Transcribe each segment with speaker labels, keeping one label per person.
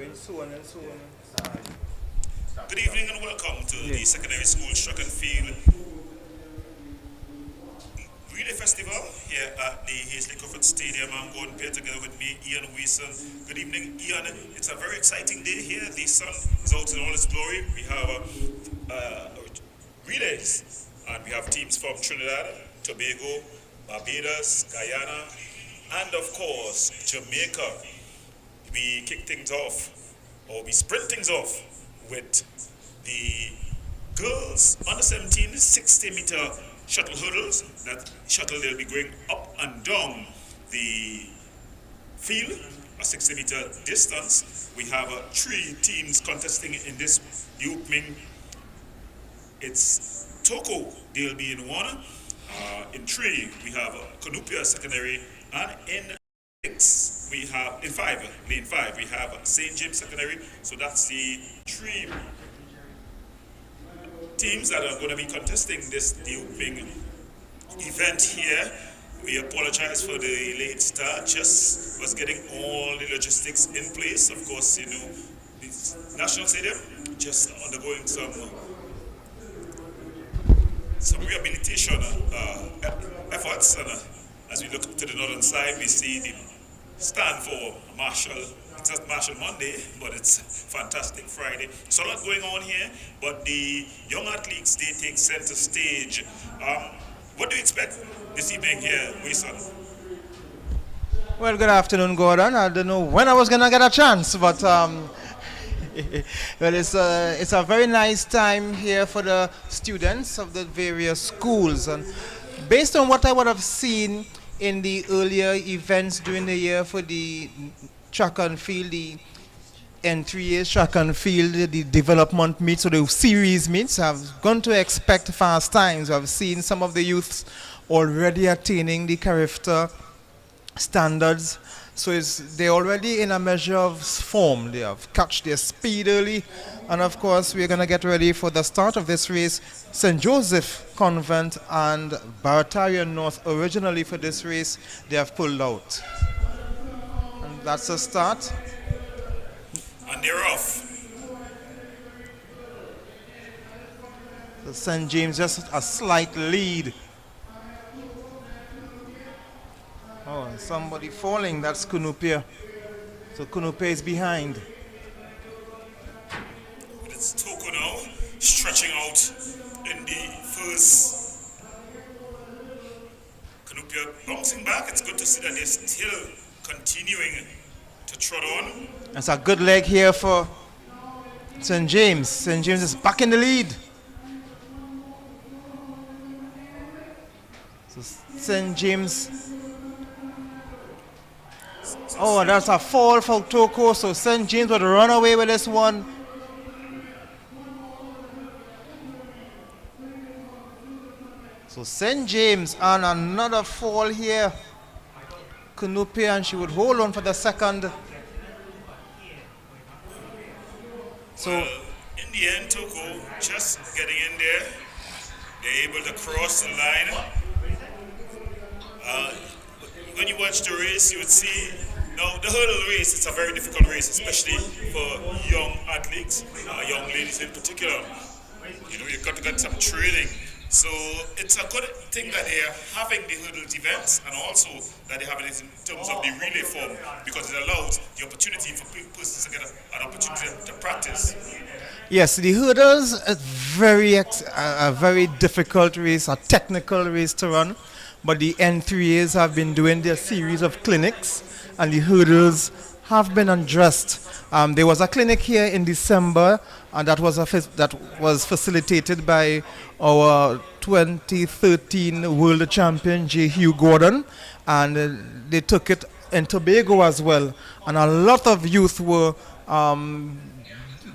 Speaker 1: Going soon and soon.
Speaker 2: Good evening and welcome to the Secondary School Track and Field Relay Festival here at the Hazley Crawford Stadium. I'm going here together with me, Ian Wilson. Good evening, Ian. It's a very exciting day here. The sun is out in all its glory. We have relays, and we have teams from Trinidad, Tobago, Barbados, Guyana, and of course, Jamaica. We kick things off, or we sprint things off with the girls under 17 60-meter shuttle hurdles. That shuttle, they'll be going up and down the field, a 60-meter distance. We have three teams contesting in this, the opening. It's Toko, they'll be in one. In three, we have Cunupia Secondary, and in six, we have, in five, lane five, we have St. James Secondary. So that's the three teams that are going to be contesting the opening event here. We apologize for the late start, just was getting all the logistics in place. Of course, you know, the National Stadium just undergoing some rehabilitation efforts, and as we look to the northern side, we see the stand for Marshall. It's not Marshall Monday, but it's Fantastic Friday. So a lot going on here, but the young athletes, they take center stage. What do you expect this evening here, Wilson?
Speaker 1: Well, good afternoon, Gordon. I don't know when I was gonna get a chance, but well, it's a very nice time here for the students of the various schools, and based on what I would have seen in the earlier events during the year for the track and field, the N3A track and field, the development meets or the series meets, I've gone to expect fast times. I've seen some of the youths already attaining the character standards. So they're already in a measure of form. They have catch their speed early. And of course, we're going to get ready for the start of this race. St. Joseph Convent and Baratarian North, originally for this race, they have pulled out. And that's a start.
Speaker 2: And they're off.
Speaker 1: So St. James just a slight lead. Oh, somebody falling. That's Cunupia. So Cunupia is behind.
Speaker 2: It's Toko now, stretching out in the first. Cunupia bouncing back. It's good to see that they're still continuing to trot on.
Speaker 1: That's a good leg here for St. James. St. James is back in the lead. So St. James. Oh, that's a fall for Toko. So St. James would run away with this one. So St. James and another fall here. Cunupia, and she would hold on for the second. So
Speaker 2: well, in the end, Toko just getting in there. They're able to cross the line. When you watch the race, you would see, now the hurdle race, it's a very difficult race, especially for young athletes, young ladies in particular. You know, you've got to get some training. So it's a good thing that they are having the hurdles events, and also that they have it in terms of the relay form, because it allows the opportunity for persons to get an opportunity to practice.
Speaker 1: yes, the hurdles is a very difficult race, a technical race to run. But the N3As have been doing their series of clinics, and the hurdles have been addressed. There was a clinic here in December, and that was facilitated by our 2013 World Champion J. Hugh Gordon, and they took it in Tobago as well. And a lot of youth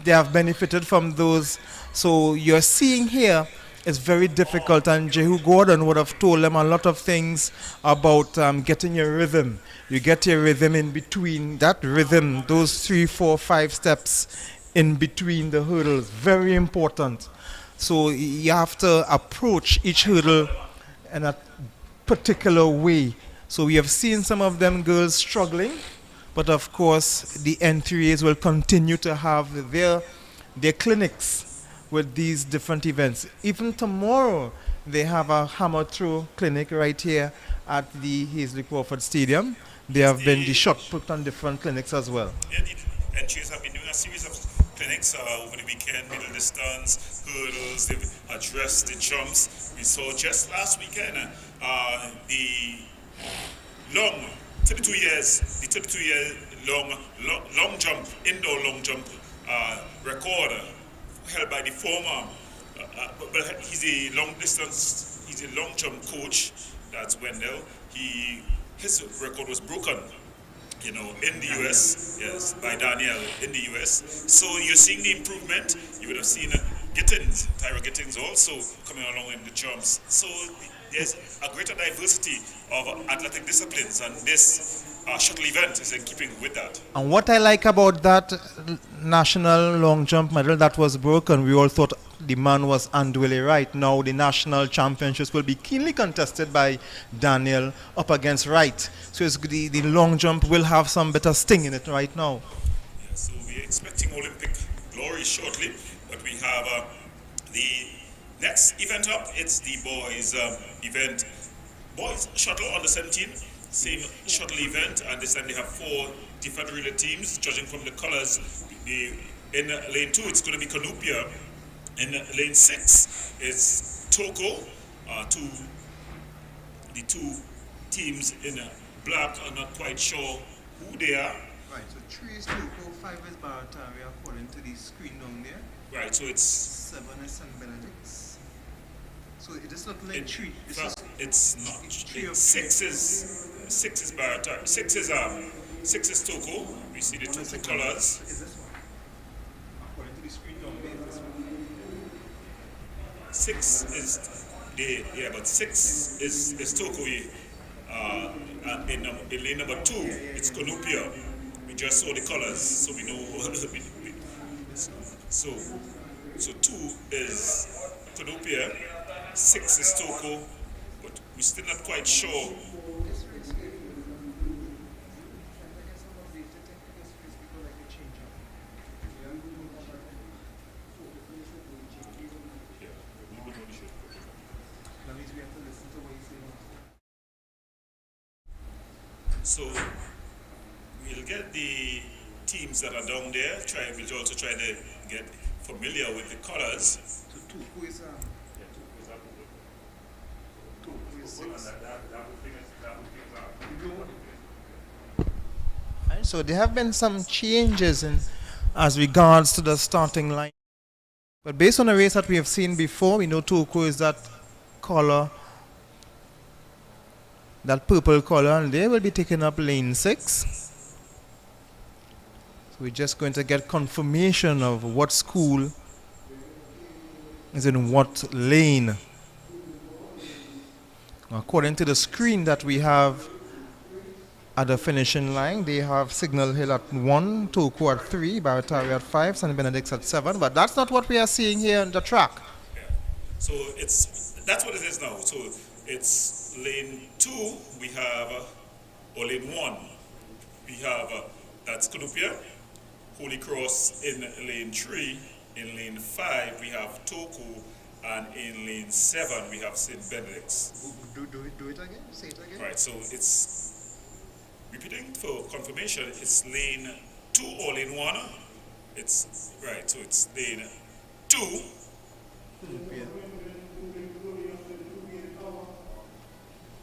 Speaker 1: they have benefited from those. So you're seeing here it's very difficult, and Jehu Gordon would have told them a lot of things about getting your rhythm. You get your rhythm in between that rhythm, those 3, 4, 5 steps in between the hurdles, very important. So you have to approach each hurdle in a particular way. So we have seen some of them girls struggling, But of course, the N3As will continue to have their clinics with these different events. Even tomorrow, they have a hammer throw clinic right here at the Hazley Crawford Stadium. There have been the shot put on different clinics as well.
Speaker 2: Indeed. NGOs have been doing a series of clinics over the weekend, middle distance, hurdles, they've addressed the jumps. We saw just last weekend the long, 32 year long jump, indoor long jump record held by the former, but he's a long jump coach, that's Wendell. His record was broken, in the US, yes, by Daniel in the US. So you're seeing the improvement. You would have seen Tyra Gittins also coming along in the jumps. So there's a greater diversity of athletic disciplines, and this shuttle event is in keeping with that.
Speaker 1: And what I like about that national long jump medal that was broken, we all thought the man was Andwele Wright. Now the national championships will be keenly contested by Daniel up against Wright. So the long jump will have some better sting in it right now.
Speaker 2: Yeah, so we're expecting Olympic glory shortly, but we have the next event up. It's the boys event. Boys shuttle under 17, same shuttle event, and this time they have 4 different relay teams, judging from the colors. In lane 2, it's going to be Canopia. In lane 6, it's Toko. The two teams in black are not quite sure who they are.
Speaker 1: Right, so 3 is Toko, 5 is Barataria, according to the screen down there.
Speaker 2: Right, so it's
Speaker 1: 7 is St. Benedict's. So it is not like 3.
Speaker 2: It's not. 6 is Barataria. 6 is Toko. We see the Toko colors.
Speaker 1: Is this one? According to the screen down there, is this one?
Speaker 2: 6 is but 6 is Toko. In lane number 2, it's Canopia. We just saw the colors, so we know. So 2 is Canopia, 6 is Toko, but we're still not quite sure. So we'll get the teams that are down there. We'll also try to get familiar with the colors.
Speaker 1: So Toko is Toko is 6. And so there have been some changes as regards to the starting line. But based on the race that we have seen before, we know Toko is that color, that purple color, and they will be taking up lane 6. So we're just going to get confirmation of what school is in what lane. According to the screen that we have at the finishing line, they have Signal Hill at 1, Toko at 3, Barataria at 5, St. Benedict's at 7, but that's not what we are seeing here on the track.
Speaker 2: Yeah. So that's what it is now. So it's lane 2, we have, or lane 1, we have, that's Canopia, Holy Cross in lane 3, in lane 5 we have Toko, and in lane 7 we have St. Benedict's.
Speaker 1: Do it again, say it again.
Speaker 2: Right, so it's, repeating for confirmation, it's lane 2 or lane 1, it's, right, so it's lane 2.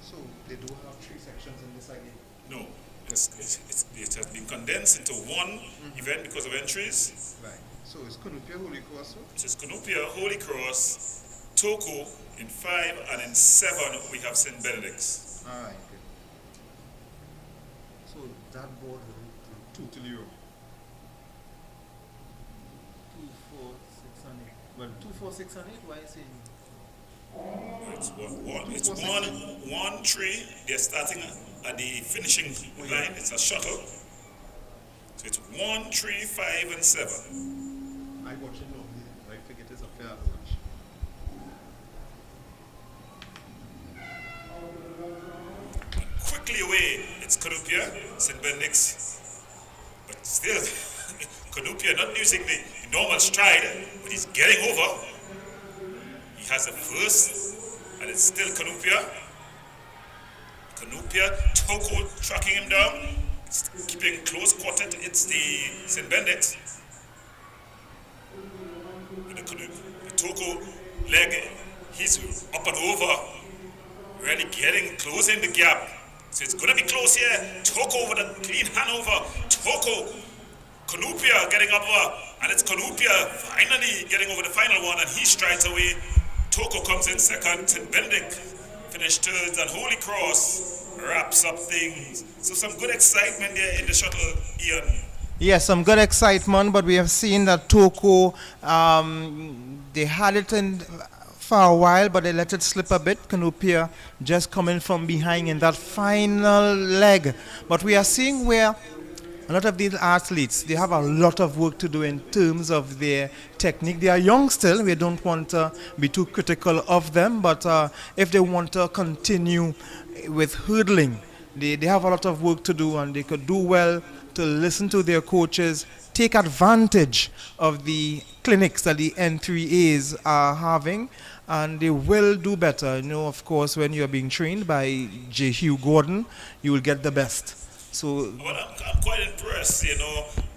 Speaker 1: So they do have 3 sections in this again?
Speaker 2: No, it has been condensed into one event because of entries.
Speaker 1: Right. So it's Canopia, Holy Cross?
Speaker 2: So it's Canopia, Holy Cross, Toko in 5, and in 7 we have St. Benedict's.
Speaker 1: All right, good. So that board will totally wrong. 2, 4, 6, and 8. Well, 2, 4, 6, and 8, why is it?
Speaker 2: It's 1, 3. They're starting at the finishing line. It's a shuttle. So it's 1, 3, 5, and 7.
Speaker 1: I watch it normally. I forget it's a fair watch.
Speaker 2: Quickly away, it's Canopia, St. Benedict's But still, Kanupia not using the normal stride, but he's getting over. He has a first, and it's still Kanupia. Toko tracking him down, keeping close quartet. It's the St. Bendix. The Toko leg, he's up and over, really closing the gap. So it's going to be close here. Toko with a clean handover. Toko, Kanupia getting up over, and it's Kanupia finally getting over the final one, and he strides away. Toko comes in second, St. Benedict finished third, and Holy Cross wraps up things. So some good excitement there in the shuttle, Ian.
Speaker 1: Yes, some good excitement, but we have seen that Toko, they had it in for a while, but they let it slip a bit. Canopia just coming from behind in that final leg. But we are seeing where a lot of these athletes, they have a lot of work to do in terms of their technique. They are young still. We don't want to be too critical of them, but if they want to continue with hurdling, they have a lot of work to do, and they could do well to listen to their coaches, take advantage of the clinics that the N3As are having, and they will do better. You know, of course, when you're being trained by J. Hugh Gordon, you will get the best. So,
Speaker 2: well, I'm quite impressed,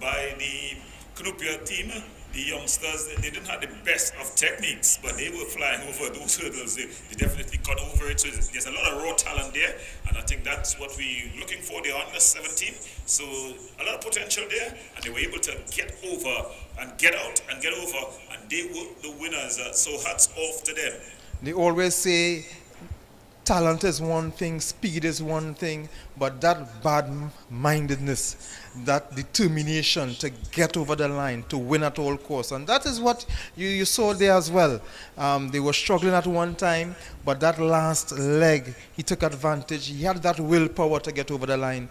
Speaker 2: by the Knupia team. The youngsters, they didn't have the best of techniques, but they were flying over those hurdles. They definitely got over it. So there's a lot of raw talent there, and I think that's what we're looking for. They're under 17, so a lot of potential there, and they were able to get over and get out and get over, and they were the winners. So hats off to them.
Speaker 1: they always say talent is one thing, speed is one thing, but that bad-mindedness, that determination to get over the line, to win at all costs, and that is what you saw there as well. They were struggling at one time, but that last leg, he took advantage. He had that willpower to get over the line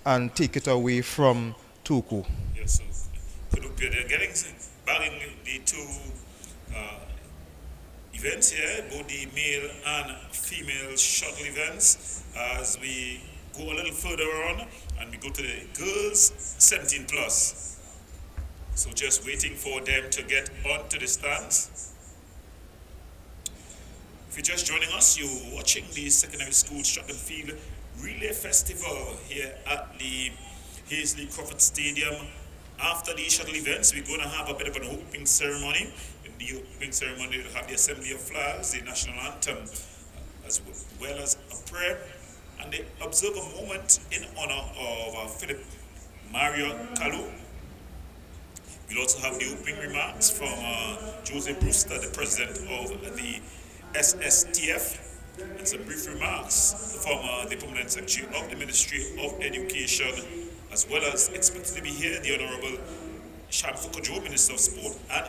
Speaker 1: and take it away from Tuku.
Speaker 2: Yes, so they're getting bagging the two events here, both the male and female shuttle events, as we go a little further on and we go to the girls 17 plus. So just waiting for them to get onto the stands. If you're just joining us, you're watching the secondary school track and field relay festival here at the Hazley Crawford Stadium. After the shuttle events, we're going to have a bit of an opening ceremony. In the opening ceremony, we'll have the Assembly of Flags, the national anthem, as well as a prayer, and they observe a moment in honor of Philip Mario Kalu. We'll also have the opening remarks from Jose Brewster, the president of the SSTF, and some brief remarks from the permanent secretary of the Ministry of Education, as well as expected to be here the Honorable Shamfu Kojo, Minister of Sport and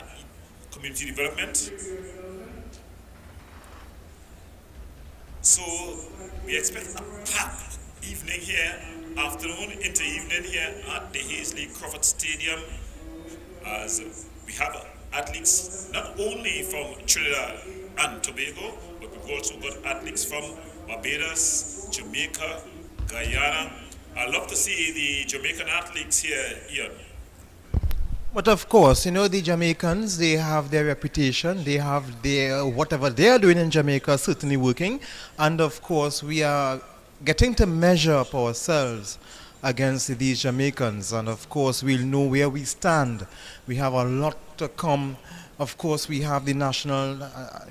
Speaker 2: Community Development. So we expect a packed evening here, afternoon into evening here at the Hazley Crawford Stadium, as we have athletes not only from Trinidad and Tobago, but we've also got athletes from Barbados, Jamaica, Guyana. I love to see the Jamaican athletes here, Ian.
Speaker 1: But of course, you know, the Jamaicans, they have their reputation, they have their, whatever they are doing in Jamaica, certainly working. And of course, we are getting to measure up ourselves against these Jamaicans. And of course, we'll know where we stand. We have a lot to come. Of course, we have the national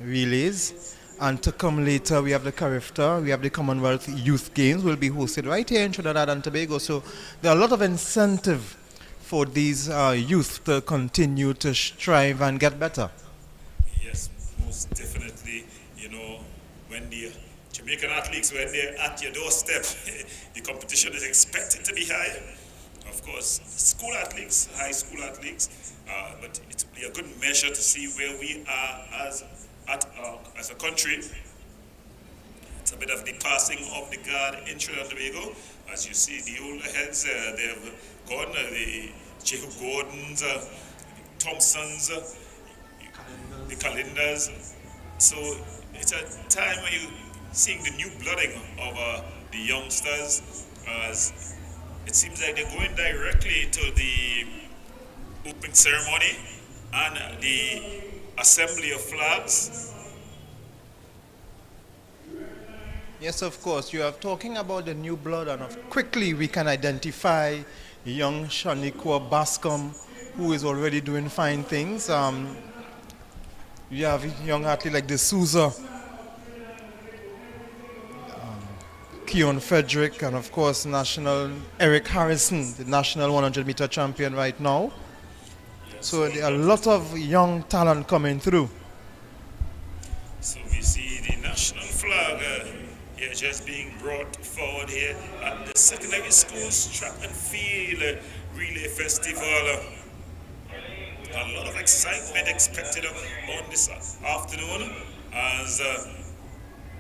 Speaker 1: relays. And to come later, we have the Carifta, we have the Commonwealth Youth Games will be hosted right here in Trinidad and Tobago. So there are a lot of incentive for these youth to continue to strive and get better.
Speaker 2: Yes, most definitely. When the Jamaican athletes, when they're at your doorstep, the competition is expected to be high. Of course, school athletes, high school athletes, but it will be a good measure to see where we are as a country. It's a bit of the passing of the guard in Trinidad and Tobago. As you see, the older heads, they have gone, the Jehu Gordons, Thompsons, the Calendars. So it's a time when you're seeing the new blooding of the youngsters, as it seems like they're going directly to the opening ceremony and the assembly of flags.
Speaker 1: Yes, of course. You are talking about the new blood, and quickly we can identify young Shaniqua Bascom, who is already doing fine things. You have young athlete like D'Souza, Keon Frederick, and of course, national Eric Harrison, the national 100-meter champion right now. So there are a lot of young talent coming through.
Speaker 2: So we see the national flag here just being brought forward here at the secondary schools track and field relay festival. A lot of excitement expected on this afternoon as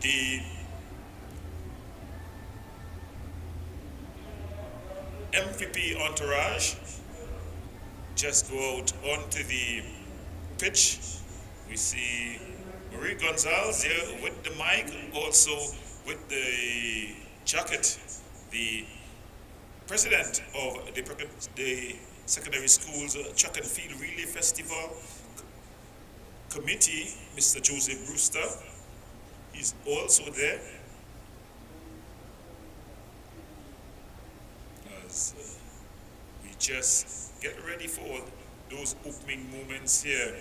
Speaker 2: the MVP entourage just go out onto the pitch. We see Marie Gonzalez here with the mic, also with the jacket. The president of the secondary schools track and field relay festival committee, Mr. Joseph Brewster, is also there. As we just get ready for those opening moments here.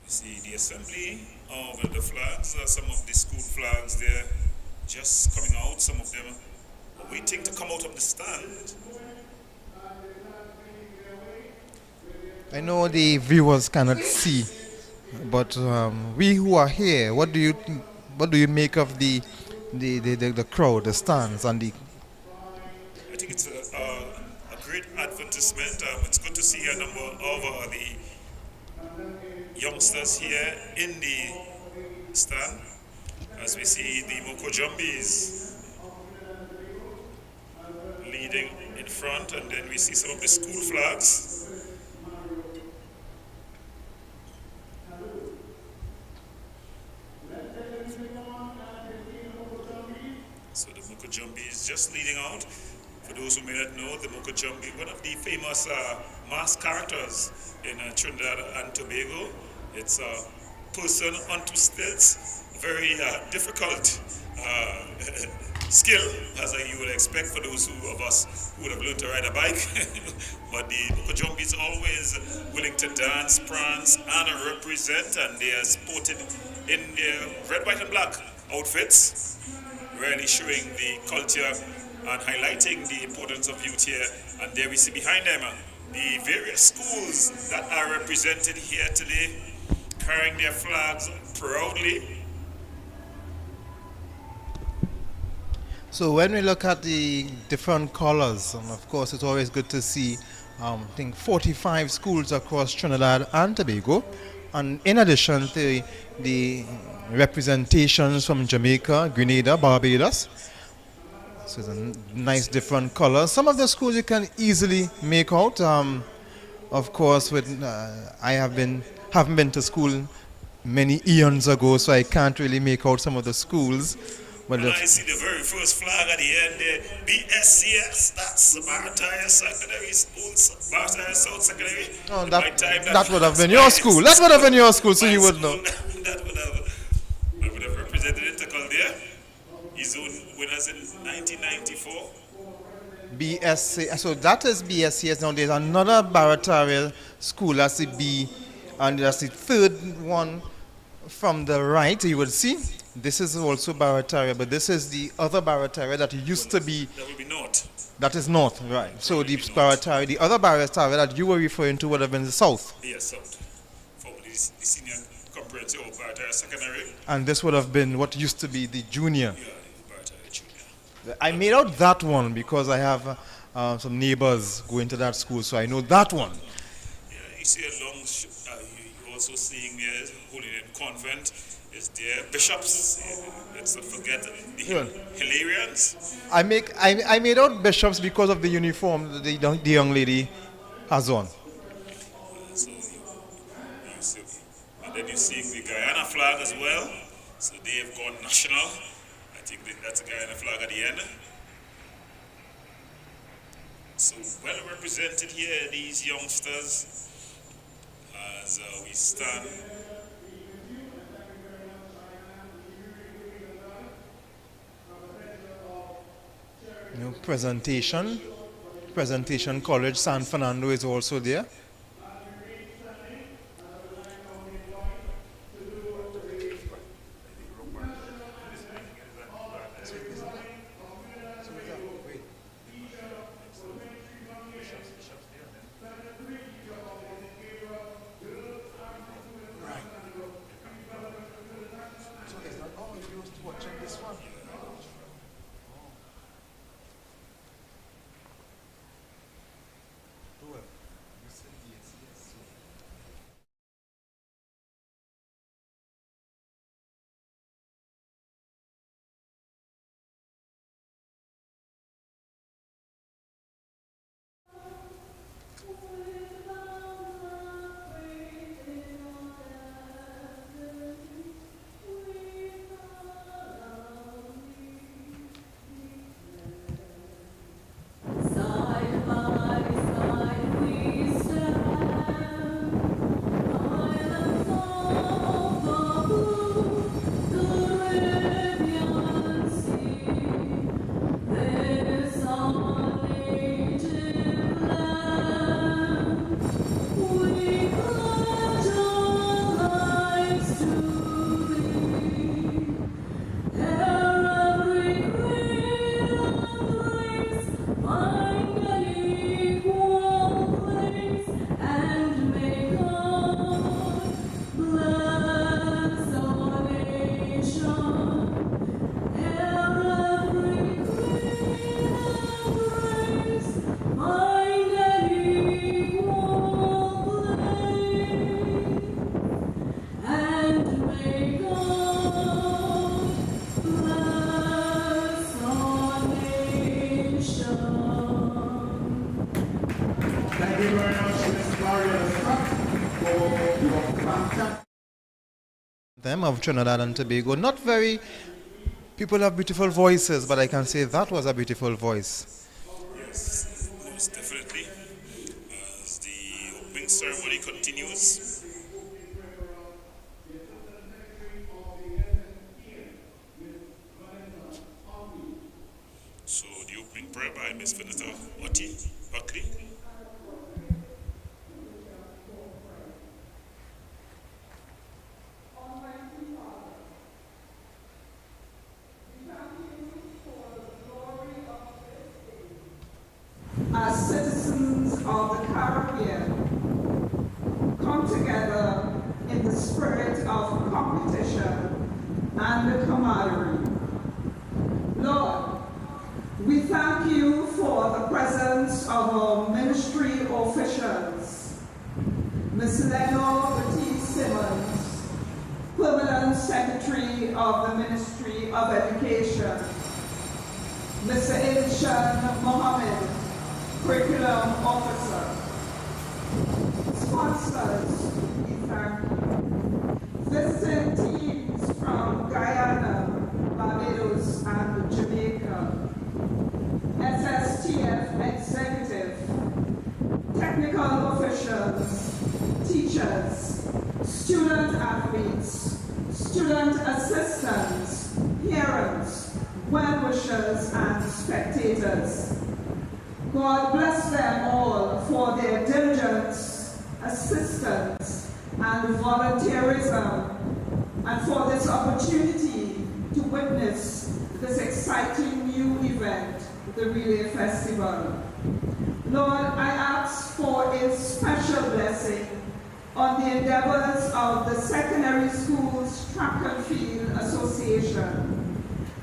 Speaker 2: We see the assembly of the flags, some of the school flags there just coming out, some of them waiting to come out of the stand.
Speaker 1: I know the viewers cannot see, but we who are here, what do you make of the crowd, the stands, and the?
Speaker 2: I think it's a great advertisement. It's good to see a number of the youngsters here in the stand, as we see the Moko Jumbies leading in front, and then we see some of the school flags. So the Moko Jumbi is just leading out. For those who may not know, the Moko Jumbi, one of the famous mass characters in Trinidad and Tobago. It's a person on two stilts, very difficult skill, as you would expect for those of us who would have learned to ride a bike. But the Moko Jumbi is always willing to dance, prance, and represent, and they are sported in their red, white, and black outfits, really showing the culture and highlighting the importance of youth here. And there we see behind them the various schools that are represented here today, carrying their flags proudly.
Speaker 1: So when we look at the different colors, and of course it's always good to see, I think 45 schools across Trinidad and Tobago, and in addition to the representations from Jamaica, Grenada, Barbados. So it's a nice different color. Some of the schools you can easily make out. Of course, I haven't been to school many eons ago, so I can't really make out some of the schools. But
Speaker 2: I see the very first flag at the end there, BSCS, that's Barataria Secondary Schools, Barataria South Secondary.
Speaker 1: Oh, that would have been your school. That would have been your school, so you would know.
Speaker 2: that would have represented Intercal there. His own winners in 1994.
Speaker 1: BSC, so that is BSCS. Now there's another Barataria school, that's the B, and that's the third one from the right, you will see. This is also Barataria, but this is the other Barataria that used to be.
Speaker 2: That will be north.
Speaker 1: That is north, right. So the Barataria, the other Barataria that you were referring to would have been the south.
Speaker 2: Yes, south. Formerly the senior comprehensive Barataria secondary.
Speaker 1: And this would have been what used to be the junior.
Speaker 2: Yeah, the Barataria junior.
Speaker 1: I made out that one because I have some neighbors going to that school, so I know that one.
Speaker 2: Yeah, you see you also seeing there, Holy Name Convent is there. Bishops, let's not forget the
Speaker 1: Sure.
Speaker 2: Hilarians.
Speaker 1: I made out bishops because of the uniform that the young lady has on.
Speaker 2: So you see, and then you see the Guyana flag as well. So they have gone national. I think that's the Guyana flag at the end. So well represented here, these youngsters, as we stand.
Speaker 1: Presentation College San Fernando is also there. Them of Trinidad and Tobago. Not very, people have beautiful voices, but I can say that was a beautiful voice.
Speaker 2: Yes, most definitely. As the opening ceremony continues. So the opening prayer by Ms. Vanessa Buckley.
Speaker 3: As citizens of the Caribbean, come together in the spirit of competition and camaraderie. Lord, we thank you for the presence of our ministry officials, Ms. Lenore Batiste Simmons, Permanent Secretary of the Ministry of Education, Mr. Ilshan Mohammed, Curriculum Officer. Sponsors, we thank you. Visiting teams from Guyana, Barbados, and Jamaica. SSTF Executive, technical officials, teachers, student athletes, student assistants, parents, well-wishers, and spectators. God bless them all for their diligence, assistance, and volunteerism, and for this opportunity to witness this exciting new event, the Relay Festival. Lord, I ask for a special blessing on the endeavors of the Secondary Schools Track and Field Association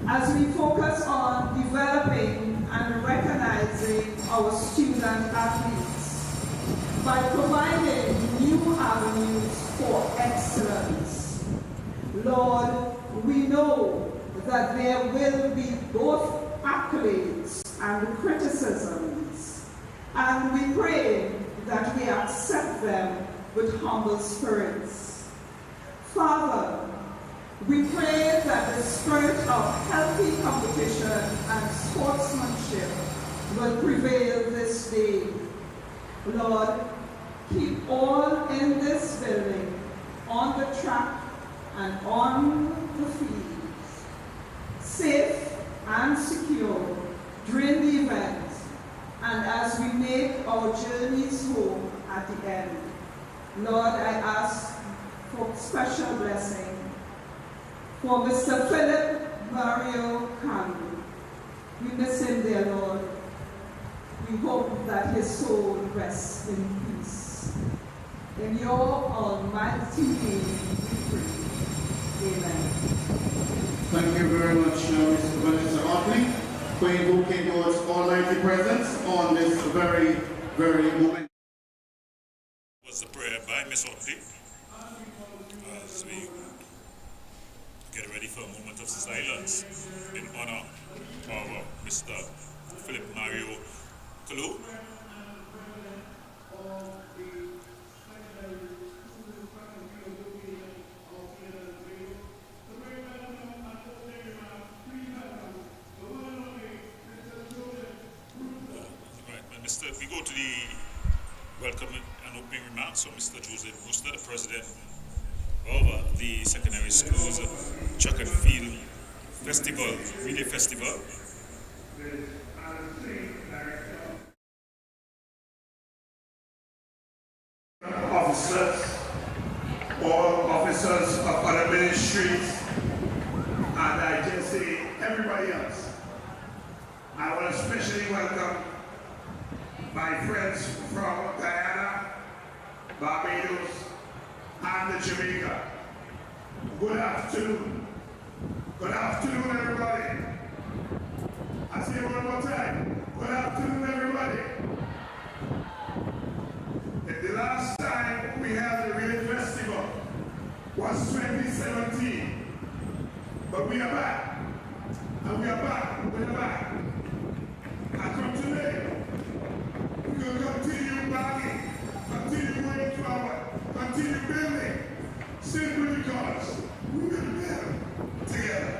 Speaker 3: as we focus on developing and recognizing our student athletes by providing that there will be both accolades and criticisms, and we pray that we accept them with humble spirits. Father, we pray that the spirit of healthy competition and sportsmanship will prevail this day. Lord, keep all in this building, on the track and on the fields, safe and secure during the event and as we make our journeys home at the end. Lord, I ask for special blessing for Mr. Philip Mario Kanu. We miss him, dear Lord. We hope that his soul rests in peace. In your almighty name we pray. Amen.
Speaker 4: Thank you very much, Mr. Vanessa Hartley, for invoking God's almighty presence on this very, very moment.
Speaker 2: Was the prayer by Miss Hartley as we get ready for a moment of silence in honor of Mr. Philip Mario Kanu. We go to the welcome and opening remarks from Mr. Joseph Brewster, the president of the Secondary Schools Track and Field Festival, Relay Festival.
Speaker 5: Officers, all officers of other ministries, and I just say everybody else. I want to especially welcome my friends from Guyana, Barbados, and the Jamaica. Good afternoon. Good afternoon, everybody. I say it one more time. Good afternoon, everybody. The last time we had the Relay Festival was 2017. But we are back. And we are back. We are back. And from today, we will continue bagging, continue going forward, continue building, simply because we will build together.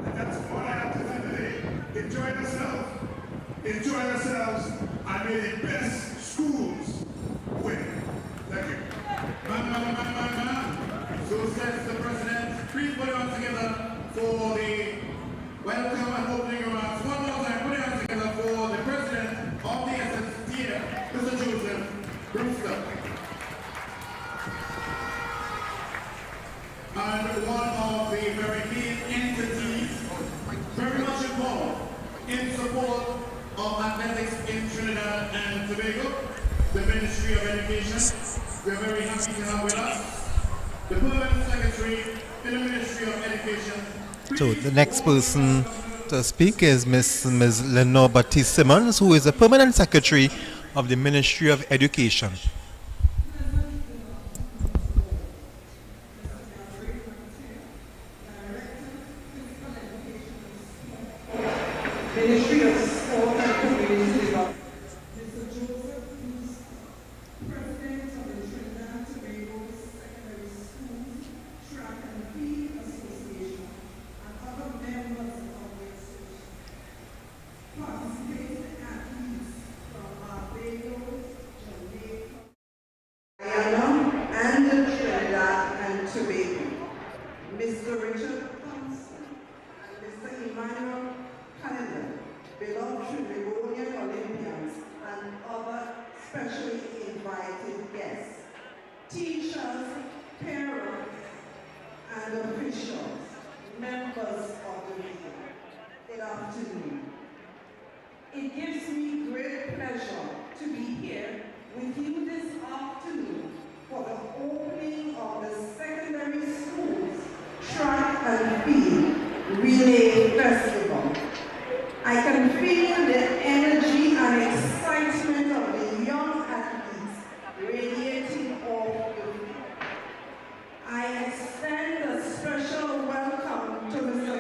Speaker 5: And that's all I have to say today. Enjoy yourselves. Enjoy yourselves. And may the best schools win. Thank you.
Speaker 4: So says the president. Please put it on together for the welcome and opening remarks. One more time, put it on together for the president of the SSTF, Mr. Joseph Brewster. And one of the very key entities very much involved in support of athletics in Trinidad and Tobago, the Ministry of Education. We are very happy to have with us the permanent secretary in the Ministry of Education.
Speaker 1: So the next person to speak is Ms. Lenore Baptiste Simmons, who is the permanent secretary of the Ministry of Education.
Speaker 3: Ministry of Sport and Community Development. Mr. Joseph Brewster, President of the Trinidad and Tobago Secondary Schools Track and Field Association, and other members of the association. Participating athletes from Barbados, Jamaica, Guyana, and Trinidad and Tobago. Mr. Richard Thompson and Mr. Emmanuel Canada, beloved Trinidadian Olympians, and other specially invited guests, teachers, parents, and officials, members of the media. Good afternoon. It gives me great pleasure to be here with you this afternoon for the opening of the Secondary Schools Track and Field Relay Festival. I can feel the energy and excitement of the young athletes radiating off the field. I extend a special welcome to Mr.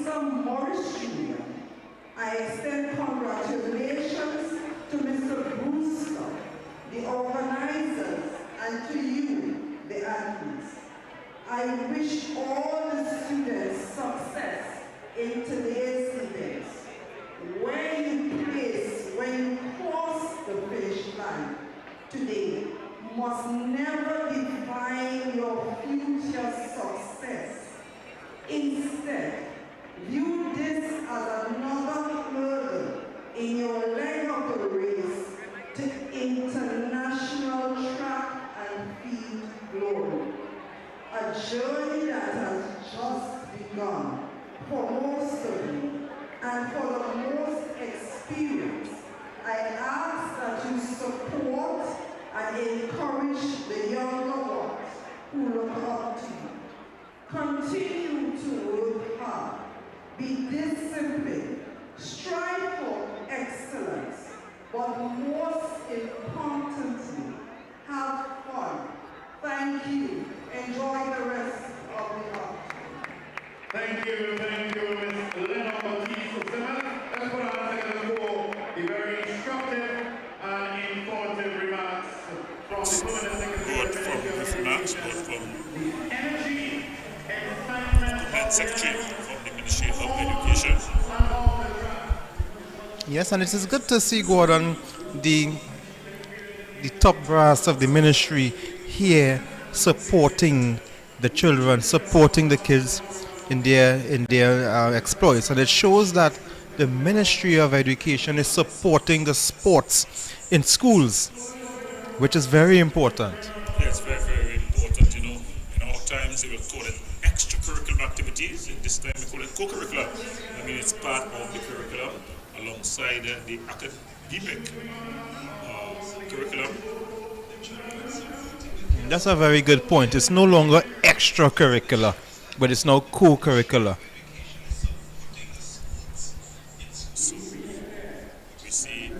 Speaker 3: Mr. Morris Jr. I extend congratulations to Mr. Brewster, the organizers, and to you, the athletes. I wish all the students success in today's events. Where you place, when you cross the finish line today, must never define your future success. Instead, view this as another hurdle in your leg of the race to international track and field glory. A journey that has just begun for most of you, and for the most experienced. I ask that you support and encourage the younger ones who look up to you. Continue to work hard, be disciplined, strive for excellence, but most importantly, have fun. Thank you. Enjoy the rest of the afternoon.
Speaker 4: Thank you, Ms. Lena Ortiz-Simmons. Let's put our second for the very instructive and informative remarks from the Permanent Secretary
Speaker 2: from
Speaker 4: Energy, Excitement,
Speaker 2: and Secretary from the Ministry of Education.
Speaker 1: Yes, and it is good to see, Gordon, the top brass of the ministry here supporting the children, supporting the kids in their exploits. And it shows that the Ministry of Education is supporting the sports in schools, which is very important.
Speaker 2: Yes, very, very important. In our times they will call it extracurricular activities. In this time we call it co-curricular. I mean, it's part of the curriculum alongside the academic curriculum.
Speaker 1: That's a very good point. It's no longer extracurricular, but it's now co-curricular.
Speaker 2: So we see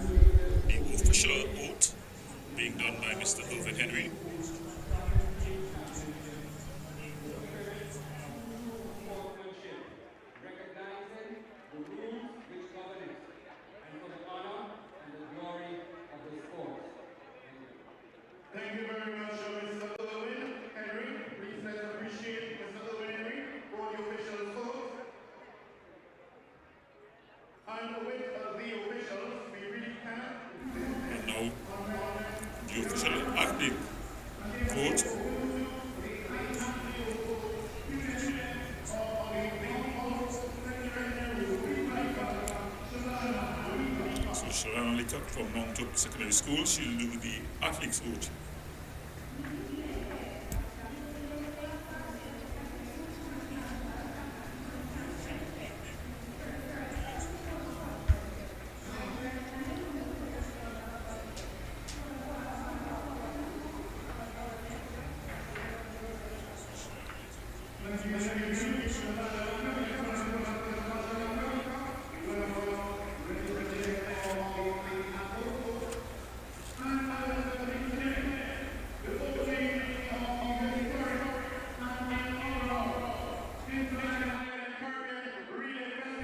Speaker 2: the official oath being done by Mr. Irvin Henry.
Speaker 6: Recognizing the rules which govern it, and for the honor and the glory of the sport.
Speaker 4: Thank you very much, Mr. Irwin Henry. Please let's appreciate Mr. Irwin Henry for the official vote. And with the officials, we really can.
Speaker 2: And now the official athlete vote. So Shalana Leacock from Mount Hope Secondary School, she'll do the athletes vote.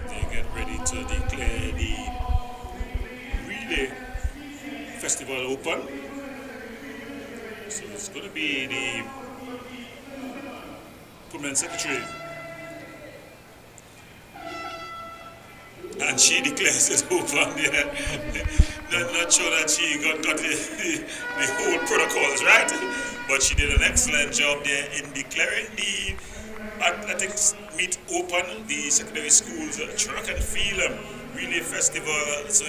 Speaker 2: They get ready to declare the relay festival open. So it's going to be the permanent secretary, and she declares it open. Yeah. Not sure that she got the whole protocols right, but she did an excellent job there in declaring the athletics meet open, the secondary schools track and field relay festival. So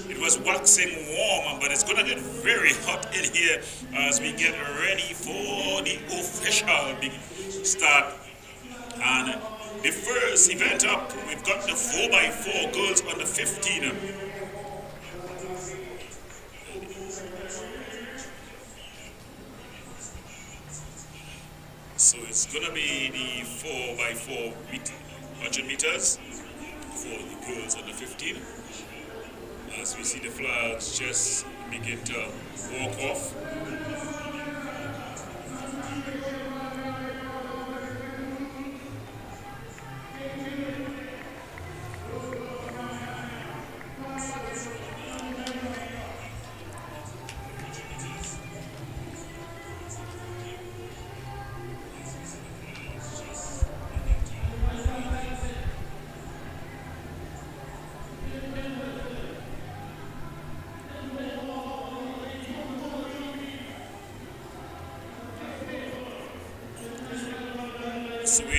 Speaker 2: it was waxing warm, but it's gonna get very hot in here as we get ready for the official big start. And the first event up, we've got the 4x4 girls under 15. So it's gonna be the 4x4 100 meters for the girls under 15. As we see the flags just begin to walk off.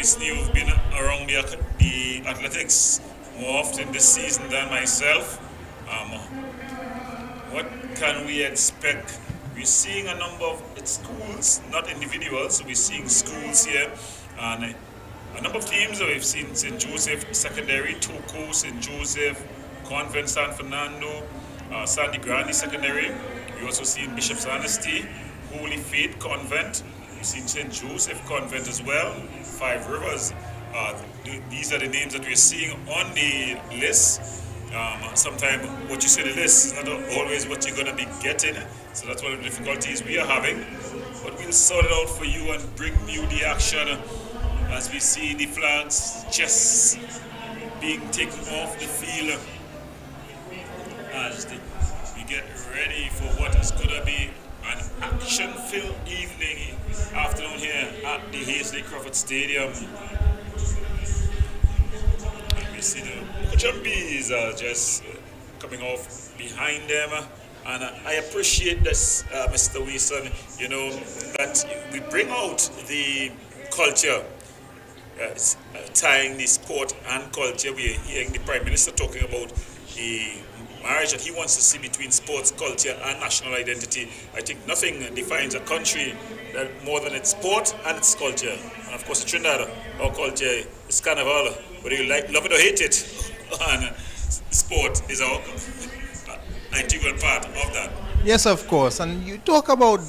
Speaker 2: obviously you've been around the athletics more often this season than myself. What can we expect? We're seeing a number of schools, not individuals. We're seeing schools here, and a number of teams. We've seen St. Joseph Secondary, Toko, St. Joseph Convent, San Fernando, Sandy Grande Secondary. We also seen Bishop's Honesty, Holy Faith Convent. We've seen St. Joseph Convent as well, Five Rivers. These are the names that we're seeing on the list. Sometimes what you see on the list is not always what you're going to be getting. So that's one of the difficulties we are having. But we'll sort it out for you and bring you the action as we see the flags just being taken off the field as we get ready for what is going to be an action-filled afternoon here at the Hazley Crawford Stadium. We see the Jumbies just coming off behind them, and I appreciate this, Mr. Wilson, that we bring out the culture, tying the sport and culture. We're hearing the Prime Minister talking about the marriage that he wants to see between sports, culture and national identity. I think nothing defines a country more than its sport and its culture. And of course in Trinidad, our culture is carnival, whether you love it or hate it. And sport is our integral part of that.
Speaker 1: Yes, of course. And you talk about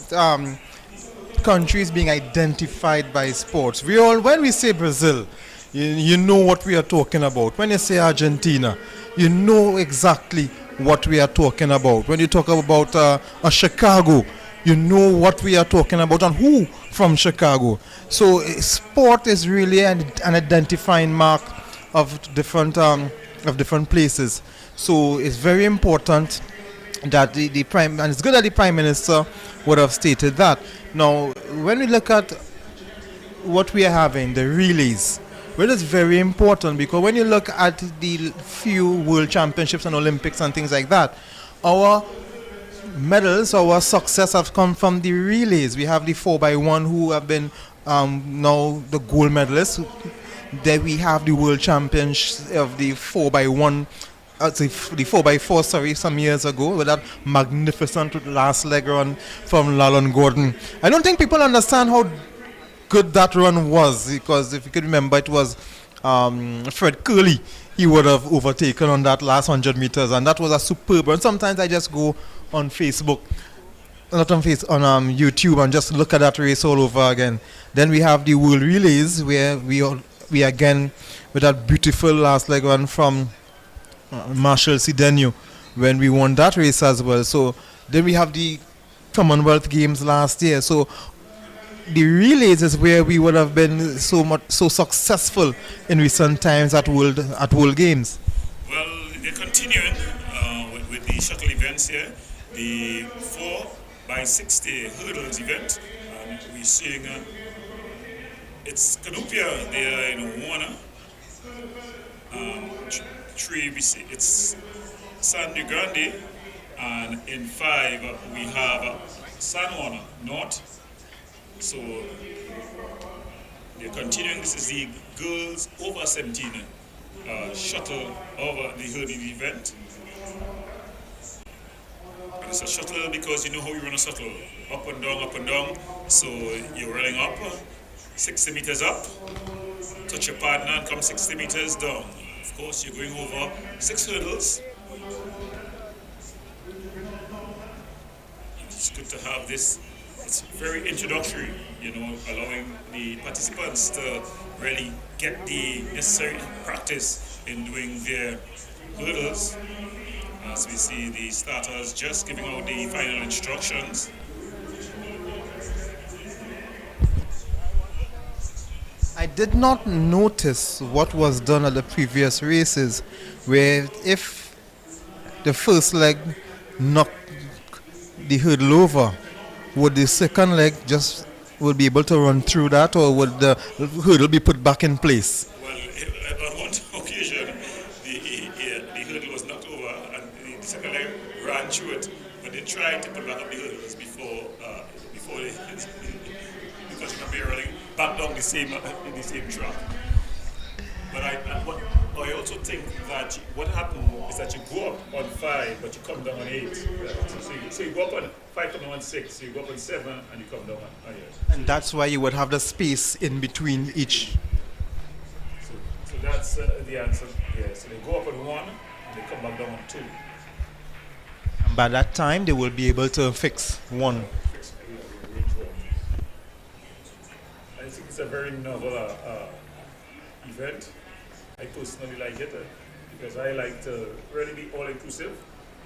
Speaker 1: countries being identified by sports. When we say Brazil, you know what we are talking about. When you say Argentina, you know exactly what we are talking about. When you talk about a Chicago, you know what we are talking about and who from Chicago. So sport is really an identifying mark of different places. So it's very important that the Prime, and it's good that the Prime Minister would have stated that. Now, when we look at what we are having, the relays, well, it's very important because when you look at the few World Championships and Olympics and things like that, our medals, our success have come from the relays. We have the 4x1 who have been now the gold medalists. Then we have the World Champions of the 4x1, the 4x4, sorry, some years ago with that magnificent last leg run from Lalon Gordon. I don't think people understand how good that run was, because if you could remember, it was Fred Curley he would have overtaken on that last 100 meters, and that was a superb run. Sometimes I just go on Facebook, not on YouTube, and just look at that race all over again. Then we have the World Relays where we again with that beautiful last leg run from Marshall Cedeno when we won that race as well. So then we have the Commonwealth Games last year. So the relays is where we would have been so successful in recent times at World Games.
Speaker 2: Well, they're continuing with the shuttle events here. The 4x60 hurdles event. We're seeing it's Canopia there in Warner. 3 we see it's Sandy Grande, and in 5 we have San Juan North. So they're continuing. This is the girls over 17 shuttle over the hurdle event. And it's a shuttle because you know how you run a shuttle, up and down. So you're running up 60 meters up, touch your partner and come 60 meters down. Of course, you're going over 6 hurdles. It's good to have this. It's very introductory, allowing the participants to really get the necessary practice in doing their hurdles. As we see the starters just giving out the final instructions.
Speaker 1: I did not notice what was done at the previous races, where if the first leg knocked the hurdle over, would the second leg would be able to run through that, or would the hurdle be put back in place?
Speaker 2: Well, on one occasion, the hurdle was knocked over and the second leg ran through it, but they tried to put back up the hurdles before they because you can be running back down the same track. But I also think that what happened is that you go up on 5, but you come down on 8. Right? So you go up on 5, come down on 6. You go up on 7, and you come down on 8.
Speaker 1: And that's why you would have the space in between each.
Speaker 2: So that's the answer. Yeah. So they go up on 1, and they come back down on 2.
Speaker 1: And by that time, they will be able to fix 1.
Speaker 2: I think it's a very novel event. I personally like it because I like to really be all-inclusive.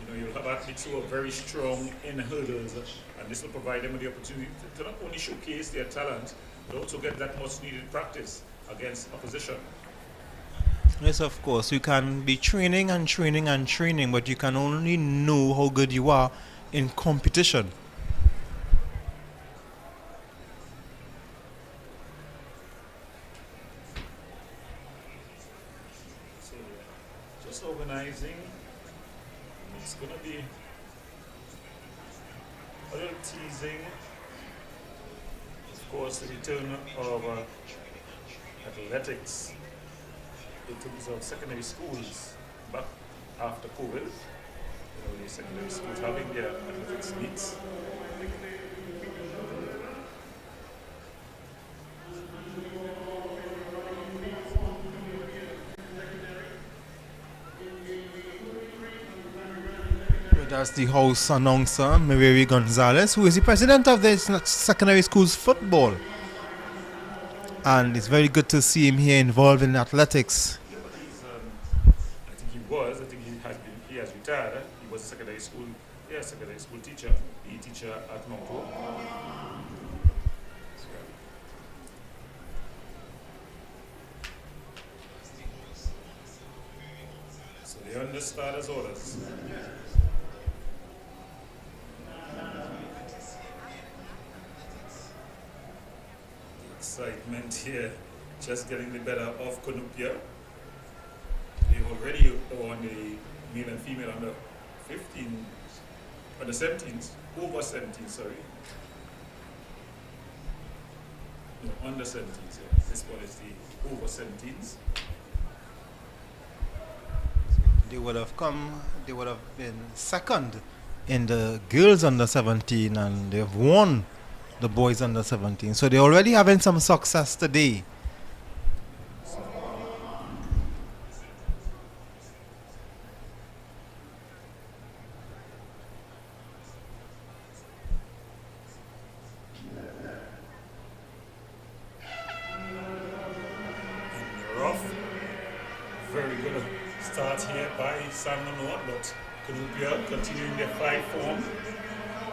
Speaker 2: You know, you'll have athletes who are very strong in hurdles, and this will provide them with the opportunity to not only showcase their talent, but also get that much needed practice against opposition.
Speaker 1: Yes, of course. You can be training and training and training, but you can only know how good you are in competition.
Speaker 2: So, just organizing. It's going to be a little teasing. Of course, the return of athletics in terms of secondary schools back after COVID. You know, the secondary schools having their athletics meets.
Speaker 1: That's the house announcer, Mary Gonzalez, who is the president of the secondary schools football. And it's very good to see him here involved in athletics.
Speaker 2: I think I think he has retired. He was a secondary school teacher, PE teacher at Mount Hope. So they're under starters orders. Excitement here, just getting the better of Cunupia. They've already won the male and female under 15, under 17s, over 17, sorry. No, under 17s, yeah. This one is the over 17s.
Speaker 1: They would have been second in the girls under 17, and they've won the boys under 17. So they're already having some success today.
Speaker 2: Rough. Very good start here by San North, but Cunupia continuing their 5 form.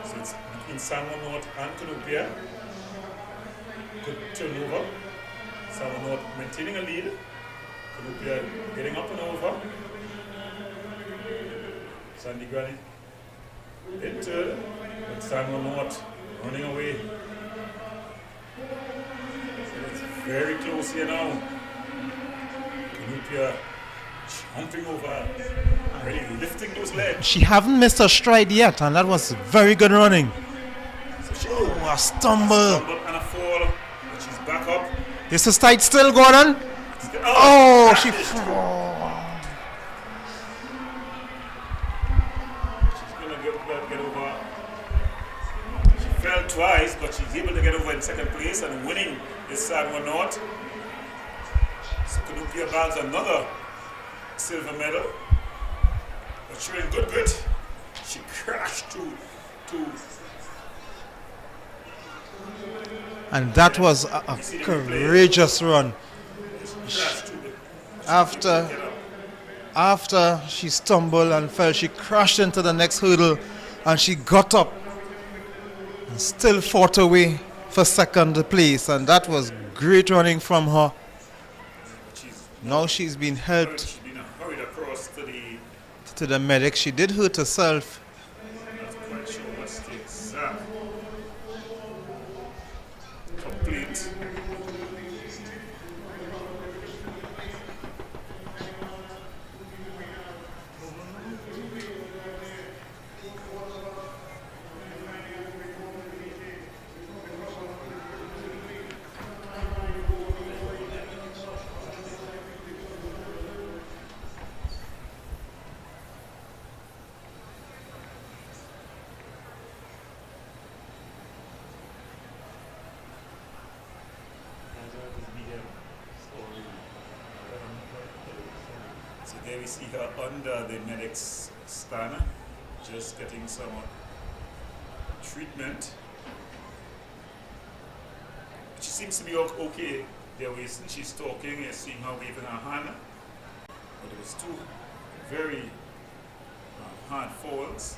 Speaker 2: So it's between San North and Cunupia. Good turnover. San North maintaining a lead. Cunupia getting up and over. Sandy Granite in third, but San North running away. So it's very close here now. Cunupia jumping over, really lifting those legs.
Speaker 1: She haven't missed her stride yet, and that was very good running. Oh, a stumble.
Speaker 2: And a fall, but she's back up.
Speaker 1: Is the stride still, Gordon?
Speaker 2: Oh,
Speaker 1: She
Speaker 2: she's gonna get over. She fell twice, but she's able to get over in second place and winning is San North. So Cunupia bags another silver medal, but showing good grit. She crashed to
Speaker 1: And that was a courageous run. After she stumbled and fell, she crashed into the next hurdle, and she got up and still fought away for second place, and that was great running from her. Now she's been helped
Speaker 2: She's been hurried across
Speaker 1: to the medic. She did hurt herself.
Speaker 2: not quite sure what's the exact complete. So there we see her under the medic's stand, just getting some treatment. She seems to be okay. There was, she's talking, you're seeing her waving her hand. But it was two very hard falls.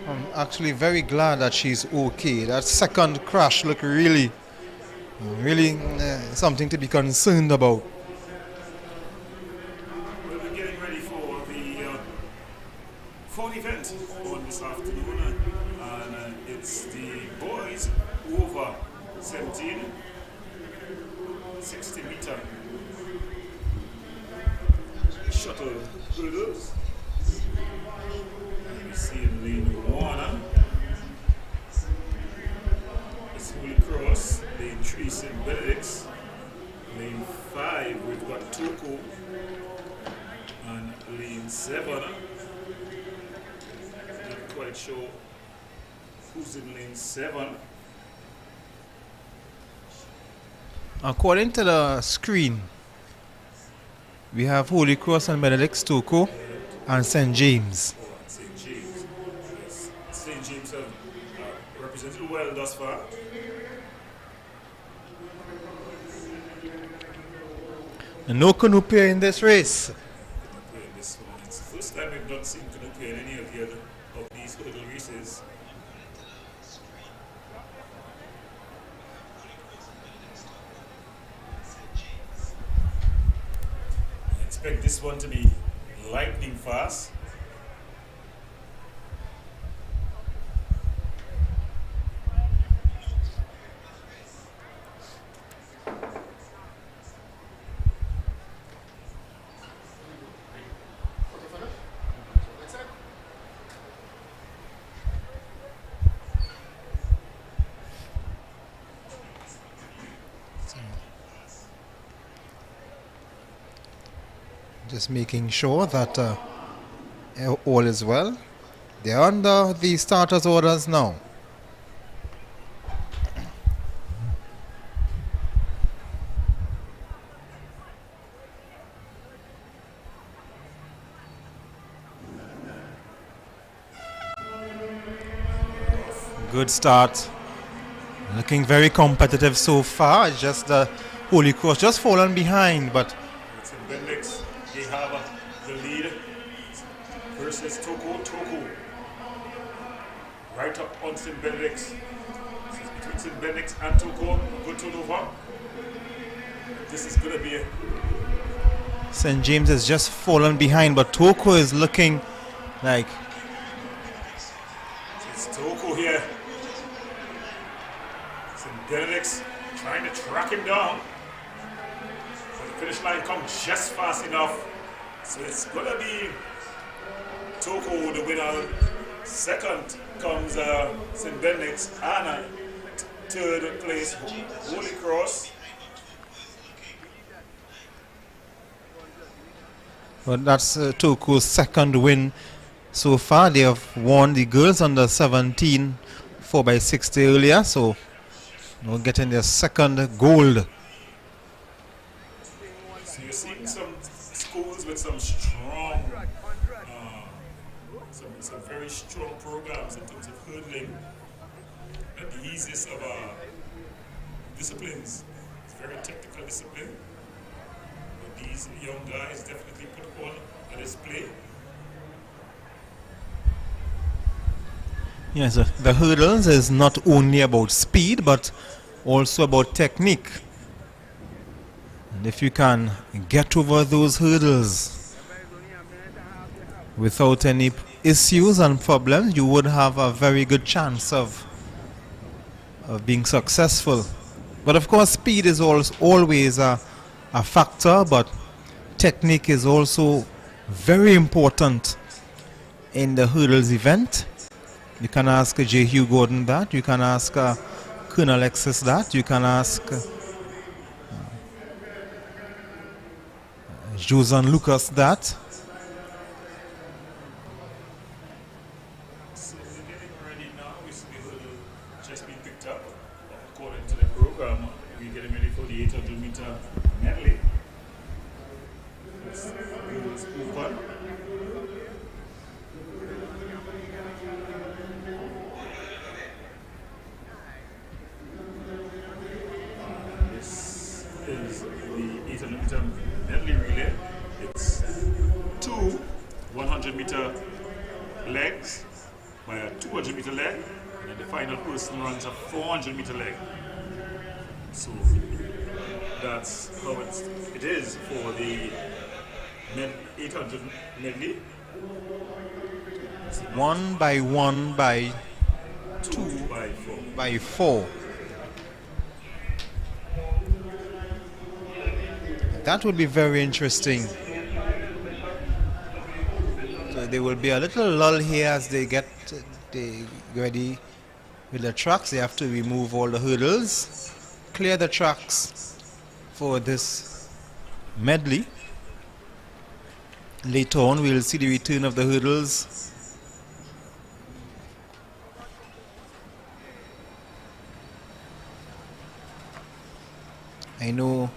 Speaker 1: I'm actually very glad that she's okay. That second crash looked really something to be concerned about.
Speaker 2: Well, we're getting ready for the fall event on this afternoon, and it's the boys over 17, 60 meter shuttle hurdles. You see in lane 1, it's Holy Cross, lane 3 St. Benedict's, lane 5 we've got Toko, and lane 7, not quite sure who's in lane 7.
Speaker 1: According to the screen, we have Holy Cross and Benedict's, Toko, and St. James.
Speaker 2: St. James. Yes. St. James have represented well thus far.
Speaker 1: And no Canupia in this race.
Speaker 2: In this one. It's the first time we've not seen Canupia in any of the other of these hurdle races. I expect this one to be lightning fast.
Speaker 1: Just making sure that all is well. They are under the starters' orders now. Good start. Looking very competitive so far. It's just the Holy Cross just fallen behind, but
Speaker 2: It's in Benedict's. They have the lead versus Toko. Right up on St. Benedict's. This is between St. Benedict's and Toko. Good turnover. This is going to be a
Speaker 1: St. James has just fallen behind, but Toko is looking like
Speaker 2: it's Toko here. St. Benedict's trying to track him down. But the finish line comes just fast enough. So it's going to be Toko, the winner. Second comes St. Benedict's, and third place, Holy Cross.
Speaker 1: But that's Toko's second win so far. They have won the girls under 17 4x60 earlier, so now getting their second gold.
Speaker 2: So you're seeing some schools with some strong, some very strong programs in terms of hurdling, and the easiest of disciplines. It's a very technical discipline. But these young guys definitely put on a display.
Speaker 1: Yes, the hurdles is not only about speed but also about technique. And if you can get over those hurdles without any issues and problems, you would have a very good chance of being successful. But of course, speed is always a factor, but technique is also very important in the hurdles event. You can ask J. Hugh Gordon that, you can ask Colonel Alexis that, you can ask Josan Lucas that.
Speaker 2: So we're getting ready now. We see the hurdle just being picked up. According to the program, we're getting ready for the 800 meter medley. is open. This is the 800-meter medley relay. It's two 100-meter legs by a 200-meter leg, and then the final person runs a 400-meter leg. So that's how it is for the 800 medley.
Speaker 1: 1 by 1 by
Speaker 2: 2 by 4.
Speaker 1: by 4. That would be very interesting. So there will be a little lull here as they get ready with the tracks. They have to remove all the hurdles, clear the tracks for this medley. Later on we'll see the return of the hurdles. I know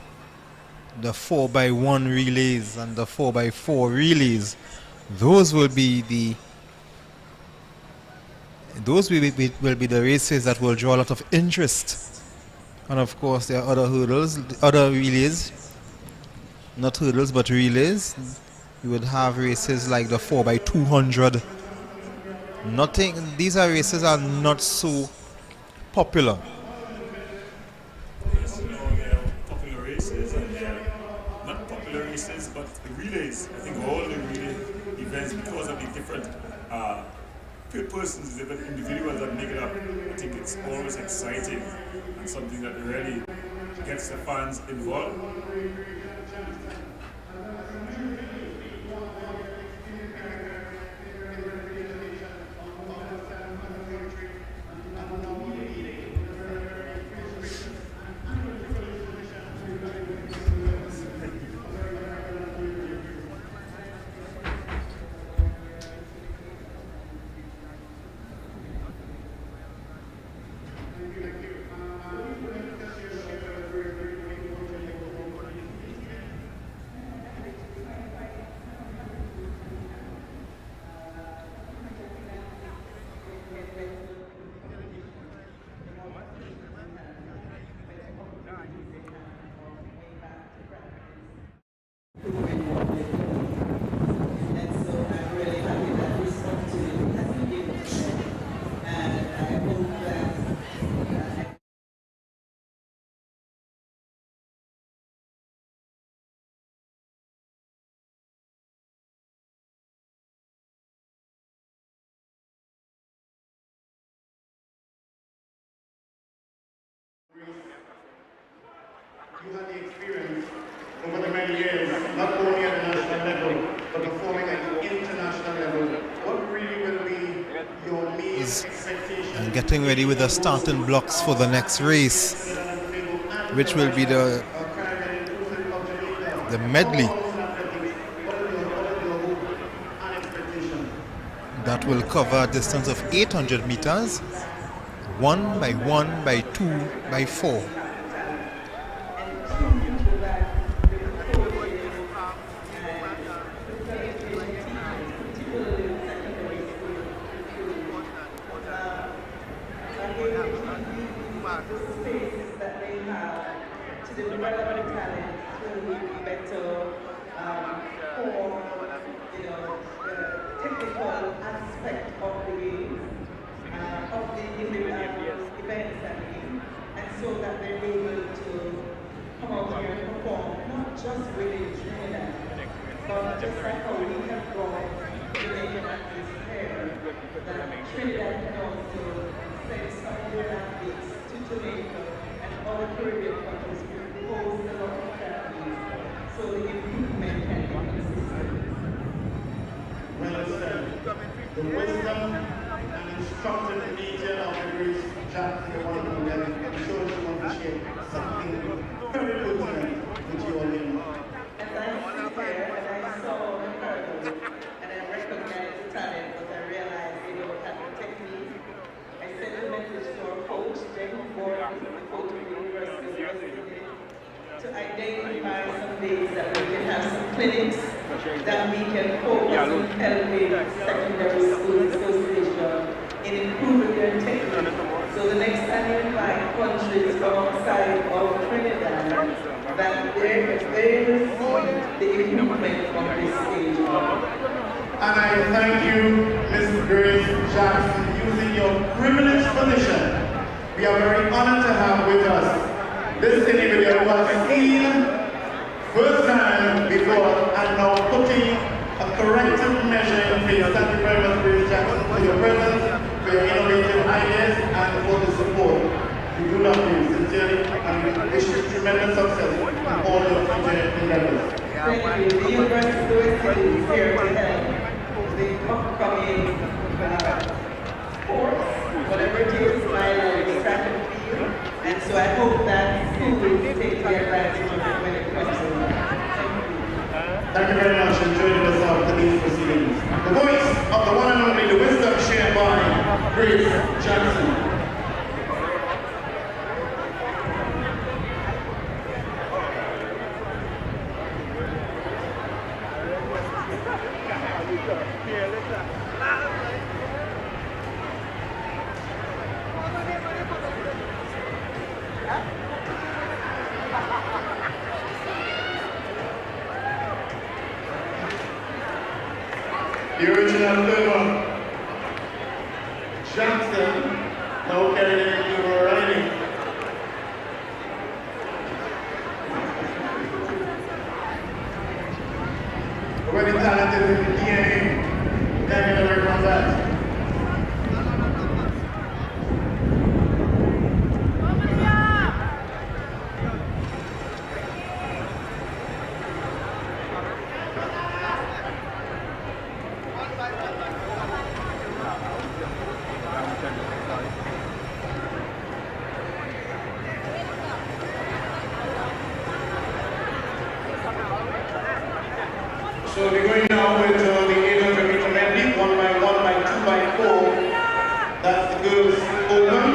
Speaker 1: the 4x1 relays and the 4x4 relays, those will be the races that will draw a lot of interest. And of course there are other hurdles, other relays, not hurdles but relays. You would have races like the 4x200. These are races are not so popular.
Speaker 2: Yes, you know, there are popular races and there are not popular races, but relays. I think all the relay events, because of the different persons, different individuals that make it up, I think it's always exciting and something that really gets the fans involved.
Speaker 4: You had the experience over the many years, not only at the national level, but performing at the international level. What really will be your main expectation?
Speaker 1: And getting ready with the starting blocks for the next race, which will be the medley. That will cover a distance of 800 meters, 1 by 1 by 2 by 4.
Speaker 4: The wisdom and instructed nature of the great Jack the one who led it, I'm sure she will appreciate something very pertinent which you all in.
Speaker 3: As I sit there and I saw the hurdle and I recognized the talent, but I realized they don't have the technique. I sent a message to our coach, Jacob Ford, who is the coach of the University of West Indies, to identify some days that we can have some clinics that we can focus on helping secondary school association in improving their technique. So the next time you invite countries from outside of Trinidad, that they will see the improvement from this stage.
Speaker 4: And I thank you, Ms. Grace Jackson, using your privileged position. We are very honored to have with us this individual who has seen first time before and now putting a corrective measure in place. Thank you very much, Grace Jackson, for your presence, for your innovative ideas, and for the support. We do love you sincerely, and we wish you tremendous success in all your future endeavors.
Speaker 3: Thank you. The University is here to help the upcoming sports, whatever it is, like track and field. And so I hope that schools take the advantage of it when it comes to that.
Speaker 4: Thank you very much. Enjoy yourself to these proceedings. The voice of the one and only, the wisdom shared by Grace Jackson. The original filmer, Jackson, now carrying into writing. Already talented in the DNA, can't get away from that. So we're going now with the 800 meter medley, 1 by 1 by 2 by 4. That's the girls open.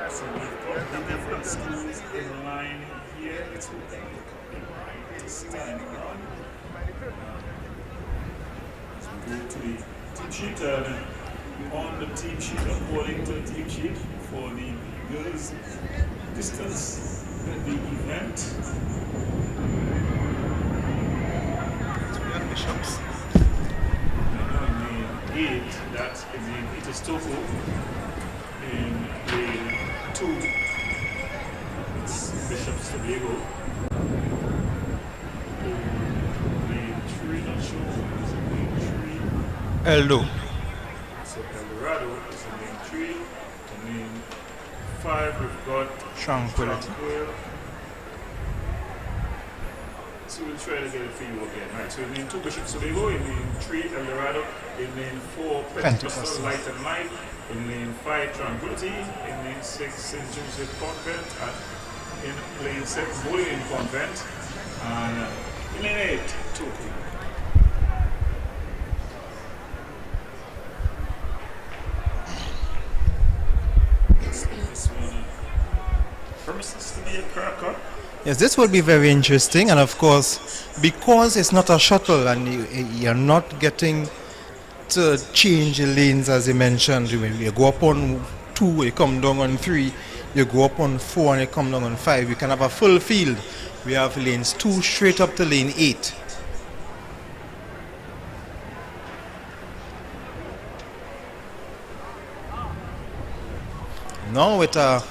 Speaker 2: So we've got the different schools in line here. It's right to stand on. As we go to the team sheet, on the team sheet, according to the team sheet for the girls' distance the event. Bishops. In the 8, that is in Peter Stoko. In lane 2, it's Bishop's Tobago. Lane 3, not sure, is it lane 3?
Speaker 1: Eldo.
Speaker 2: So El Dorado is in lane 3. In lane 5, we've got
Speaker 1: Tranquility.
Speaker 2: Tranquil. So we'll try to get it for you again. Right, so in lane 2, Bishop's Tobago. In lane 3, El Dorado. In lane 4, Pentecostal Light and Light. In lane 5, Tranquility. In lane 6, St. Joseph Convent. And in lane 7, Bowling Convent. And in lane 8, Toku. This one promises to be a cracker.
Speaker 1: Yes, this will be very interesting, and of course, because it's not a shuttle and you're not getting to change the lanes as you mentioned. When you go up on 2, you come down on 3, you go up on 4 and you come down on 5. You can have a full field. We have lanes 2 straight up to lane 8. Now with a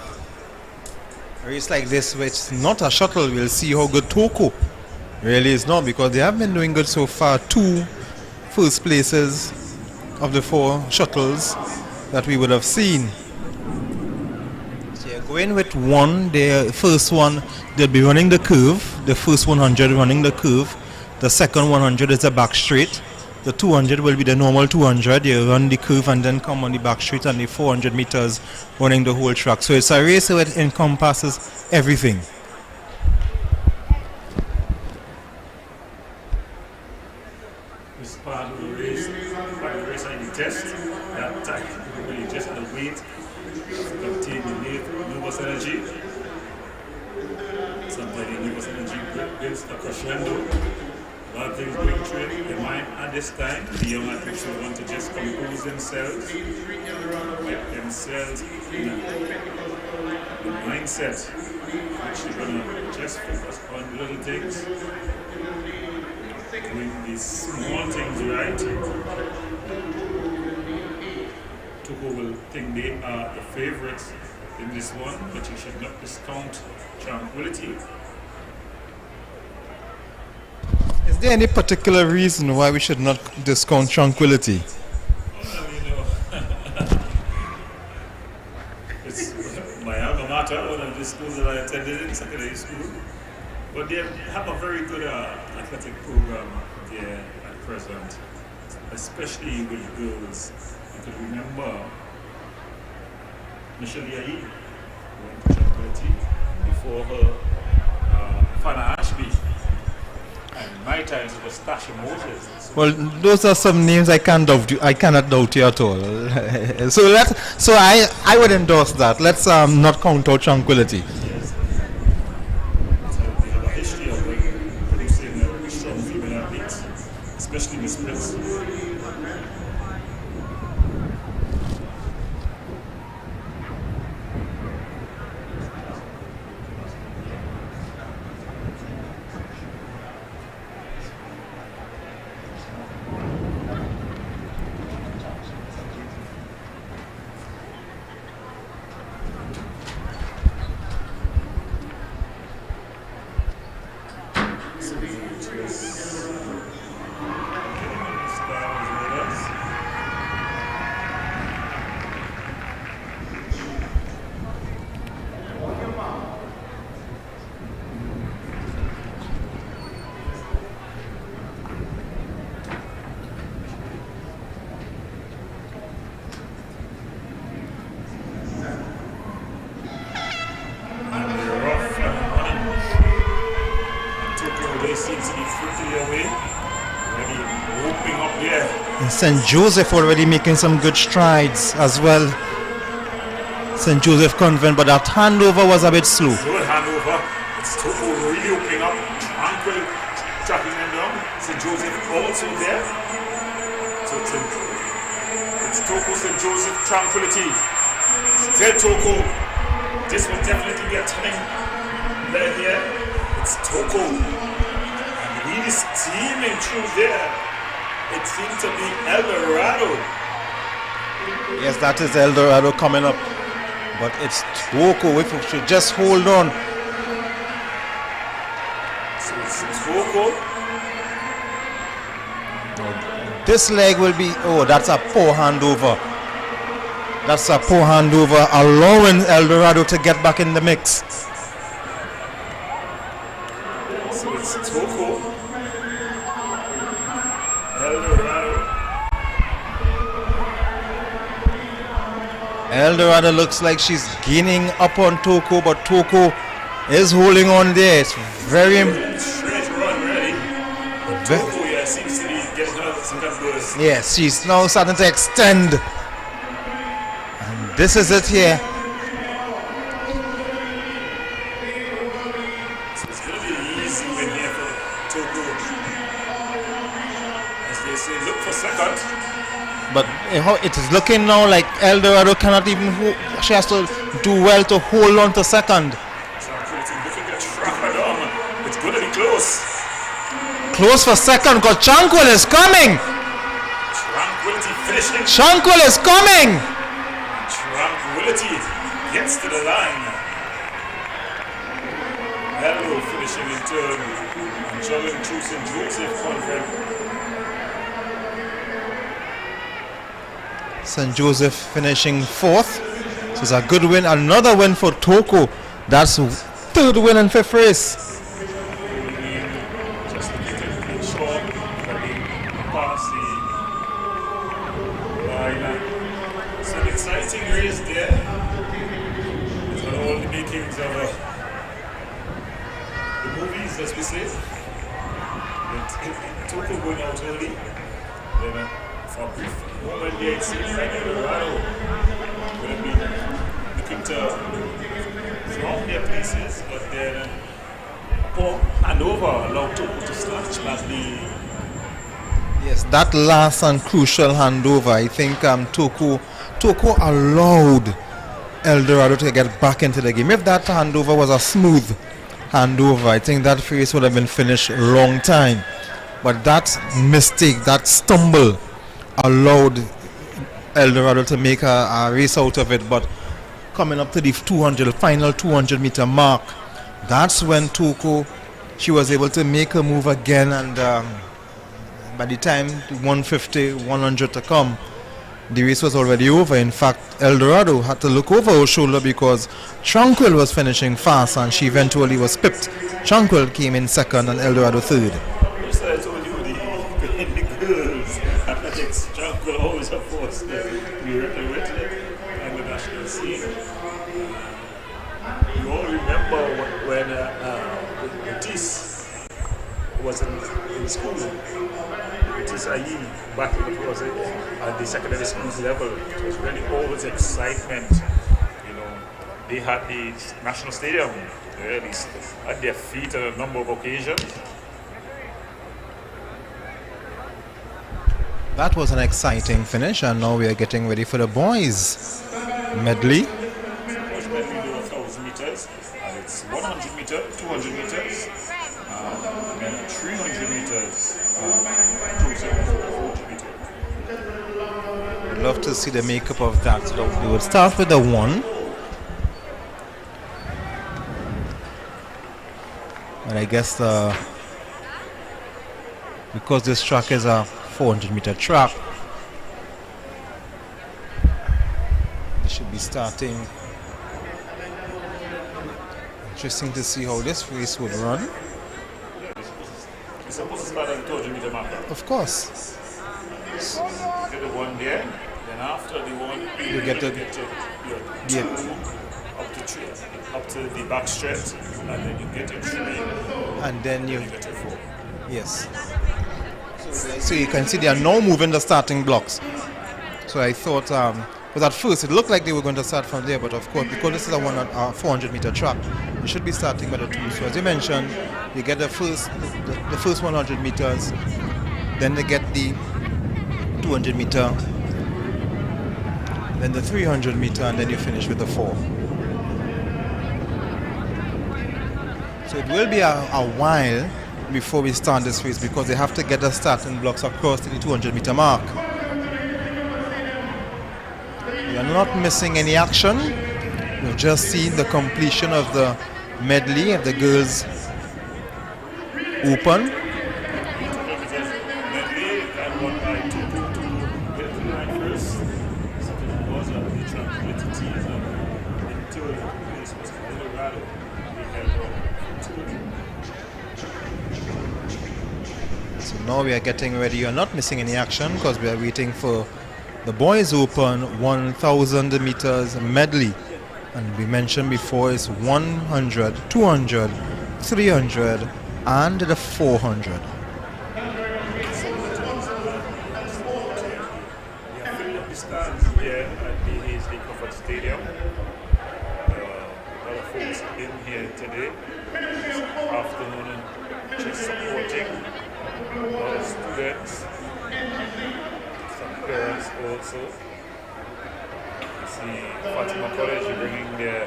Speaker 1: race like this, which is not a shuttle, we'll see how good Toko really is now, because they have been doing good so far. 2 first places of the 4 shuttles that we would have seen. So you're going with 1, the first one, they'll be running the curve, the first 100 running the curve, the second 100 is a back straight, the 200 will be the normal 200, you run the curve and then come on the back straight, and the 400 meters running the whole track. So it's a race that encompasses everything.
Speaker 2: part of the race, and the test, that time, when you just the weight, contain the nervous energy. Sometimes the nervous energy builds a crescendo. A lot of things going through it. The mind at this time, the young athletes will want to just compose themselves, get themselves in the mindset, which they're going to just focus on little things, doing these small things right. Togo will think they are the favorites in this one, but you should not discount Tranquility.
Speaker 1: Is there any particular reason why we should not discount Tranquility?
Speaker 2: Well, you know, it's my alma mater, one of the schools that I attended in secondary school. But they have a very good athletic program there at present, especially with girls. You could remember Michelle Yahi went to Tranquility before her, Fana Ashby. And my times it was Tasha Moses. So
Speaker 1: Well, those are some names I cannot doubt you at all. so I would endorse that. Let's not count out Tranquility.
Speaker 2: yes, so we have a history of producing strong female athletes, especially in the sprints.
Speaker 1: St. Joseph already making some good strides as well. St. Joseph Convent, but that handover was a bit slow.
Speaker 2: Good handover. It's Togo really opening up. Tranquil tracking them down. St. Joseph also there. So it's Togo, St. Joseph, Tranquility. Still Togo. This will definitely be a turning leg here. It's Togo. And really steaming through there. It seems to be El Dorado.
Speaker 1: Yes, that is El Dorado coming up. But it's Togo, if we should just hold on.
Speaker 2: So it's Togo.
Speaker 1: This leg will be, that's a poor handover. That's a poor handover, allowing El Dorado to get back in the mix.
Speaker 2: So it's Togo. El Dorado.
Speaker 1: El Dorado looks like she's gaining up on Togo, but Togo is holding on there. It's very
Speaker 2: Straight run, really. Togo, yeah, seems to be getting some kind of buzz.
Speaker 1: yes, she's now starting to extend. And this is it here.
Speaker 2: So it's going to be an easy win here for Togo. As they say, look for second.
Speaker 1: But it is looking now like El Dorado cannot even she has to do well to hold on to second.
Speaker 2: Tranquility looking at Trafford on. It's going to be close.
Speaker 1: Close for second because Tranquil is coming.
Speaker 2: Tranquility finishing.
Speaker 1: Tranquil is coming.
Speaker 2: Tranquility gets to the line. Hello finishing in turn. And juggling through St. Joseph Convent.
Speaker 1: St. Joseph finishing fourth. So it's a good win. Another win for Togo. That's third win in fifth race.
Speaker 2: Just making sure that they pass the line. It's an exciting race there. It's got all the makings of the movies, as we say. But Togo going out early. Then for a brief moment there, it seems like Eldorado would have been looking to drop their places, but then upon handover allowed Toko to snatch back the.
Speaker 1: Yes, that last and crucial handover, I think Toko allowed Eldorado to get back into the game. If that handover was a smooth handover, I think that race would have been finished a long time. But that mistake, that stumble, allowed Eldorado to make a race out of it. But coming up to the final 200 meter mark, that's when Toko, she was able to make a move again, and by the time 150, 100 to come, the race was already over. In fact, Eldorado had to look over her shoulder because Tranquil was finishing fast, and she eventually was pipped. Tranquil came in second and Eldorado third.
Speaker 2: Yes, I told you the girls athletics, Tranquil always a force to be reckoned with on the national scene. You all remember when Otis was in school. Otis Ayi, back when it was at the secondary schools level. It was really always excitement. You know, they had the national stadium really at their feet on a number of occasions.
Speaker 1: That was an exciting finish, and now we are getting ready for the boys medley.
Speaker 2: Boys medley do 1,000 meters, and it's 100 meters, 200 meters, and then 300 meters, 240 meters.
Speaker 1: I'd love to see the makeup of that. So we will start with the one. And I guess because this track is a 400 meter track, they should be starting. Interesting to see how this race would run.
Speaker 2: It's supposed to start at the 200 meter marker.
Speaker 1: Of course.
Speaker 2: Get the one there, then after the one,
Speaker 1: You get the-
Speaker 2: your
Speaker 1: Yeah.
Speaker 2: two up to the back stretch, and then you get your three,
Speaker 1: And then you,
Speaker 2: you get your four.
Speaker 1: yes. So you can see they are now moving the starting blocks. So I thought, but at first it looked like they were going to start from there, but of course, because this is a 400 meter track, you should be starting by the two. So as you mentioned, you get the first 100 meters, then they get the 200 meter, then the 300 meter, and then you finish with the 4. So it will be a while before we start this race because they have to get the starting blocks across to the 200 meter mark. We are not missing any action. We've just seen the completion of the medley of the girls open.
Speaker 2: Medley and won by 2-2 to get the line first. Second was the Tranquility and in third place was Eldorado. They held on for 2.
Speaker 1: So now we are getting ready. You are not missing any action because we are waiting for the boys open 1,000 meters medley. And we mentioned before it's 100, 200, 300 and the 400.
Speaker 2: We are filling up the stands here at the Hazley Comfort Stadium. A lot of folks in here today, this afternoon, just supporting a lot of students, some parents also. You see Fatima College bringing their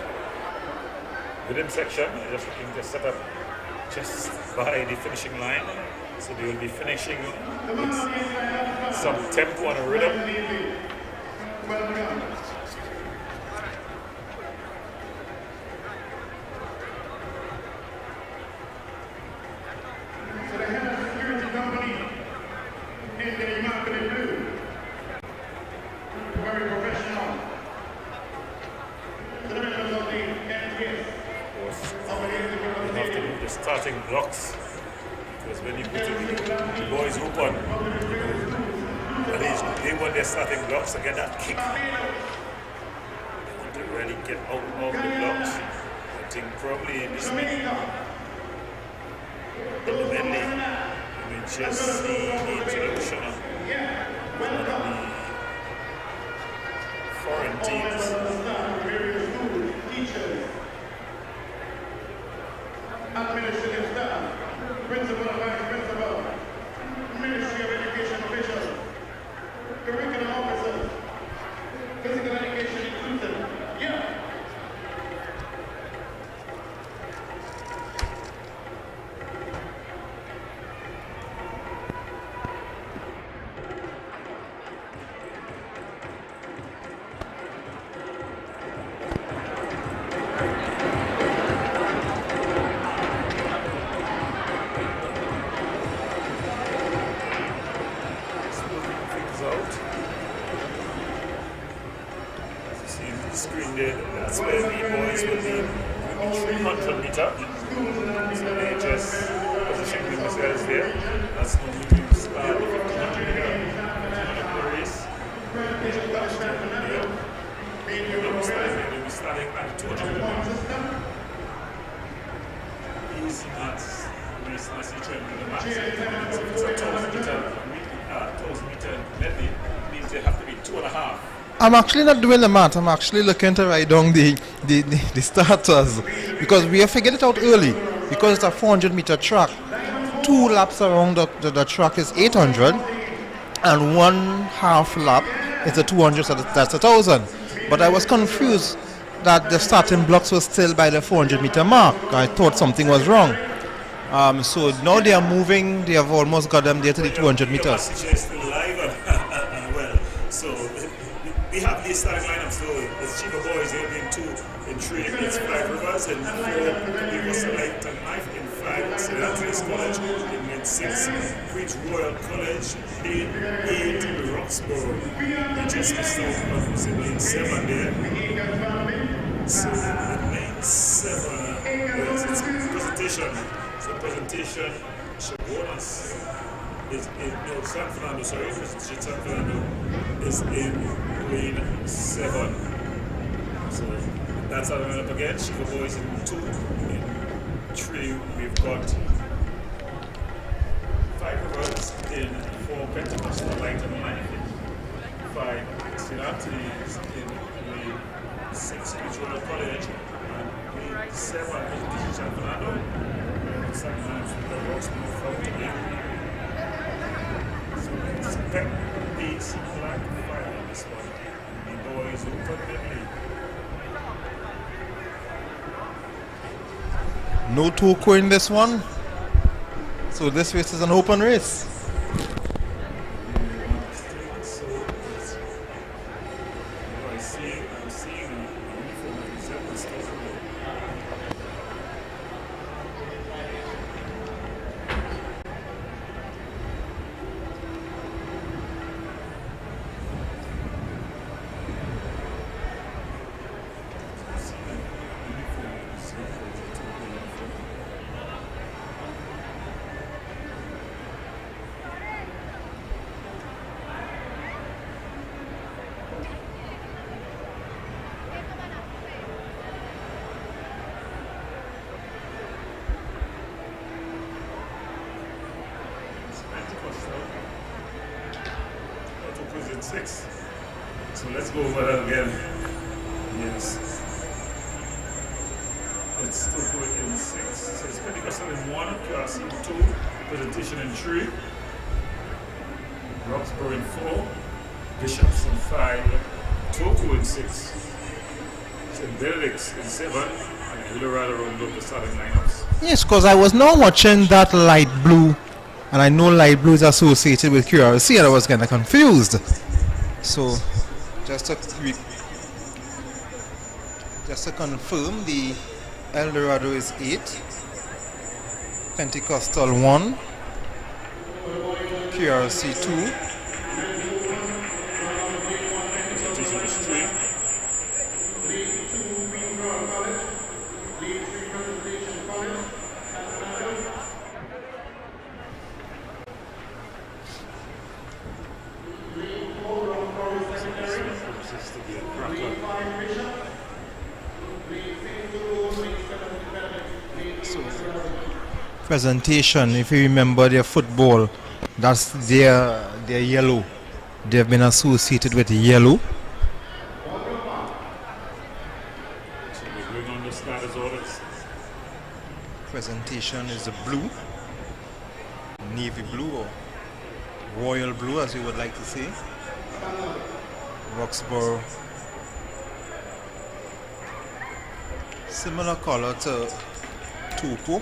Speaker 2: rhythm section, they're just looking to set up just by the finishing line. So they will be finishing with some tempo and a rhythm. You have to move the starting blocks because when you put the boys open, at least they want their starting blocks to get that kick. They want to really get out of the blocks. I think probably in this minute, in the medley, we just see the introduction of different teams.
Speaker 4: Administrative staff, principal and vice principal, Ministry of Education officials, curriculum officers, physical education inclusive. Yeah.
Speaker 2: Things out. As you see the screen there, that's where the boys will be in the 300 meter. So they just positioning themselves there. That's normally we start the 1500 meter. Of the race. They'll be starting at the 200 meter. These mats, race as you train with the mats. So if it's a 1,000 meter medley, means they have to be 2.5.
Speaker 1: I'm actually not doing the math. I'm actually looking to write down the starters because we have figured it out early because it's a 400 meter track. 2 laps around the track is 800 and 1/2 lap is a 200, so that's 1,000. But I was confused that the starting blocks were still by the 400 meter mark. I thought something was wrong. So now they are moving, they have almost got them there to the 200 meters.
Speaker 2: Your message is still live. Well, so we have these starting lineups. So it's Chico Boys, they'll be in 2, in 3, it's 5 Rivers, and 4, we will select a knife in 5, St. Anthony's College, in 6, Queen's Royal College, in 8, Roxborough. We just missed out on who's in lane 7 there. So in lane 7, yes, it's presentation. So presentation, Chabonas is in, no, San Fernando, sorry, presentation San Fernando is in lane 7. So that's our lineup again. Chico Boys in 2. In 3, we've got 5 Rivers in 4, Pentecostal Light and Life in 5, St. Anthony's in lane 6, Royal College, and lane 7, presentation San Fernando. Sometimes the Roxborough Fountain. So it's Pep beats Black Fire on this one. The boys open the lead.
Speaker 1: No Toko in this one. So this race is an open race.
Speaker 2: So I'm seeing a uniform that resembles Toko. Toko's in 6. So let's go over that again. Yes. It's Toko in 6. So it's Pentecostal in 1, QRC in 2, presentation in 3, Roxborough in 4, Bishops in 5, Toko in 6, St. Benedict's in 7, and Eldorado round up the starting lineups.
Speaker 1: Yes, because I was now watching that light blue, and I know light blue is associated with QRC, and I was kind of confused. So, just to confirm, the Eldorado is 8, Pentecostal 1, QRC 2,
Speaker 2: Presentation is 3.
Speaker 1: presentation, if you remember their football, that's their yellow. They've been associated with yellow. formation is the blue, navy blue or royal blue as you would like to say. Roxborough, similar color to Toco.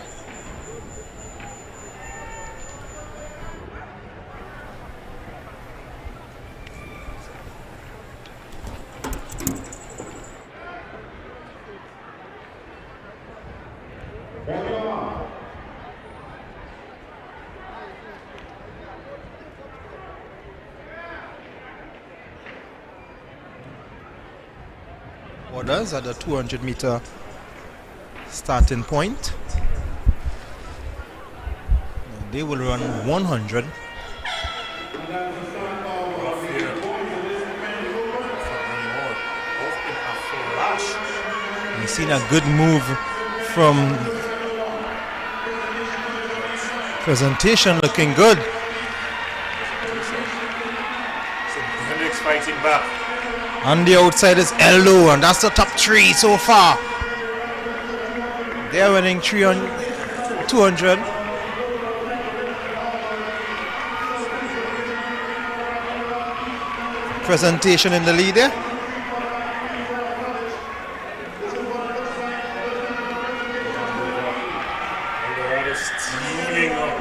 Speaker 1: Orders at the 200-meter starting point. They will run 100. We've seen a good move from Presentation, looking good.
Speaker 2: Hendricks fighting back.
Speaker 1: On the outside is Eldo, and that's the top three so far. They're winning 200. Presentation in the lead there.
Speaker 2: Eldorado steaming up.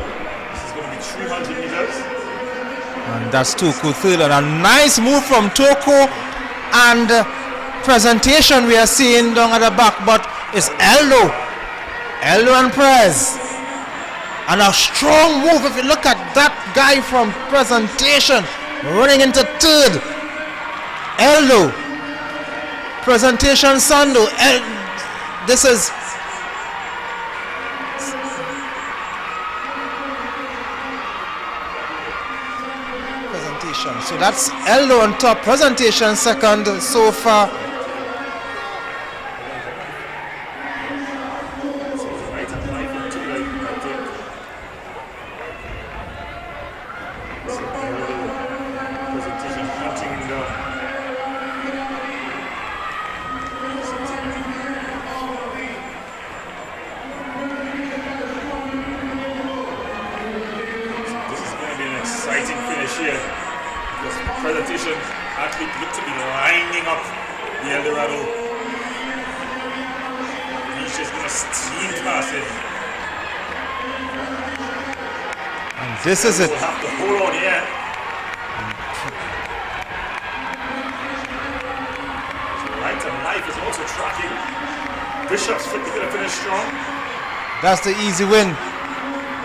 Speaker 2: This is going to be 300 meters.
Speaker 1: And that's Toco third, and a nice move from Toco. And Presentation we are seeing down at the back, but it's Eldo and Prez, and a strong move. If you look at that guy from Presentation running into third, Eldo, Presentation, Sando. This is Presentation. So that's Eldo on top, Presentation second so far.
Speaker 2: Presentation athlete look to be lining up the Eldorado. He's just going to steam past it.
Speaker 1: And this is it.
Speaker 2: We'll have to hold on here. So Light and Life is also tracking. Bishop's going to finish strong.
Speaker 1: That's the easy win.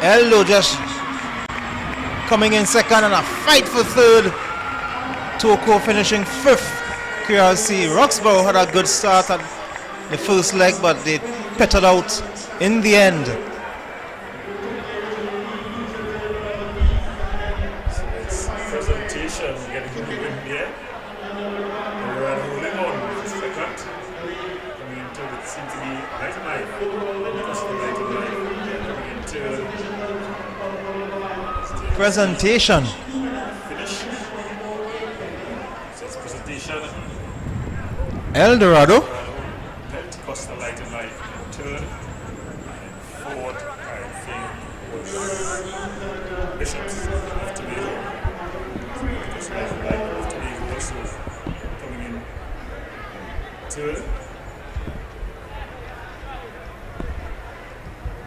Speaker 1: Eldo just coming in second, and a fight for third. Toco finishing fifth. QRC Roxborough had a good start at the first leg, but they petered out in the end.
Speaker 2: So it's Presentation getting the win here. We're holding on for second. Coming into it seems to be Light and Life. Just the Light and Life. Coming into
Speaker 1: Presentation.
Speaker 2: finish. So it's Presentation.
Speaker 1: Eldorado.
Speaker 2: Pentecostal Light and Life third. And fourth, I think, was Bishops of Tobago. Pentecostal Light and Life of Tobago also coming in third.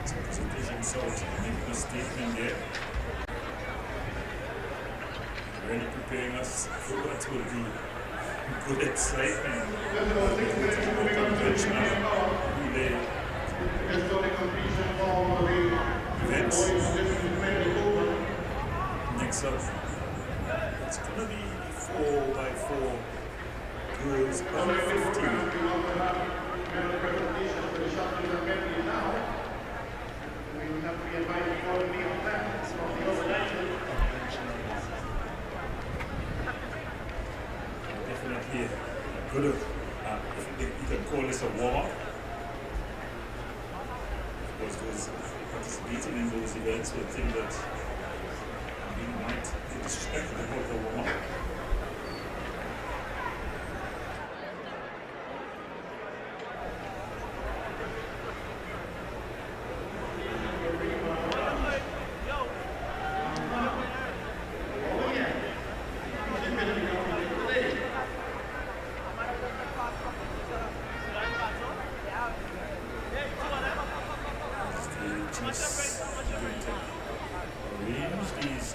Speaker 2: So Presentation South making a statement there. Really preparing us for what will be good excitement. Conventional relay events. Next up, it's going to be 4x4 girls under 15. Definitely good. You can call this a warm-up. Of course, those participating in those events would think that we might be disrespectful about the warm-up.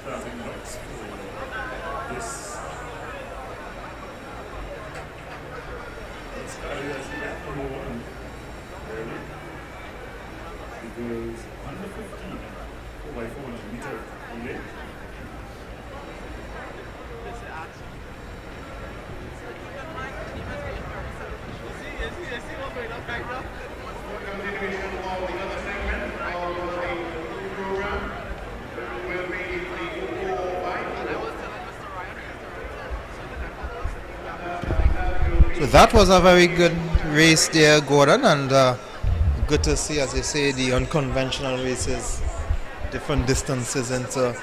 Speaker 2: starting blocks for this. Let's carry us back number 1. Early. It goes under 15, 4x400 meter relay.
Speaker 4: Continuation of the other segment of the program will be the 4x5.
Speaker 1: So that was a very good race there, Gordon, and good to see, as they say, the unconventional races, different distances into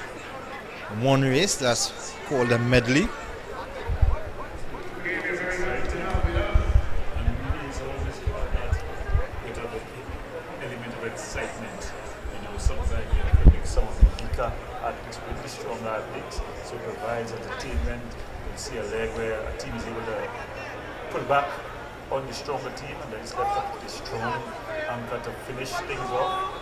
Speaker 1: one race. That's called a medley.
Speaker 2: Excitement, sometimes you pick some of the weaker athletes with the stronger athletes, so it provides entertainment. You see a leg where a team is able to pull back on the stronger team, and then it's left up with a strong anchor to finish things off.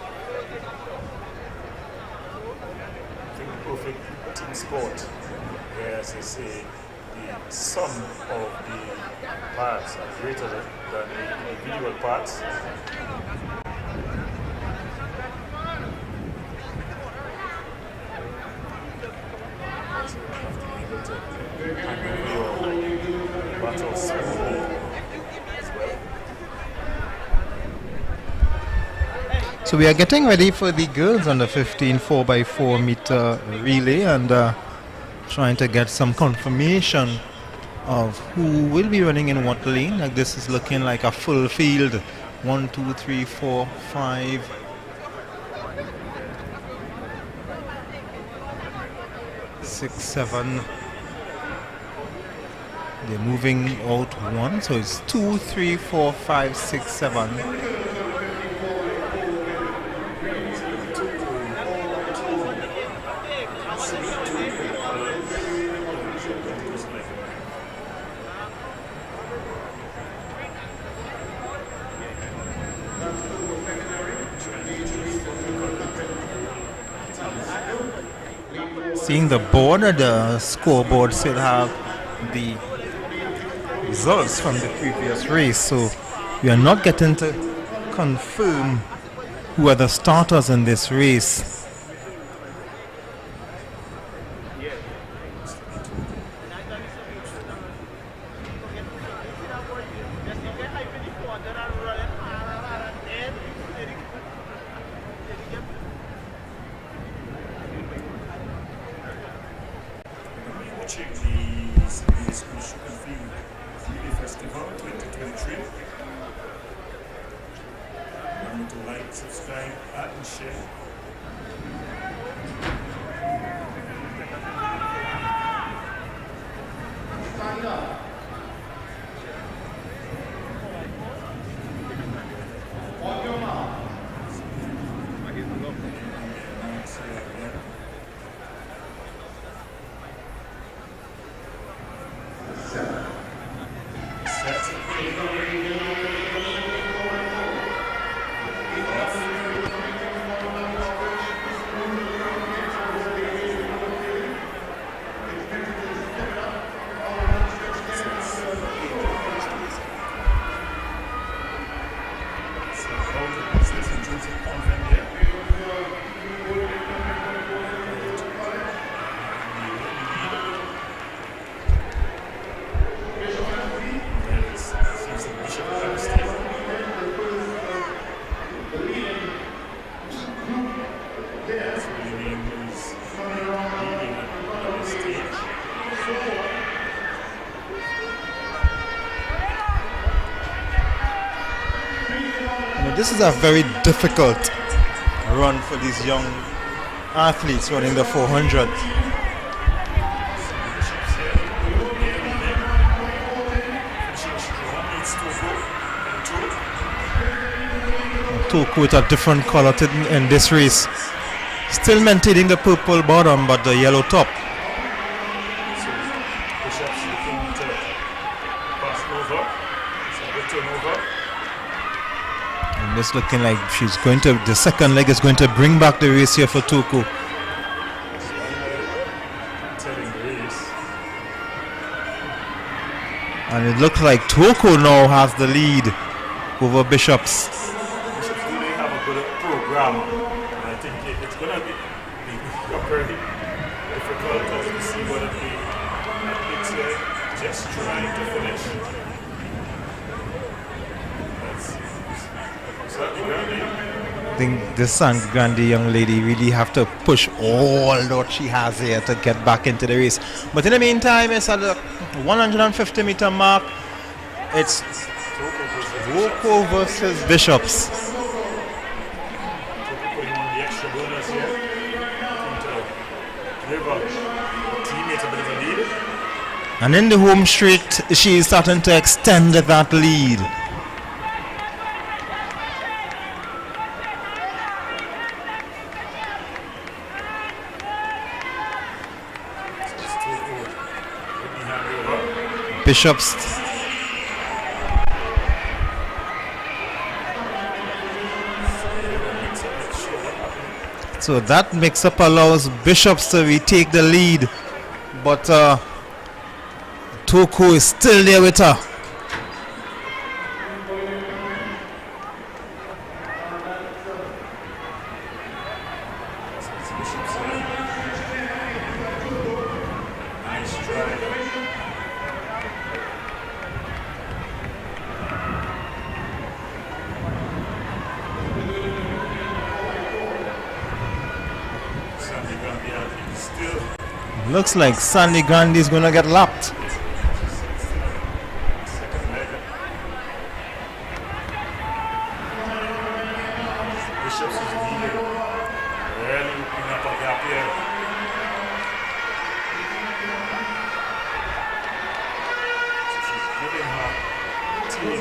Speaker 2: I think the perfect team sport, where, as they say, the sum of the parts are greater than the individual parts.
Speaker 1: So we are getting ready for the girls under 15 4x4 meter relay, and trying to get some confirmation of who will be running in what lane. Like, this is looking like a full field. 1, 2, 3, 4, 5. 6, 7. They're moving out 1, so it's 2, 3, 4, 5, 6, 7. Seeing the board, the scoreboard still have the results from the previous race, so we are not getting to confirm who are the starters in this race.
Speaker 2: Subscribe, and share.
Speaker 1: This is a very difficult run for these young athletes running the 400. Toku with a different color in this race. Still maintaining the purple bottom but the yellow top. And this looking like she's going to, the second leg is going to bring back the race here for Toku. And it looks like Toko now has the lead over Bishops.
Speaker 2: Bishops really have a good program. And I think it's going to be very difficult as we see one of the athletes here just trying to finish. That's Sandy Grande.
Speaker 1: I think this Sandy Grande young lady really have to push all that she has here to get back into the race. But in the meantime, it's at the 150 meter mark. It's Toko versus Bishops.
Speaker 2: Putting on the extra bonus here to give a teammate a bit of a lead.
Speaker 1: And in the home straight, she is starting to extend that lead. Bishops. So that mix-up allows Bishops to retake the lead, but Toko is still there with her. Looks like Sandy Grande is going to get lapped.
Speaker 2: Bishops is leading. Really opening up a gap here. So she's giving her team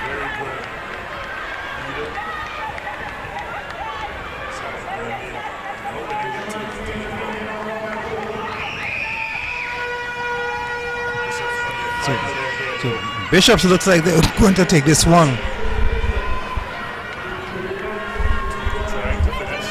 Speaker 2: very good leader.
Speaker 1: So Bishops looks like they're going to take this one.
Speaker 2: Trying to finish.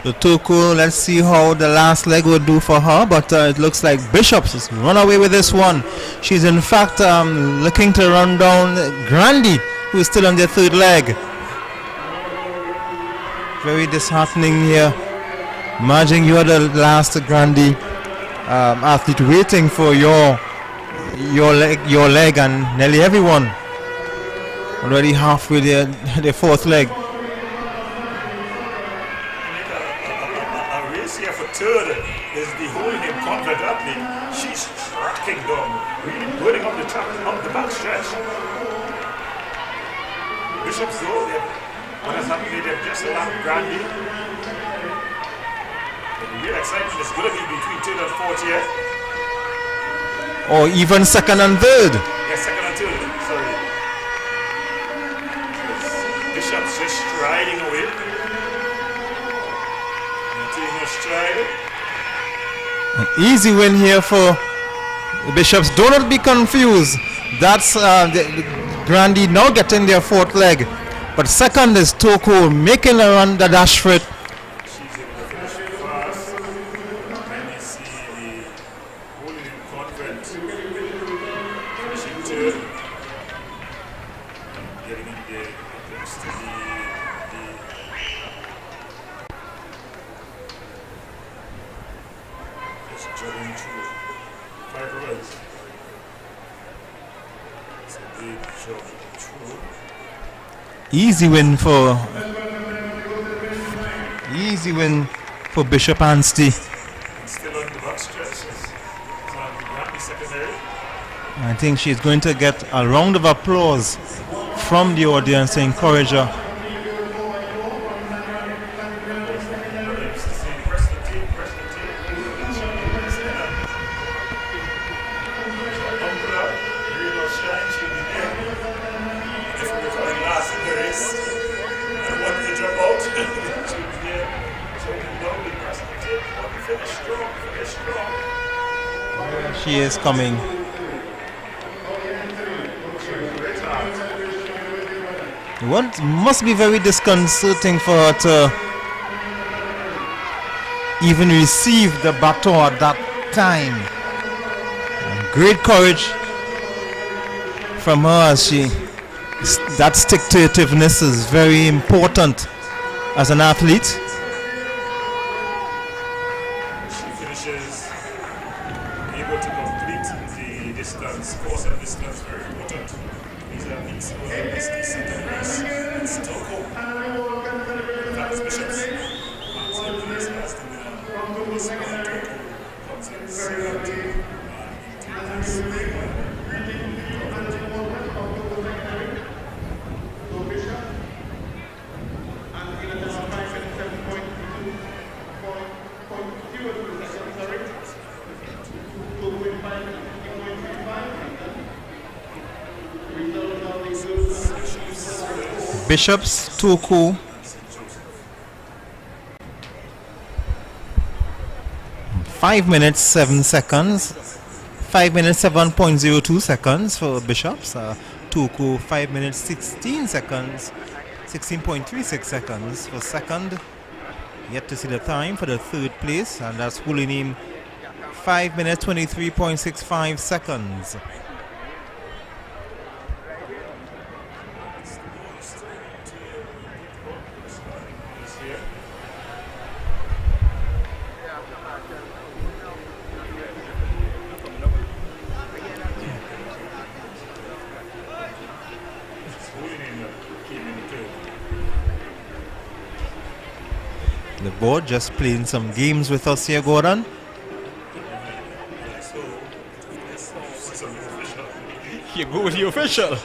Speaker 1: The Toko, let's see how the last leg will do for her, but it looks like Bishops has run away with this one. She's in fact looking to run down Grande, who is still on their third leg. Very disheartening here. Imagine you're the last Grande athlete waiting for your leg, and nearly everyone already halfway their fourth leg.
Speaker 2: A race here for third is the holding him confident athlete. She's tracking down, really burning up the back stretch. Bishops though, what has happened? They've just lapped Grande. The real excitement is going to be between third and fourth here.
Speaker 1: Or even second and third.
Speaker 2: Yeah, second and third, sorry. Bishops just striding away. Taking a stride.
Speaker 1: An easy win here for the Bishops. Do not be confused. That's Grande now getting their fourth leg. But second is Toko making a run, the dash for it.
Speaker 2: She's able to finish fast. And you see the holding in convent finishing third. Getting in there close to the just jogging through 5 rows. It's a big jog through.
Speaker 1: Easy win for Bishop Anstey.
Speaker 2: Still on the back stretch. Secondary.
Speaker 1: I think she's going to get a round of applause from the audience to encourage her. She is coming. What must be very disconcerting for her to even receive the baton at that time. And great courage from her as that stick-to-itiveness is very important as an athlete.
Speaker 2: She finishes able to complete the distance, course and distance, very important. These are things who are the second race in Stockholm. That's Bishops. Martin Place as the winner. This one, Stockholm, comes in second.
Speaker 1: Bishops, Toku. 5 minutes 7 seconds. 5 minutes 7.02 seconds for Bishops. Toku 5 minutes 16 seconds. 16.36 seconds for second. Yet to see the time for the third place, and that's Hulinim 5 minutes 23.65 seconds. The board just playing some games with us here, Gordon. You go with the official.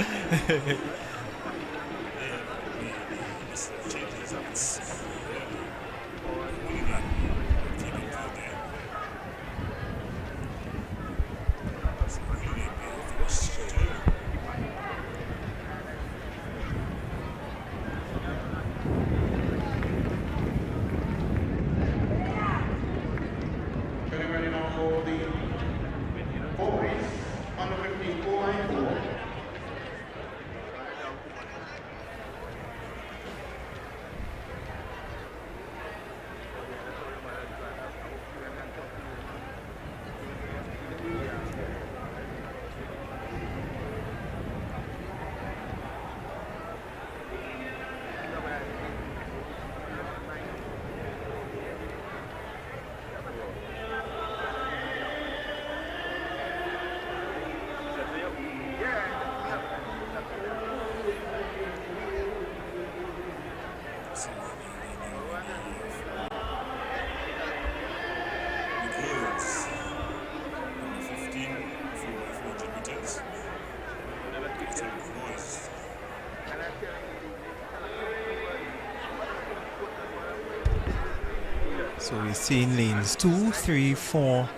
Speaker 1: So we're seeing lanes 2, 3, 4,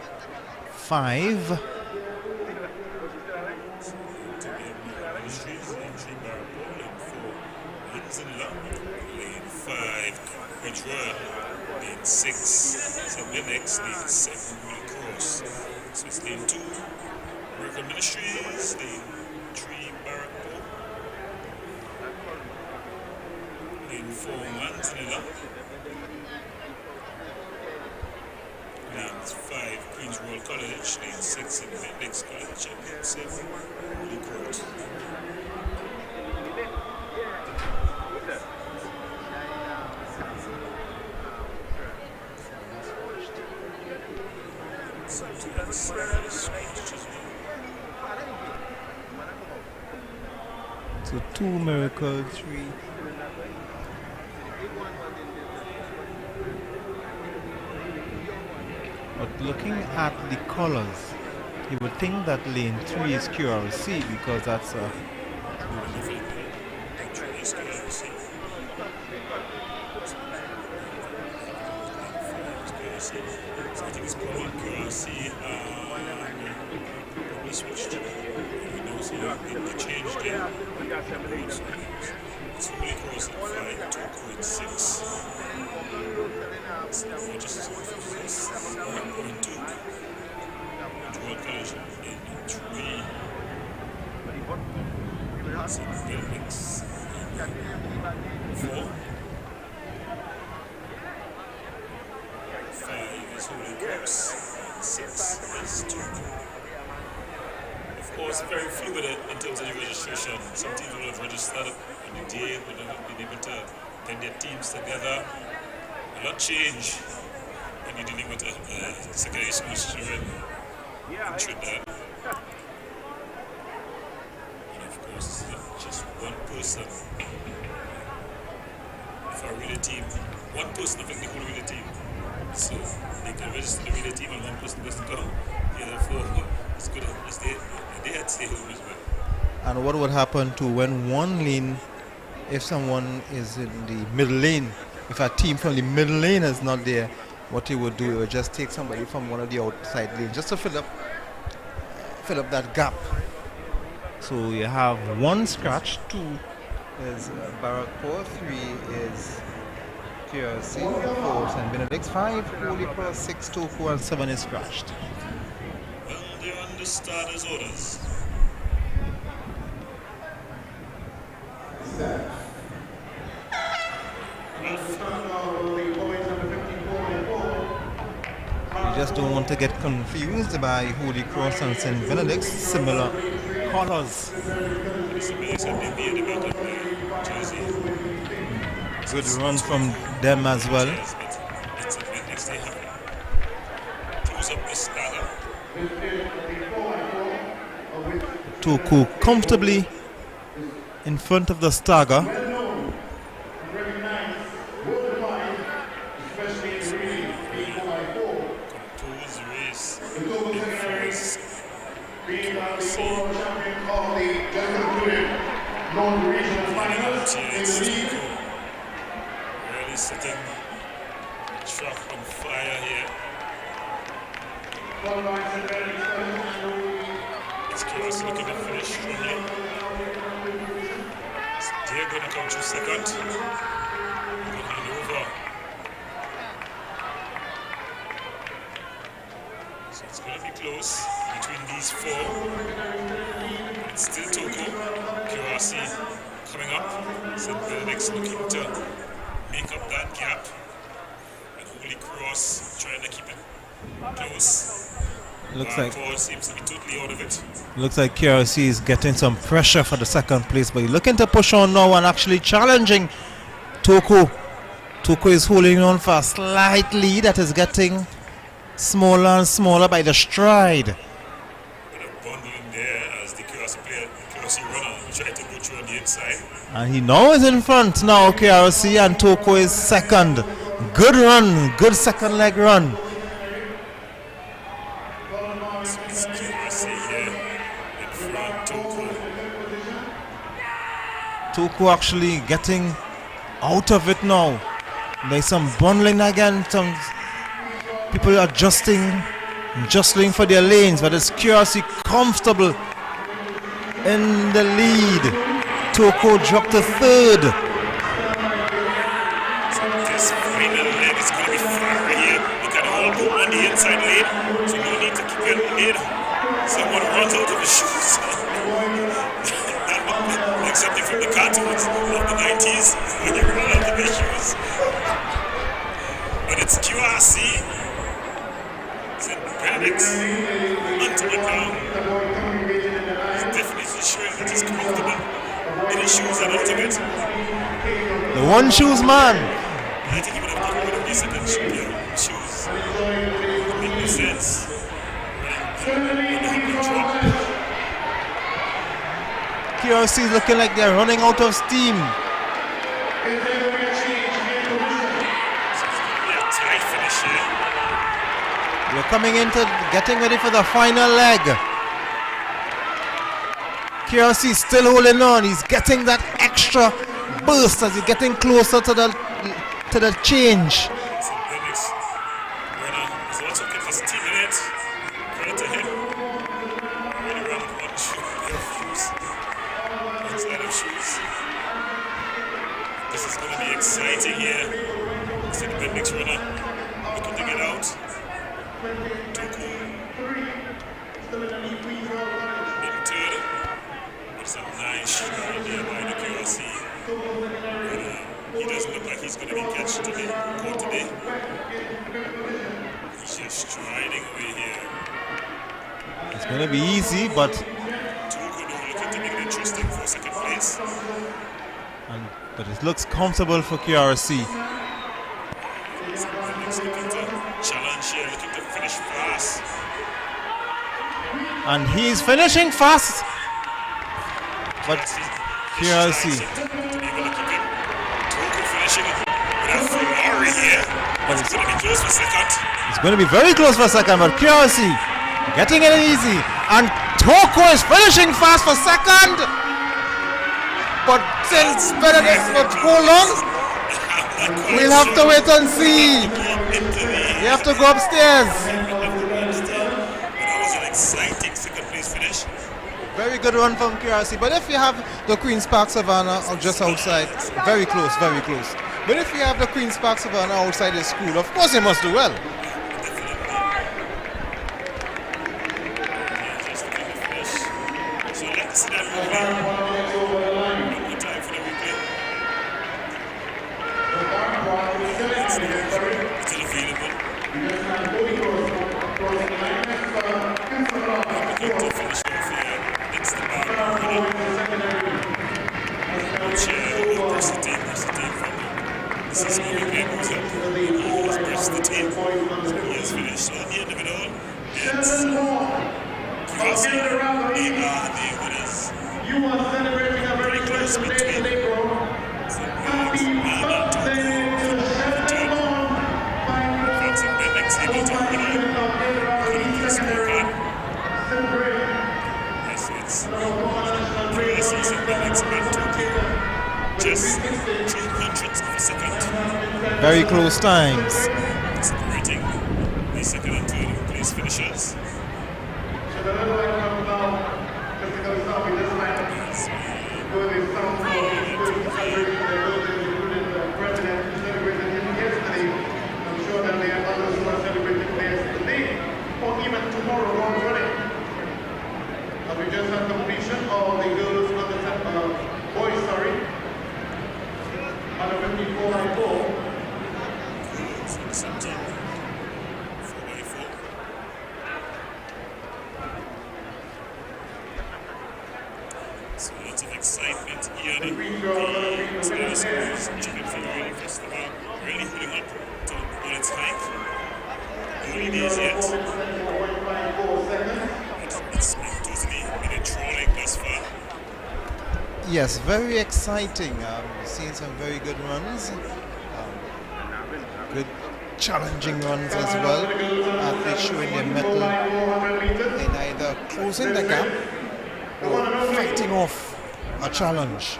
Speaker 1: 5.
Speaker 2: Lane 5, Ridge Royal. Lane 6, St. Lennox. Lane 7, Holy Cross. So it's lane 2, Miracle Ministries. Lane 3, Barrackport. Lane 4, Manzanilla. Lane 5, Queen's Royal College. Lane 6, St. Lennox College. And lane 7, Holy Cross.
Speaker 1: So 2 Miracle, 3. But looking at the colors, you would think that lane 3 is QRC because that's a
Speaker 2: So I think it's called QRC probably switched. You know, so they changed it. It's Holy Cross at 5, 2.6. So just point 2. Dual College in 3. St. Lennox in 4. 5. Cross. 6 is Turku. Of course, very fluid in terms of the registration. Some teams would have registered on the day, would have been able to get their teams together. A lot change when you're dealing with secondary school children in Trinidad. And of course, just one person. If I relay team, one person affects the whole relay team. So they can register the relay team and one person doesn't come. Therefore, it's good as they had to stay home as well.
Speaker 1: And what would happen to when one lane, if someone is in the middle lane, if a team from the middle lane is not there, what he would do, he would just take somebody from one of the outside lanes just to fill up that gap. So you have 1 scratch, 2 is Barrackpore, 3 is QRC, 4 St. Benedict's, 5 Holy Cross, 6 Turku, and 7 is scratched.
Speaker 2: Well, they're on the starters' orders.
Speaker 1: You just don't want to get confused by Holy Cross and St. Benedict's, similar colors. Good run from them as well. Turku comfortably in front of the stagger.
Speaker 2: Really setting the track on fire here. It's Kiros looking to finish strongly. They're going to come through second. Good hand over. So it's going to be close between these 4. It's still Turku. QRC coming up. St. Benedict's looking to make up that gap. And Holy Cross trying to keep it close.
Speaker 1: Looks
Speaker 2: seems to be totally out of it.
Speaker 1: Looks like QRC is getting some pressure for the second place, but he's looking to push on now and actually challenging Turku. Turku is holding on for a slight lead that is getting smaller and smaller by the stride.
Speaker 2: Bit of bundling there as the QRC runner trying to go through on the inside.
Speaker 1: And he now is in front now, QRC, and Turku is second. Good run, good second leg run.
Speaker 2: So it's QRC here in front, Turku.
Speaker 1: Turku actually getting out of it now. There's some bundling again, some people jostling for their lanes, but it's QRC comfortable in the lead. Turku dropped to third.
Speaker 2: So this final leg is going to be fire here. You can all go on the inside lane, so no need to keep getting late. Someone runs out of his shoes. Except from the cartoons of the 90s when you run out of his shoes. But it's QRC. St. Benedict's onto the ground. He's definitely showing that he's comfortable in his shoes and out of it.
Speaker 1: The one shoes man.
Speaker 2: I think he would have gotten rid of these second shoes. Make no sense.
Speaker 1: QRC is looking like they're running out of steam.
Speaker 2: Yeah, tight finish here.
Speaker 1: We're coming into getting ready for the final leg. QRC still holding on. He's getting that extra burst as he's getting closer to the change.
Speaker 2: St. Benedict's runner is also good for steam in it. Credit to him. Really ran with one shoe, pair of shoes. One side of shoes. This is going to be exciting here. St. Benedict's runner looking to get out. Turku in third. It's a nice stride there by the QRC. But he doesn't look like he's going to be caught today. He Just striding away here.
Speaker 1: It's going to be easy, but
Speaker 2: Togo looking to make it interesting for second place.
Speaker 1: it looks comfortable for KRC.
Speaker 2: Looking to challenge here, looking to finish fast.
Speaker 1: And he's finishing fast. But KRC.
Speaker 2: Togo finishing it with a Ferrari here. It's going to be close for second.
Speaker 1: It's going to be very close for second, but KRC getting it easy. And Toko is finishing fast for second. But since Benedict will hold on, we'll have to wait and see. We have to go upstairs.
Speaker 2: That was an exciting second place finish.
Speaker 1: Very good run from KRC. But if you have the Queen's Park Savannah or just outside, very close, very close. But if you have the Queen's Park Savannah outside the school, of course you must do well.
Speaker 2: Just looking to finish. So let's see that replay. One more time for the replay. Still available. Looking to finish off here. It's the ball. Press the team from this is how we play goes up. Let's press the team. So he has finished. So at the end of it all, it's KRC, they are the winners.
Speaker 4: You are celebrating a very special day in April. Happy birthday to Shelton.
Speaker 2: Fox and Bennex able to hold on to the scorecard. Yes, it's KRC's and Bennex and Tokyo. Just 200ths of a second.
Speaker 1: Very close times.
Speaker 2: Separating the second and third place finishers.
Speaker 4: We just had completion of the girls boys, under 54 by 4.
Speaker 2: Accepted. 4x4. So lots of excitement here. The Star Schools Chicken Finger Festival really holding up to all its hype. Early days yet. It's totally been a trolling thus far.
Speaker 1: Yes, very exciting. Seeing some very good runs. Good challenging runs as well. Athletes showing their mettle in either closing the gap or fighting off a challenge.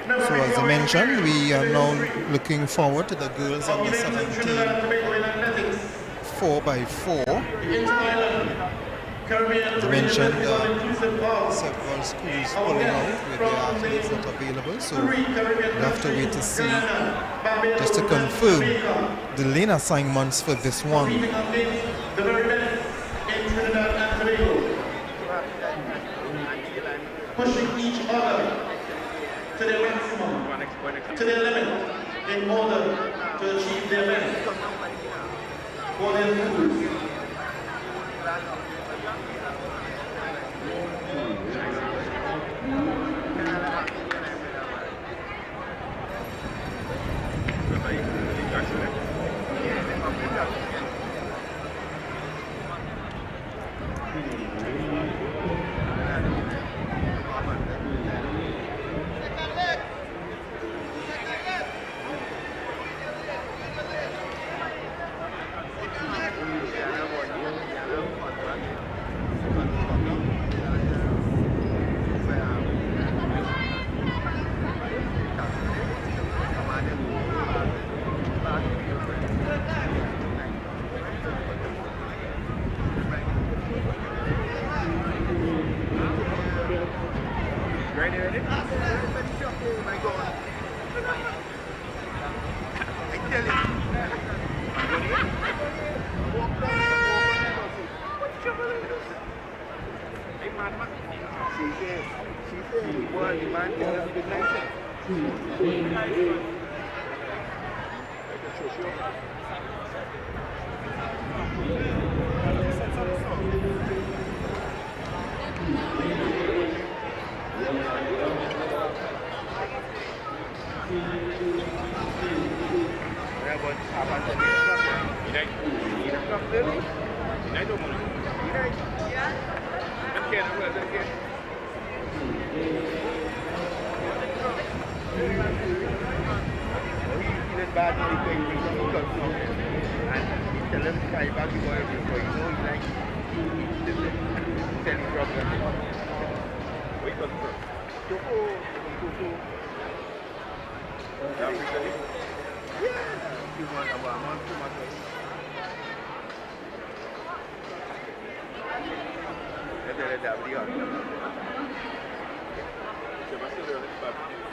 Speaker 1: So as I mentioned, we are now looking forward to the girls under 17 4x4. As I mentioned, several schools pulling out with their athletes not available, so we'll have to wait to see, just to confirm the lane assignments for this one.
Speaker 4: Pushing each other to their maximum, to their limit, in order to achieve their best for their schools.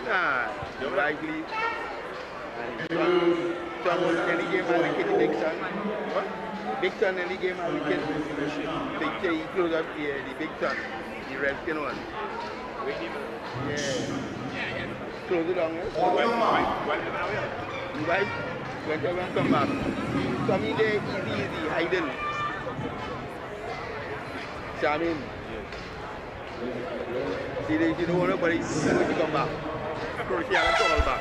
Speaker 7: Nah, likely. And some any game I wicket the big son. What? Big son any game I wicket. They say he close up here, the big son. The Redskin one. Yeah. Close it down here. You guys, when they come back. Come in there easy, hiding. Shamin. See, they don't want nobody to come back. Croatia and all back.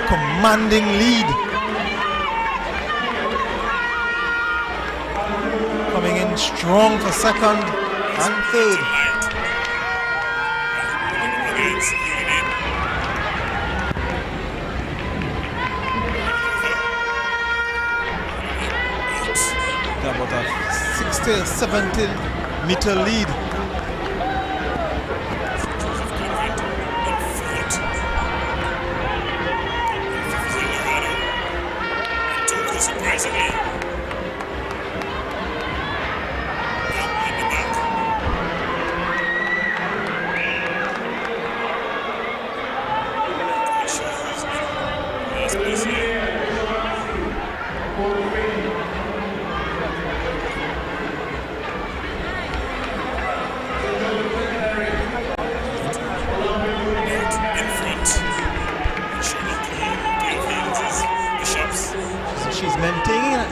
Speaker 1: Commanding lead. Coming in strong for second and third. They're about a 60, 70 meter lead.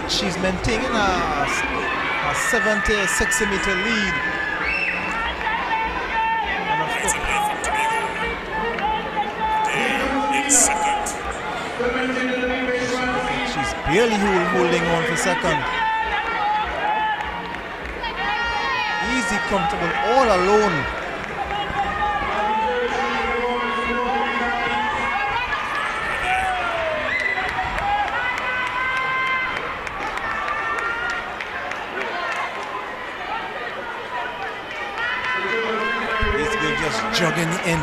Speaker 1: She's maintaining a 70, 60 meter lead. And of course, she's barely holding on for second. Easy, comfortable, all alone. Jogging in.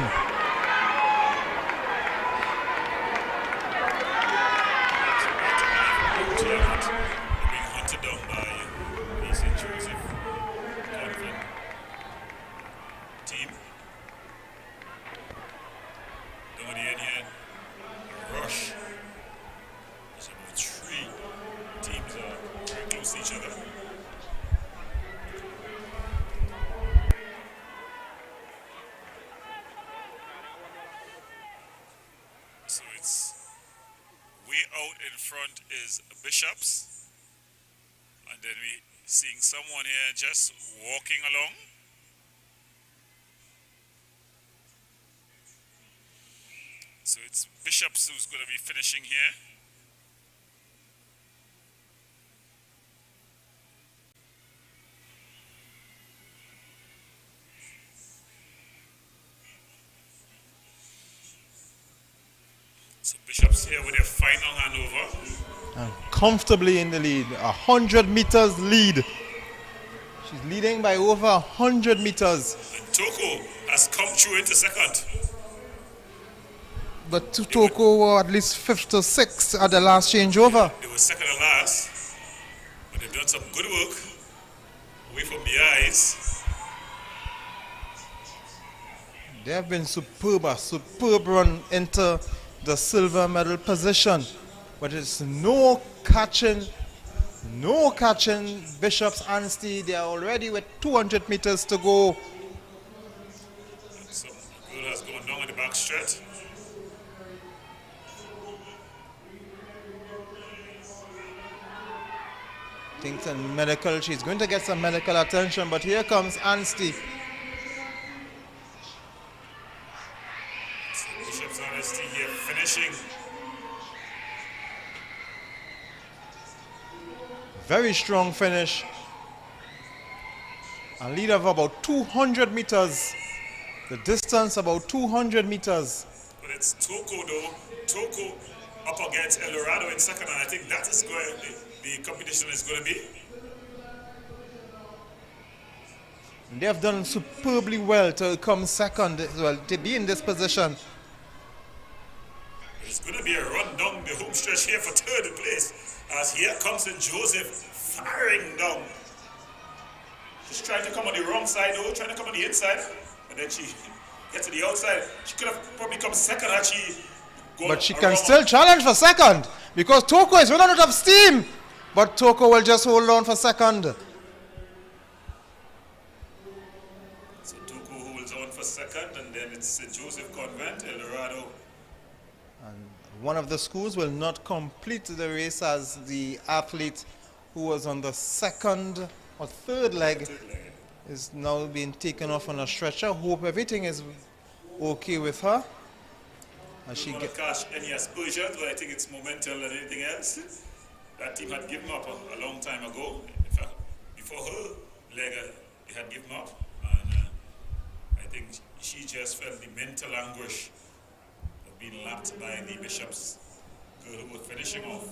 Speaker 2: Bishops, and then we seeing someone here just walking along. So it's Bishops who's going to be finishing here. So Bishops here with their final handover.
Speaker 1: And comfortably in the lead. 100 meters lead. She's leading by over 100 meters.
Speaker 2: And Toko has come through into second.
Speaker 1: But Toko were at least 5th or 6th at the last changeover.
Speaker 2: They were second and last. But they've done some good work away from the eyes.
Speaker 1: They have been superb, a superb run into the silver medal position. But it's no catching Bishop's Anstey. They are already with 200 meters to go.
Speaker 2: So girl has gone down in the back stretch.
Speaker 1: Thinks in medical, she's going to get some medical attention, but here comes Anstey.
Speaker 2: So Bishop's Anstey here finishing.
Speaker 1: Very strong finish. A lead of about 200 meters. The distance about 200 meters.
Speaker 2: But it's Toko though. Toko up against El Dorado in second, and I think that is going the competition is going to be.
Speaker 1: They have done superbly well to come second, well, to be in this position.
Speaker 2: It's going to be a run down the home stretch here for third place. As here comes St. Joseph firing down. She's trying to come on the wrong side though, trying to come on the inside. And then she gets to the outside. She could have probably come second had she gone.
Speaker 1: But she can still challenge for second because Toko is running out of steam. But Toko will just hold on for second.
Speaker 2: So Toko holds on for second, and then it's St. Joseph Convent, El Dorado.
Speaker 1: And one of the schools will not complete the race as the athlete who was on the second or third leg is now being taken off on a stretcher. Hope everything is okay with her. As she
Speaker 2: She don't catch any aspersions, but I think it's momental than anything else. That team had given up a long time ago. In fact, before her leg, they had given up. And I think she just felt the mental anguish of being lapped by the Bishop's girl who was finishing off.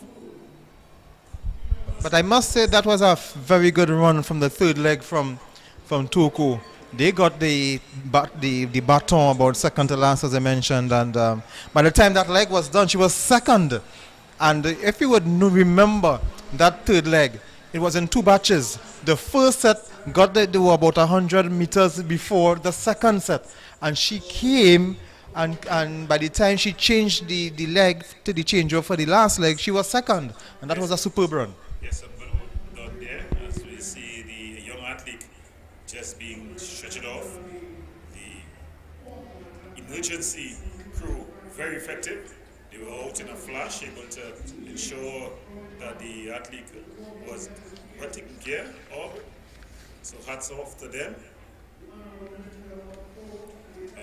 Speaker 1: But I must say that was a very good run from the third leg from Toko. They got the baton about second to last, as I mentioned, and by the time that leg was done, she was second. And if you would remember that third leg, it was in 2 batches. The first set they were about 100 meters before the second set, and she came. And by the time she changed the leg to the changeover for the last leg, she was second, and that was a superb run.
Speaker 2: Yes, some good work done there as we see the young athlete just being stretched off. The emergency crew, very effective. They were out in a flash, able to ensure that the athlete was well taken care of. So hats off to them.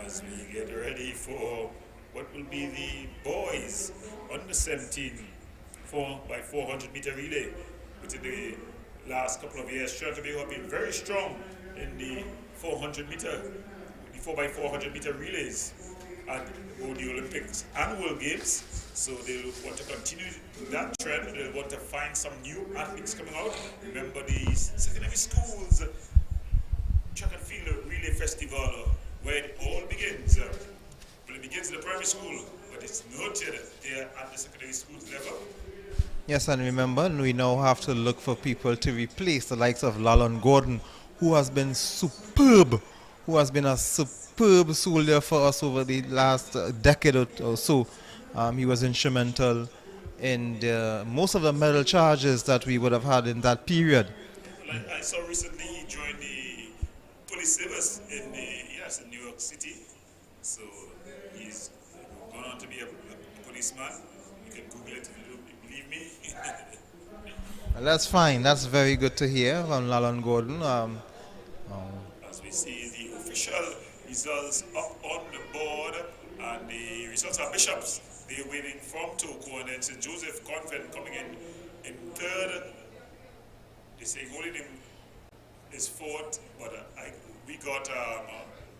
Speaker 2: As we get ready for what will be the boys under 17 by 400 meter relay. Within the last couple of years, Trinidad and Tobago have been very strong in the 400 meter, the 4x400 meter relays at both the Olympics and World Games. So they want to continue that trend. They want to find some new athletes coming out. Remember the secondary schools track and field relay festival where it all begins. Well, it begins in the primary school, but it's noted there at the secondary school level.
Speaker 1: Yes, and remember, we now have to look for people to replace the likes of Lalon Gordon, who has been superb, who has been a superb soldier for us over the last decade or so. He was instrumental in most of the medal charges that we would have had in that period.
Speaker 2: Well, I saw recently he joined the police service in New York City. So he's gone on to be a policeman. You can Google it if you don't believe me.
Speaker 1: Well, that's fine. That's very good to hear from Lalon Gordon.
Speaker 2: As we see the official results up on the board, and the results are Bishops. They're waiting from Toko, and then St. Joseph Convent coming in third. They say holding him is fourth, but we got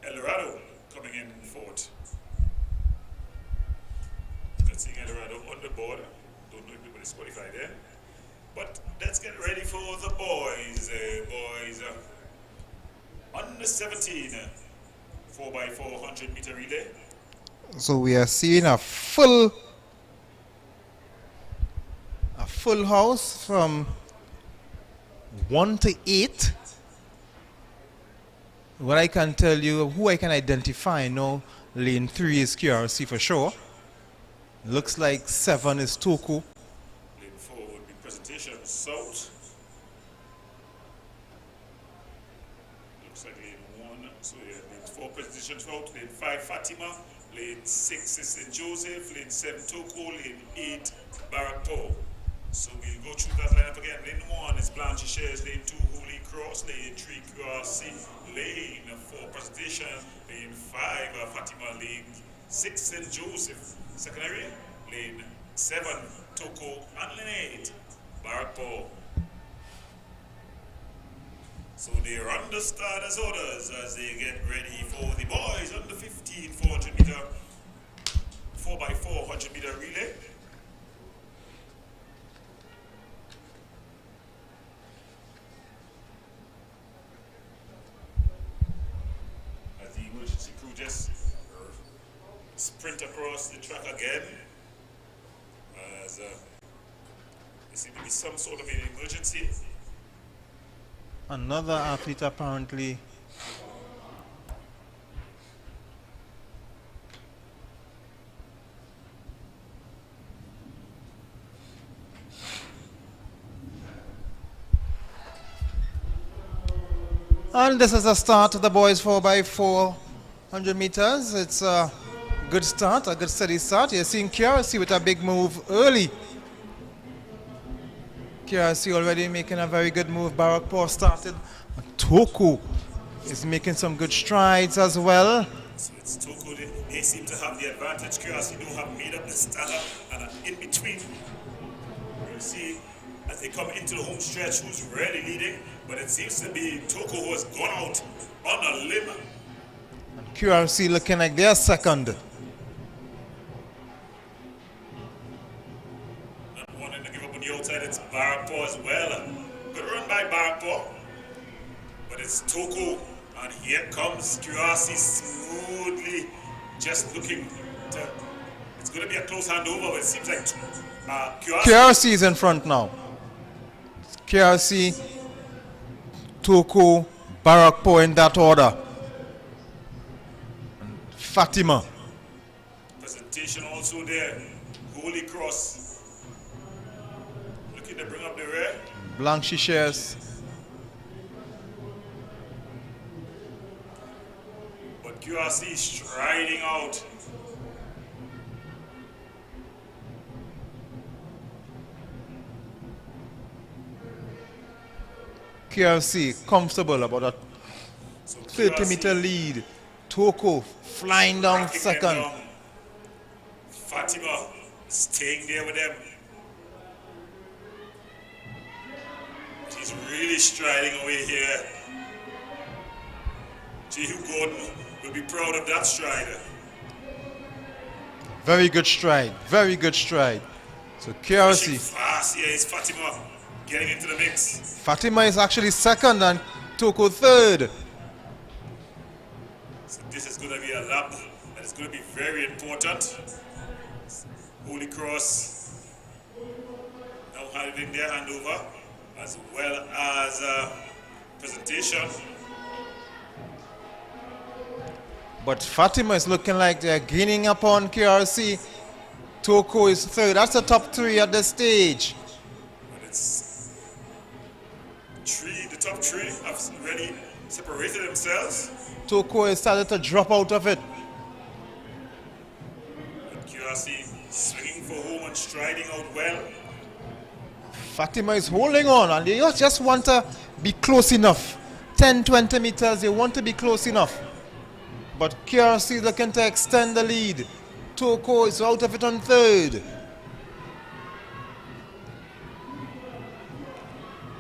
Speaker 2: El Dorado coming in fourth. Let's see again. board. Don't know if anybody's qualified there. But let's get ready for the boys. Under 17, 4x4 100-meter relay.
Speaker 1: So we are seeing a full house from 1 to 8. What I can tell you, who I can identify now, lane 3 is QRC for sure. Looks like 7 is Toku.
Speaker 2: Lane 4 would be Presentation South. Looks like lane 1. So yeah, lane 4 Presentation South. Lane 5 Fatima. Lane 6 is St. Joseph. Lane 7 Toku. Lane 8 Barrackpore. So we'll go through that lineup again. Lane 1 is Blanche Shares. Lane 2 Holy Cross. Lane 3 QRC. Lane 4 Presentation. Lane 5 Fatima. Lane 6 St. Joseph. Secondary. Lane 7 Toku. And lane 8 Barrackpore. So they're under starters orders as they get ready for the boys under 15 400 meter 4x4 100 meter relay. As the emergency crew just sprint across the track again, as there seems to be some sort of an emergency.
Speaker 1: Another athlete apparently and this is a start of the boys 4x4 100 meters. It's a good start, a good steady start. You're seeing QRC with a big move early. QRC already making a very good move. Barrackpore started. Toku is making some good strides as well.
Speaker 2: So it's Toku, they seem to have the advantage. QRC don't have made up the startup and in between. We'll see as they come into the home stretch who's really leading, but it seems to be Toku who has gone out on a limb.
Speaker 1: And QRC looking like they're second.
Speaker 2: Outside it's Barrackpore as well. Good run by Barrackpore. But it's Toku. And here comes QRC smoothly just looking to. It's going to be a close handover, but it seems like
Speaker 1: QRC is in front now. QRC, Toku, Barrackpore in that order. And Fatima.
Speaker 2: Presentation also there. Holy Cross. To bring up the rear.
Speaker 1: Blanche shares.
Speaker 2: But QRC striding out.
Speaker 1: QRC comfortable about a 30-meter lead. Toku flying down second.
Speaker 2: Down. Fatima staying there with them. He's really striding away here. Jehu Gordon will be proud of that strider.
Speaker 1: Very good stride. Very good stride. So QRC.
Speaker 2: Fast here is Fatima getting into the mix.
Speaker 1: Fatima is actually second and Toku third.
Speaker 2: So this is going to be a lap that is going to be very important. Holy Cross now having their handover, as well as presentation.
Speaker 1: But Fatima is looking like they're gaining upon QRC. Toku is third. That's the top three at this stage.
Speaker 2: But it's the top three have already separated themselves.
Speaker 1: Toku has started to drop out of it.
Speaker 2: But QRC swinging for home and striding out well.
Speaker 1: Fatima is holding on and they just want to be close enough. 10-20 meters, they want to be close enough. But QRC is looking to extend the lead. Toku is out of it on third.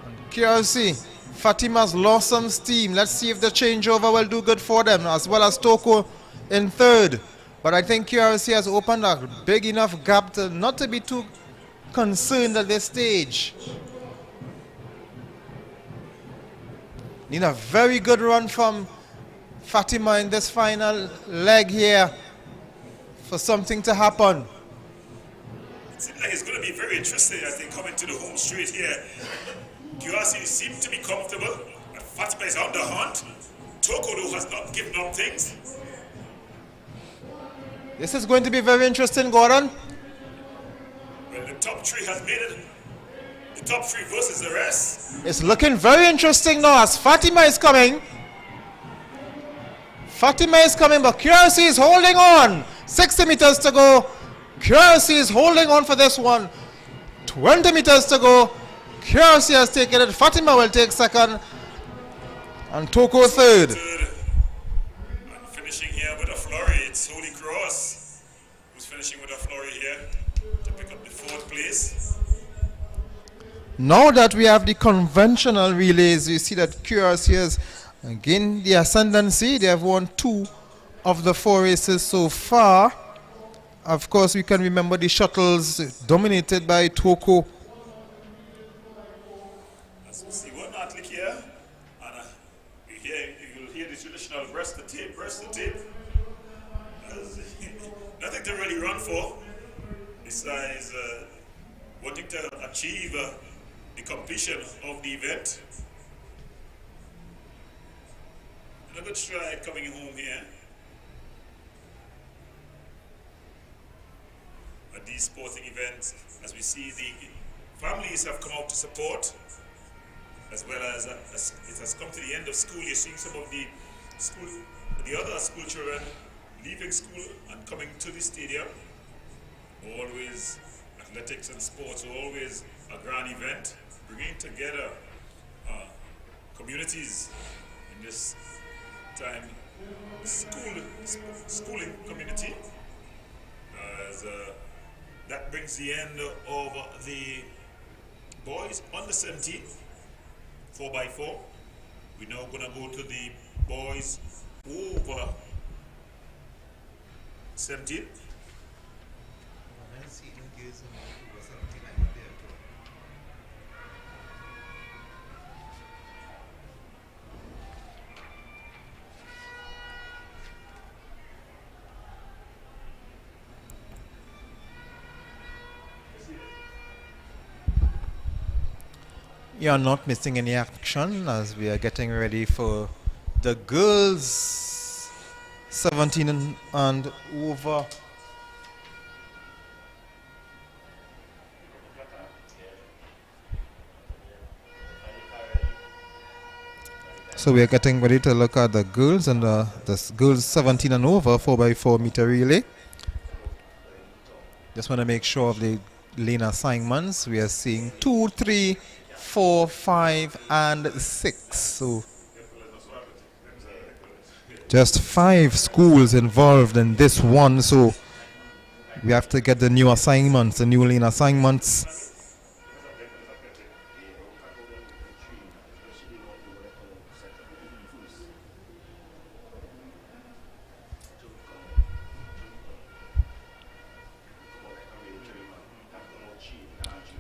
Speaker 1: And QRC, Fatima's lost some steam. Let's see if the changeover will do good for them, as well as Toku in third. But I think QRC has opened a big enough gap to not to be too concerned at this stage. Need a very good run from Fatima in this final leg here for something to happen.
Speaker 2: It seems like it's going to be very interesting as they come into the home straight here. QRC seems to be comfortable. Fatima is on the hunt. Tokodo has not given up things.
Speaker 1: This is going to be very interesting, Gordon.
Speaker 2: Well, the top three has made it. The top three versus the rest.
Speaker 1: It's looking very interesting now as Fatima is coming. Fatima is coming, but QRC is holding on. 60 meters to go. QRC is holding on for this one. 20 meters to go. QRC has taken it. Fatima will take second. And Toko third.
Speaker 2: And finishing here with a flurry, it's Holy Cross who's finishing with a flurry here to pick up the fourth place.
Speaker 1: Now that we have the conventional relays, you see that QRC has again the ascendancy. They have won 2 of the 4 races so far. Of course, we can remember the shuttles dominated by Toko.
Speaker 2: As we see one athlete here, and you'll hear the traditional breast to tape. Nothing to really run for, besides wanting to achieve the completion of the event. And a good stride coming home here. At these sporting events, as we see the families have come out to support, as well as it has come to the end of school. You're seeing some of the other school children leaving school and coming to the stadium. Always athletics and sports, always a grand event, bringing together communities in this time, schooling community. As that brings the end of the boys under 17 4x4. We're now going to go to the boys over 17.
Speaker 1: You are not missing any action as we are getting ready for the girls 17 and over. So we are getting ready to look at the girls and the girls 17 and over 4x4 meter relay. Just want to make sure of the lane assignments. We are seeing 2, 3, 4, 5, and 6. So just 5 schools involved in this one. So we have to get the new assignments, the new lane assignments.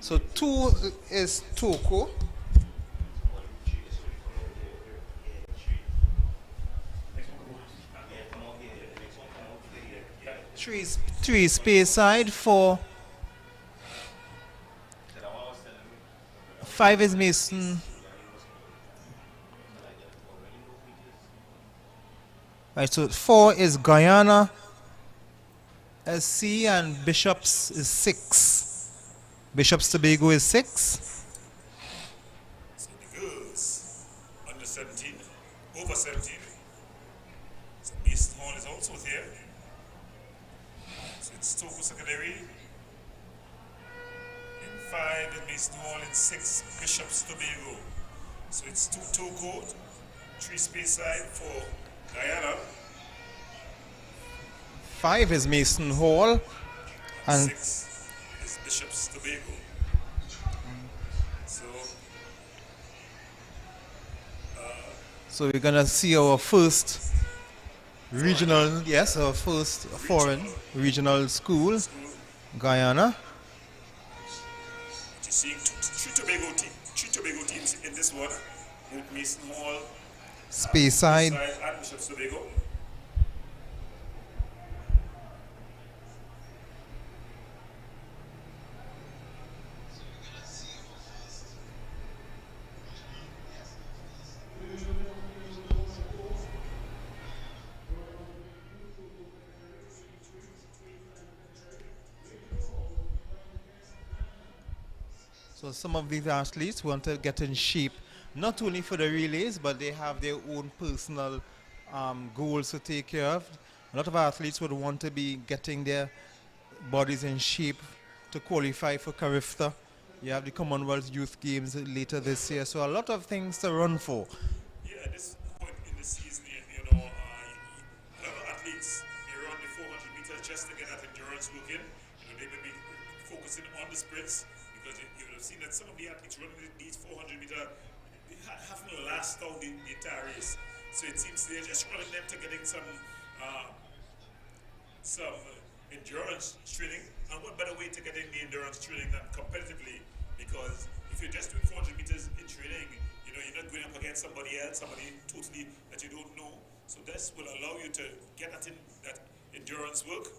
Speaker 1: So 2 is Toko. 3 is Speyside. 4. 5 is Mason. Right, so 4 is Guyana SC, and Bishops is 6. Bishops Tobago is 6.
Speaker 2: So the girls under 17, over 17. So East Hall is also there. So it's Toko Secondary. In 5 is Mason Hall, in 6 Bishops Tobago. So it's 2 Toko, 3 Speyside, 4 Guyana.
Speaker 1: 5 is Mason Hall, and
Speaker 2: 6 is Bishops Tobago.
Speaker 1: so we're gonna see our first Regional, yes, our first foreign regional school,
Speaker 2: school.
Speaker 1: Guyana.
Speaker 2: You're seeing three Tobago teams in this one. Both Mason Hall,
Speaker 1: Speyside.
Speaker 2: Speyside, and Bishop's Tobago.
Speaker 1: So some of these athletes want to get in shape, not only for the relays, but they have their own personal goals to take care of. A lot of athletes would want to be getting their bodies in shape to qualify for Carifta. You have the Commonwealth Youth Games later this year, so a lot of things to run for.
Speaker 2: Yeah, at this point in the season, you know, a lot of athletes may run the 400 meters just to get that endurance working. You know, they may be focusing on the sprints because you would have seen that some of the athletes running these 400 meter they haven't last out the entire race. So it seems they're just running them to getting some endurance training. And what better way to get in the endurance training than competitively? Because if you're just doing 400 meters in training, you know, you're not going up against somebody else, somebody totally that you don't know. So this will allow you to get that endurance work.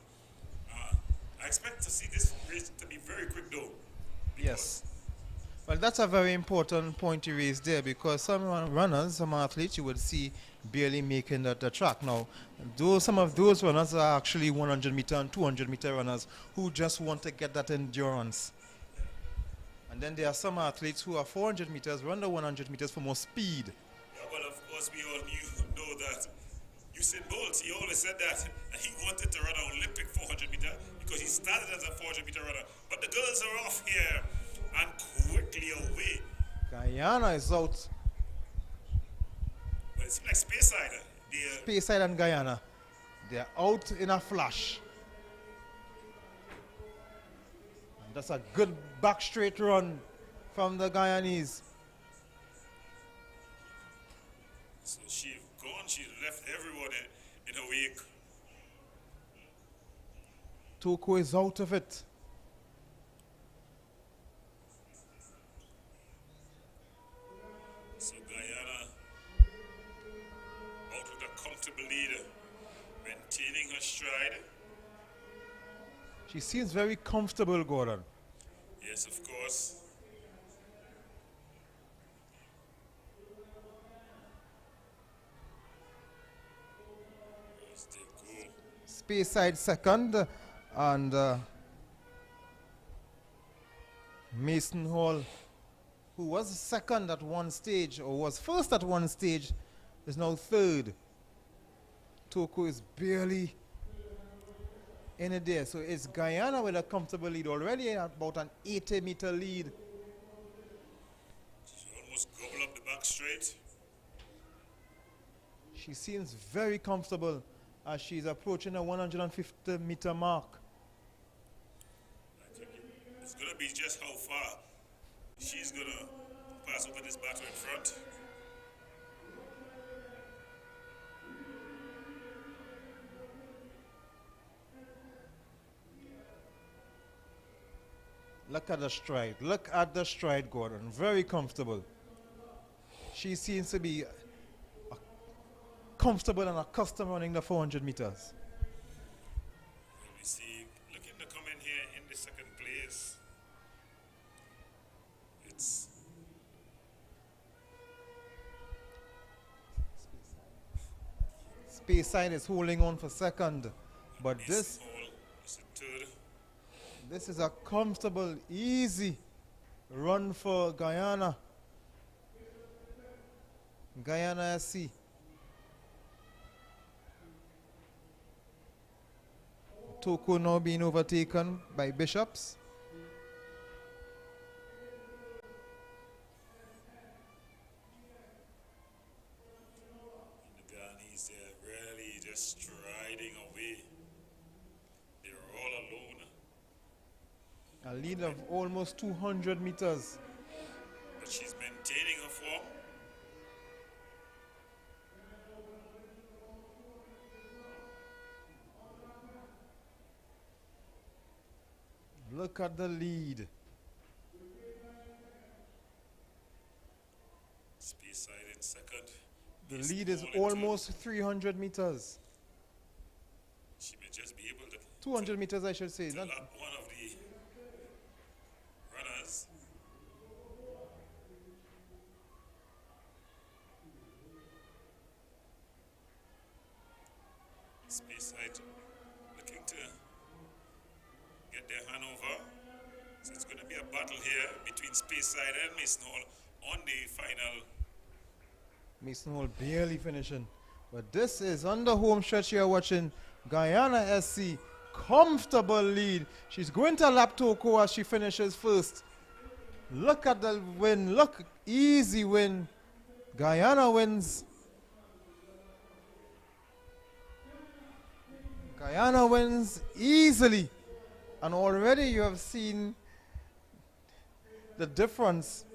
Speaker 2: I expect to see this race to be very quick though.
Speaker 1: Yes. Well, that's a very important point you raised there, because some runners, some athletes you would see barely making the track. Now, some of those runners are actually 100 meter and 200 meter runners who just want to get that endurance. And then there are some athletes who are 400 meters, run the 100 meters for more speed.
Speaker 2: Yeah, well, of course, we all know that Usain Bolt, he always said that he wanted to run an Olympic 400 meter because he started as a 400 meter runner. But the girls are off here and quickly away.
Speaker 1: Guyana is out.
Speaker 2: Well, it seems like Speyside.
Speaker 1: Speyside and Guyana, they're out in a flash. And that's a good back straight run from the Guyanese.
Speaker 2: So she's gone, she left everyone in her wake.
Speaker 1: Toko is out of it.
Speaker 2: So Guyana out with a comfortable leader, maintaining her stride.
Speaker 1: She seems very comfortable, Gordon.
Speaker 2: Yes, of course. As they go.
Speaker 1: Speyside second, and Mason Hall, who was second at one stage, or was first at one stage, is now third. Toko is barely in it there. So it's Guyana with a comfortable lead already, about an 80-meter lead.
Speaker 2: She almost gobbled up the back straight.
Speaker 1: She seems very comfortable as she's approaching the 150-meter mark.
Speaker 2: I think it's going to be just how far she's going to pass over this battle in front.
Speaker 1: Look at the stride. Look at the stride, Gordon. Very comfortable. She seems to be comfortable and accustomed running the 400 meters.
Speaker 2: We see, looking to come in here in the second place. It's
Speaker 1: Speyside is holding on for second, but
Speaker 2: Mason
Speaker 1: this
Speaker 2: Hall is the third.
Speaker 1: this is a comfortable, easy run for Guyana. Guyana SC. Toko now being overtaken by Bishops.
Speaker 2: The Ghanese, they're really just striding away. They're all alone.
Speaker 1: A lead of almost 200 meters.
Speaker 2: But she's maintaining her form.
Speaker 1: Look at the lead.
Speaker 2: Speyside in second.
Speaker 1: The
Speaker 2: Mason
Speaker 1: lead is
Speaker 2: Hall in
Speaker 1: almost 300 meters.
Speaker 2: third. She may just be able to
Speaker 1: 200 meters, I should say.
Speaker 2: to
Speaker 1: Not
Speaker 2: lap one of the runners. Speyside looking to get their hand over. So it's going to be a battle here between Speyside and Mason Hall on the final.
Speaker 1: Mason Hall barely finishing. But this is on the home stretch here watching Guyana SC. Comfortable lead. She's going to lap Toko as she finishes first. Look at the win. Look, easy win. Guyana wins. Guyana wins easily. And already you have seen the difference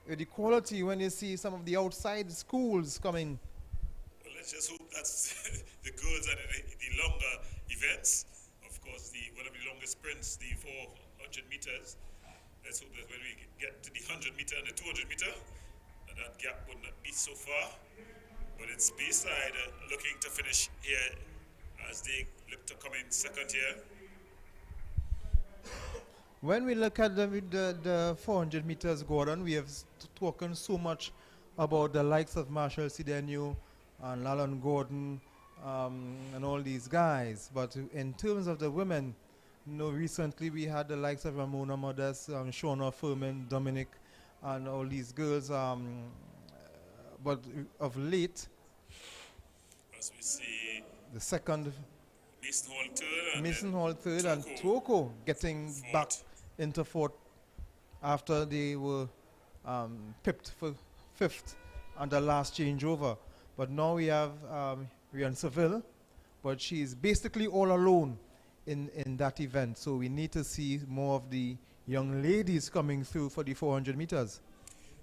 Speaker 1: with the quality when you see some of the outside schools coming.
Speaker 2: Well, let's just hope that's the girls at the longer events. Of course, one of the longest sprints, the 400 meters. Let's hope that when we get to the 100 meter and the 200 meter, that gap would not be so far. But it's Speyside looking to finish here as they look to come in second here.
Speaker 1: When we look at the 400 meters, Gordon, we have spoken so much about the likes of Marshall Sidenu and Lalon Gordon and all these guys. But in terms of the women, recently we had the likes of Ramona Modest, Shauna Furman, Dominic, and all these girls. But of late,
Speaker 2: as we see
Speaker 1: the second
Speaker 2: Mason Hall third, and
Speaker 1: Mason
Speaker 2: then
Speaker 1: Hall third, and Toko getting
Speaker 2: fourth.
Speaker 1: back into fourth after they were pipped for fifth on the last changeover. But now we have Rian Seville, but she's basically all alone in that event. So we need to see more of the young ladies coming through for the 400 meters.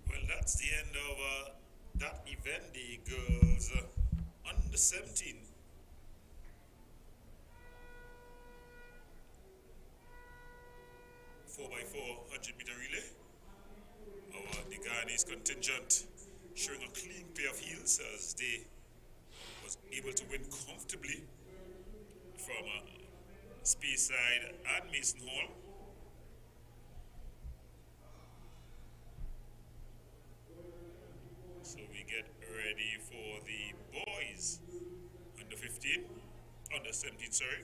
Speaker 2: Well, that's the end of that event. The girls under 17. Four by 400 meter relay. The Guyanese contingent showing a clean pair of heels as they was able to win comfortably from Speyside and Mason Hall. So we get ready for the boys under 15, under 17, sorry.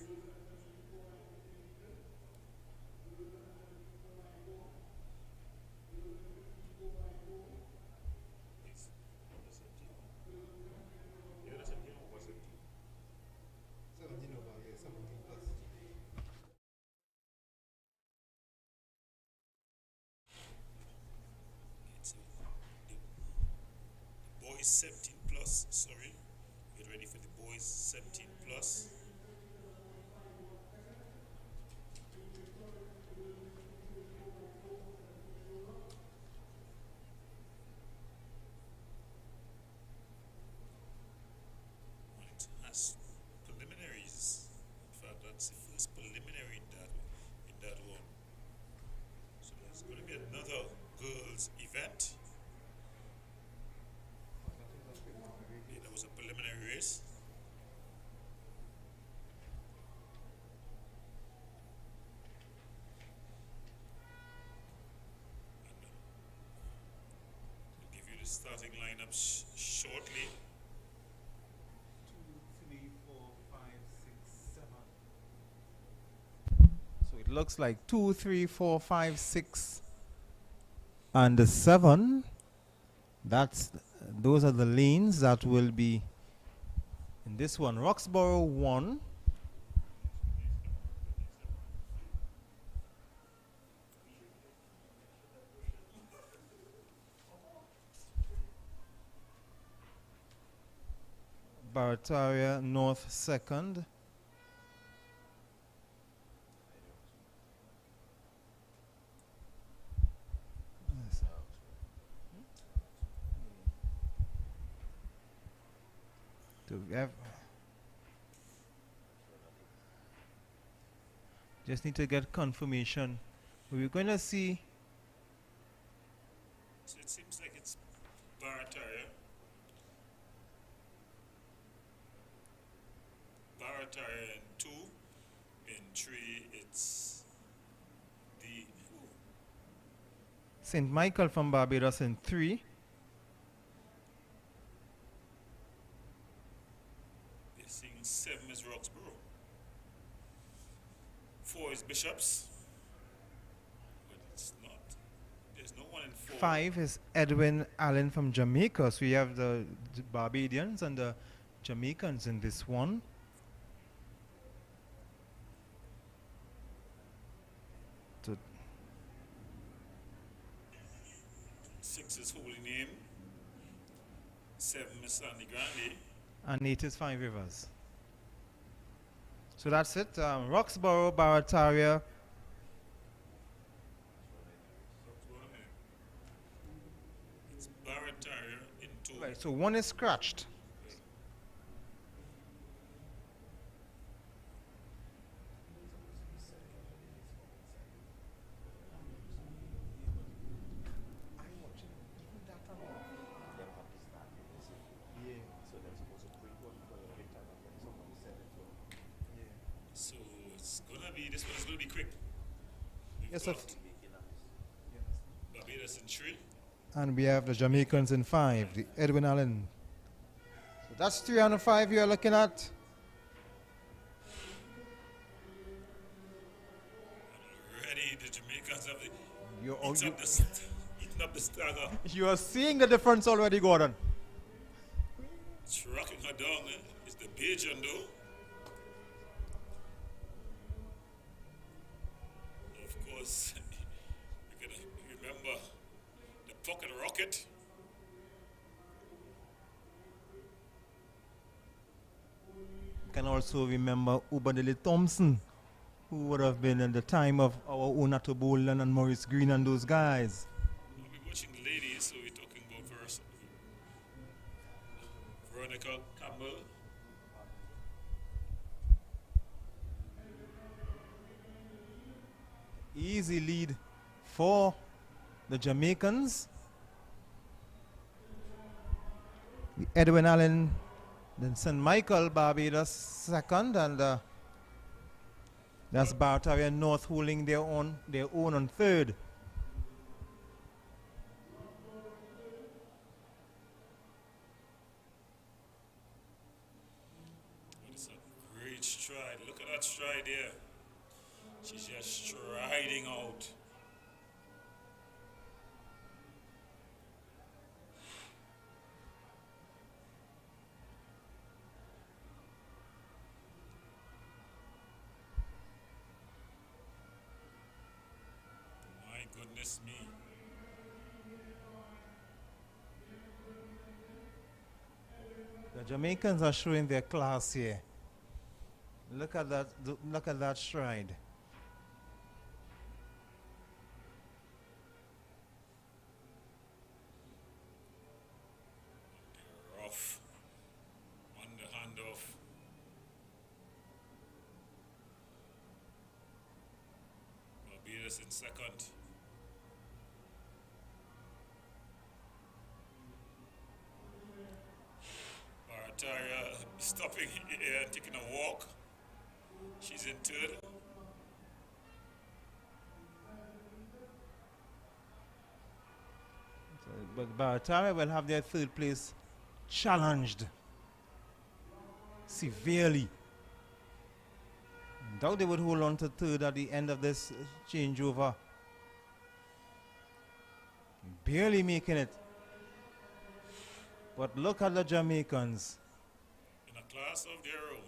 Speaker 2: Boys 17 plus, sorry. Get ready for the boys 17 plus. It has preliminaries. In fact, that's the first preliminary in that one. So there's going to be another girls' event. That was a preliminary race. I'll give you the starting lineup shortly.
Speaker 1: 2, 3, 4, 5, 6, 7. So it looks like 2, 3, 4, 5, 6, and the 7. Those are the lanes that will be in this one. Roxborough 1. Barataria North 2nd. Just need to get confirmation. We're going to see.
Speaker 2: So it seems like it's Barataria. Barataria in 2. In 3, it's the...
Speaker 1: St. Michael from Barbados in 3.
Speaker 2: They're seeing 7 is Roxborough. 4 is Bishops. But it's not. There's no one in 4.
Speaker 1: 5 is Edwin Allen from Jamaica. So we have the Barbadians and the Jamaicans in this one. So
Speaker 2: 6 is Holy Name. 7 is Sandy Grande.
Speaker 1: and 8 is Five Rivers. So that's it. Roxborough, Barataria.
Speaker 2: It's Barataria in 2.
Speaker 1: Right, so 1 is scratched.
Speaker 2: So it's gonna be, this one is gonna be quick. We've
Speaker 1: Yes,
Speaker 2: got
Speaker 1: sir.
Speaker 2: Barbados in 3.
Speaker 1: And we have the Jamaicans in 5, the Edwin Allen. So that's 3 out of 5 you're looking at.
Speaker 2: Already the Jamaicans have the,
Speaker 1: You're,
Speaker 2: eating up the stagger.
Speaker 1: you are seeing the difference already, Gordon.
Speaker 2: It's rocking her down. It's the Bajan though. Of course, you gotta remember the pocket rocket.
Speaker 1: Can also remember Ubadili Thompson, who would have been at the time of our own Otto Boland and Maurice Green and those guys.
Speaker 2: We'll be watching the ladies, so we're talking about Veronica Campbell.
Speaker 1: Easy lead for the Jamaicans. The Edwin Allen, then St. Michael, Barbados second, and that's Barataria North holding their own on third.
Speaker 2: It's a great stride. Look at that stride there. She's just striding out. My goodness me.
Speaker 1: The Jamaicans are showing their class here. Look at that! Look at that stride.
Speaker 2: Rough on the handoff. Barbados in second. Barataria stopping here and taking a walk. She's in third.
Speaker 1: But Barataria will have their third place challenged severely. Doubt they would hold on to third at the end of this changeover. Barely making it. But look at the Jamaicans.
Speaker 2: In a class of their own.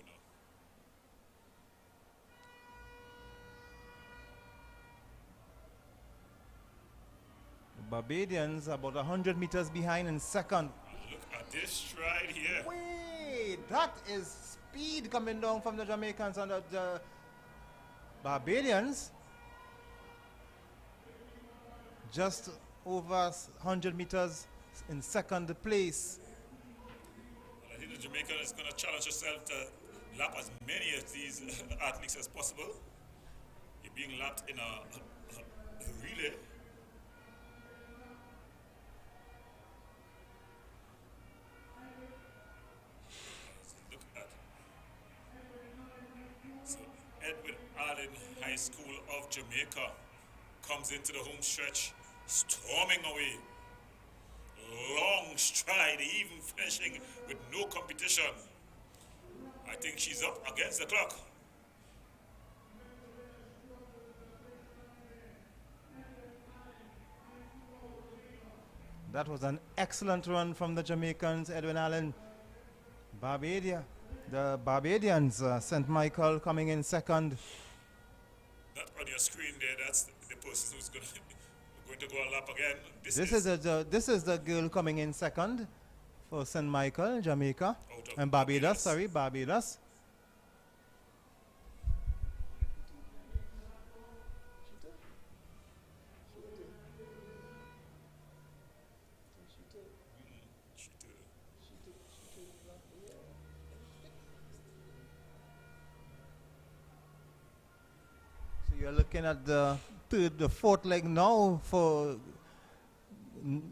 Speaker 1: The Barbadians about 100 meters behind in second.
Speaker 2: Look at this stride here.
Speaker 1: Wait, that is speed coming down from the Jamaicans and the Barbadians. Just over 100 meters in second place.
Speaker 2: I think the Jamaican is going to challenge herself to lap as many of these athletes as possible. You're being lapped in a relay. Look at that. So Edwin Allen High School of Jamaica comes into the home stretch, storming away. Long stride, even finishing with no competition. I think she's up against the clock.
Speaker 1: That was an excellent run from the Jamaicans, Edwin Allen. The Barbadians, St. Michael coming in second.
Speaker 2: That on your screen there, that's the person who's going to go a lap again.
Speaker 1: This is the girl coming in second for St. Michael, Jamaica. And Barbados. So you're looking at the fourth leg now for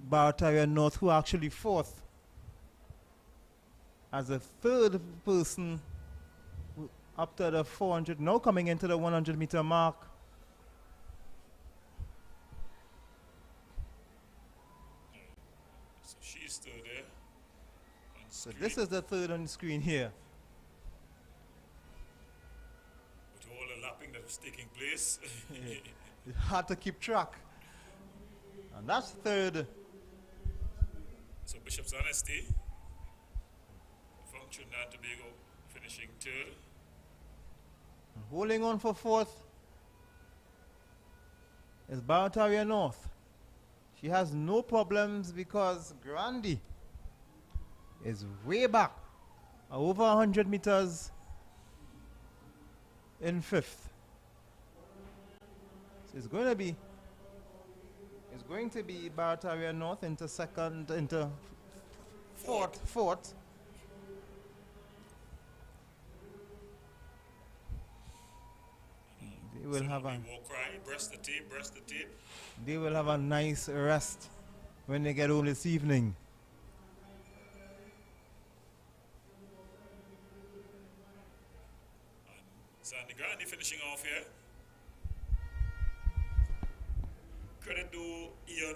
Speaker 1: Barataria North, who are actually fourth. As a third person up to the 400, now coming into the 100 meter mark.
Speaker 2: So she's still there.
Speaker 1: So this is the third on the screen here.
Speaker 2: With all the lapping that was taking place.
Speaker 1: It's hard to keep track. And that's third.
Speaker 2: So Bishop's Honesty from Trinidad and Tobago finishing third.
Speaker 1: Holding on for fourth is Barataria North. She has no problems because Grandi is way back, over 100 meters in fifth. So it's going to be Barataria North into second, into fourth. They will have a
Speaker 2: war cry, breast the tape.
Speaker 1: They will have a nice rest when they get home this evening.
Speaker 2: Sandy Grandi finishing off here. Credit to Ian,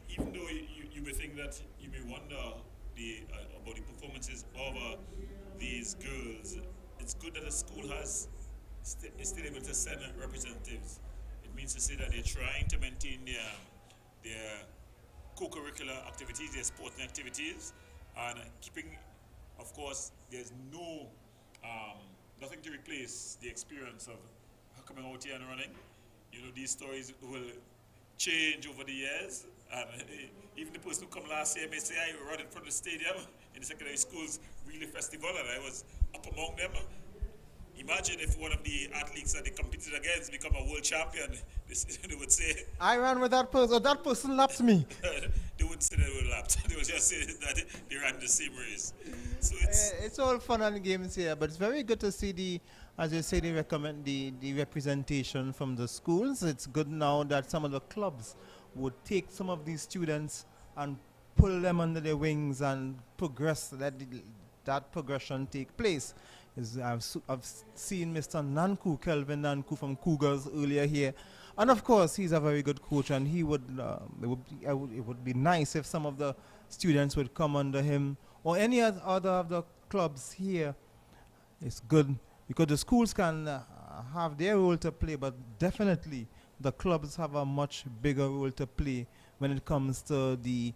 Speaker 2: even though you may think that you may wonder about the performances of these girls, it's good that the school is still able to send representatives. It means to say that they're trying to maintain their co-curricular activities, their sporting activities, and keeping, of course, there's nothing to replace the experience of coming out here and running. You know, these stories will change over the years, and even the person who come last year may say, I ran in front of the stadium in the secondary schools relay festival, and I was up among them. Imagine if one of the athletes that they competed against become a world champion. They would say,
Speaker 1: I ran with that person, or that person lapped me.
Speaker 2: They wouldn't say they were lapped. They would just say that they ran the same race. So
Speaker 1: it's all fun and games here, but it's very good to see as you say, they recommend the representation from the schools. It's good now that some of the clubs would take some of these students and pull them under their wings and progress, that progression take place. I've seen Mr. Nanku, Kelvin Nanku from Cougars earlier here. And of course, he's a very good coach, and he would, it would be nice if some of the students would come under him, or any other of the clubs here. It's good because the schools can have their role to play, but definitely the clubs have a much bigger role to play when it comes to the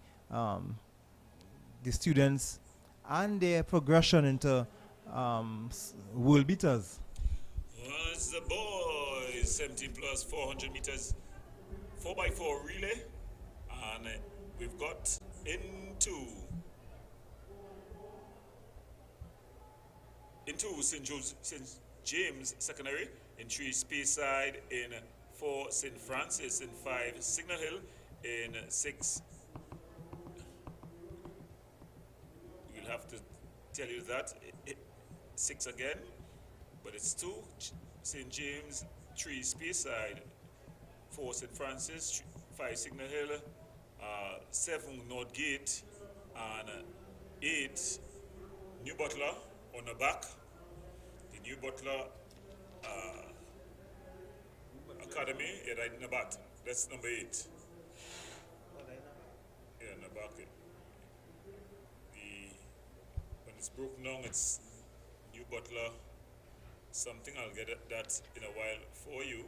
Speaker 1: students and their progression into world beaters.
Speaker 2: Well, it's the boys, 17 plus 400 meters, 4x4 relay, and we've got into St. James Secondary, in 3 Speyside, in 4 St. Francis, in 5 Signal Hill, in 6. We'll have to tell you that 6 again, but it's 2 St. James 3 Speyside, 4 St. Francis, 5 Signal Hill, 7 North Gate, and 8 New Butler on the back. The New Butler Academy, yeah, right in the back. That's number 8. Yeah, in the back. When it's broken down, it's New Butler something. I'll get that in a while for you.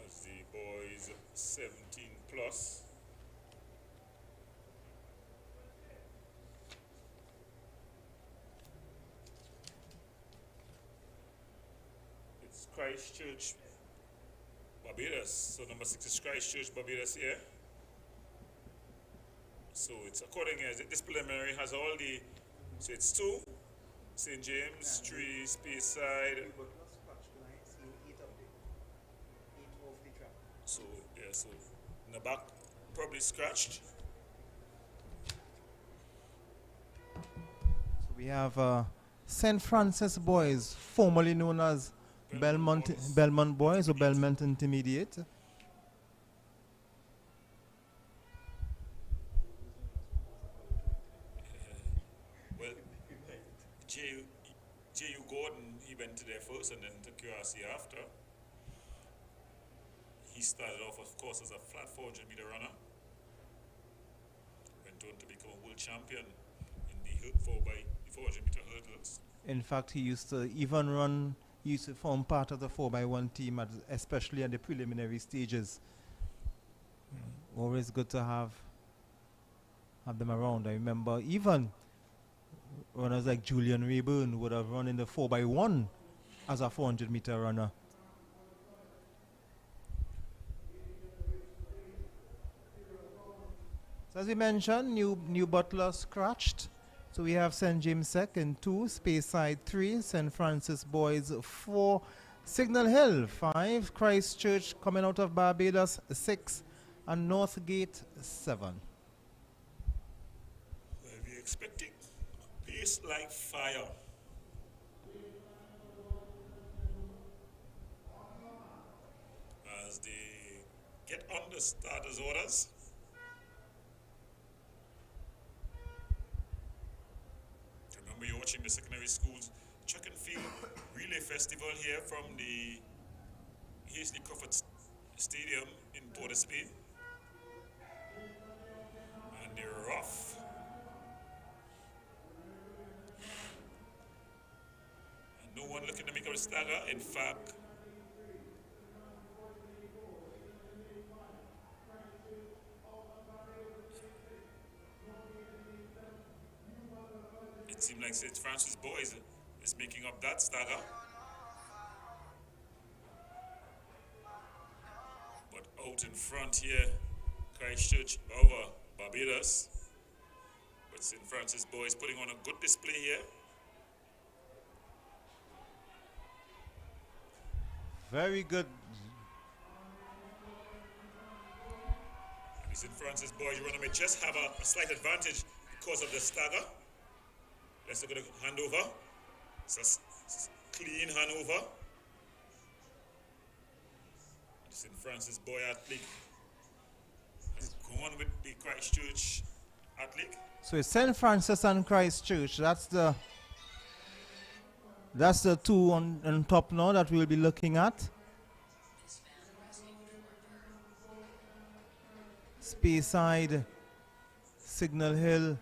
Speaker 2: As the boys 17 plus. It's Christchurch, Barbados. So number 6 is Christchurch, Barbados here. So it's according as this preliminary has all the, so it's 2 St. James, 3 Speyside. So yeah, so in the back probably scratched.
Speaker 1: So we have St. Francis Boys, formerly known as Belmont Boys or Belmont Intermediate.
Speaker 2: Well, J.U. Gordon, he went to there first and then to QRC after. He started off, of course, as a flat 400 meter runner. Went on to become a world champion in the 400 meter hurdles.
Speaker 1: In fact, he used to even run, he used to form part of the 4x1 team, especially at the preliminary stages. Always good to have them around. I remember even runners like Julian Rayburn would have run in the 4x1 as a 400 meter runner. So as we mentioned, New Butler scratched. So we have St. James Sec in 2, Speyside 3, St. Francis Boys 4, Signal Hill 5, Christchurch coming out of Barbados 6, and Northgate 7.
Speaker 2: Well, we're expecting pace like fire. As they get on the starters' orders. Remember, you're watching the secondary schools track and field relay festival here from the Hasely Crawford Stadium in Port of Spain. And they're rough. And no one looking to make a stagger. In fact, it seems like St. Francis Boys is making up that stagger. But out in front here, Christchurch over Barbados. But St. Francis Boys putting on a good display here.
Speaker 1: Very good.
Speaker 2: The St. Francis Boys runner may just have a slight advantage because of the stagger. Let's look at the handover. It's a clean handover. The St. Francis Boy athlete has gone with the Christchurch athlete.
Speaker 1: So it's St. Francis and Christchurch. That's the two on top now that we'll be looking at. Speyside, Signal Hill,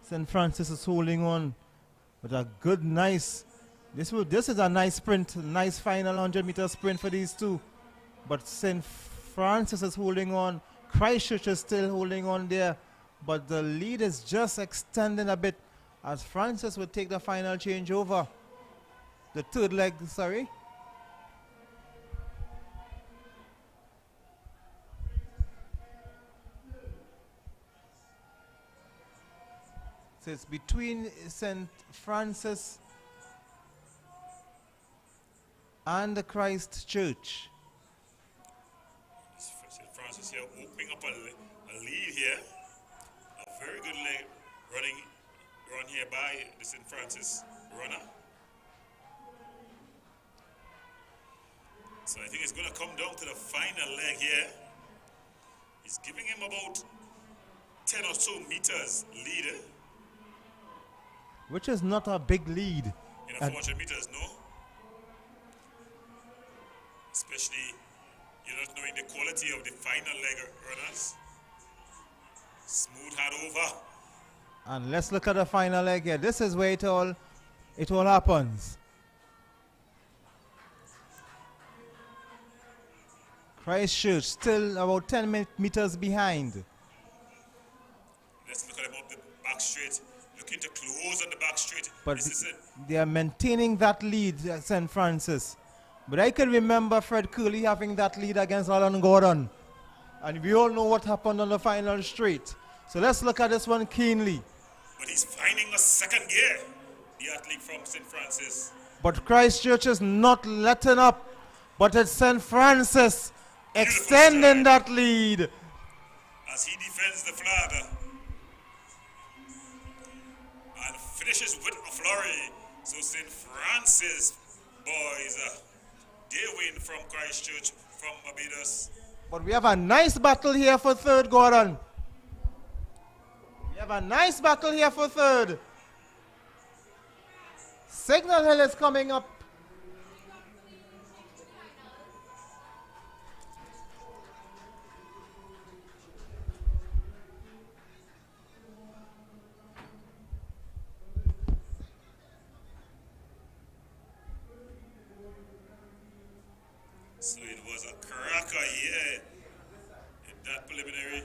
Speaker 1: St. Francis is holding on with a good, nice. This is a nice sprint, nice final 100-meter sprint for these two. But St. Francis is holding on. Christchurch is still holding on there. But the lead is just extending a bit as Francis will take the final change over. The third leg, sorry. So it's between St. Francis and the Christchurch.
Speaker 2: St. Francis here opening up a lead here. A very good leg running run here by the St. Francis runner. So I think it's going to come down to the final leg here. He's giving him about 10 or so meters lead.
Speaker 1: Which is not a big lead.
Speaker 2: In a 400 meters, no? Especially, you're not knowing the quality of the final leg runners. Smooth hat over.
Speaker 1: And let's look at the final leg here. This is where it all happens. Christchurch still about 10 meters behind.
Speaker 2: Let's look at him up the back straight. Looking to close on the back straight.
Speaker 1: But
Speaker 2: This is it.
Speaker 1: they are maintaining that lead at St. Francis. But I can remember Fred Curley having that lead against Alan Gordon. And we all know what happened on the final straight. So let's look at this one keenly.
Speaker 2: But he's finding a second gear, the athlete from St. Francis.
Speaker 1: But Christchurch is not letting up. But it's St. Francis extending that lead.
Speaker 2: As he defends the flag. And finishes with a flurry. So St. Francis boys, they win from Christchurch, from Barbados.
Speaker 1: But we have a nice battle here for third, Gordon. We have a nice battle here for third. Signal Hill is coming up.
Speaker 2: So it was a cracker here in that preliminary.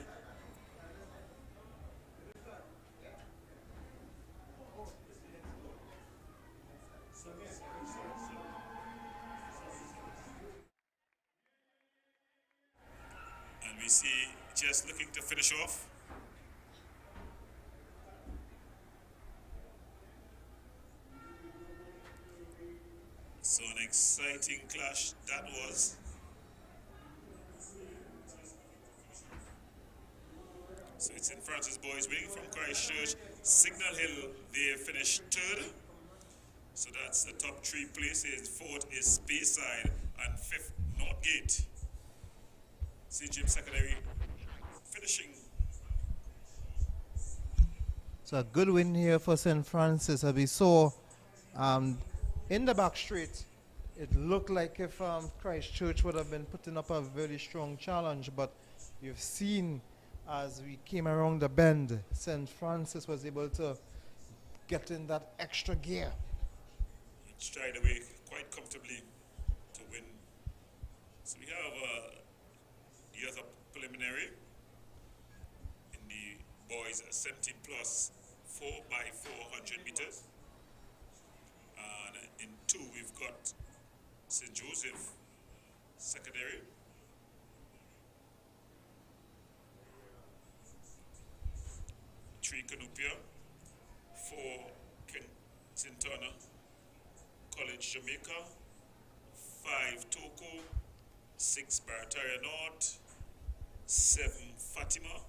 Speaker 2: And we see just looking to finish off. So an exciting clash that was. So it's St. Francis boys winning from Christchurch. Signal Hill, they finished third. So that's the top three places. Fourth is Speyside and fifth Northgate. St. James Secondary finishing.
Speaker 1: So a good win here for St. Francis. As we saw in the back straight, it looked like if Christchurch would have been putting up a very strong challenge, but you've seen as we came around the bend, St. Francis was able to get in that extra gear.
Speaker 2: It stride away quite comfortably to win. So we have the other preliminary in the boys 17 plus 4 by 400 meters. And in 2 we've got St. Joseph Secondary. 3 Canopia, 4 Quintana College Jamaica, 5 Toko, 6 Barataria North, 7 Fatima,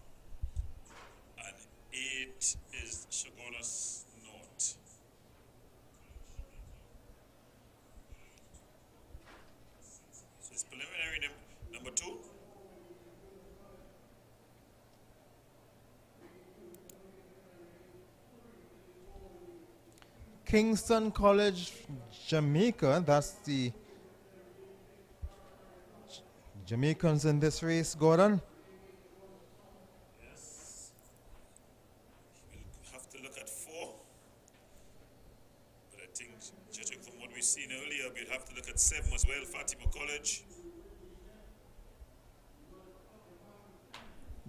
Speaker 2: and 8 is Chaguanas North. So it's preliminary number 2.
Speaker 1: Kingston College, Jamaica, that's the Jamaicans in this race, Gordon.
Speaker 2: Yes. We'll have to look at 4. But I think, judging from what we've seen earlier, we'll have to look at 7 as well, Fatima College.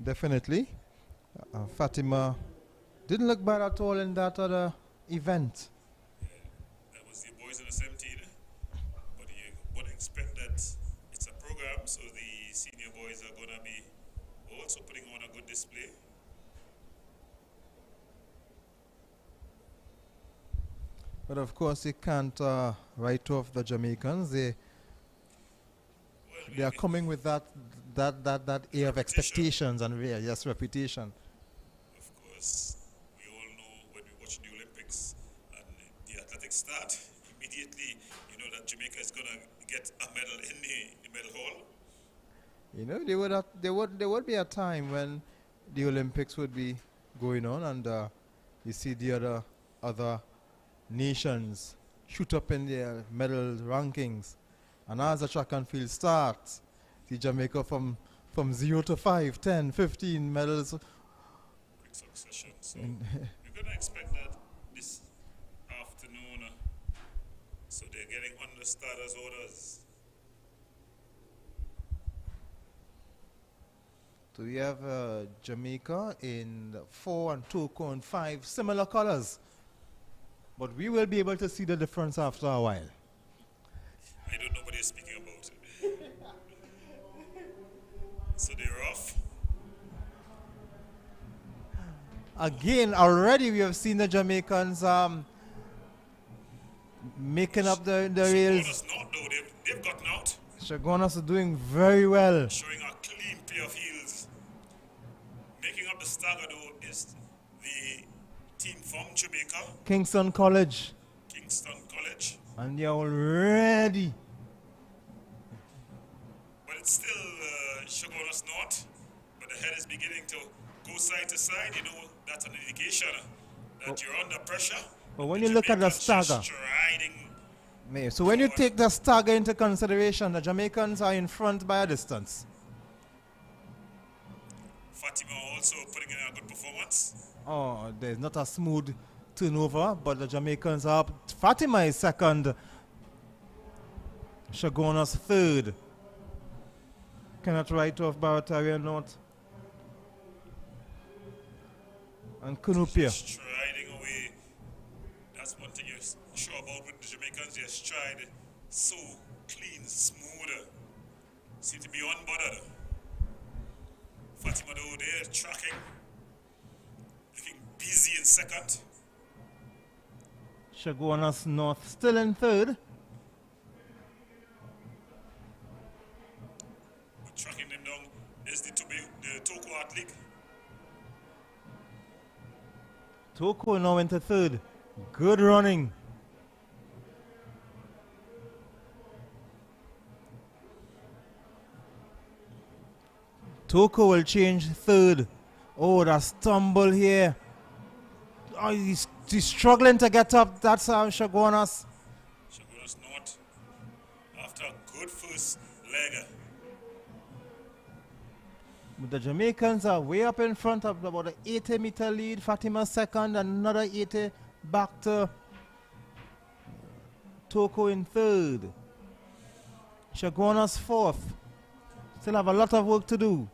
Speaker 1: Definitely. Fatima didn't look bad at all in that other event.
Speaker 2: That was the boys in the 17, but you would expect that it's a program, so the senior boys are going to be also putting on a good display.
Speaker 1: But of course, you can't write off the Jamaicans. They are coming with that air of expectations and reputation.
Speaker 2: Of course, we all know when we watch the athletics start, immediately you know that Jamaica is going to get a medal in the medal hall.
Speaker 1: You know, there would be a time when the Olympics would be going on, and you see the other nations shoot up in their medal rankings, and as the track and field starts, see Jamaica from 0 to 5, 10, 15 medals.
Speaker 2: Quick succession. So we're going to expect that this afternoon. So they're getting on the starters' orders.
Speaker 1: So we have Jamaica in 4 and Togo in 5, similar colors. But we will be able to see the difference after a while.
Speaker 2: I don't know what they're speaking about. So they're off.
Speaker 1: Again, already we have seen the Jamaicans making up the rails.
Speaker 2: Shagonas not though, they've gotten out.
Speaker 1: Shagonas are doing very well.
Speaker 2: Showing a clean pair of heels. Making up the stagger though is the team from Jamaica,
Speaker 1: Kingston College.
Speaker 2: Kingston College.
Speaker 1: And they're already.
Speaker 2: But it's still Shagonas not. But the head is beginning to go side to side. You know, that's an indication that you're under pressure.
Speaker 1: But when you look at the stagger, so when you take the stagger into consideration, the Jamaicans are in front by a distance.
Speaker 2: Fatima also putting in a good performance.
Speaker 1: Oh, there's not a smooth turnover, but the Jamaicans are up. Fatima is second. Shagonas third. Cannot write off Barataria North. And Kunupia.
Speaker 2: Striding away. That's one thing you're sure about with the Jamaicans. They stride so clean, smooth. Seem to be unbothered. Fatima though, they're tracking. Looking busy in second.
Speaker 1: Shagonas North still in third.
Speaker 2: But tracking them down is the Togo Art League.
Speaker 1: Togo now into third. Good running. Togo will change third. Oh, that stumble here. Oh, he's struggling to get up. That's Shagonas.
Speaker 2: Shagonas North after a good first leg.
Speaker 1: But the Jamaicans are way up in front of about an 80-meter lead. Fatima second, another 80 back to Togo in third. Shagonas fourth. Still have a lot of work to do.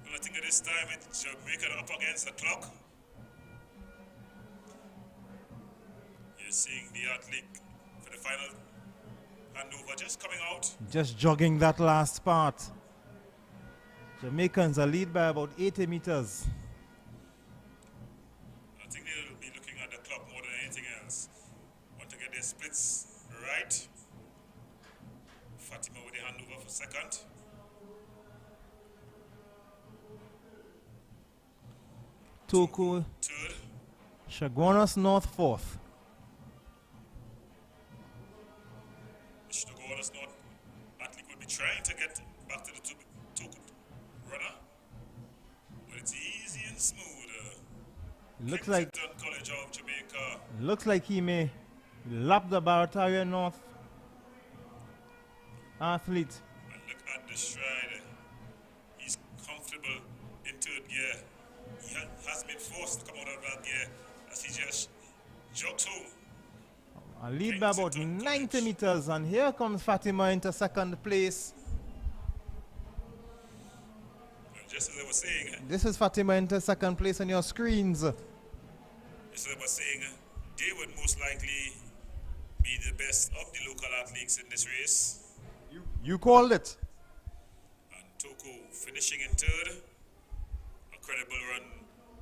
Speaker 2: Well, I think at this time it's Jamaica up against the clock. You're seeing the athlete for the final handover just coming out.
Speaker 1: Just jogging that last part. Jamaicans are lead by about 80 meters.
Speaker 2: I think they'll be looking at the clock more than anything else. Want to get their splits right. Fatima with the handover for second.
Speaker 1: Togo,
Speaker 2: third.
Speaker 1: Shagonas North fourth.
Speaker 2: Shagonas North athlete will be trying to get back to the Togo runner. But it's easy and smooth.
Speaker 1: Looks like
Speaker 2: Kingston College of Jamaica.
Speaker 1: looks like he may lap the Barataria North athlete.
Speaker 2: And look at the stride. He's comfortable in third gear. He has been forced to come out of that gear as he just jogs home.
Speaker 1: A lead by about 90 meters, and here comes Fatima into second place.
Speaker 2: Just as I was saying,
Speaker 1: This is Fatima into second place on your screens.
Speaker 2: just as I was saying, they would most likely be the best of the local athletes in this race.
Speaker 1: You called it.
Speaker 2: And Togo finishing in third. A credible run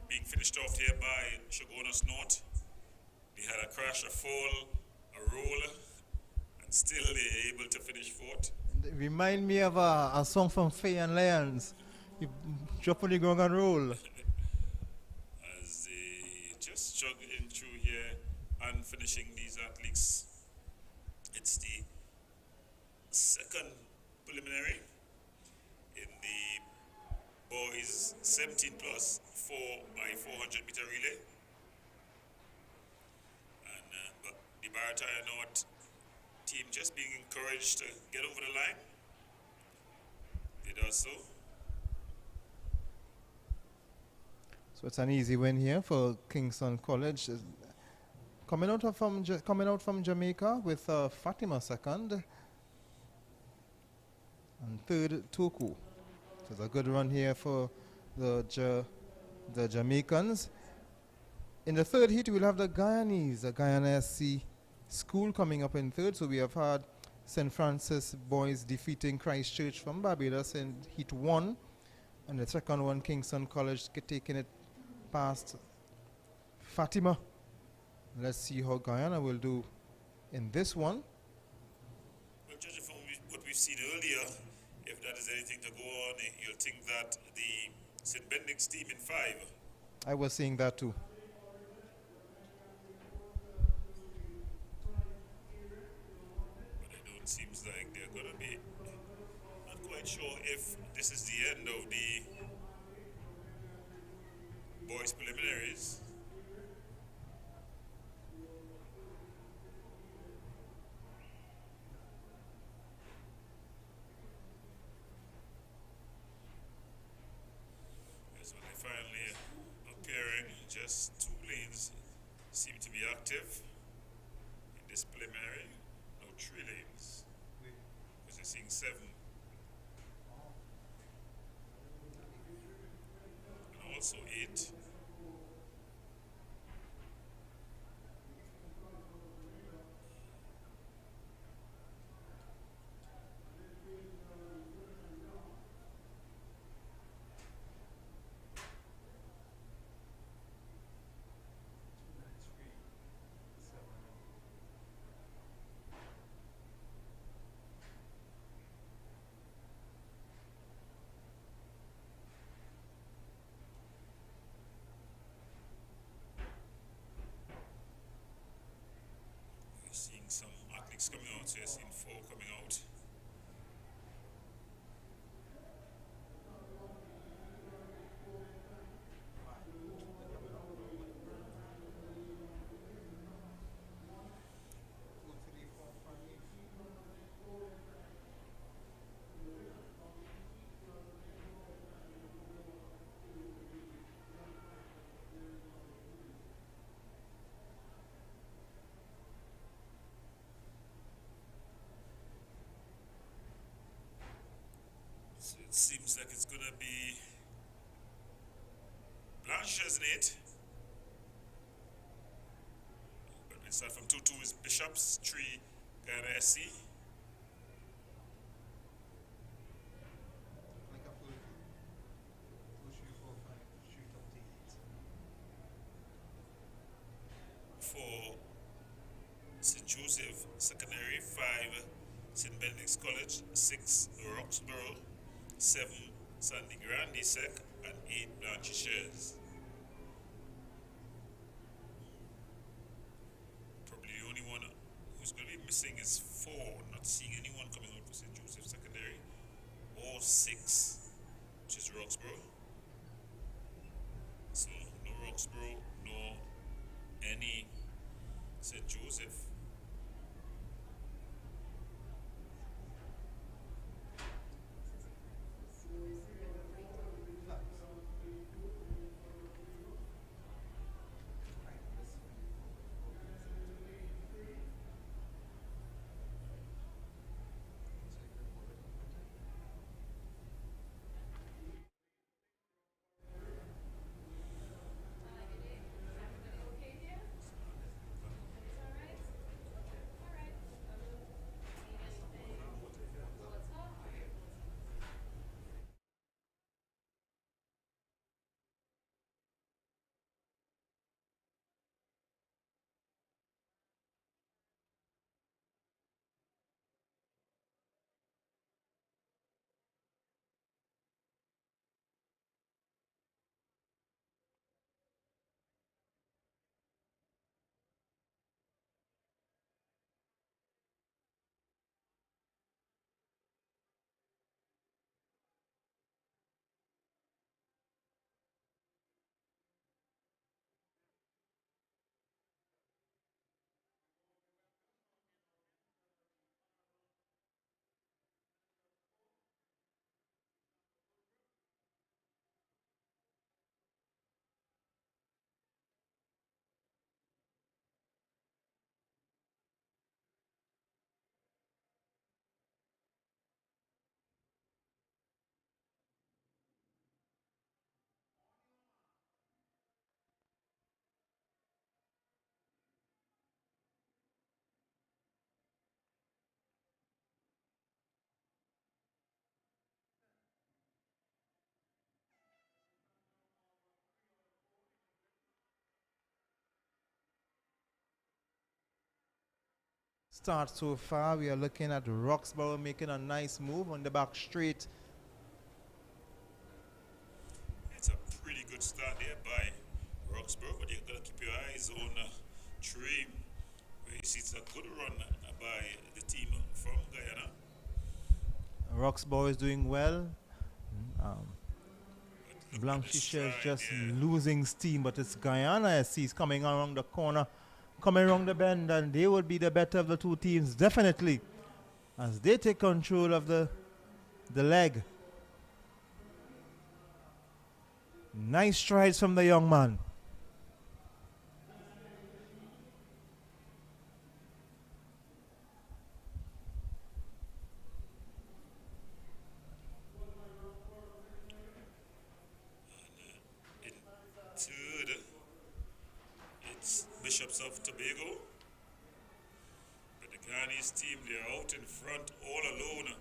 Speaker 2: being finished off here by Shagonas North. They had a crash, a fall, a roll, and still they're able to finish fourth.
Speaker 1: Remind me of a song from Faye and Lions. You drop on the ground and roll.
Speaker 2: As they just jog in through here. and finishing these athletes. It's the second preliminary in the boys 17 plus 4 by 400 meter relay. And but the Barataya North team just being encouraged to get over the line. They do so.
Speaker 1: So it's an easy win here for Kingston College. Coming out from Jamaica with Fatima second and third Toku. So it's a good run here for the Jamaicans. In the third heat, we'll have the Guyanese, the Guyana SC School coming up in third. So we have had St. Francis boys defeating Christchurch from Barbados in heat 1. And the second one, Kingston College taking it past Fatima. Let's see how Guyana will do in this one.
Speaker 2: Well, judging from what we've seen earlier, if that is anything to go on, you'll think that the St. Benedict's team in 5.
Speaker 1: I was seeing that too.
Speaker 2: But it don't seems like they're going to be. Not quite sure if this is the end of the boys preliminaries. When they finally appearing, just 2 lanes seem to be active in this preliminary. No 3 lanes, because they're seeing 7. And also 8. Seeing some athletes coming out, so you're seeing 4 coming out. So it seems like it's gonna be Blanche, isn't it? But we start from 2-2 is Bishops, 3 Guyana SC. For St. Joseph Secondary, 5 St. Benedict's College, 6 Roxborough, 7 Sandy Grande Sec, and 8 Blanchisseuse. Probably the only one who's going to be missing is 4. Not seeing anyone coming out for St. Joseph Secondary, or 6, which is Roxborough. So no Roxborough, no any St. Joseph.
Speaker 1: start so far. We are looking at Roxborough making a nice move on the back straight.
Speaker 2: It's a pretty good start there by Roxborough, but you gotta keep your eyes on Trim, where you see it's a good run by the team from Guyana.
Speaker 1: Roxborough is doing well.
Speaker 2: Look
Speaker 1: Blanchisha is
Speaker 2: at the
Speaker 1: just
Speaker 2: stride there.
Speaker 1: losing steam, but it's Guyana SC is coming around the corner, coming around the bend, and they will be the better of the two teams, definitely, as they take control of the leg. Nice strides from the young man.
Speaker 2: In third, it's Bishops of Tobago. But the Ghanaian team, they're out in front all alone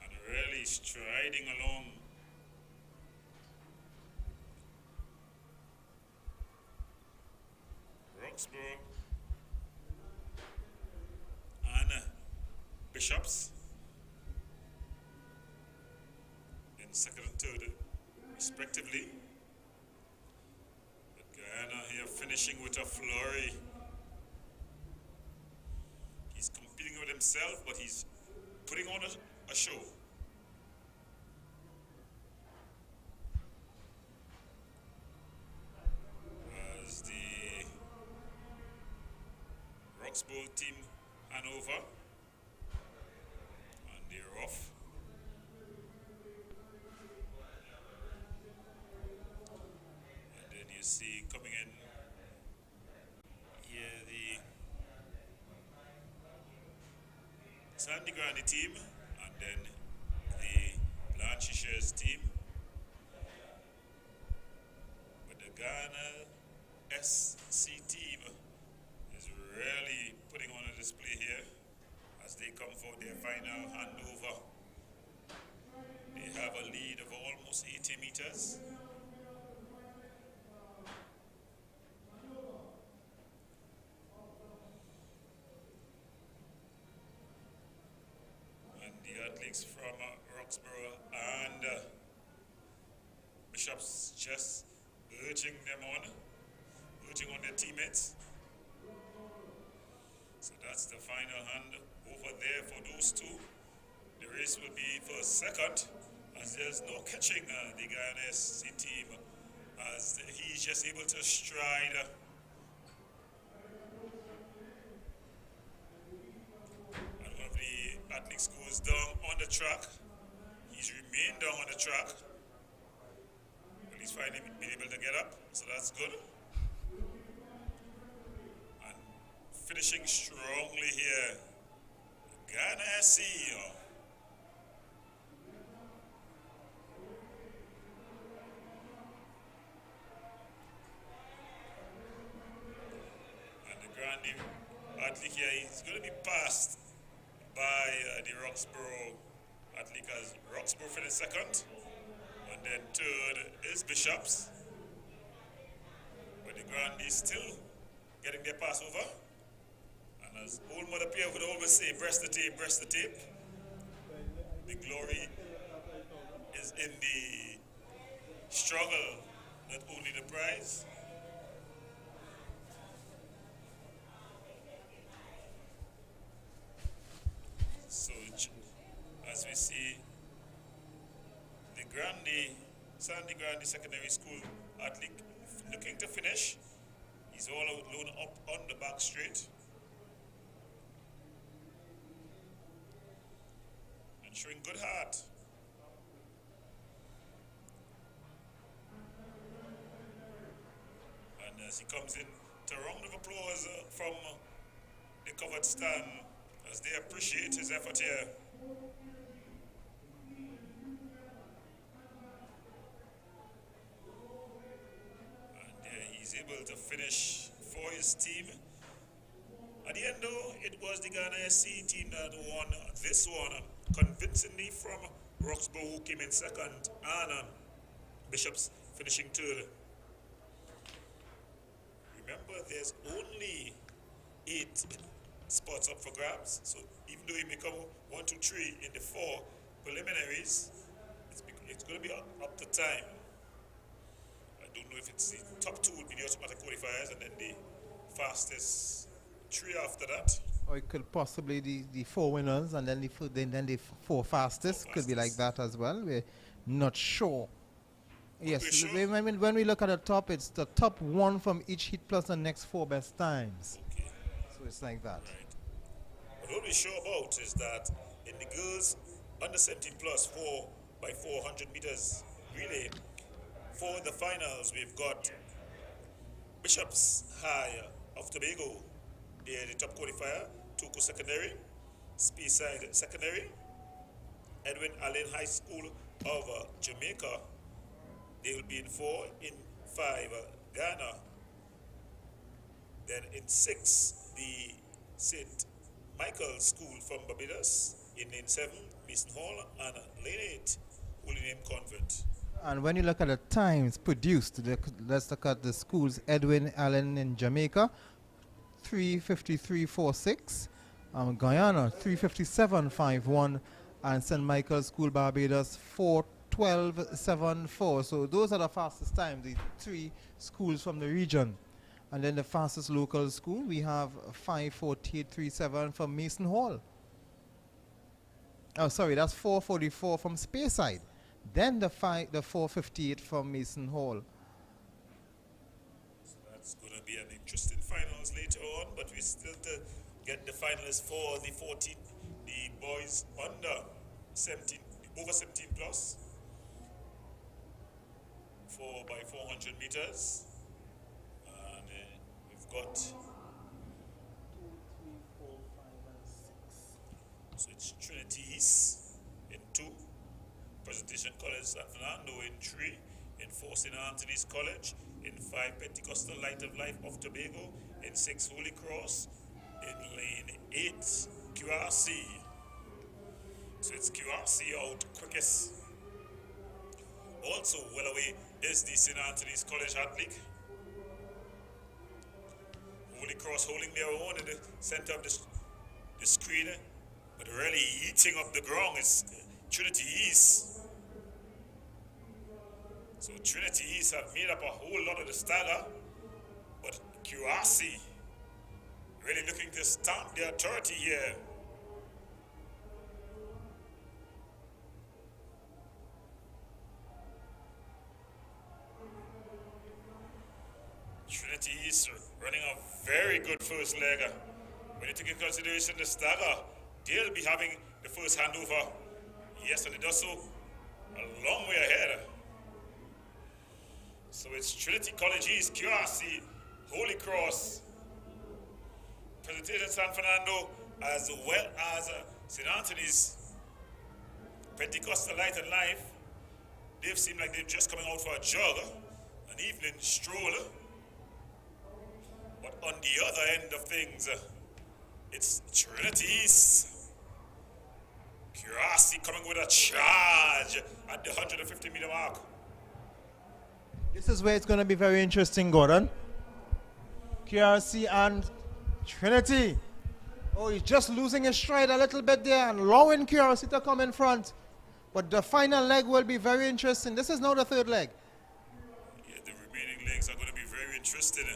Speaker 2: and really striding along. Roxborough and Bishops in second and third, respectively. But Guyana here finishing with a flurry. He's competing with himself, but he's putting on a show. As the Roxborough team Hanover, and they're off. And then you see coming in here the Sandy Grande team, and then the Blanchisha's team. But the Ghana SC team is really putting on a display here as they come for their final handover. They have a lead of almost 80 meters. And the athletes from Roxborough and Bishops just urging on their teammates. So that's the final hand over there for those two. The race will be for second, as there's no catching the Guyana SC team, as he's just able to stride. And one of the athletes goes down on the track. He's remained down on the track, but he's finally been able to get up, so that's good. And finishing strongly here, Ghana SC. And the Grande athlete here is going to be passed by the Roxborough athlete, as Roxborough finished second, and then third is Bishops. But the Grande is still getting their pass over. And as old Mother Pierre would always say, breast the tape, breast the tape. The glory is in the struggle, not only the prize. So, as we see, the Sandy Grande Secondary School athlete looking to finish. He's all alone up on the back straight. And showing good heart. And as he comes in, to a round of applause from the covered stand, as they appreciate his effort here. And he's able to finish for his team. At the end though, it was the Ghana SC team that won this one convincingly from Roxborough, who came in second, and Bishops finishing third. Remember, there's only 8 spots up for grabs. So even though he may come 1, 2, 3 in the 4 preliminaries, it's going to be up to time. I don't know if it's the top 2 would be the automatic qualifiers and then the fastest 3 after that.
Speaker 1: Or it could possibly the 4 winners and then the 4 fastest. Could be like that as well. We're not sure. Yes,
Speaker 2: sure?
Speaker 1: when we look at the top, it's the top 1 from each heat plus the next 4 best times.
Speaker 2: Okay.
Speaker 1: So it's like that.
Speaker 2: Right. What we're sure about is that in the girls under 17 plus 4 by 400 meters relay, for the finals, we've got Bishops High of Tobago. They're the top qualifier. Tuku Secondary, Speyside Secondary, Edwin Allen High School of Jamaica. They will be in 4, in 5, Ghana. Then in 6, the St. Michael's School from Barbados. In lane 7, Mason Hall, and lane 8, Holy Name Convent.
Speaker 1: And when you look at the times produced, let's look at the schools. Edwin Allen in Jamaica, 3:53.46. Guyana, 3:57.51. And St. Michael's School, Barbados, 4:12.74. So those are the fastest times, the 3 schools from the region. And then the fastest local school, we have 5:48.37 from Mason Hall. Oh, sorry, that's 4:44 from Speyside. Then the 4:58 from Mason Hall.
Speaker 2: So that's going to be an interesting finals later on, but we still to get the finalists for the 14, the boys under 17, over 17 plus, 4 by 400 meters, and we've got. So it's Trinity East in 2, Presentation College San Fernando in 3, in 4 St. Anthony's College, in 5 Pentecostal Light of Life of Tobago, in 6 Holy Cross, in lane 8 QRC. So it's QRC out quickest. Also well away is the St. Anthony's College Hot League. Holy Cross holding their own in the center of the screen. But really eating up the ground is Trinity East. So Trinity East have made up a whole lot of the stagger, but QRC really looking to stamp their authority here. Trinity East running a very good first leg. When you take into consideration the stagger, they'll be having the first handover. Yes, and it does so a long way ahead. So it's Trinity College East, QRC, Holy Cross, Presentation San Fernando, as well as St. Anthony's, Pentecostal Light and Life. They've seemed like they're just coming out for a jog, an evening stroll. But on the other end of things, it's Trinity East. QRC coming with a charge at the 150-meter mark.
Speaker 1: This is where it's going to be very interesting, Gordon. QRC and Trinity. Oh, he's just losing his stride a little bit there and allowing QRC to come in front. But the final leg will be very interesting. This is now the 3rd leg.
Speaker 2: Yeah, the remaining legs are going to be very interesting.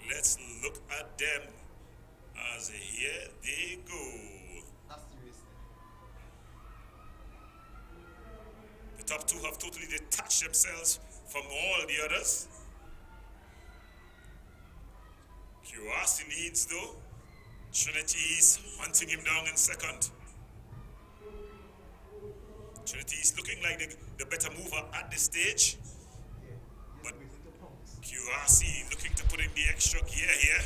Speaker 2: Let's look at them as here they go. The top 2 have totally detached themselves from all the others. QRC leads though. Trinity is hunting him down in 2nd. Trinity is looking like the better mover at this stage. But QRC looking to put in the extra gear here.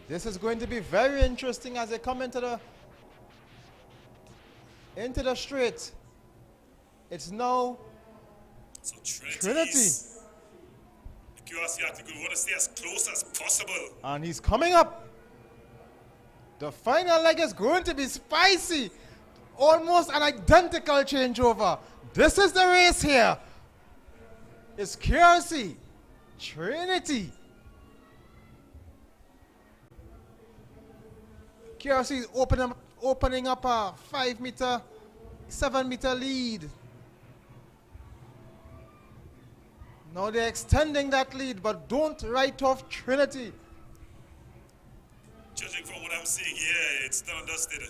Speaker 1: This is going to be very interesting as they come into the straight. It's now
Speaker 2: So
Speaker 1: Trinity.
Speaker 2: The QRC athlete will want to stay as close as possible.
Speaker 1: And he's coming up. The final leg is going to be spicy. Almost an identical changeover. This is the race here. It's QRC, Trinity. QRC is opening up a 5-meter, 7-meter lead. Now they're extending that lead, but don't write off Trinity.
Speaker 2: Judging from what I'm seeing here, it's done and dusted.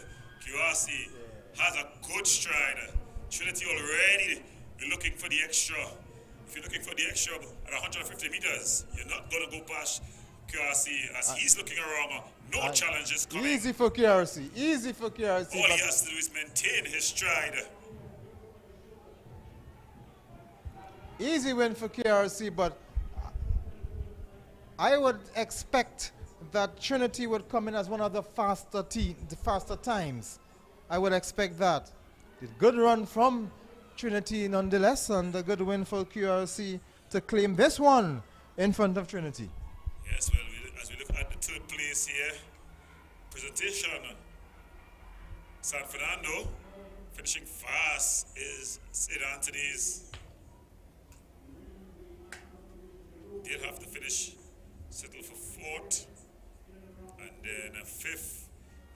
Speaker 2: QRC has a good stride. Trinity already be looking for the extra. If you're looking for the extra at 150 meters, you're not going to go past QRC as he's looking around. No challenges coming.
Speaker 1: Easy for QRC. Easy for QRC.
Speaker 2: All he has to do is maintain his stride.
Speaker 1: Easy win for KRC, but I would expect that Trinity would come in as one of the faster times. I would expect that. Good run from Trinity nonetheless, and a good win for QRC to claim this one in front of Trinity.
Speaker 2: Yes, well, as we look at the third place here, presentation, San Fernando finishing fast is St. Anthony's. They'll have to finish, settle for fourth, and then fifth,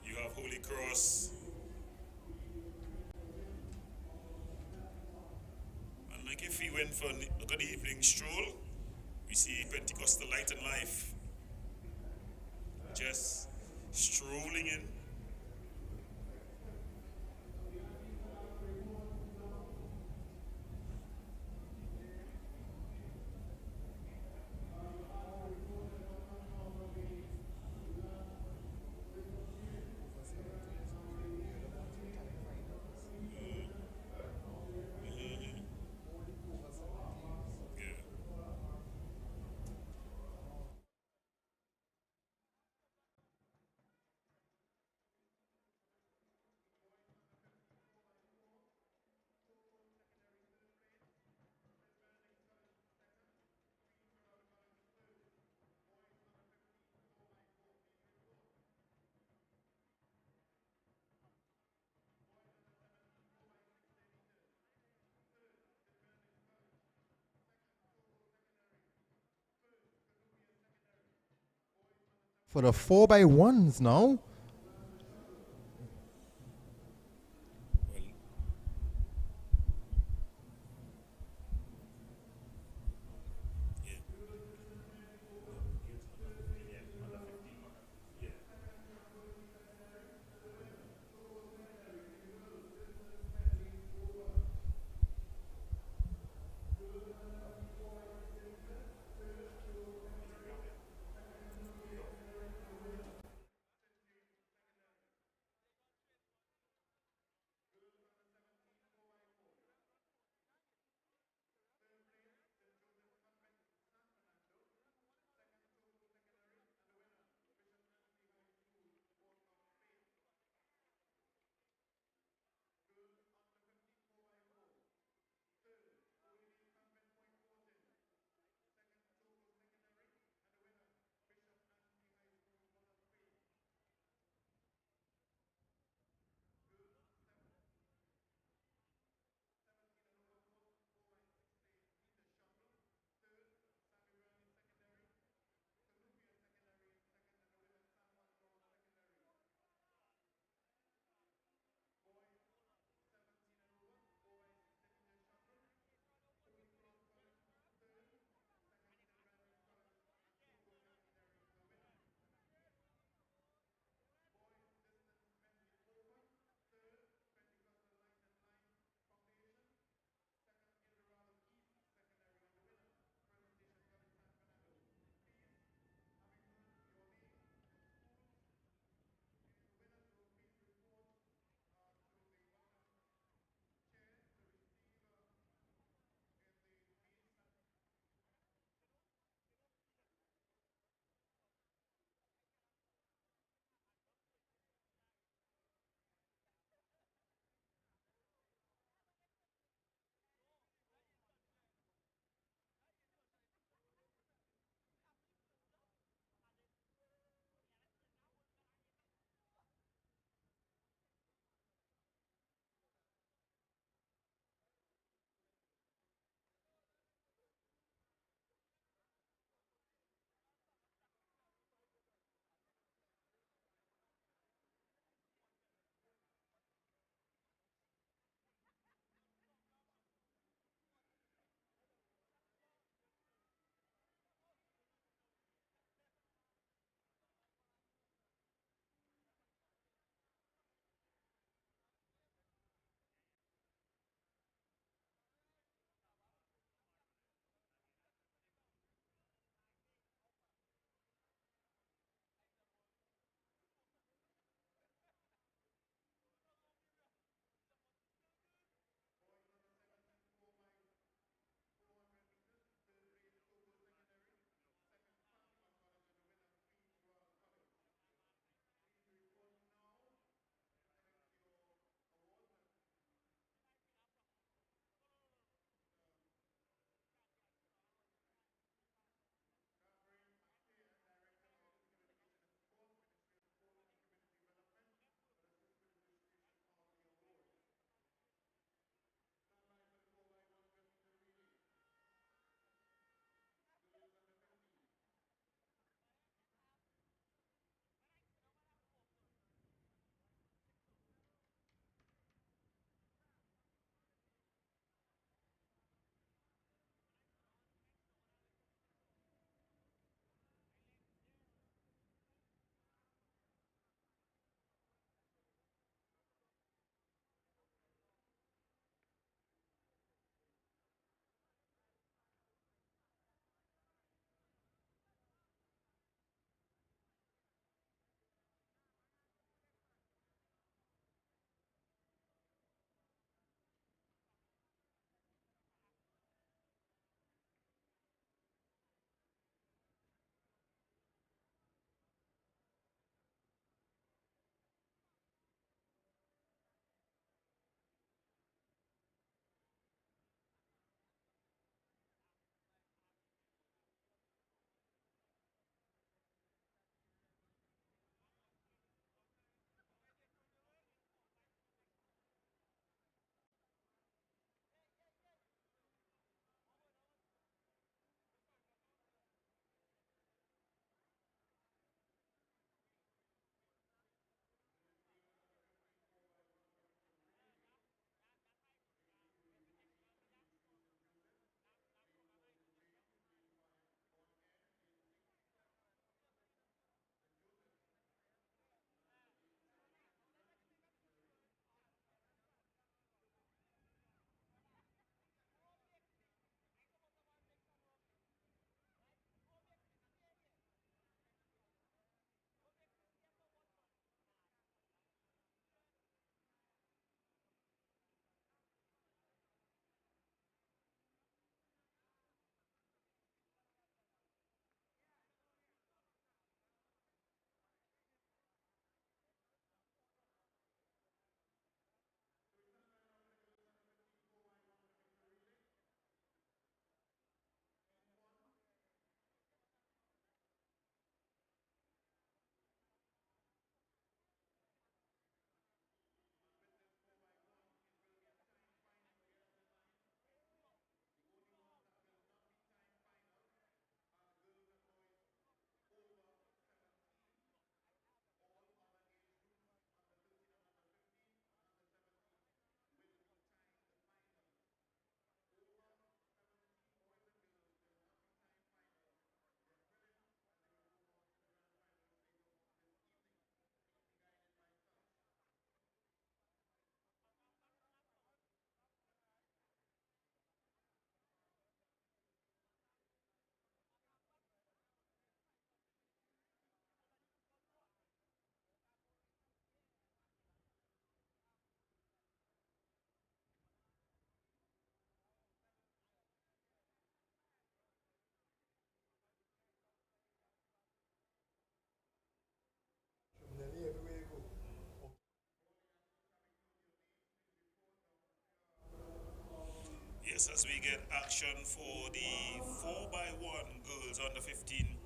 Speaker 2: you have Holy Cross. And like if we went for a good evening stroll, we see Pentecostal Light and Life just strolling in.
Speaker 1: For the 4x1s now.
Speaker 2: Yes, as we get action for the 4x1 girls under 15,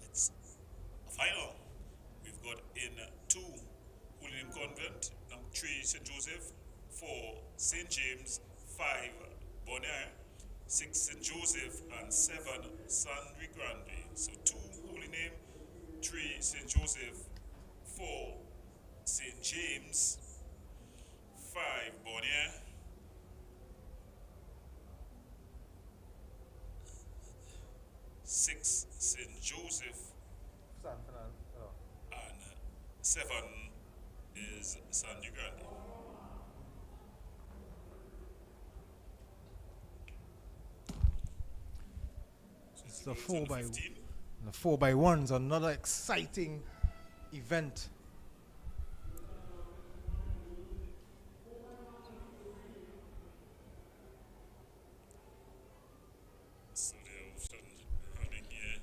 Speaker 2: it's a final. We've got in 2 William Convent, number 3 St. Joseph, 4 St. James, 5 Bonaire, 6 St. Joseph, and 7 Sandri Grande. So 2 Holy Name, 3 St. Joseph, 4 St. James, 5 Bonaire, 6 St. Joseph, and 7 is Sandri Grande.
Speaker 1: It's the 4x1s, another exciting event.
Speaker 2: So they're often running here.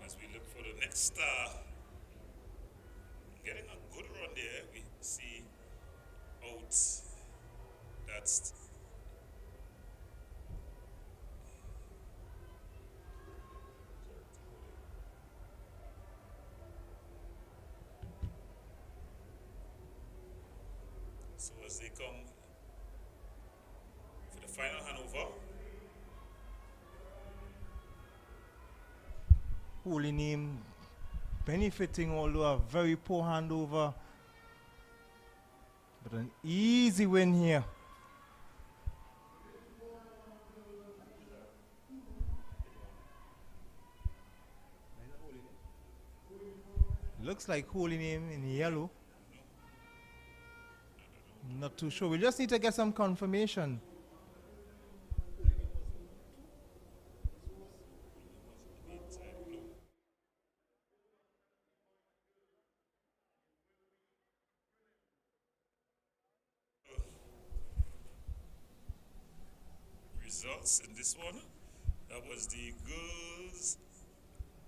Speaker 2: As we look for the next star, getting a good run there, we see out. That's so as they come for the final handover.
Speaker 1: Holy Name benefiting, although a very poor handover, but an easy win here. Looks like Holy Name in yellow. Not too sure. We just need to get some confirmation.
Speaker 2: Results in this one. That was the girls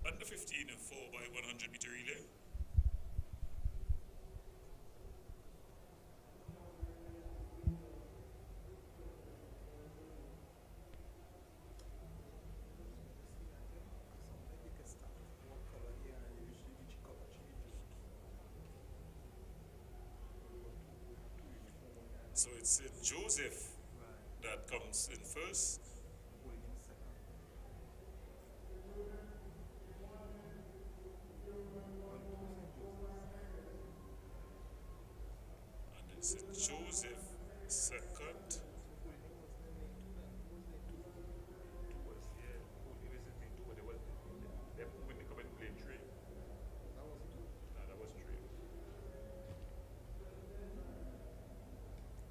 Speaker 2: under 15 and 4x100 meter relay. So it's St. Joseph that comes in first. And then St. Joseph second.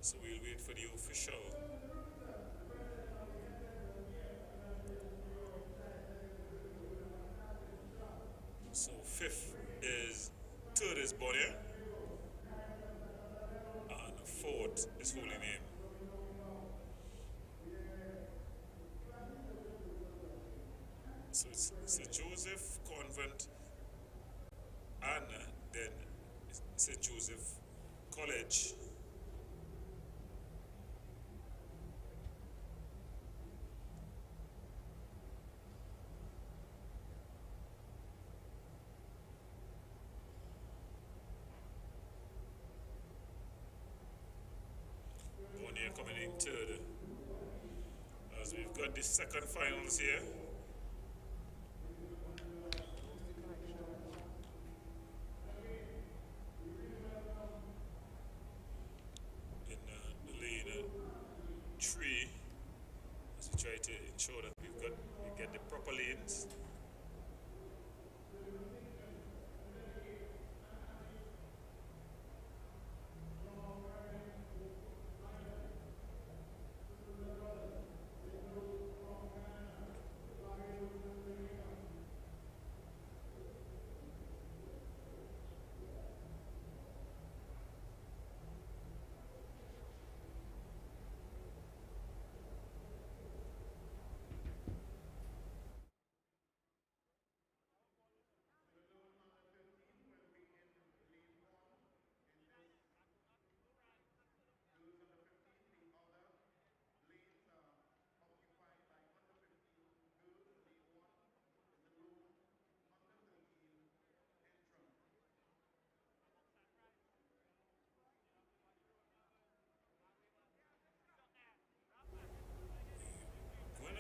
Speaker 2: So we'll wait for the official. So third is Bonaire, and fourth is Holy Name. So it's St. Joseph Convent and then St. Joseph College. Bonaire coming in third. As we've got the second finals here. In the lane 3, as we try to ensure that we get the proper lanes.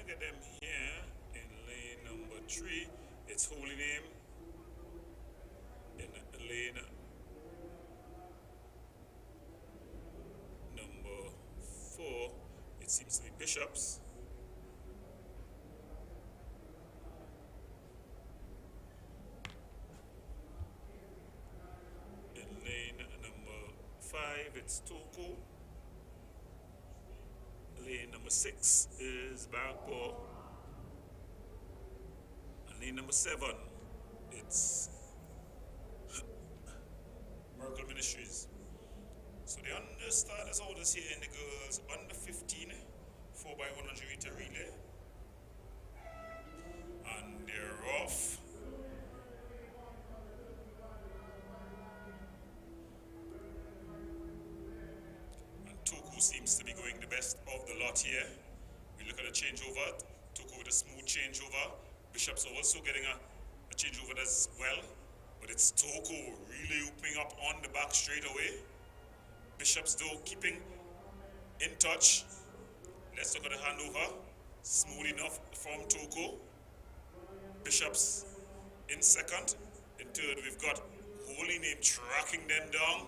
Speaker 2: get them here in lane number 3. It's Holy Name. In lane number 4, it seems to be Bishops. In lane number 5, it's Toko. Lane number 6 is Bagpo. And lane number 7, it's Miracle Ministries. So the understarters orders here in the girls under 15 4x100 meter relay. And they're off. And Toku seems to be going the best of the lot here. We look at the changeover. Toku with a smooth changeover. Bishop's also getting a changeover as well. But it's Toku really opening up on the back straight away. Bishops though keeping in touch. Let's look at the handover. Smooth enough from Toku. Bishops in second. In third we've got Holy Name tracking them down.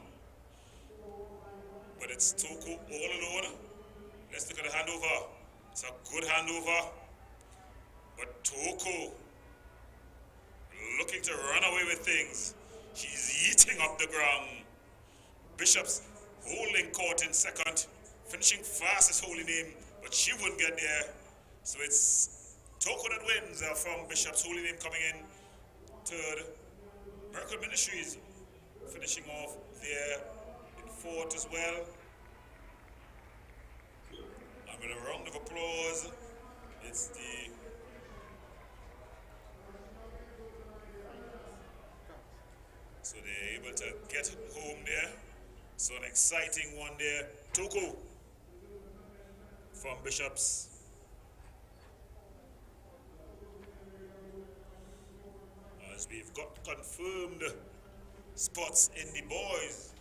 Speaker 2: But it's Toku all alone. Let's look at the handover. It's a good handover. But Toku looking to run away with things. She's eating up the ground. Bishops holding court in second, finishing fast as Holy Name, but she wouldn't get there. So it's Toku that wins from Bishops. Holy Name coming in third. Miracle Ministries finishing off there in fourth as well. And with a round of applause, it's the so they're able to get home there. So an exciting one there. Toku from Bishops. As we've got confirmed spots in the boys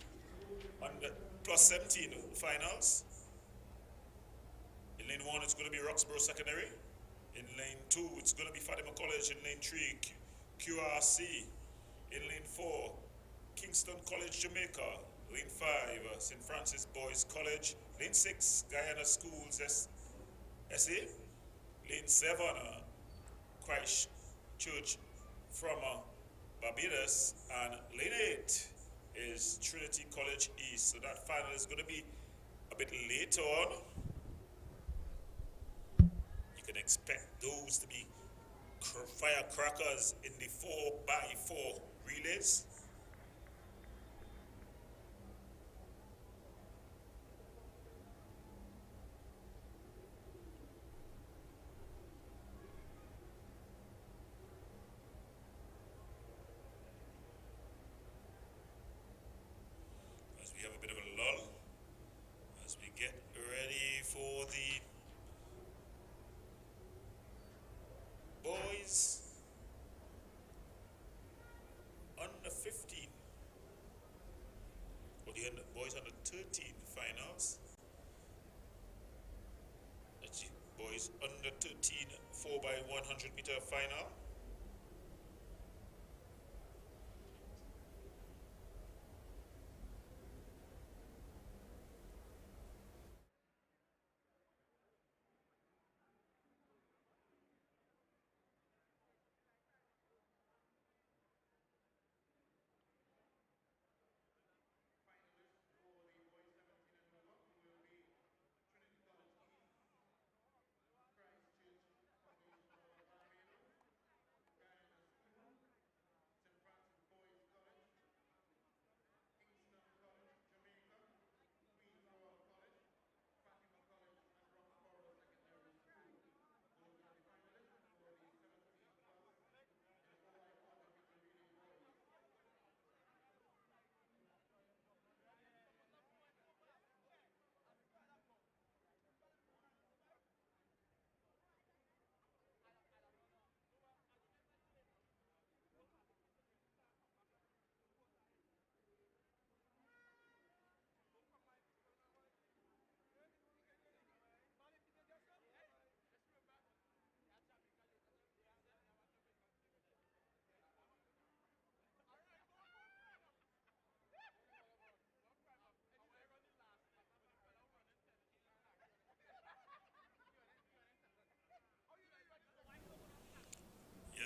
Speaker 2: on the plus 17 finals. In lane 1, it's going to be Roxborough Secondary. In lane 2, it's going to be Fatima College. In lane 3, QRC. In lane 4, Kingston College, Jamaica. Lane 5, St. Francis Boys College. Lane 6, Guyana Schools, SA. Lane 7, Christ Church from Barbados. And lane 8 is Trinity College East. So that final is going to be a bit later on. You can expect those to be firecrackers in the 4x4 relays. As we have a bit of a lull, as we get ready for the boys under 15 or the boys under 13 finals. That's the boys under 13 4x100 meter final.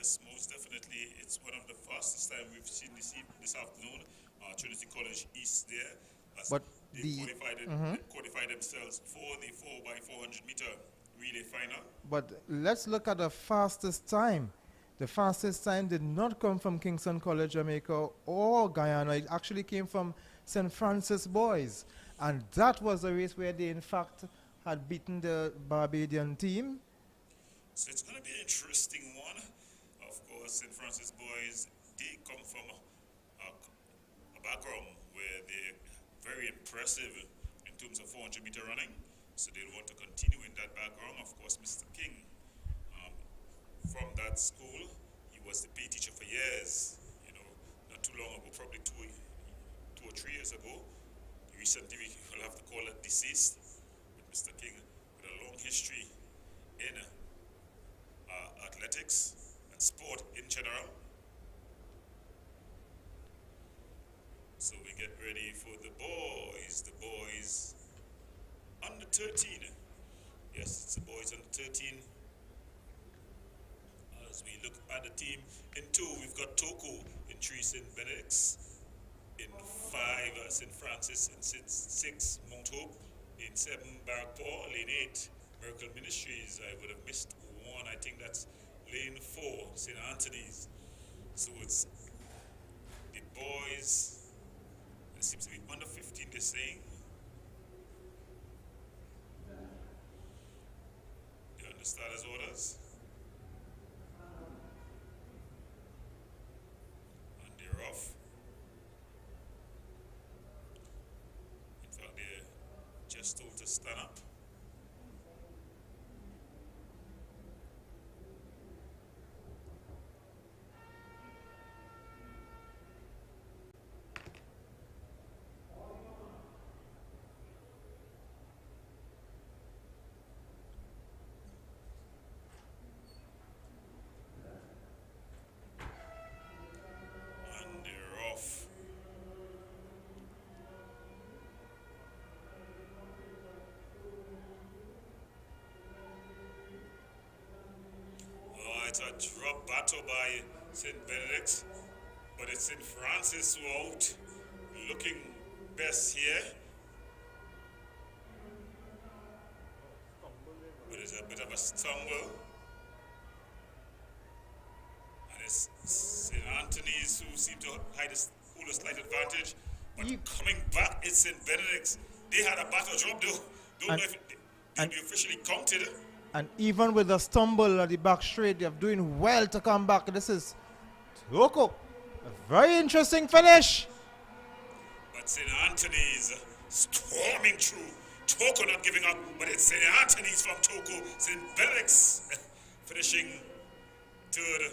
Speaker 2: Yes, most definitely. It's one of the fastest time we've seen this afternoon. Trinity College East there. As
Speaker 1: But
Speaker 2: they qualified themselves for the 4x400 meter relay final.
Speaker 1: But let's look at the fastest time. The fastest time did not come from Kingston College, Jamaica or Guyana. It actually came from St. Francis Boys. And that was a race where they, in fact, had beaten the Barbadian team.
Speaker 2: So it's going to be an interesting one. Of course, St. Francis Boys, they come from a background where they're very impressive in terms of 400 meter running. So they'll want to continue in that background. Of course, Mr. King, from that school, he was the PE teacher for years. You know, not too long ago, probably two or 3 years ago. Recently, we will have to call it deceased. But Mr. King, with a long history in athletics and sport in general. So we get ready for the boys under 13. Yes, it's the boys under 13. As we look at the team, in 2, we've got Toko, in 3, St. Benedict's, in 5, St. Francis, in 6, Mount Hope, in 7, Barrack Paul, in 8, Miracle Ministries. I would have missed one. I think that's lane 4, St. Anthony's. So it's the boys, it seems to be under 15, they're saying. They're under starters orders. And they're off. In fact, they're just told to stand up. It's a drop battle by St. Benedict, but it's St. Francis who out looking best here. But it's a bit of a stumble. And it's St. Anthony's who seem to hold a slight advantage. But coming back, it's St. Benedict's. They had a battle drop though. Don't know if they'll be officially counted.
Speaker 1: And even with a stumble at the back straight, they're doing well to come back. This is Toko. A very interesting finish.
Speaker 2: But St. Anthony's storming through. Toko not giving up, but it's St. Anthony's from Toko. St. Benedict's finishing 3rd.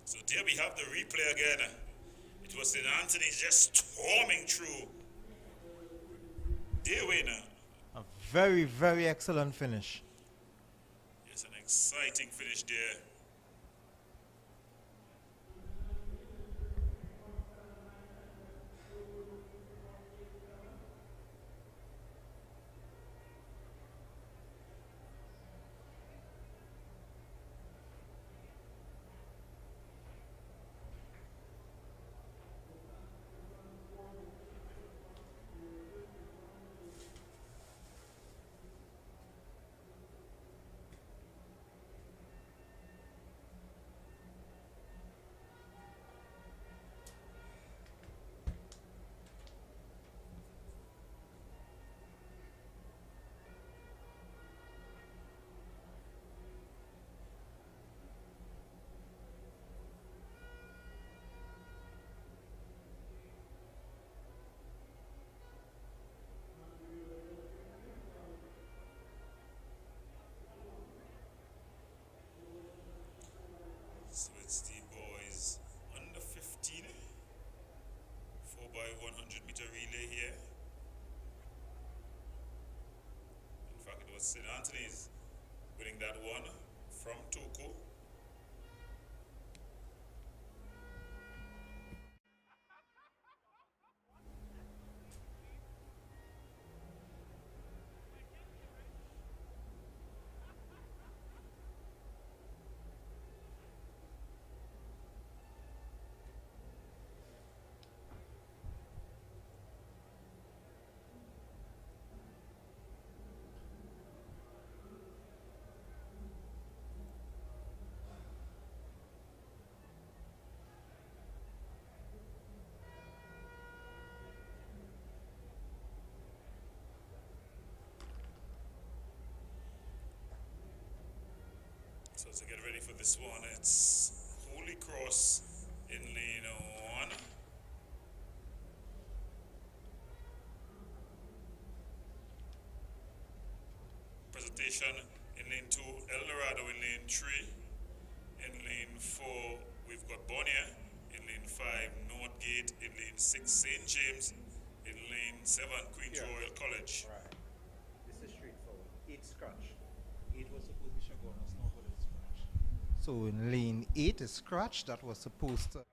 Speaker 2: So there we have the replay again. It was St. Anthony's just storming through. They win.
Speaker 1: A very, very excellent finish.
Speaker 2: Yes, an exciting finish there. So it's the boys under 15, 4x100 meter relay here. In fact, it was St. Anthony's winning that one from Toko. So to get ready for this one, it's Holy Cross in lane 1. Presentation in lane 2, El Dorado in lane 3. In lane 4, we've got Bonnier. In lane 5, Northgate. In lane 6, St. James. In lane 7, Queen's Royal College.
Speaker 1: Right. This is straightforward. 8 scratch. 8 was supposed to be Chagonas, now but it's scratch. So in lane 8 is scratch. That was supposed to.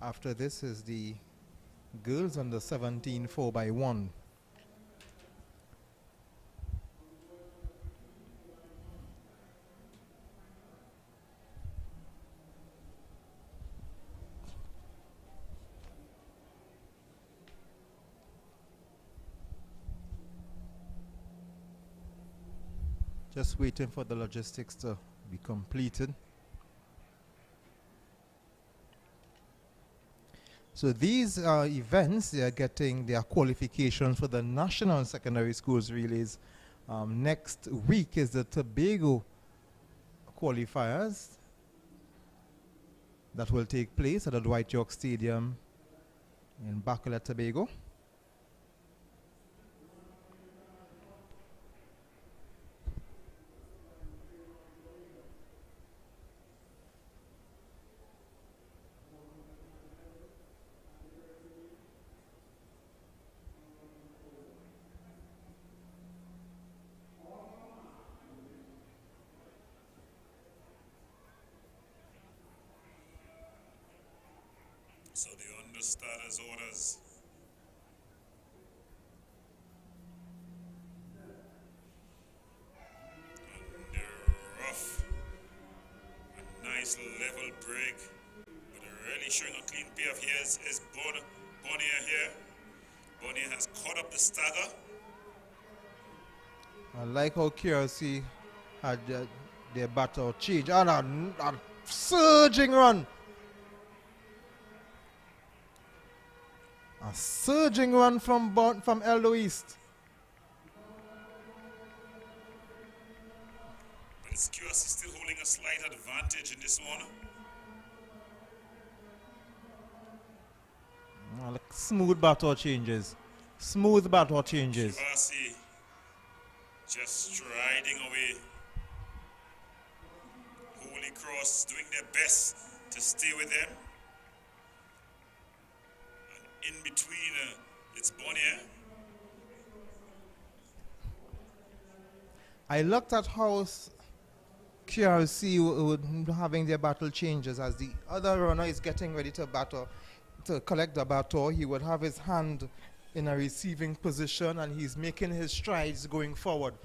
Speaker 1: After this is the girls under 17 4x1. Just waiting for the logistics to be completed. So these events, they are getting their qualifications for the National Secondary Schools Relays. Next week is the Tobago qualifiers that will take place at the Dwight York Stadium in Bacolod, Tobago.
Speaker 2: So the understarters orders. And they're rough. A nice level break. But really showing a clean pair of ears is Bonnier here. Bonnier has caught up the stagger.
Speaker 1: I like how QRC had their battle change. And a surging run. A surging run from Eldo East.
Speaker 2: But it's QRC still holding a slight advantage in this one.
Speaker 1: Like smooth battle changes. Smooth battle changes.
Speaker 2: QRC just striding away. Holy Cross doing their best to stay with them. In between, it's Bonnier.
Speaker 1: I looked at how QRC would having their battle changes as the other runner is getting ready to battle, to collect the baton. He would have his hand in a receiving position and he's making his strides going forward.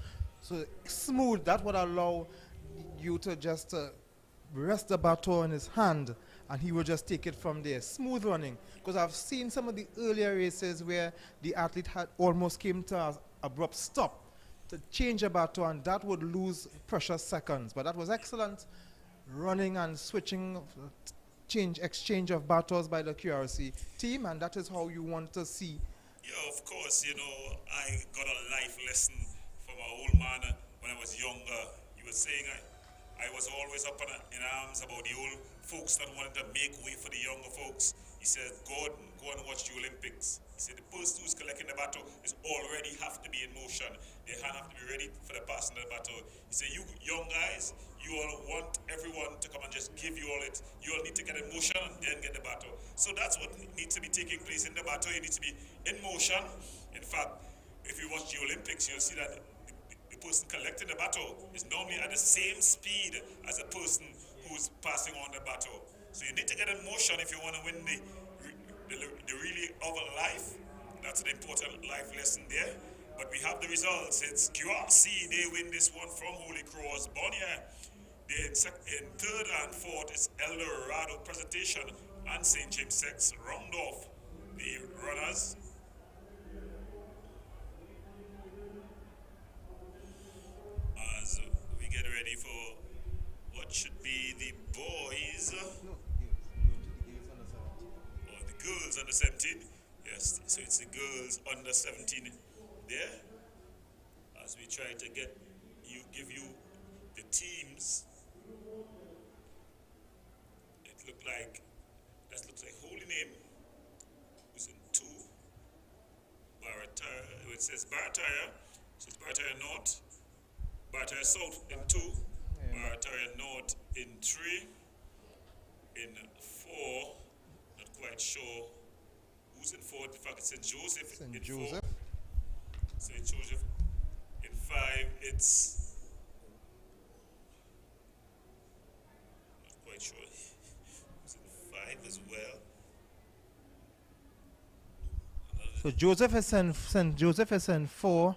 Speaker 1: So smooth, that would allow you to just rest the baton in his hand and he would just take it from there. Smooth running. Because I've seen some of the earlier races where the athlete had almost came to an abrupt stop to change a baton, and that would lose precious seconds. But that was excellent running and switching, exchange of batons by the QRC team, and that is how you want to see.
Speaker 2: Yeah, of course, I got a life lesson from an old man when I was younger. He was saying I was always up in arms about the old folks that wanted to make way for the younger folks. He said, go and watch the Olympics. He said, the person who's collecting the baton is already have to be in motion. They have to be ready for the passing of the baton. He said, you young guys, you all want everyone to come and just give you all it. You all need to get in motion and then get the baton. So that's what needs to be taking place in the baton. You need to be in motion. In fact, if you watch the Olympics, you'll see that the person collecting the baton is normally at the same speed as the person who's passing on the baton. So you need to get in motion if you want to win the relay of a life. That's an important life lesson there. But we have the results. It's QRC. They win this one from Holy Cross. Bonnier, in third and fourth, it's El Dorado Presentation and St. James 6 round off the runners. ready for what should be the boys or the girls under 17. Yes, so it's the girls under 17 there. As we try to give you the teams. It looks like Holy Name who's in 2. Barataria, it says Barataria, so it's Barataria North, Barataria South in 2, Barataria North in 3, in 4, not quite sure who's in 4, in fact it's St. Joseph in 4, St. Joseph in 5, it's not quite sure who's in 5 as well.
Speaker 1: So Joseph is in St. Joseph is in 4.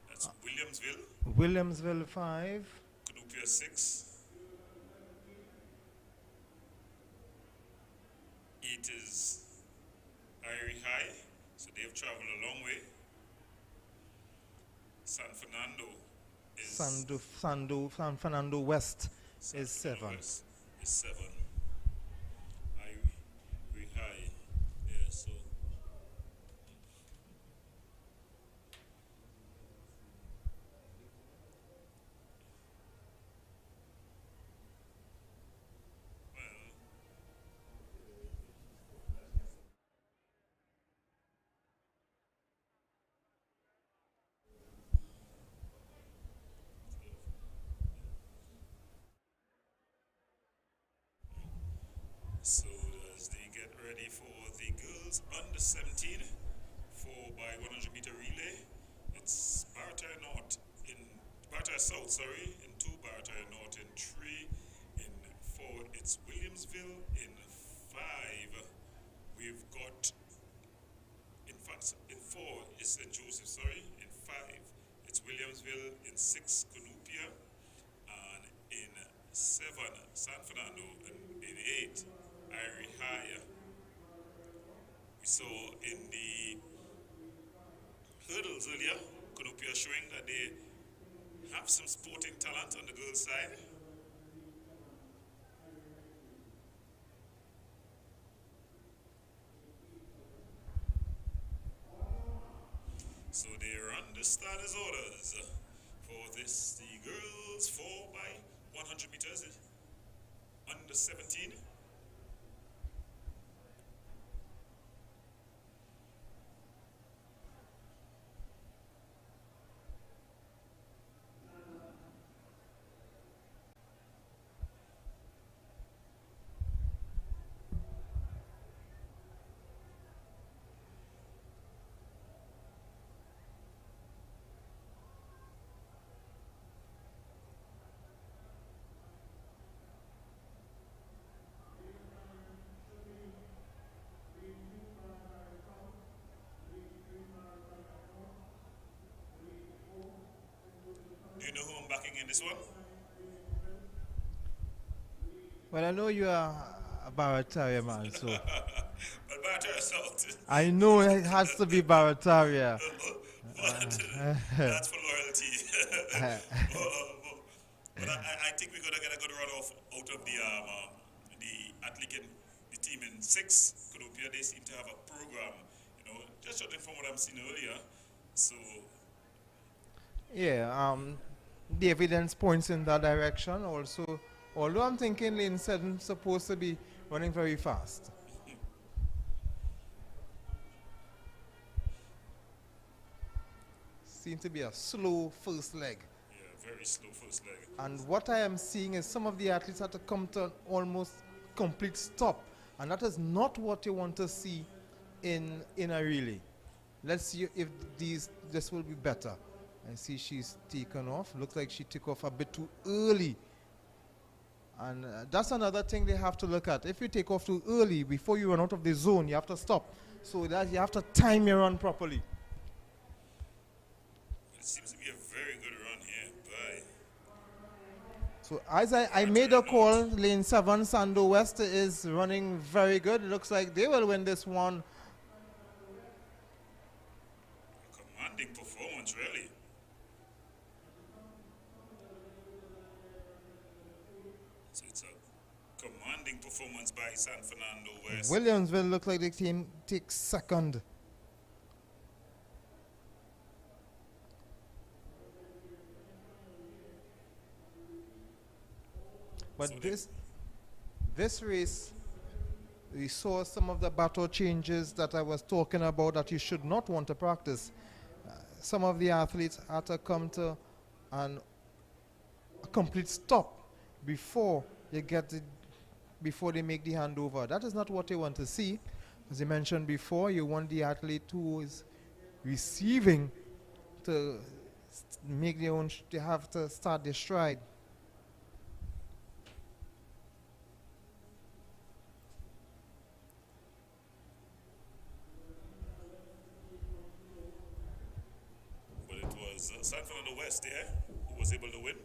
Speaker 2: That's Williamsville.
Speaker 1: Williamsville 5.
Speaker 2: Canoopia 6. It is Irie High, so they've traveled a long way. San Fernando is
Speaker 1: San Fernando West
Speaker 2: San
Speaker 1: is
Speaker 2: Fernando
Speaker 1: 7.
Speaker 2: West is 7. Irie High, yeah, so. So as they get ready for the girls under 17 4 by 100 meter relay, it's Barataria North in Barataria South, sorry, in 2, Barataria North in 3, in 4 it's Williamsville, in 5 we've got, in fact in 4 it's St. Joseph, sorry, in 5 it's Williamsville, in 6 Canoopia, and in 7 San Fernando, and in 8 Irie High. We saw in the hurdles earlier, Canoopia showing that they have some sporting talent on the girls' side. So they run the starters' orders for this, the girls 4 by 100 meters under 17. Do you know who I'm backing in this one?
Speaker 1: Well, I know you are a Barataria man, so
Speaker 2: Well, Barataria South.
Speaker 1: I know it has to be Barataria.
Speaker 2: That's for loyalty. But I think we're gonna get a good run off out of the Atlikin, the team in 6. Canoopia, they seem to have a program, just judging from what I'm seeing earlier. So
Speaker 1: Yeah, the evidence points in that direction also. Although I'm thinking lane 7 supposed to be running very fast. Seems to be a slow first leg.
Speaker 2: yeah, very slow first leg.
Speaker 1: And what I am seeing is some of the athletes have to come to an almost complete stop. And that is not what you want to see in a relay. Let's see if this will be better. I see she's taken off. Looks like she took off a bit too early. And that's another thing they have to look at. If you take off too early, before you run out of the zone, you have to stop. So that you have to time your run properly.
Speaker 2: It seems to be a very good run here by.
Speaker 1: So as I made a call, lane 7, Sando West is running very good. It looks like they will win this one.
Speaker 2: Commanding performance, really. So it's a commanding performance by San Fernando West.
Speaker 1: Williamsville look like the team takes second. But
Speaker 2: So
Speaker 1: this race, we saw some of the battle changes that I was talking about that you should not want to practice. Some of the athletes had to come to a complete stop before before they make the handover. That is not what you want to see. As you mentioned before, you want the athlete who is receiving to make their own, they have to start their stride.
Speaker 2: But it was San Fernando West there who was able to win.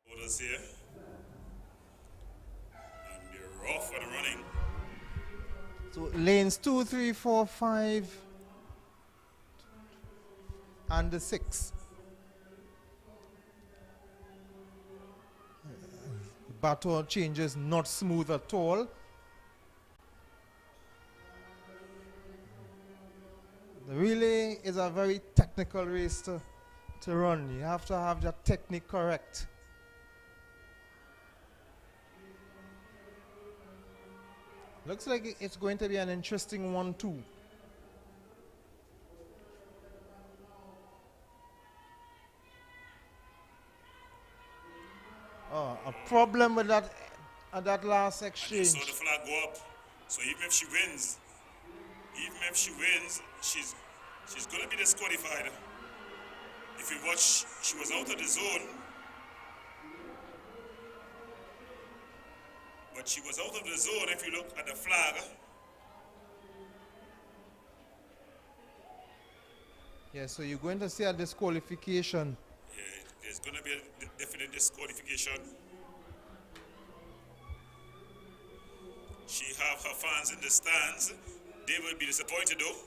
Speaker 2: Orders here. And they're off and running.
Speaker 1: So lanes 2, 3, 4, 5, and the 6. Battle changes not smooth at all. The relay is a very technical race to run. You have to have that technique correct. Looks like it's going to be an interesting one too. Oh, a problem with that last
Speaker 2: And you
Speaker 1: exchange.
Speaker 2: saw the flag go up. So even if she wins, she's gonna be disqualified. If you watch, she was out of the zone. But she was out of the zone if you look at the flag.
Speaker 1: Yeah, so you're going to see a disqualification.
Speaker 2: Yeah, there's gonna be a definite disqualification. She have her fans in the stands. They will be disappointed though.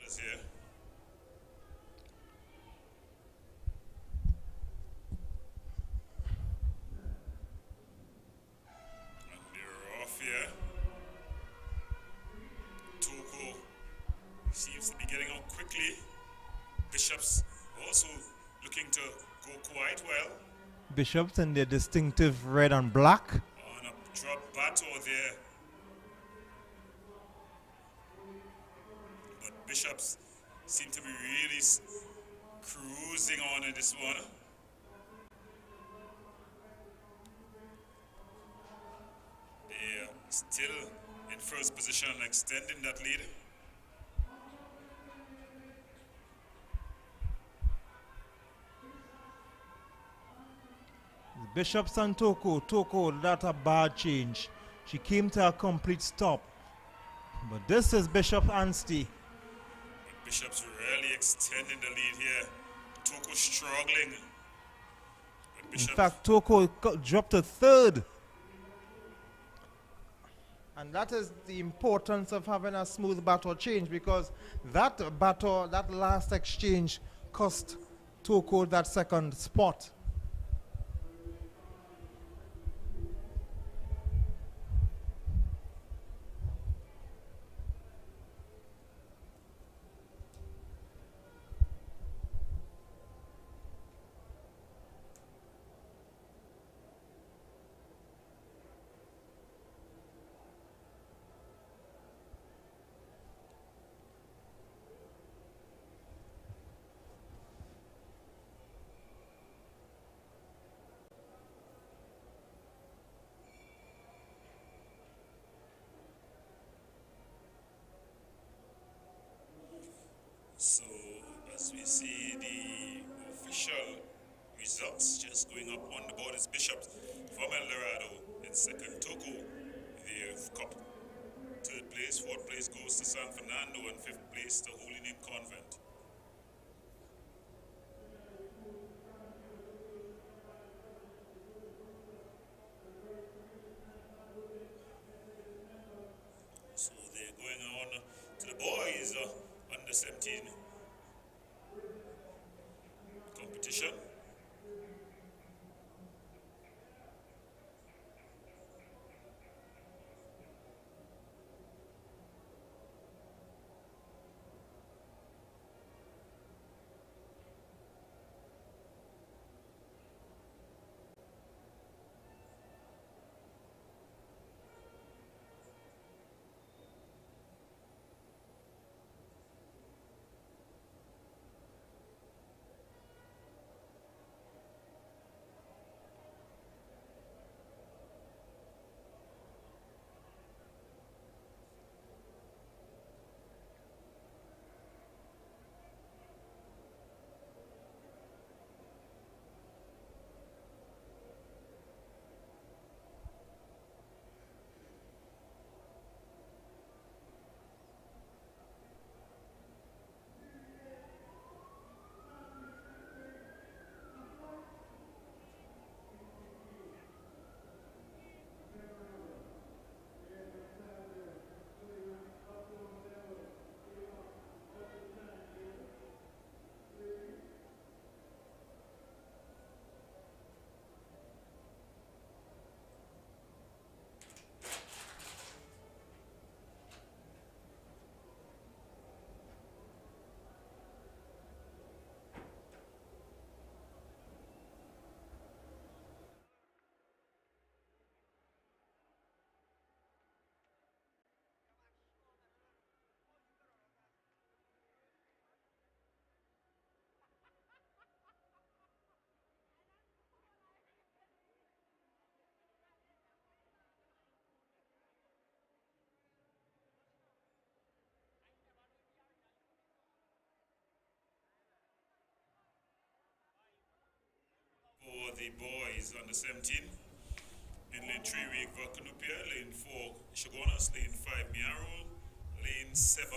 Speaker 2: Let's hear. And they're off here. Toko seems to be getting out quickly. Bishops also looking to go quite well.
Speaker 1: Bishops in their distinctive red and black.
Speaker 2: On a drop battle there. But Bishops seem to be really cruising on in this one. They are still in first position, extending that lead.
Speaker 1: Bishops and Toko. Toko, that's a bad change. She came to a complete stop. But this is Bishop Anstey.
Speaker 2: But Bishops really extending the lead here. Toko struggling. But
Speaker 1: In
Speaker 2: Bishops,
Speaker 1: fact, Toko dropped to third. And that is the importance of having a smooth battle change, because that battle, that last exchange, cost Toko that second spot.
Speaker 2: so as we see the official results just going up on the board is Bishops from El Dorado in second, Toko, the Earth Cup. Third place, fourth place goes to San Fernando, and fifth place to Holy Name Convent. So they're going on to the boys under 17 competition. For the boys under 17, in lane 3 week Vacanupia, lane 4 Shogunas, lane 5 Miaro, lane 7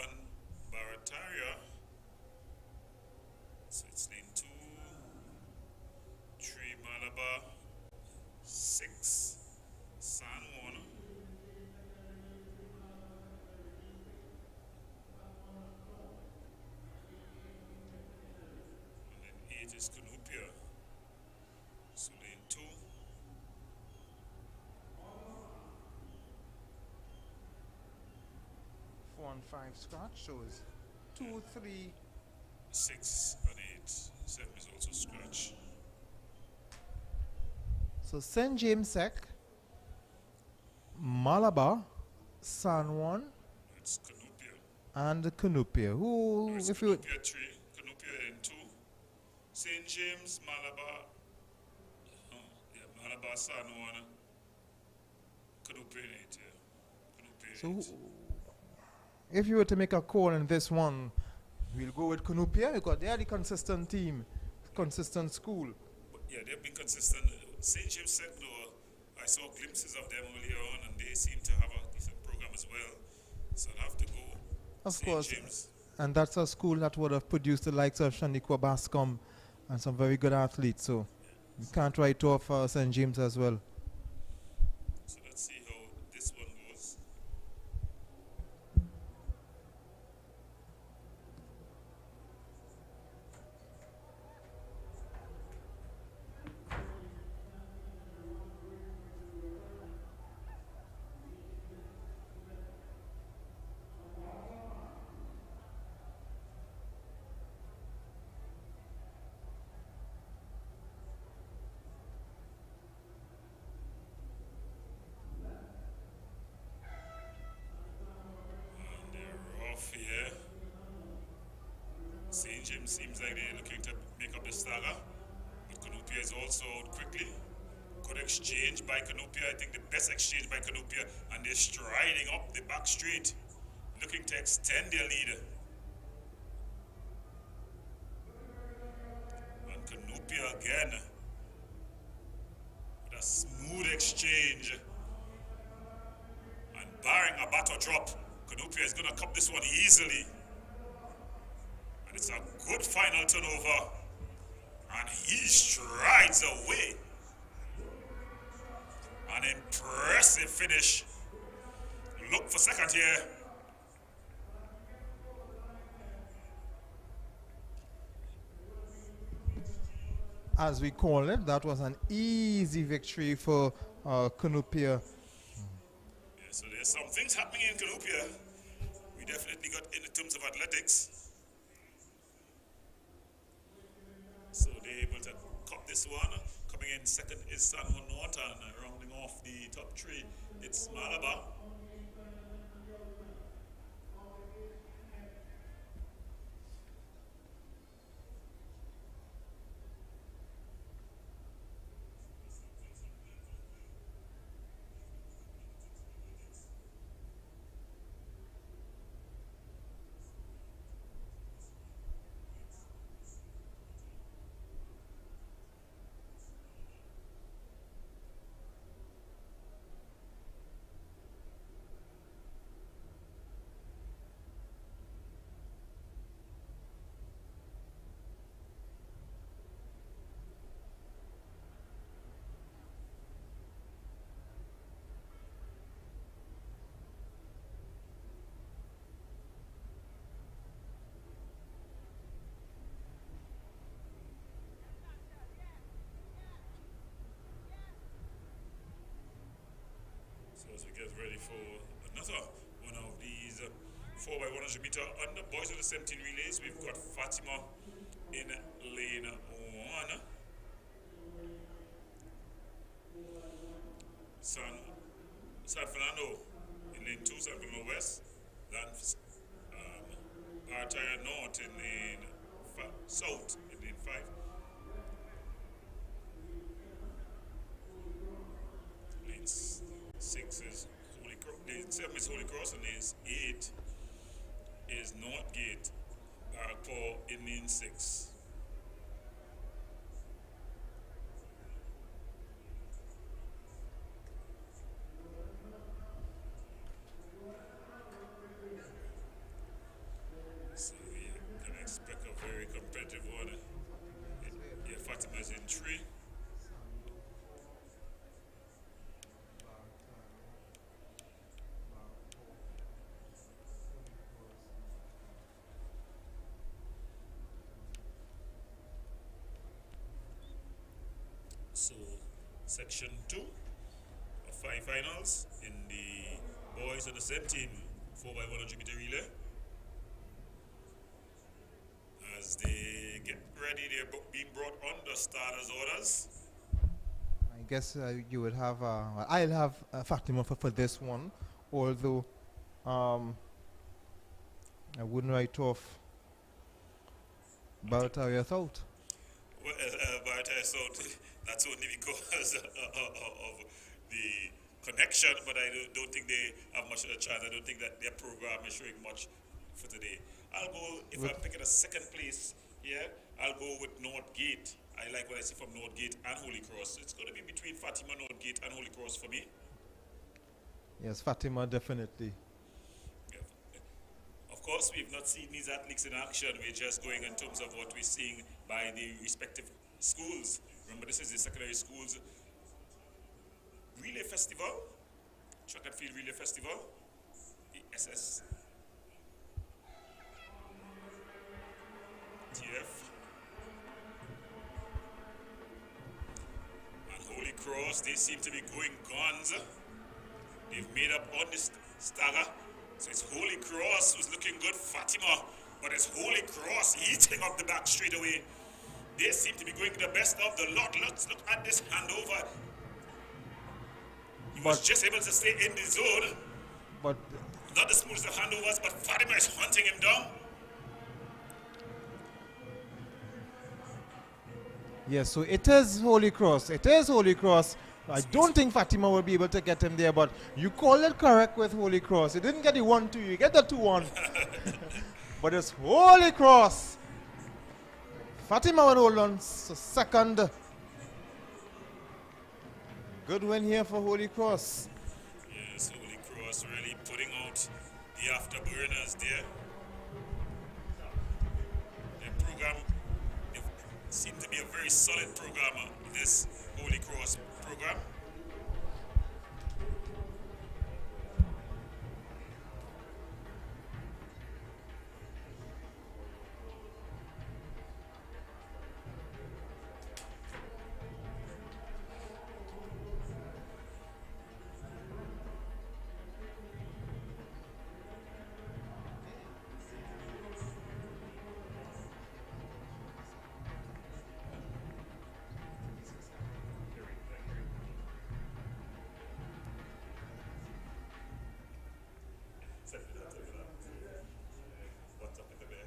Speaker 2: Barataria. So it's lane 2, 3 Malabar, 6 San Juan, 7 8 is Canopia. So lane 2.
Speaker 1: Four and five scratch shows 2, 3.
Speaker 2: 6 and 8. 7 is also scratch.
Speaker 1: So St. James Sec, Malabar, San Juan,
Speaker 2: It's Canopia.
Speaker 1: and Canopia. Who,
Speaker 2: It's
Speaker 1: if you
Speaker 2: Canopia 3, Canopia in 2. St. James, Malabar. Yeah, Malabar, San Juan. Canopia in 8, yeah. Canopia
Speaker 1: so
Speaker 2: in 8.
Speaker 1: if you were to make a call in this one, we'll go with Canopia because they are the consistent team, consistent school.
Speaker 2: But yeah, they've been consistent. St. James Sec, though, I saw glimpses of them earlier on, and they seem to have a decent program as well. So I'll have to go.
Speaker 1: Of
Speaker 2: St.
Speaker 1: course.
Speaker 2: James.
Speaker 1: And that's a school that would have produced the likes of Shaniqua Bascom and some very good athletes. So we can't write off St. James as well.
Speaker 2: So let's see how this one goes. And they're off here. St. James seems like they're looking to make up the stagger. But Canopia is also out quickly. Good exchange by Canopia. I think the best exchange by Canopia. And they're striding up the back straight, looking to extend their lead. And Canopia again with a smooth exchange. And barring a batter drop, Canopia is going to cup this one easily. And it's a good final turnover. And he strides away. An impressive finish. Look for second here.
Speaker 1: As we call it, that was an easy victory for Canopia.
Speaker 2: Yeah, so there's some things happening in Canopia. We definitely got in terms of athletics. So they're able to cup this one. Coming in second is San Juan North, and rounding off the top three, it's Malabar. So as we get ready for another one of these 4x100 meter under boys of the 17 relays, we've got Fatima in lane 1. San Fernando in lane 2, San Fernando West. Then Bartaya North in lane South in lane 5. Lane 6 is Holy Cross. Lane 7 is Holy Cross, and lane 8 is Northgate. Paul in lane 6. So we can expect a very competitive one. Yeah, Fatima's in 3. So, section 2 of 5 finals in the boys on the same team 4x100 meter relay. As they get ready, they're being brought under starters orders.
Speaker 1: I guess you would have, well, I'll have Fatima for this one, although I wouldn't write off Barataria out.
Speaker 2: Well, Barataria out, that's only because of the connection, but I don't think they have much of a chance. I don't think that their program is showing much for today. I'll go, if I'm picking a second place here, I'll go with Northgate. I like what I see from Northgate and Holy Cross. It's going to be between Fatima, Northgate, and Holy Cross for me.
Speaker 1: Yes, Fatima, definitely.
Speaker 2: Yeah. Of course, we've not seen these athletes in action. We're just going in terms of what we're seeing by the respective schools. Remember, this is the secondary schools relay festival, track and field relay festival, the SS. TF. And Holy Cross, they seem to be going guns. They've made up on this stagger. So it's Holy Cross who's looking good, Fatima. But it's Holy Cross eating up the back straight away. They seem to be going the best of the lot. Let's look at this handover. He was just able to stay in the zone.
Speaker 1: But
Speaker 2: not the smoothest of handovers, but Fatima is hunting him down.
Speaker 1: yes, so it is Holy Cross. It is Holy Cross. I don't think Fatima will be able to get him there, but you call it correct with Holy Cross. You didn't get the 1-2, you get the 2-1. But it's Holy Cross. Fatima will hold on. So second. Good win here for Holy Cross.
Speaker 2: Yes, Holy Cross really putting out the afterburners there. Their program, they seem to be a very solid program, this Holy Cross program. What's up in the bear?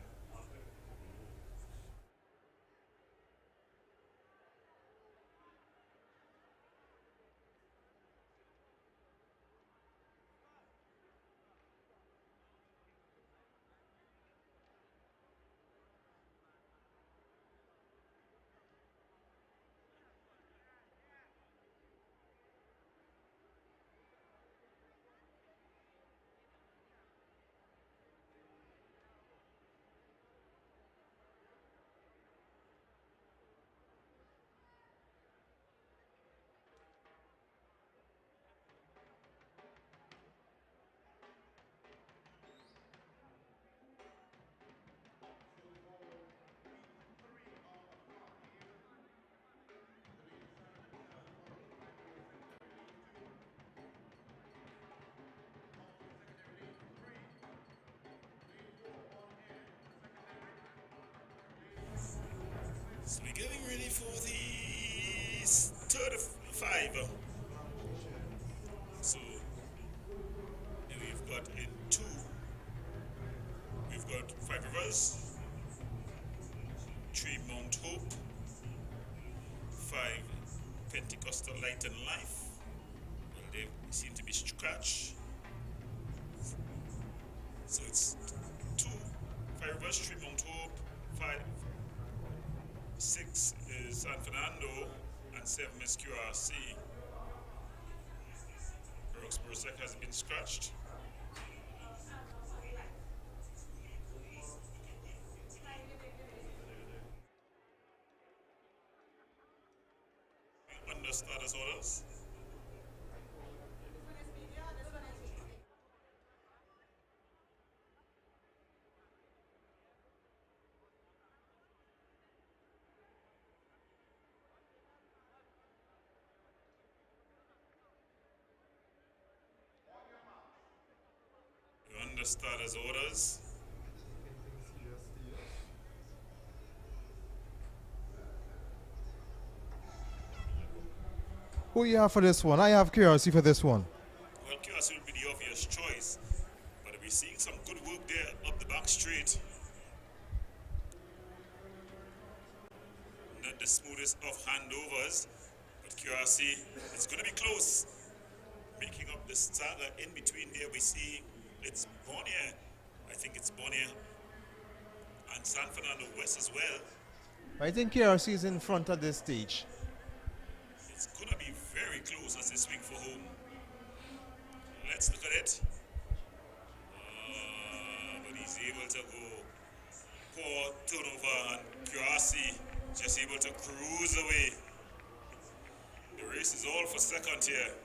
Speaker 2: So we're getting ready for the third of 5. So here we've got in 2, we've got 5 Rivers, 3 Mount Hope, 5 Pentecostal Light and Life. Well, they seem to be scratched. So it's 2 5 Rivers, 3 Mount Hope, 6 is San Fernando, and 7 is QRC. Roxborough Sec has been scratched. Under starters orders. the starter's orders.
Speaker 1: Who you have for this one? I have curiosity for this one.
Speaker 2: Well, QRC will be the obvious choice, but we're seeing some good work there up the back straight. Not the smoothest of handovers, but QRC is going to be close. Making up the saga in between there, we see it's Bonnier. I think it's Bonnier and San Fernando West as well.
Speaker 1: I think KRC is in front at this stage.
Speaker 2: It's going to be very close as they swing for home. Let's look at it. But he's able to go. Poor turnover, and QRC just able to cruise away. The race is all for second here.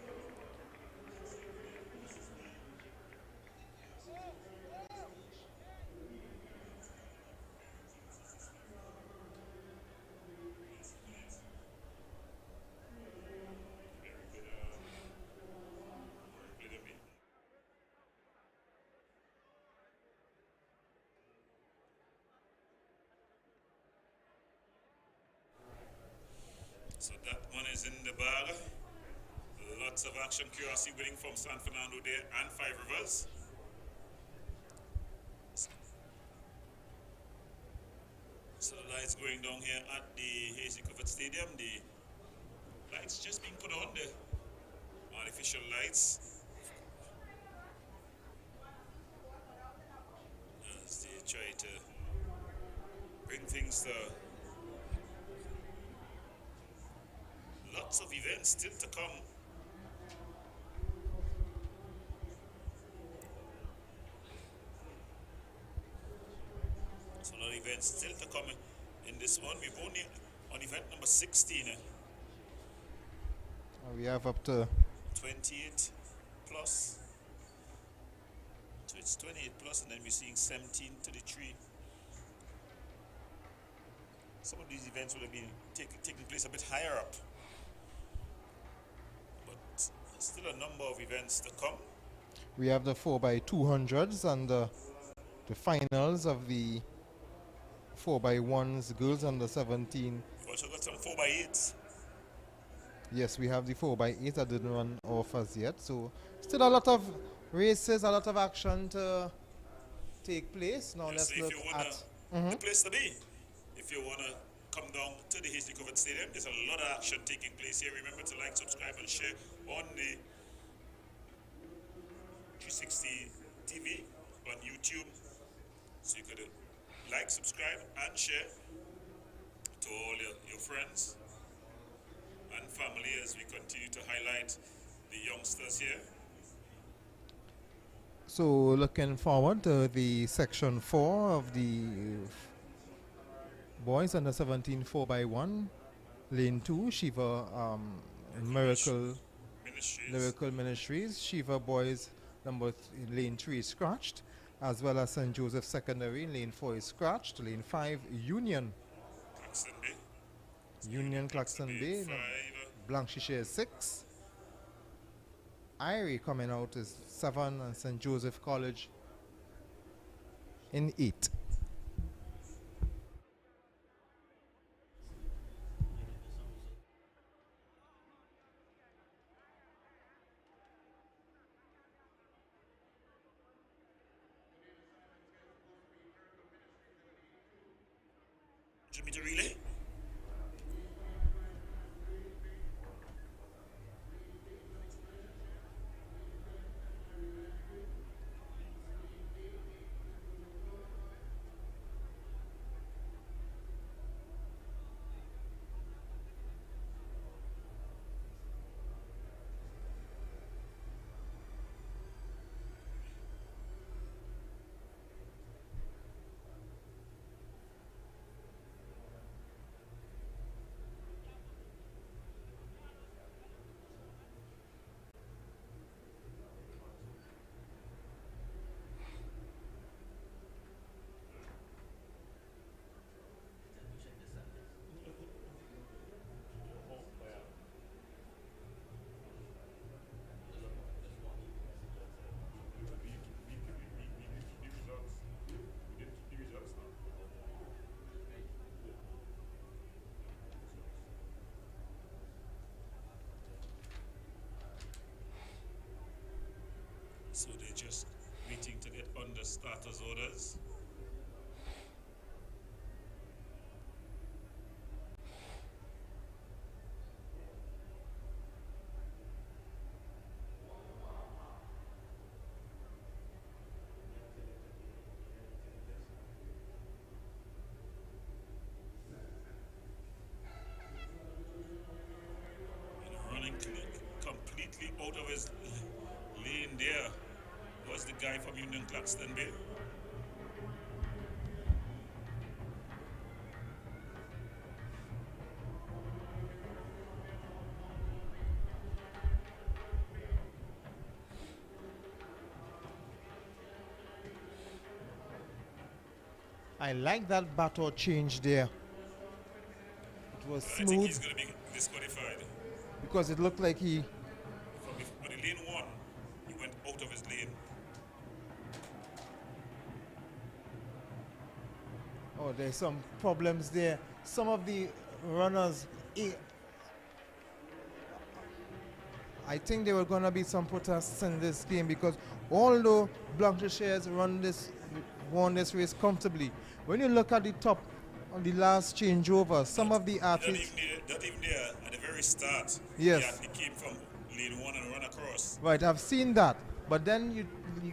Speaker 2: So that one is in the bag. Lots of action. QRC winning from San Fernando there and Five Rivers. So the lights going down here at the Hazy Covered Stadium. The lights just being put on, the artificial lights. As they try to bring things to lots of events still to come. So a lot of events still to come in this one. We've only on event number 16.
Speaker 1: We have up to
Speaker 2: 28 plus. So it's 28 plus, and then we're seeing 17 to the 3. Some of these events would have been taking place a bit higher up. Still a number of events to come.
Speaker 1: we have the 4x200s and the finals of the 4x1s girls under 17.
Speaker 2: We've also got some 4x8s.
Speaker 1: Yes, we have the 4x8 that didn't run off as yet. So still a lot of races, a lot of action to take place. Now
Speaker 2: Yes,
Speaker 1: let's look at
Speaker 2: the place to be. If you want to come down to the Hasty Covered Stadium, there's a lot of action taking place here. Remember to like, subscribe, and share on the 360 TV on YouTube. So you could like, subscribe, and share to all your friends and family as we continue to highlight the youngsters here.
Speaker 1: So looking forward to the section 4 of the boys under 17 4x1, lane 2, Shiva Miracle Ministries. Shiva boys lane 3 is scratched, as well as St. Joseph Secondary lane 4 is scratched. Lane 5 Union Claxton Bay, Blanchisha is 6. Irie coming out is 7, and St. Joseph College in 8.
Speaker 2: Jimmy to relay. So they're just waiting to get under starters orders. Completely out of his lane there was the guy from Union Claxton Bay.
Speaker 1: I like that battle change there. It was
Speaker 2: I think
Speaker 1: smooth
Speaker 2: he's going to be disqualified.
Speaker 1: because it looked like he.
Speaker 2: From the lane one, he went out of his lane.
Speaker 1: Oh, there's some problems there. Some of the runners, I think there were going to be some protests in this game because although Blanchisseuse won this race comfortably, when you look at the top on the last changeover, some of the athletes.
Speaker 2: Not even there at the very start.
Speaker 1: Yes.
Speaker 2: He came from lane one and run across.
Speaker 1: Right, I've seen that. But then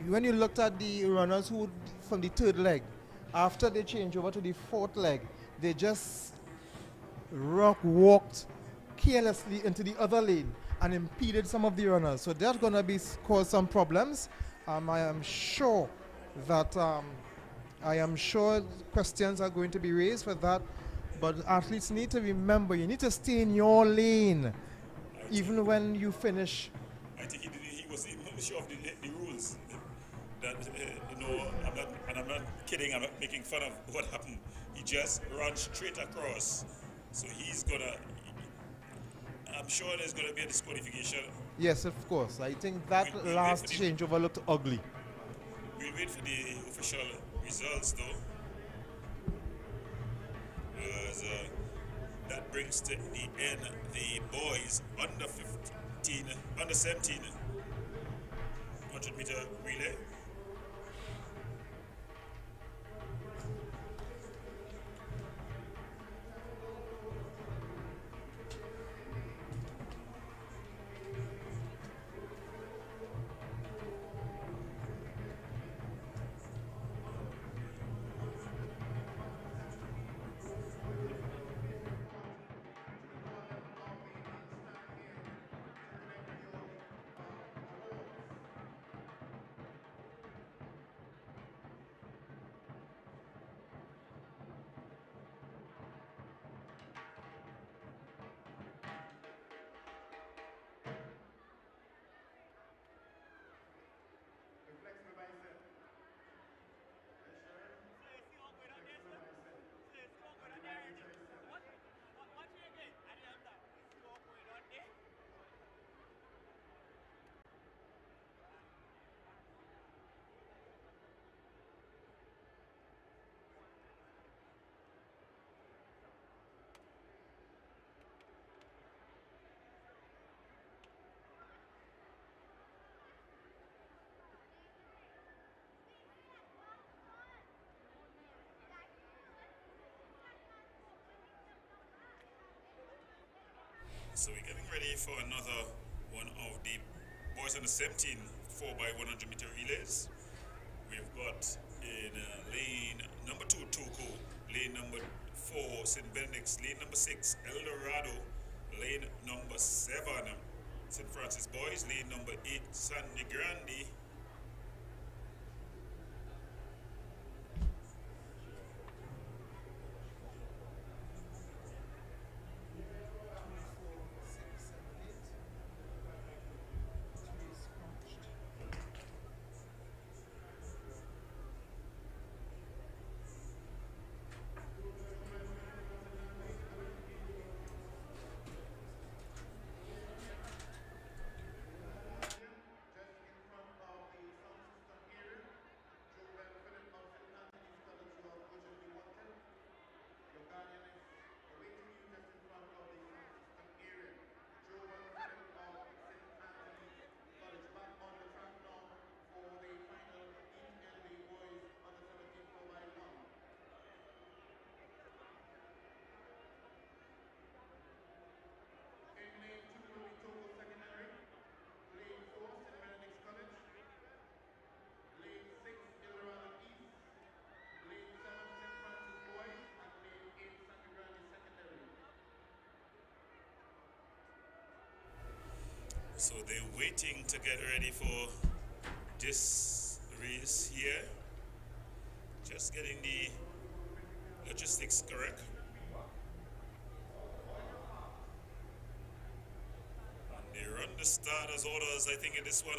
Speaker 1: when you looked at the runners who from the third leg, after they change over to the fourth leg, they just walked carelessly into the other lane and impeded some of the runners. So that's going to cause some problems. I am sure that questions are going to be raised for that. But athletes need to remember, you need to stay in your lane, even when you finish.
Speaker 2: I think he was even sure of the rules. That I'm not kidding. I'm not making fun of what happened. He just ran straight across. So I'm sure there's gonna be a disqualification.
Speaker 1: Yes, of course. I think that last changeover looked ugly.
Speaker 2: We'll wait for the official results, though. That brings to the end the boys under 17 100-meter relay. So we're getting ready for another one of the boys under 17 4x100-meter relays. We've got in lane number 2, Toko, lane number 4, St. Benedict's, lane number 6, El Dorado, lane number 7, St. Francis Boys, lane number 8, San Grande, So they're waiting to get ready for this race here. Just getting the logistics correct. And they run the starters orders, I think, in this one.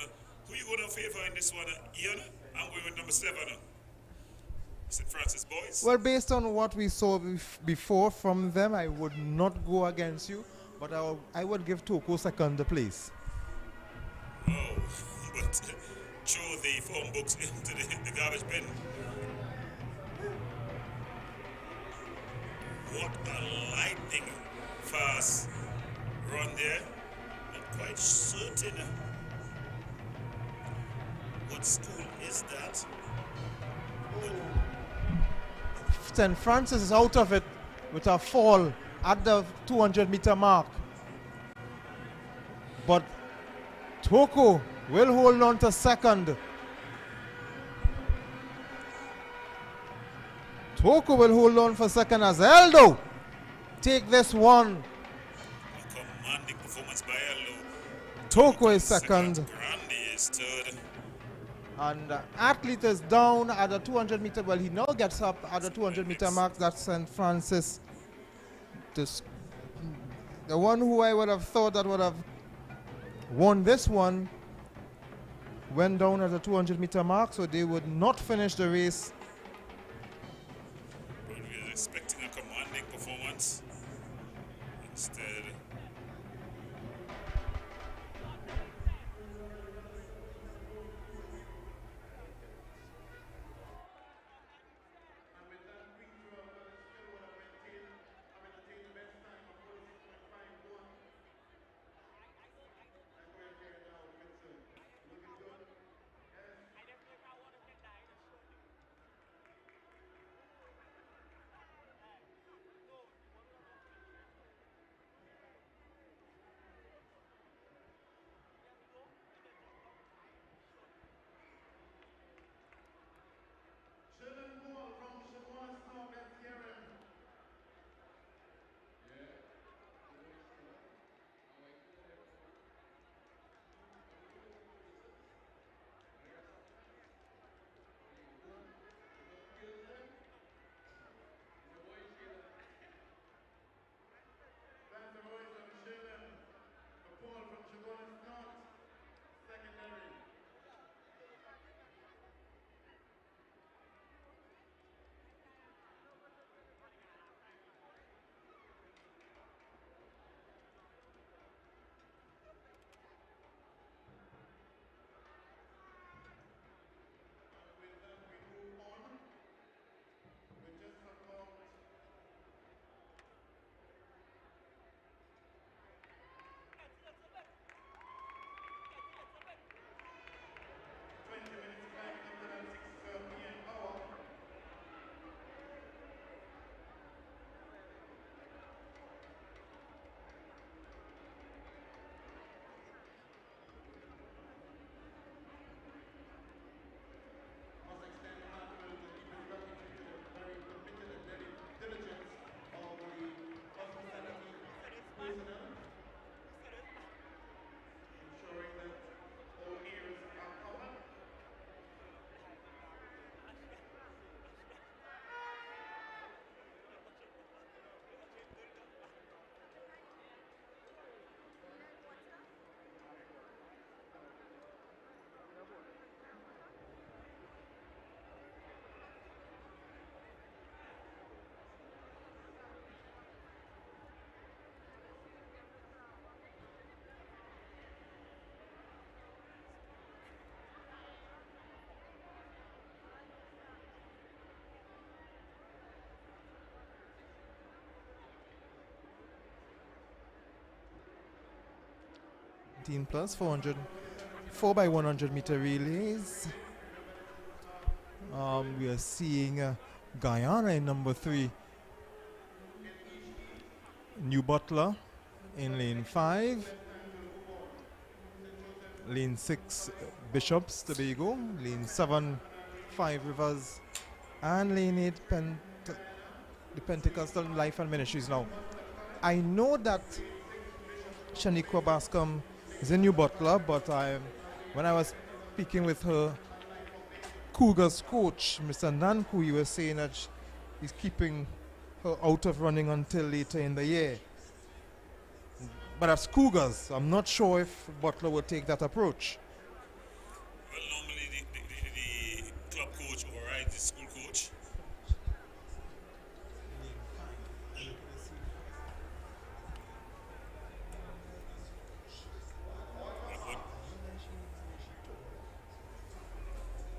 Speaker 2: Who you going to favor in this one, Ian? I'm going with number 7. St. Francis boys.
Speaker 1: Well, based on what we saw before from them, I would not go against you, but I would give Toko second place.
Speaker 2: Oh, but throw the phone books into the garbage bin. What a lightning fast run there. Not quite certain. What school is that?
Speaker 1: St. Francis is out of it with a fall at the 200-meter mark. But Toko will hold on to second. Toko will hold on for second as Eldo take this one.
Speaker 2: A commanding performance by Eldo.
Speaker 1: Toko is second.
Speaker 2: Grande is third.
Speaker 1: And Athlete is down at the 200-meter. Well, he now gets up at the 200-meter mark. That's St. Francis. The one who I would have thought that would have won this one went down at the 200-meter mark, so they would not finish the race.
Speaker 2: But we were expecting a commanding performance. Instead,
Speaker 1: Plus 400, 4 by 100 meter relays. We are seeing Guyana in number 3. New Butler in lane 5. Lane 6, Bishops, Tobago. Lane 7, 5 Rivers. And lane 8, the Pentecostal Life and Ministries. Now, I know that Shaniqua Bascom is a new butler, but when I was speaking with her Cougars coach, Mr. Nanku, he was saying that he's keeping her out of running until later in the year. But as Cougars, I'm not sure if Butler would take that approach.
Speaker 2: Well, normally the club coach overrides the school coach.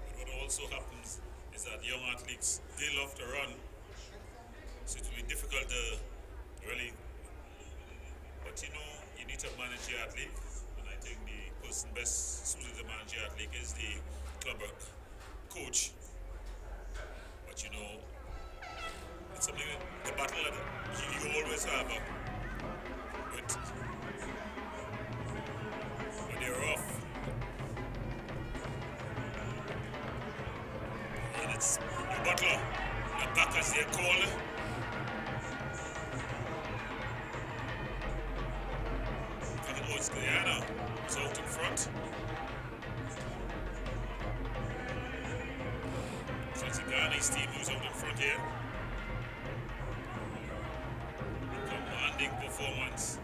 Speaker 2: But what also happens is that young athletes, they love to run. So it will be difficult to really, but you know, you need to manage your athlete. And I think the person best suited to manage your athlete is the club coach. But you know, it's something that the battle that you always have. But when they're off, and it's the Butler, the back as they're called. Oh, it's Guyana. It's out in front. So it's a Ghanaian team who's out in front here. Commanding performance.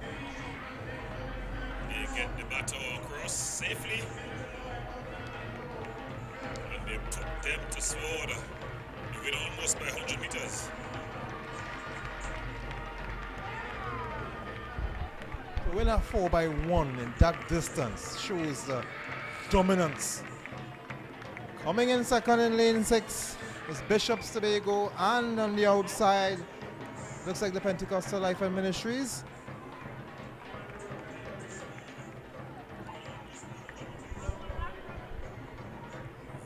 Speaker 2: They get the baton across safely. And they put them to sword. They win almost by 100 meters.
Speaker 1: The winner 4-1 in that distance shows dominance. Coming in second in lane 6 is Bishops Tobago, and on the outside looks like the Pentecostal Life and Ministries.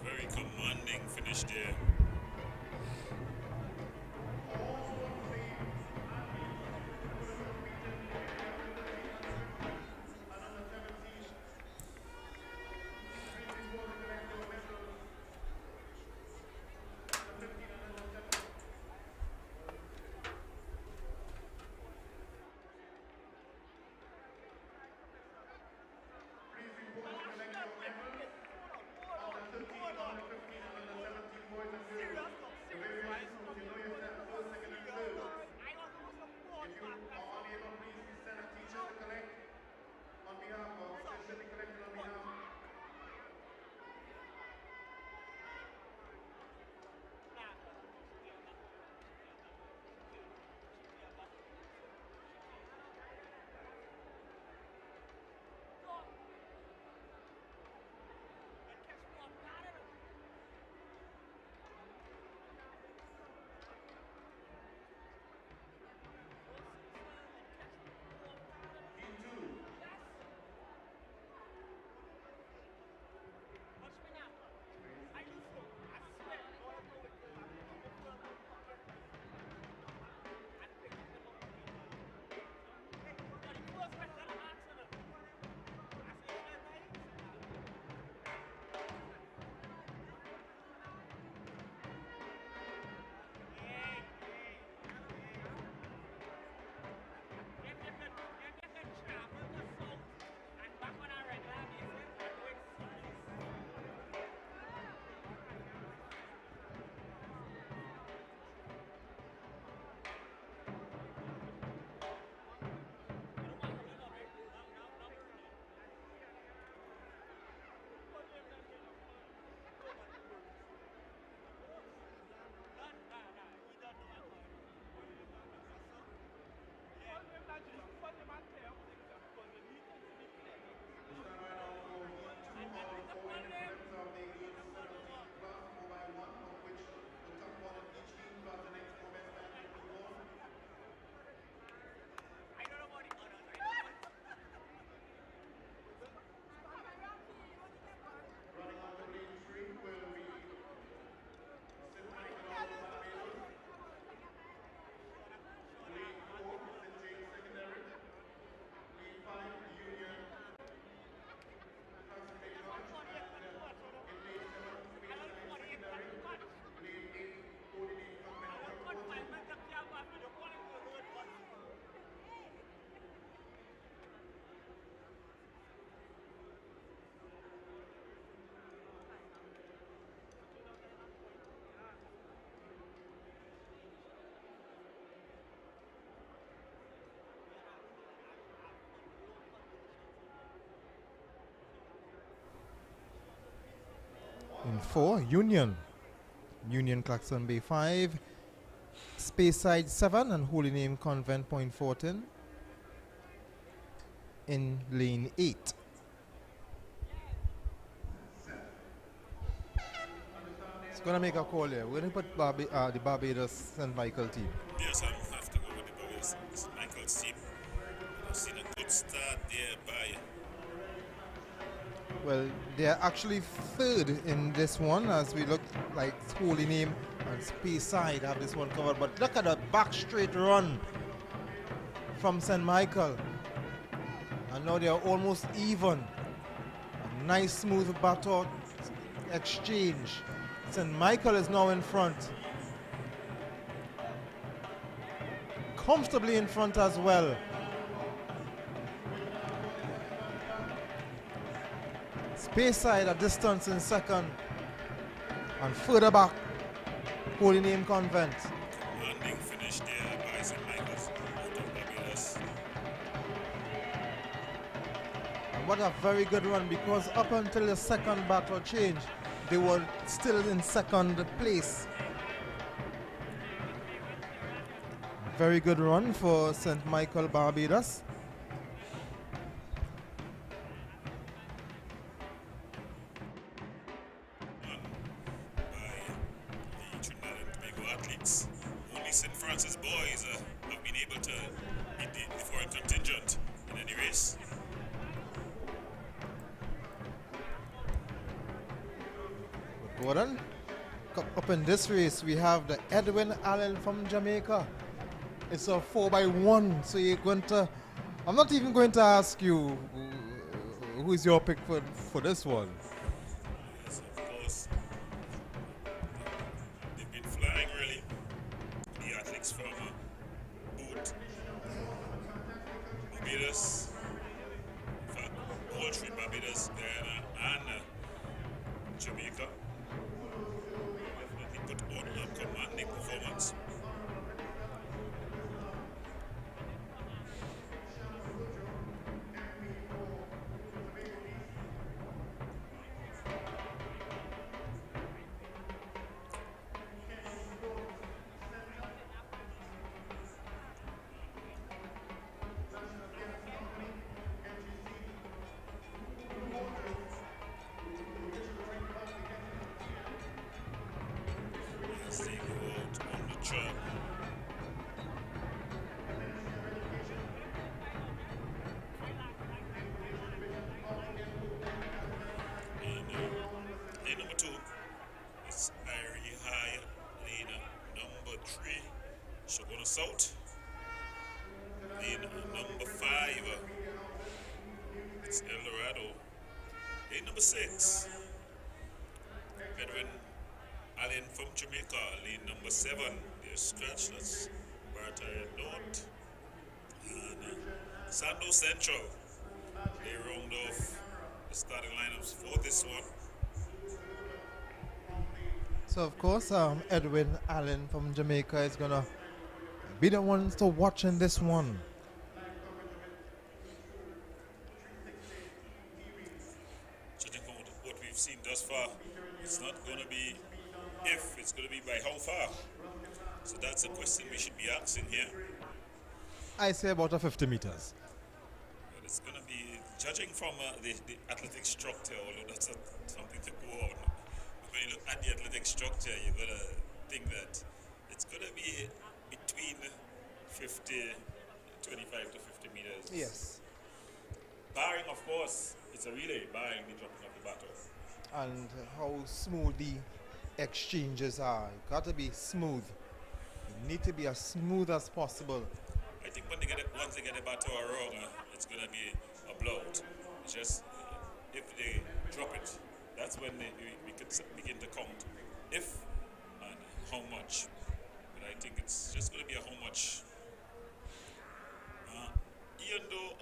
Speaker 2: Very commanding finish there.
Speaker 1: In 4, Union. Union Claxon Bay 5. Speyside 7 and Holy Name Convent Point Fortin in lane 8. It's going to make a call here. We're going to put the Barbados St. Michael team.
Speaker 2: Yes, I have to go with the Barbados St. Michael's team. I've seen a good start there by.
Speaker 1: Well, they're actually third in this one as we look like Holy Name and Speyside have this one covered. But look at the back straight run from St. Michael. And now they are almost even. A nice smooth battle exchange. St. Michael is now in front. Comfortably in front as well. Speyside a distance in second. And further back, Holy Name Convent.
Speaker 2: Commanding finish there by St. Michael's out of Barbados.
Speaker 1: And what a very good run, because up until the second battle change, they were still in second place. Very good run for St. Michael Barbados.
Speaker 2: By the Trinidad and Tobago athletes. Only St. Francis boys have been able to beat the foreign contingent in any race.
Speaker 1: Gordon, up in this race, we have the Edwin Allen from Jamaica. It's a 4x1, so you're going to... I'm not even going to ask you who is your pick for this one.
Speaker 2: Yes, of course. They've been flying really. The athletes from both Barbados, in fact, all three Barbados, Guyana, and Jamaica. Definitely put on a commanding performance. As they go out on the track. And lane number 2 is Irie High. Lane number 3, Shogona South. Lane number 5, it's El Dorado. Lane number 6, Edwin Allen from Jamaica. Lane number 7, there's Scratch, that's Bartaya North. And Sando Central, they round off the starting lineups for this one.
Speaker 1: So of course, Edwin Allen from Jamaica is gonna be the ones to watch in this one.
Speaker 2: Judging from what we've seen thus far, it's not going to be if, it's going to be by how far. So that's a question we should be asking here.
Speaker 1: I say about a 50 meters.
Speaker 2: But it's going to be, judging from the athletic structure, although that's not something to go on. But when you look at the athletic structure, you're going to think that it's going to be between 25 to 50 meters.
Speaker 1: Yes.
Speaker 2: Barring, of course, it's a relay, barring the dropping of the baton.
Speaker 1: And how smooth the exchanges are. You got to be smooth. You need to be as smooth as possible.
Speaker 2: I think when once they get the baton wrong, it's going to be a blowout. It's just if they drop it, that's when we could begin to count if and how much. But I think it's just going to be a how much. Even though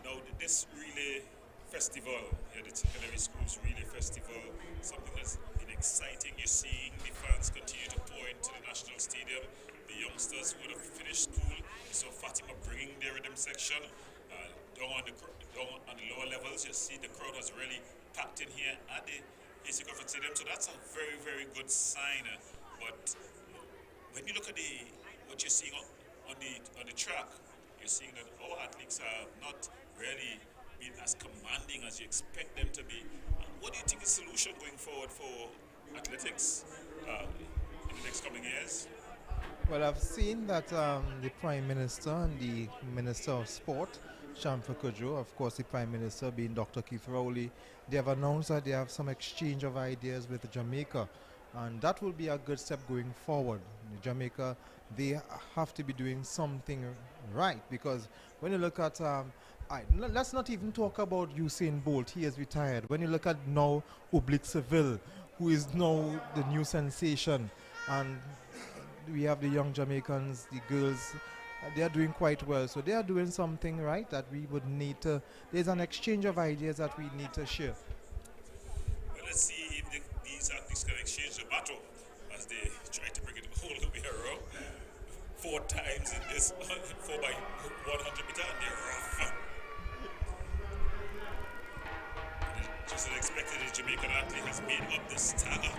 Speaker 2: now this relay festival, the secondary schools relay festival, something that's been exciting. You're seeing the fans continue to pour into the national stadium. The youngsters who have finished school, so Fatima bringing their rhythm section down on the lower levels. You see the crowd has really packed in here at the AC Crawford Stadium, so that's a very, very good sign. But when you look at what you're seeing on the track, you're seeing that our athletes are not really being as commanding as you expect them to be. What do you think is the solution going forward for athletics in the next coming years?
Speaker 1: Well, I've seen that the Prime Minister and the Minister of Sport, Shamfa Kudjo, of course the Prime Minister being Dr. Keith Rowley, they have announced that they have some exchange of ideas with Jamaica, and that will be a good step going forward. Jamaica, they have to be doing something right, because when you look at let's not even talk about Usain Bolt, he is retired. When you look at now Oblique Seville, who is now the new sensation, and we have the young Jamaicans, the girls, they are doing quite well. So they are doing something right that we would need to, there's an exchange of ideas that we need to share.
Speaker 2: Well, let's see if these athletes can exchange the battle as they try to bring it all the way around. 4 times in this 4 by 100 meter, and they're rough. Just as expected, the Jamaican athlete has made up the stagger.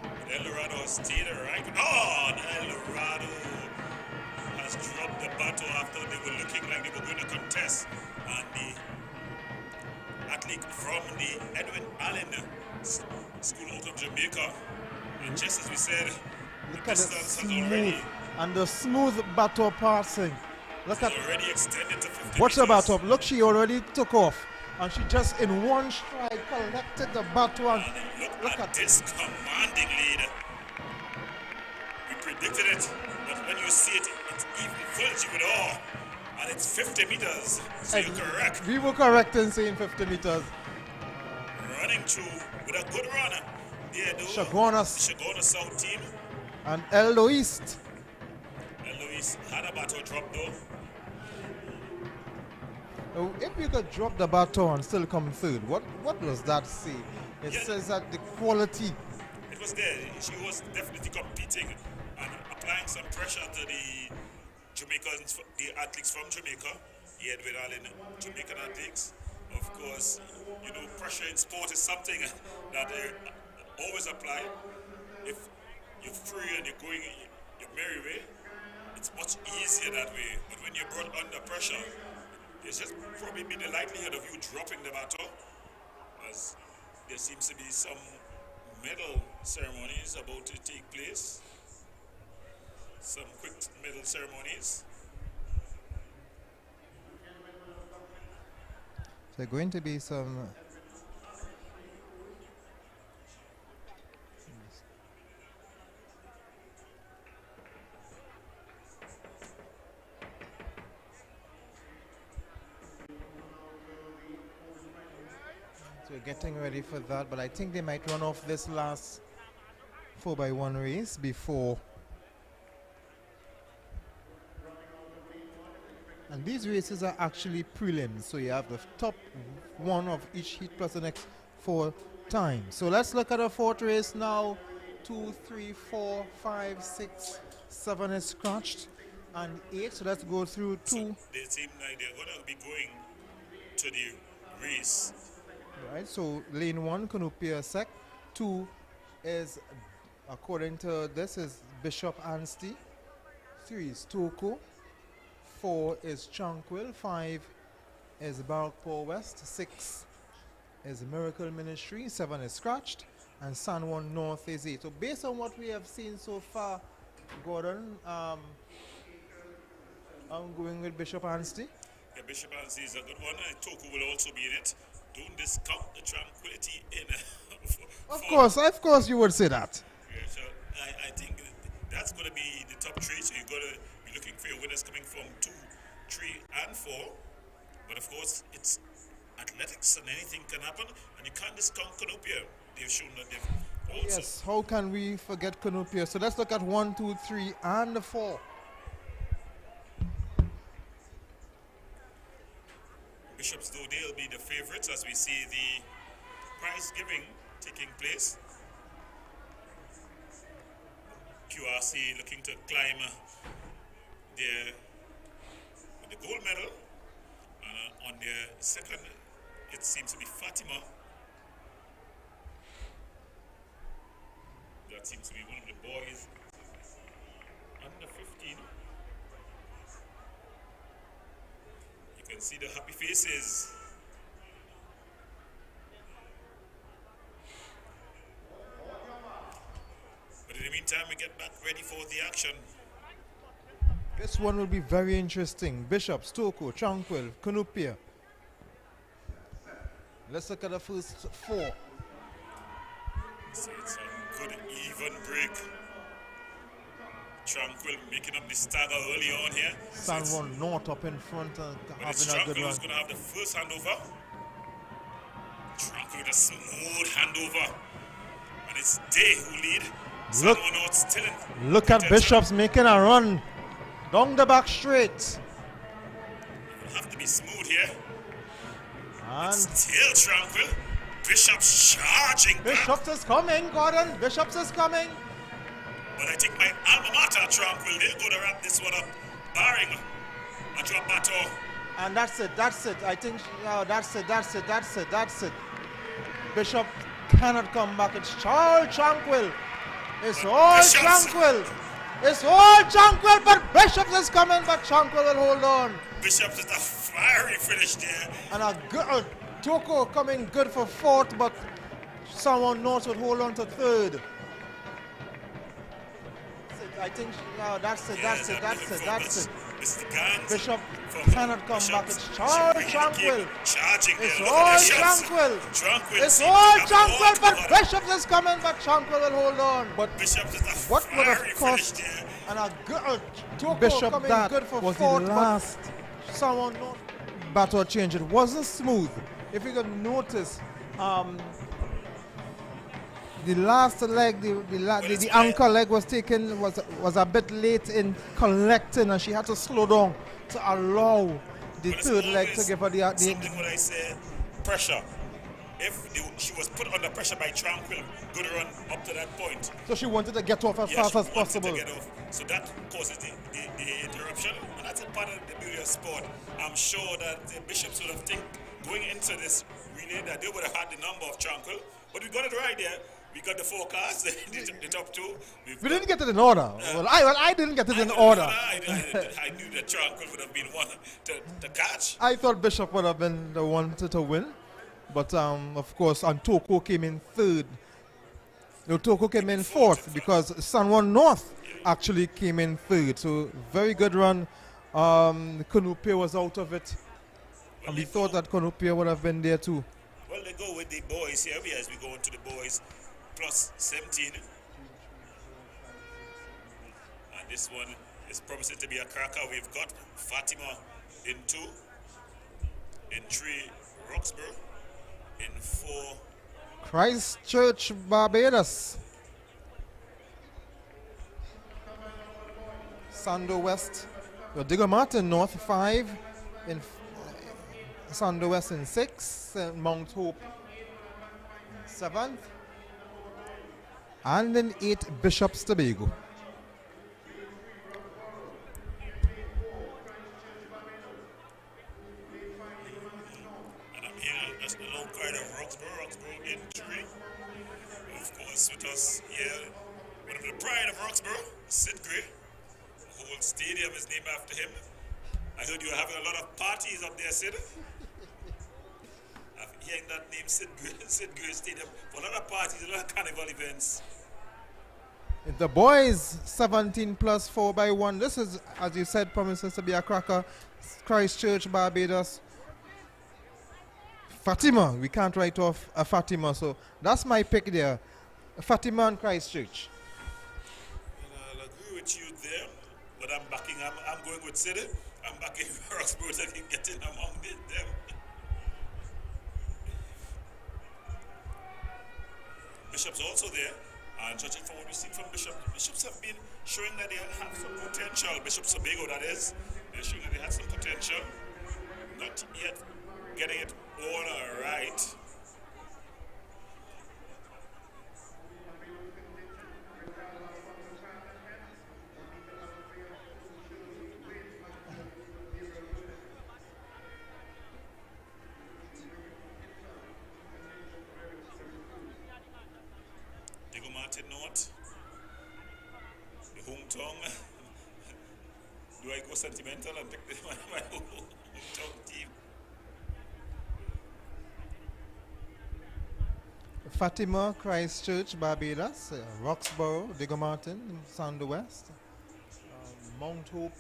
Speaker 2: But El Dorado has stayed right. Oh, and El Dorado has dropped the battle after they were looking like they were going to contest. And the athlete from the Edwin Allen School out of Jamaica. And just as we said,
Speaker 1: Look
Speaker 2: the
Speaker 1: at the
Speaker 2: distance has
Speaker 1: smooth
Speaker 2: already,
Speaker 1: and the smooth baton passing. Look at,
Speaker 2: already extended to 50
Speaker 1: watch the
Speaker 2: meters.
Speaker 1: baton. Look, she already took off. And she just in one stride collected the baton.
Speaker 2: And
Speaker 1: Look
Speaker 2: look at this commanding lead. We predicted it, but when you see it, it even fills you with awe. And it's 50 meters, so you're correct.
Speaker 1: We were correct in saying 50 meters.
Speaker 2: Running through with a good runner. There, though.
Speaker 1: Shagona
Speaker 2: South team.
Speaker 1: and Eldo East.
Speaker 2: Eloise had a battle drop, though.
Speaker 1: If you could drop the baton and still come third, what does that say? It says that the quality.
Speaker 2: It was there. She was definitely competing and applying some pressure to the Jamaicans, the athletes from Jamaica, the Edwin Allen Jamaican athletes. Of course, you know, pressure in sport is something that they always apply. If you're free and you're going your merry way, it's much easier that way. But when you're brought under pressure, there's just probably be the likelihood of you dropping the baton, as there seems to be some medal ceremonies about to take place. Some quick medal ceremonies.
Speaker 1: So going to be some. So we're getting ready for that, but I think they might run off this last 4x1 race before. And these races are actually prelims, so you have the top one of each heat plus the next 4 times. So let's look at the 4th race now. 2, 3, 4, 5, 6, 7 is scratched, and 8. So let's go through 2.
Speaker 2: So they seem like they're going to be going to the race.
Speaker 1: Right, so lane 1, Canopia Sec. 2 is, according to this, is Bishop Anstey. 3 is Toko. 4 is Tranquil. 5 is Barkpore West. 6 is Miracle Ministry. 7 is Scratched. And San Juan North is 8. So based on what we have seen so far, Gordon, I'm going with Bishop Anstey.
Speaker 2: Yeah, Bishop Anstey is a good one. Toko will also be in it. Don't discount the Tranquility in.
Speaker 1: Of course you would say that.
Speaker 2: Yeah, so I think that's going to be the top 3. So you're going to be looking for your winners coming from 2, 3, and 4. But of course, it's athletics and anything can happen. And you can't discount Canopia. They've shown that they've also.
Speaker 1: Yes, how can we forget Canopia? So let's look at 1, 2, 3, and 4.
Speaker 2: Bishops, though, they'll be the favorites as we see the prize giving taking place. QRC looking to climb the gold medal. On their second, it seems to be Fatima That seems to be one of the boys under 15. You can see the happy faces. But in the meantime, we get back ready for the action.
Speaker 1: This one will be very interesting. Bishop, Stokoe, Tranquil, Cunupia. Let's look at the first four.
Speaker 2: So it's a good even break. Tranquil making up the stagger early on here.
Speaker 1: San Juan North up in front and
Speaker 2: But it's
Speaker 1: having a good
Speaker 2: Tranquil
Speaker 1: run.
Speaker 2: who's going to have the first handover. Tranquil with a smooth handover. And it's Day who lead. San
Speaker 1: Look-
Speaker 2: Juan North still in
Speaker 1: Look at
Speaker 2: contention.
Speaker 1: Bishop's making a run. Down the back straight.
Speaker 2: Will have to be smooth here.
Speaker 1: And
Speaker 2: Still Tranquil. Bishop's charging back.
Speaker 1: Bishop's is coming, Gordon. Bishop's is coming.
Speaker 2: But I think my alma mater, Tranquil, they're going to wrap this one up. Barring a drop battle.
Speaker 1: And that's it. I think, that's it. Bishop cannot come back. It's all Tranquil. It's all
Speaker 2: Bishop's-
Speaker 1: Tranquil. It's all Tranquil, but Bishop is coming, but Tranquil will hold on.
Speaker 2: Bishop's is a fiery finish there.
Speaker 1: And a good Toko coming good for fourth, but someone North would hold on to third. I think that's it.
Speaker 2: Mr. Gans
Speaker 1: Bishop
Speaker 2: from
Speaker 1: cannot come back.
Speaker 2: Bishop's
Speaker 1: It's all
Speaker 2: bringing the
Speaker 1: Tranquil.
Speaker 2: game, charging there.
Speaker 1: It's
Speaker 2: Look at
Speaker 1: all
Speaker 2: the shots.
Speaker 1: Tranquil.
Speaker 2: Tranquil
Speaker 1: It's
Speaker 2: seems to
Speaker 1: all
Speaker 2: have
Speaker 1: Tranquil,
Speaker 2: all
Speaker 1: but
Speaker 2: together.
Speaker 1: Bishop is coming, but Tranquil will hold on. But
Speaker 2: Bishop's is a
Speaker 1: what would
Speaker 2: fiery
Speaker 1: have
Speaker 2: finish
Speaker 1: cost
Speaker 2: there.
Speaker 1: and a good Toko
Speaker 8: Bishop,
Speaker 1: coming
Speaker 8: that
Speaker 1: good for
Speaker 8: was
Speaker 1: fourth,
Speaker 8: the last
Speaker 1: but someone North battle change. It wasn't smooth. If you can notice, the last leg, the anchor leg was taken was a bit late in collecting, and she had to slow down to allow the
Speaker 2: But it's
Speaker 1: third leg to
Speaker 2: always
Speaker 1: give her the
Speaker 2: something what I say, pressure. If she was put under pressure by Tranquil, good run up to that point.
Speaker 1: so she wanted to get off as
Speaker 2: Yeah,
Speaker 1: fast
Speaker 2: she
Speaker 1: as
Speaker 2: wanted
Speaker 1: possible.
Speaker 2: to get off. So that causes the interruption, and that's a part of the beauty of sport. I'm sure that the Bishops would have think going into this relay that they would have had the number of Tranquil, but we got it right there. We got the forecast, the top two.
Speaker 1: We didn't get it in order. I didn't get it in order.
Speaker 2: I knew that Tranquil would have been one to catch.
Speaker 1: I thought Bishop would have been the one to win, but of course, and Toko came in third. No, Toko came in fourth because San Juan North actually came in third. So very good run. Cunupia was out of it, and we thought that Cunupia would have been there too.
Speaker 2: Well, they go with the boys here as we go into the boys plus 17. And this one is promising to be a cracker. We've got Fatima in 2, in 3, Roxborough, in 4,
Speaker 1: Christchurch, Barbados. Sando West. Digger Martin North 5. In Sando West in 6. Mount Hope 7th. And in 8, Bishop's Tobago.
Speaker 2: and I'm here as the low guide of Roxborough in 3. Of course, with us here, one of the pride of Roxborough, Sid Gray. The whole stadium is named after him. I heard you were having a lot of parties up there, Sid. I'm hearing that name, Sid Gray Stadium, for a lot of parties, a lot of carnival events.
Speaker 1: The boys 17 plus 4x1. This is, as you said, promises to be a cracker. Christchurch, Barbados. Fatima, we can't write off a Fatima, so that's my pick there. Fatima and Christchurch.
Speaker 2: I'll agree with you there, but I'm going with Sid. I'm backing Roxborough to get in among them. Bishop's also there, and judging from what we've seen from Bishops have been showing that they have some potential. Bishop's Tobago, that is. They're showing that they have some potential. Not yet getting it all right. Diego Martin North sentimental and picked my hometown team.
Speaker 1: Fatima, Christchurch, Barbados, Roxborough, Digger Martin, Sandwest, Mount Hope,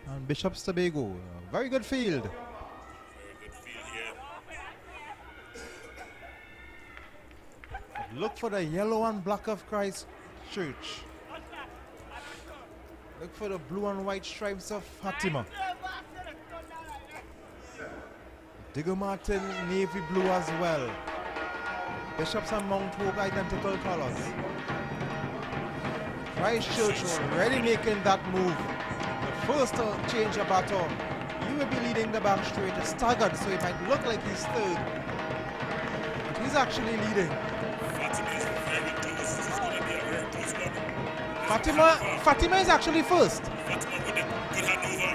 Speaker 1: and Bishop's Tobago. Very good field.
Speaker 2: Very good field here.
Speaker 1: Look for the yellow and black of Christchurch. Look for the blue and white stripes of Fatima. Digger Martin, navy blue as well. Bishops and Mount Hope, identical colors. Christchurch already making that move. The first to change a baton. He will be leading the back straight. It's staggered, so it might look like he's third. But he's actually leading.
Speaker 2: Fatima is very close. This is going to be a very close one.
Speaker 1: Fatima is actually first.
Speaker 2: Fatima with a good handover.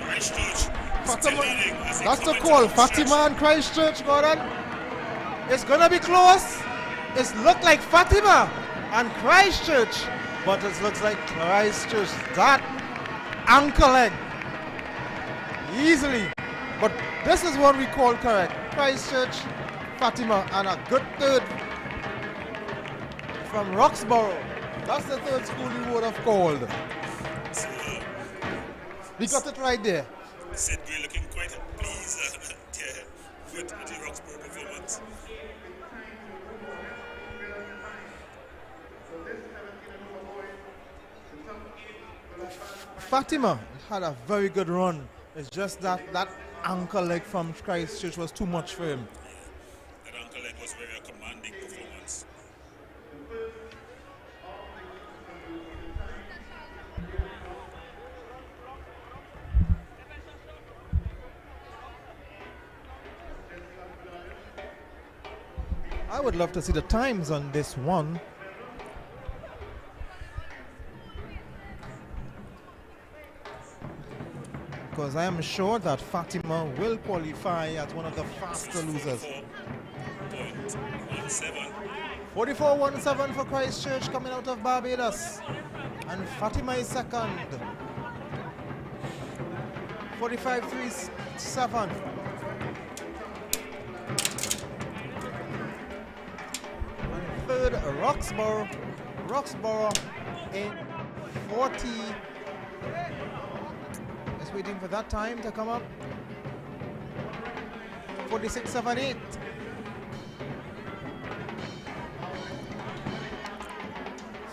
Speaker 2: Christchurch
Speaker 1: Fatima,
Speaker 2: still leading as they
Speaker 1: that's the
Speaker 2: come
Speaker 1: call.
Speaker 2: into the stretch.
Speaker 1: Fatima and Christchurch, Gordon. It's gonna be close. It look like Fatima and Christchurch, but it looks like Christchurch. That ankle leg easily. But this is what we call correct. Christchurch, Fatima, and a good third from Roxborough. That's the third school we would have called.
Speaker 2: So,
Speaker 1: We got it right there.
Speaker 2: Sid Gray looking quite pleased with the Roxborough performance.
Speaker 1: Fatima had a very good run. It's just that ankle leg from Christchurch was too much for him.
Speaker 2: That ankle leg was very commanding performance.
Speaker 1: I would love to see the times on this one. Because I am sure that Fatima will qualify as one of the faster losers.
Speaker 2: 44.17.
Speaker 1: 44.17 for Christchurch coming out of Barbados. And Fatima is second. 45.37. And third, Roxborough in 40. Just waiting for that time to come up. 46.78.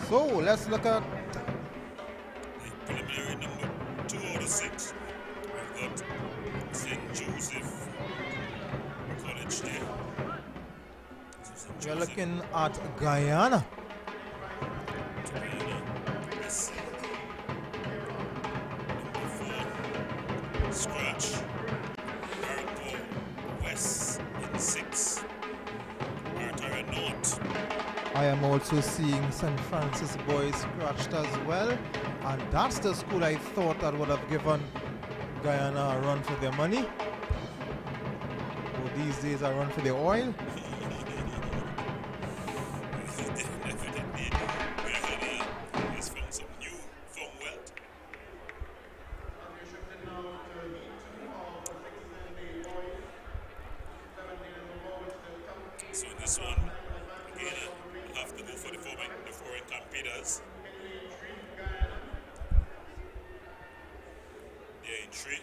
Speaker 1: So let's look at
Speaker 2: The preliminary number 2 out of 6. We've got St. Joseph College there.
Speaker 1: we're looking at Guyana.
Speaker 2: Yes. Number 4, Scratch. Maripo West in 6. Martara North.
Speaker 1: I am also seeing St. Francis Boys scratched as well. And that's the school I thought that would have given Guyana a run for their money. Or these days a run for their oil.
Speaker 2: Definitely. Guyana has found some new found wealth. So in this one, again, we'll have to go for the foreign campaigners. They're in 3.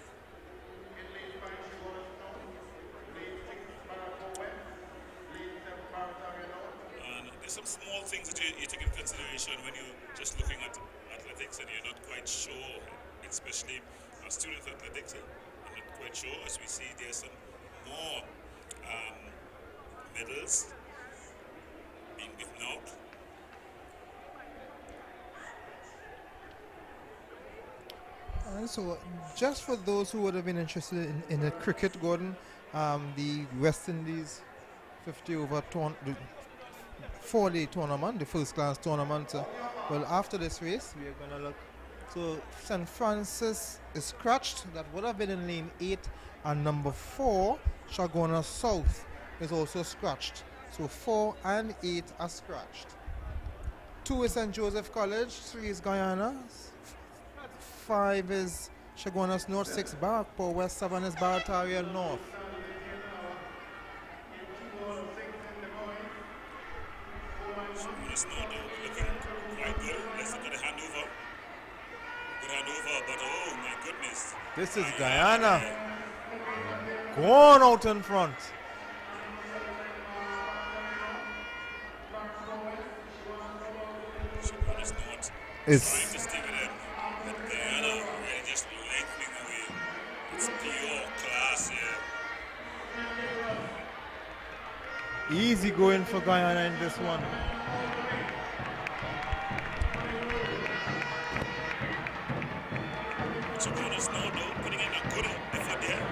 Speaker 2: And there's some small things that you take into consideration when you're just looking at athletics and you're not quite sure, especially student athletics. I'm not quite sure. As we see, there's some more medals being given out.
Speaker 1: Alright, so just for those who would have been interested in the cricket, Gordon, the West Indies 50 over 4-day tournament, the first class tournament. Well, after this race, we are going to look. So St. Francis is scratched. That would have been in lane 8. And number 4, Shagona South, is also scratched. So 4 and 8 are scratched. 2 is St. Joseph College, 3 is Guyana, 5 is Chaguanas North 6, Barrackpore West 7 is Barataria North.
Speaker 2: Chaguanas North looking quite good. Let's look at the handover. Good handover, but oh my goodness.
Speaker 1: This is Guyana. Going out in front.
Speaker 2: Chaguanas North
Speaker 1: It's
Speaker 2: trying to stay with them, but Guyana really just lengthening away. It's pure class here.
Speaker 1: easy going for Guyana in this one.
Speaker 2: Chaguanas North though, putting in a good effort there.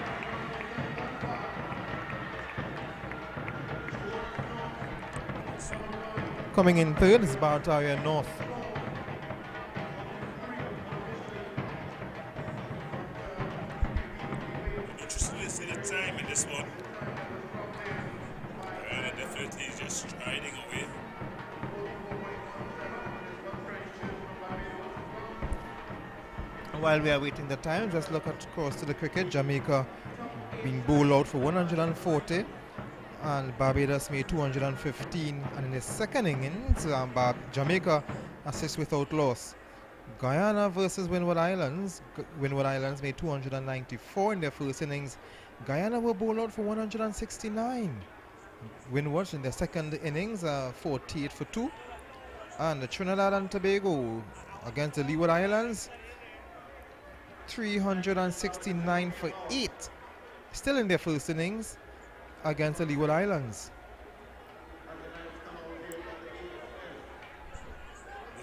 Speaker 1: Coming in third is Barataria North.
Speaker 2: Interesting to see the time in this one. Guyana definitely just striding away.
Speaker 1: While we are waiting the time, just look at across to the cricket. Jamaica being bowled out for 140 and Barbados made 215, and in the second innings Jamaica assists without loss. Guyana versus Windward Islands. Windward Islands made 294 in their first innings. Guyana were bowled out for 169. Windward in their second innings 48 for 2, and the Trinidad and Tobago against the Leeward Islands 369 for 8, still in their first innings against the Leeward Islands.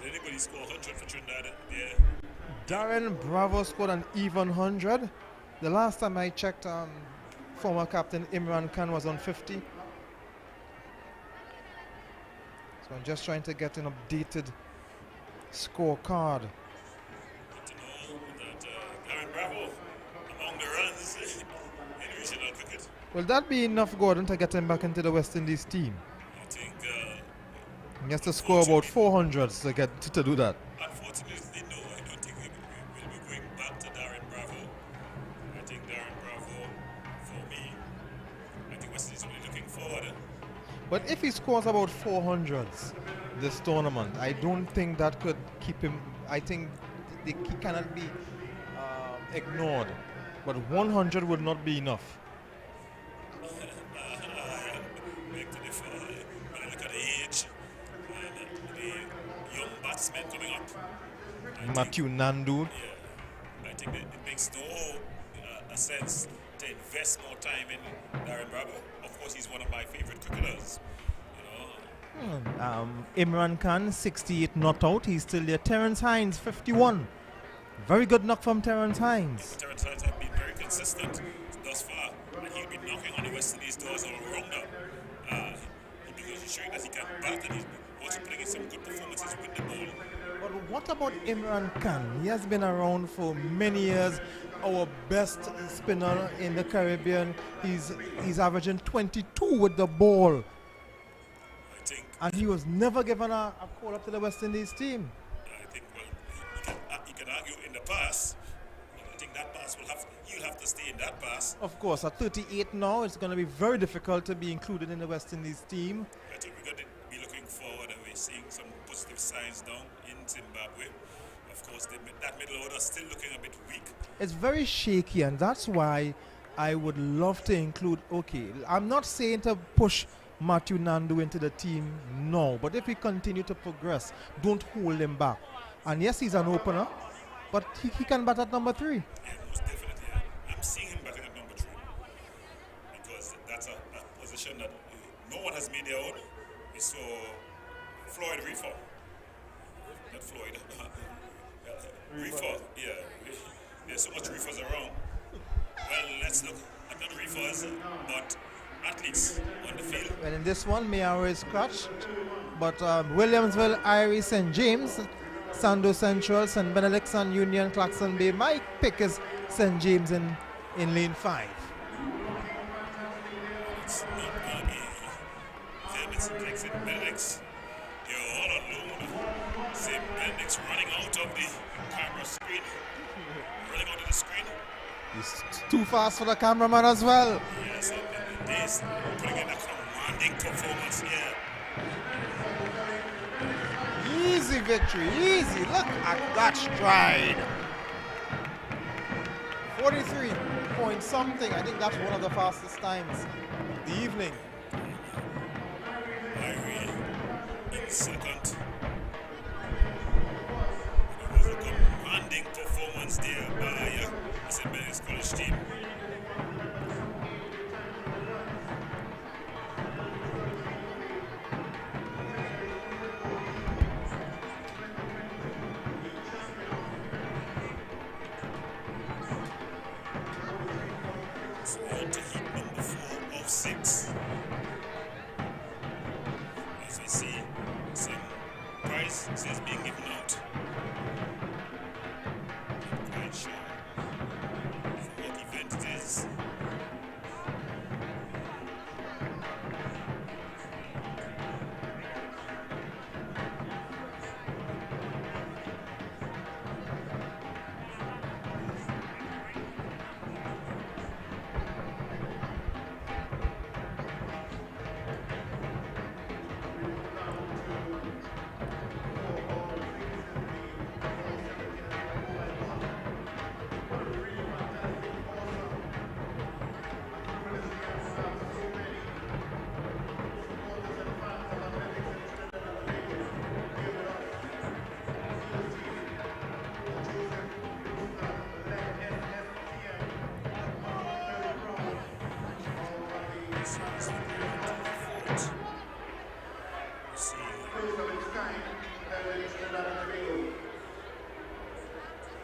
Speaker 2: Did anybody score 100 for Trinidad? Yeah.
Speaker 1: Darren Bravo scored an even 100. The last time I checked, former captain Imran Khan was on 50. So I'm just trying to get an updated scorecard.
Speaker 2: Good to know that Darren Bravo among the runs in regional cricket.
Speaker 1: Will that be enough, Gordon, to get him back into the West Indies team?
Speaker 2: I think,
Speaker 1: He has to score about 400s to get to do that.
Speaker 2: unfortunately, no, I don't think we will be going back to Darren Bravo. I think Darren Bravo, for me, I think West Indies will be looking forward.
Speaker 1: But if he scores about 400s this tournament, I don't think that could keep him. I think he cannot be ignored. But 100 would not be enough.
Speaker 2: Beg to differ. When I look at the age and the young batsmen coming up, I
Speaker 1: Matthew Nandu.
Speaker 2: I think that it makes no sense to invest more time in Darren Bravo. Of course, he's one of my favorite cricketers. You know,
Speaker 1: Imran Khan, 68 not out. He's still there. Terence Hines, 51. Very good knock from Terence Hines.
Speaker 2: Terence Hines has been very consistent thus far, and he'll be knocking on the West Indies doors all rounder. Because he's showing that he can bat, and he's also putting in some good performances with the ball.
Speaker 1: But what about Imran Khan? He has been around for many years. Our best spinner in the Caribbean. He's averaging 22 with the ball.
Speaker 2: I think,
Speaker 1: And he was never given a call up to the West Indies team.
Speaker 2: well, you can argue in the past. I think that pass you'll have to stay in that pass.
Speaker 1: Of course, at 38 now, it's going to be very difficult to be included in the West Indies team.
Speaker 2: I think we're going to be looking forward, and we're seeing some positive signs down in Zimbabwe. Of course, that middle order is still looking a bit weak.
Speaker 1: It's very shaky, and that's why I would love to include, okay, I'm not saying to push Matthew Nandu into the team, no, but if we continue to progress, don't hold him back. And yes, he's an opener, but he can bat at number 3.
Speaker 2: Yeah, most definitely. Yeah. I'm seeing him batting at number 3 because that's a position that no one has made their own. We saw Floyd Reefer. Not Floyd. Reefer, yeah. There's so much reefers around. Well, let's look at not reefers, but athletes on the field.
Speaker 1: And in this one, Mayara is scratched, but Williamsville, Irie, St. James, Sando Central, St. Benedict, San Union, Clarkson Bay. My pick is St. James in lane 5.
Speaker 2: It's not going to be them. It's like St. Benedict's. They're all alone. St. Benedict's running out of the camera screen. Running out of the screen.
Speaker 1: He's too fast for the cameraman as well.
Speaker 2: Yes, and this putting in a commanding performance here.
Speaker 1: Easy victory, easy. Look at that stride. 43 point something. I think that's one of the fastest times of the evening.
Speaker 2: Irene in second. It was a commanding performance there by St. Benedict's College team. So on to heat number 4 of 6. As we see, some prizes being given out. Quite sure for what event it is.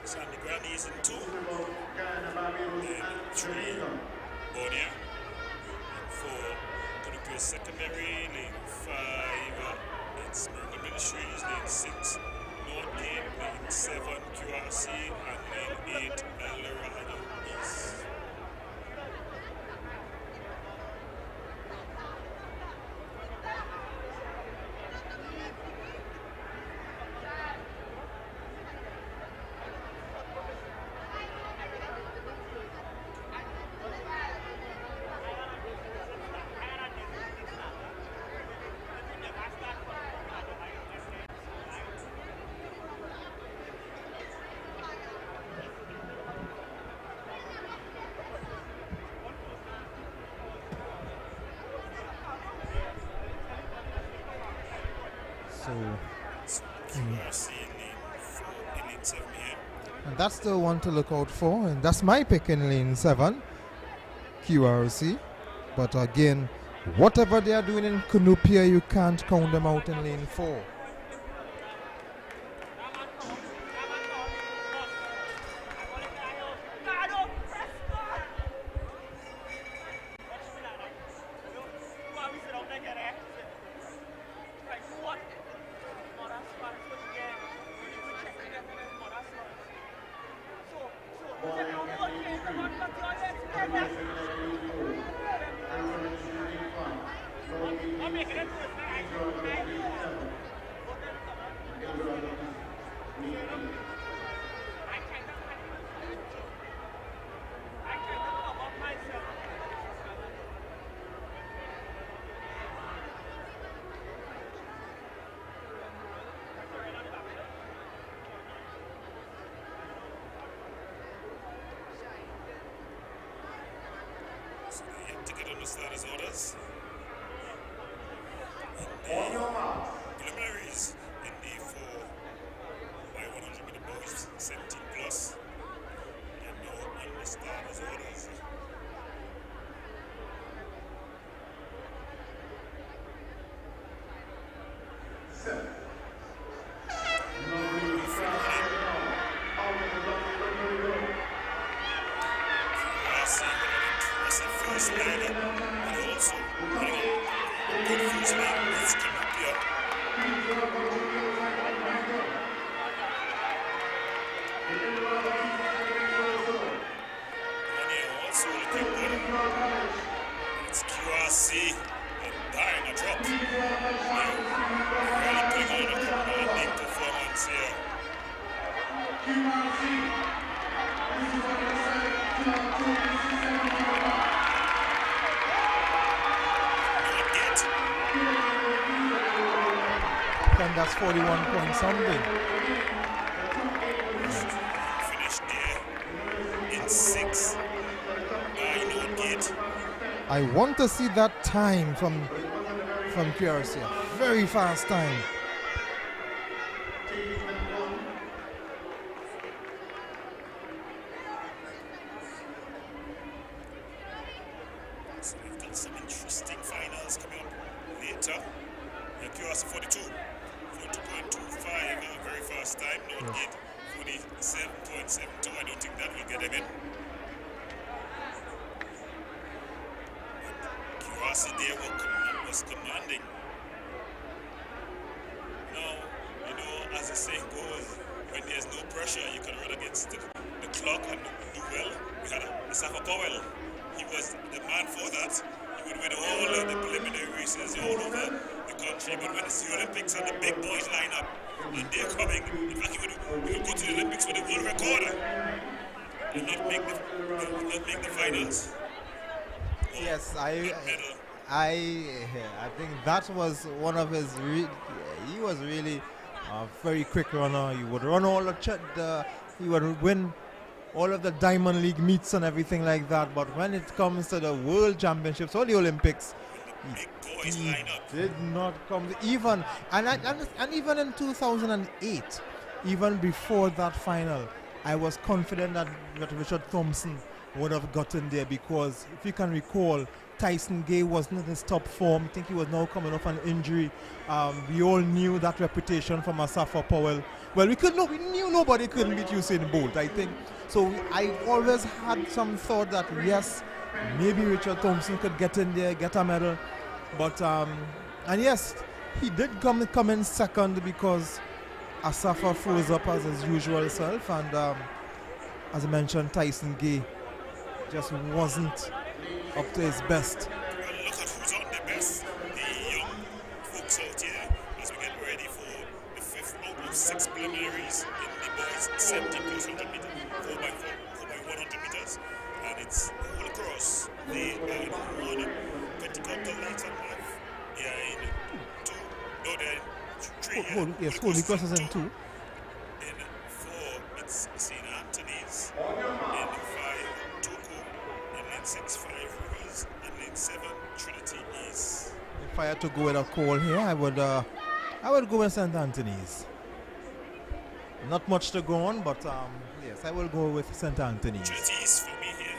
Speaker 2: Sandy Grannies in 2, then 3, Bonia, and 4, Kunupi Secondary, lane 5, it's American Ministries, lane 6, North Gate, lane 7, QRC, and lane 8, El Dorado East. QRC in lane 4, in lane 7 here.
Speaker 1: And that's the one to look out for. And that's my pick in lane 7, QRC. But again, whatever they are doing in Cunupia, you can't count them out in lane 4.
Speaker 2: So they yet to get on the starters' orders. In the preliminaries in the 4 by 100 meter boys, 17 plus. And now on the starters' orders. First line, but also good first line with Cunupia. Bonia also looking good. It's QRC and dying a drop. Now, they're really putting on a commanding performance.
Speaker 1: think that's 41 point something.
Speaker 2: Finished there in 6 by Northgate.
Speaker 1: I want to see that time from QRC. Very fast time.
Speaker 2: So we've got some interesting finals coming up later. QRC 42, 42.25, very fast time. Northgate 47.72. I don't think that will get them in. QRC there was commanding. Now, you know, as the saying goes, when there's no pressure, you can run against the clock and do well. We had Asafa Powell. He was the man for that. He would win all of the preliminary races all over the country. But when it's the Olympics and the big boys line up and they're coming, in fact, he would go to the Olympics with a world record and not make the finals.
Speaker 1: Yes, I think that was one of his. He was really a very quick runner. He would run all he would win all of the Diamond League meets and everything like that. But when it comes to the World Championships or the Olympics, he did not come. Even even in 2008, even before that final, I was confident that Richard Thompson would have gotten there, because if you can recall, Tyson Gay wasn't in his top form. I think he was now coming off an injury. We all knew that reputation from Asafa Powell. Well, we knew nobody couldn't beat Usain Bolt, I think. So I always had some thought that yes, maybe Richard Thompson could get in there, get a medal. But and yes, he did come in second because Asafa froze up as his usual self, and as I mentioned, Tyson Gay just wasn't up to his best.
Speaker 2: Well, look at who's on the best. The young folks out here as we get ready for the 5th out of 6 preliminaries in the boys 70 plus 100 meters, 4x100 meters, and it's all across the one Pentecostal lights and half. Yeah, in 2. No, then 3.
Speaker 1: Yes, Holy Cross is in 2.
Speaker 2: In 4, it's St. Anthony's. In 5, Tuku. In lane 6, 5 Rivers. In lane 7, Trinity East.
Speaker 1: If I had to go with a call here, I would go with St. Anthony's. Not much to go on, but yes, I will go with St. Anthony's.
Speaker 2: Trinity East for me here.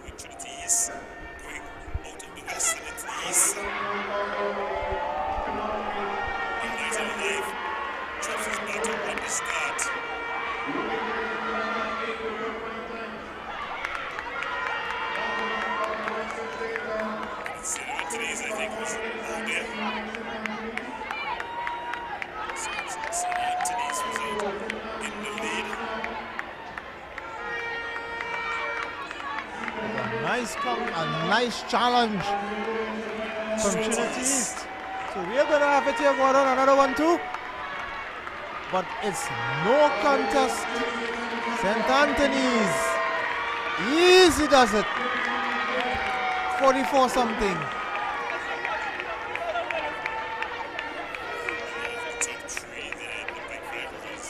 Speaker 2: With Trinity East going out of the west and into the east. Night and Life drops his battle at the start. St. Anthony's, I think, was out there. St. Anthony's was out in the lead.
Speaker 1: A nice challenge from Trinity East. So we're going to have it here going on, another one too. But it's no contest. St. Anthony's easy does it. 44 something.
Speaker 2: Top 3 there, the big 5 Rivers.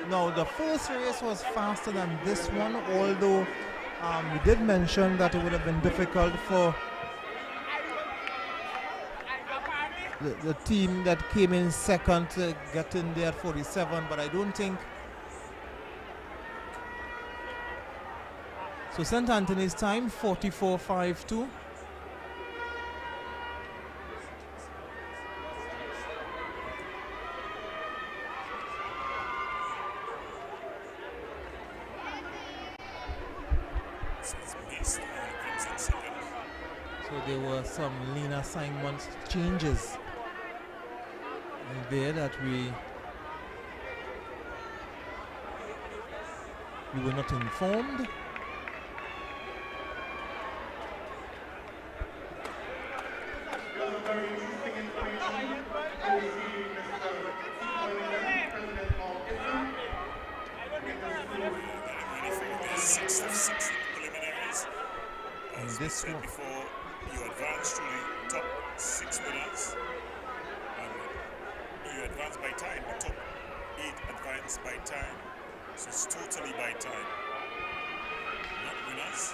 Speaker 1: No, the first race was faster than this one, although we did mention that it would have been difficult for the team that came in second to get in there at 47, but I don't think. So St. Anthony's time, 44.52. So there were some Lena Simons changes in there that we were not informed.
Speaker 2: This one before you advance to the top 6 winners. And you advance by time. The top 8 advance by time. So it's totally by time. Not winners.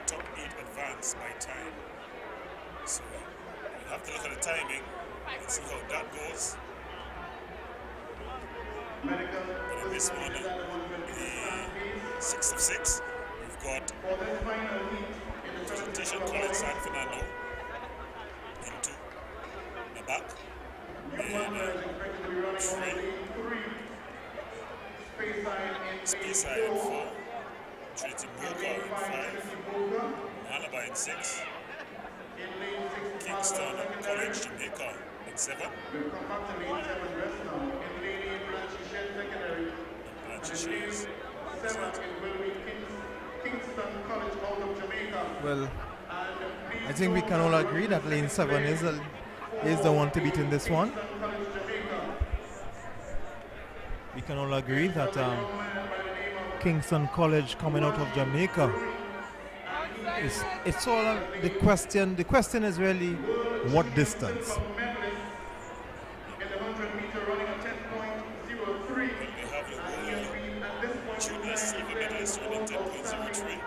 Speaker 2: Top 8 advance by time. So we'll have to look at the timing and see how that goes. But in this one, the 6 of 6, we've got Presentation College San Fernando into the back. And 3. Speyside in 4. Trinity Boca in 5. Malabar in 6. Kingston College Jamaica in 7.
Speaker 1: Well, I think we can all agree that Lane 7 is the one to beat in this one. We can all agree that Kingston College coming out of Jamaica, it's all the question. The question is really what distance.
Speaker 2: Junior silver medalist running 10.03.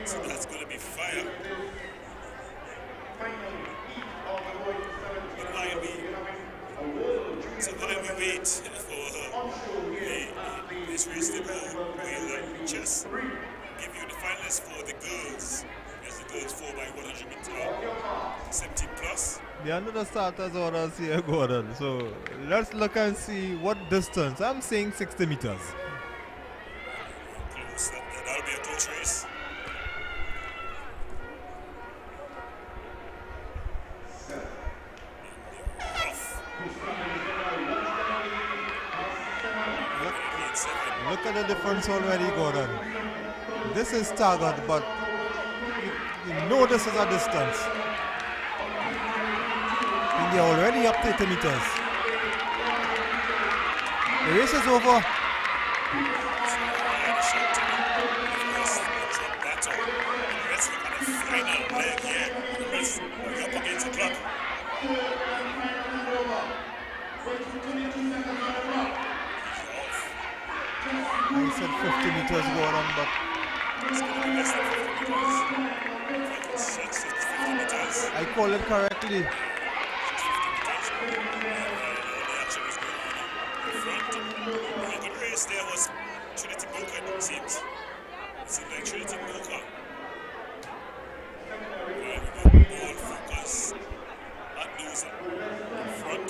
Speaker 2: So that's going to be fire. But while we wait for this race to go, we'll just give you the finalists for the girls. As the girls 4x100 meter, 17 plus.
Speaker 1: The under starters orders here, Gordon. So let's look and see what distance. I'm saying 60 meters.
Speaker 2: Close. That'll be a close race.
Speaker 1: Look at the difference already, Gordon. This is staggered, but you know this is a distance. And they're already up to 80 meters. The race is over. I said 50 meters, Gordon, but I call it correctly.
Speaker 2: The race there was Trinity Boca, it seems. It seemed like Trinity Boca. All focus at Loser in front.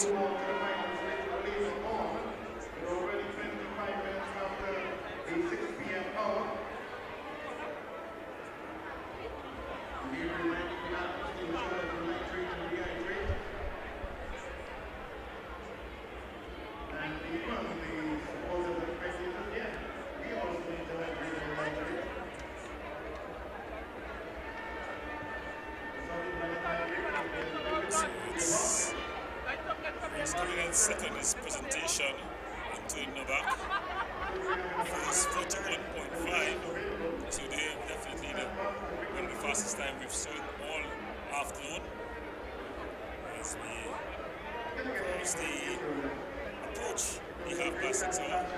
Speaker 2: Second is Presentation into Novak. First 41.5. So they definitely one of the fastest time we've seen all afternoon. As we cross the approach, we have past 6 hours.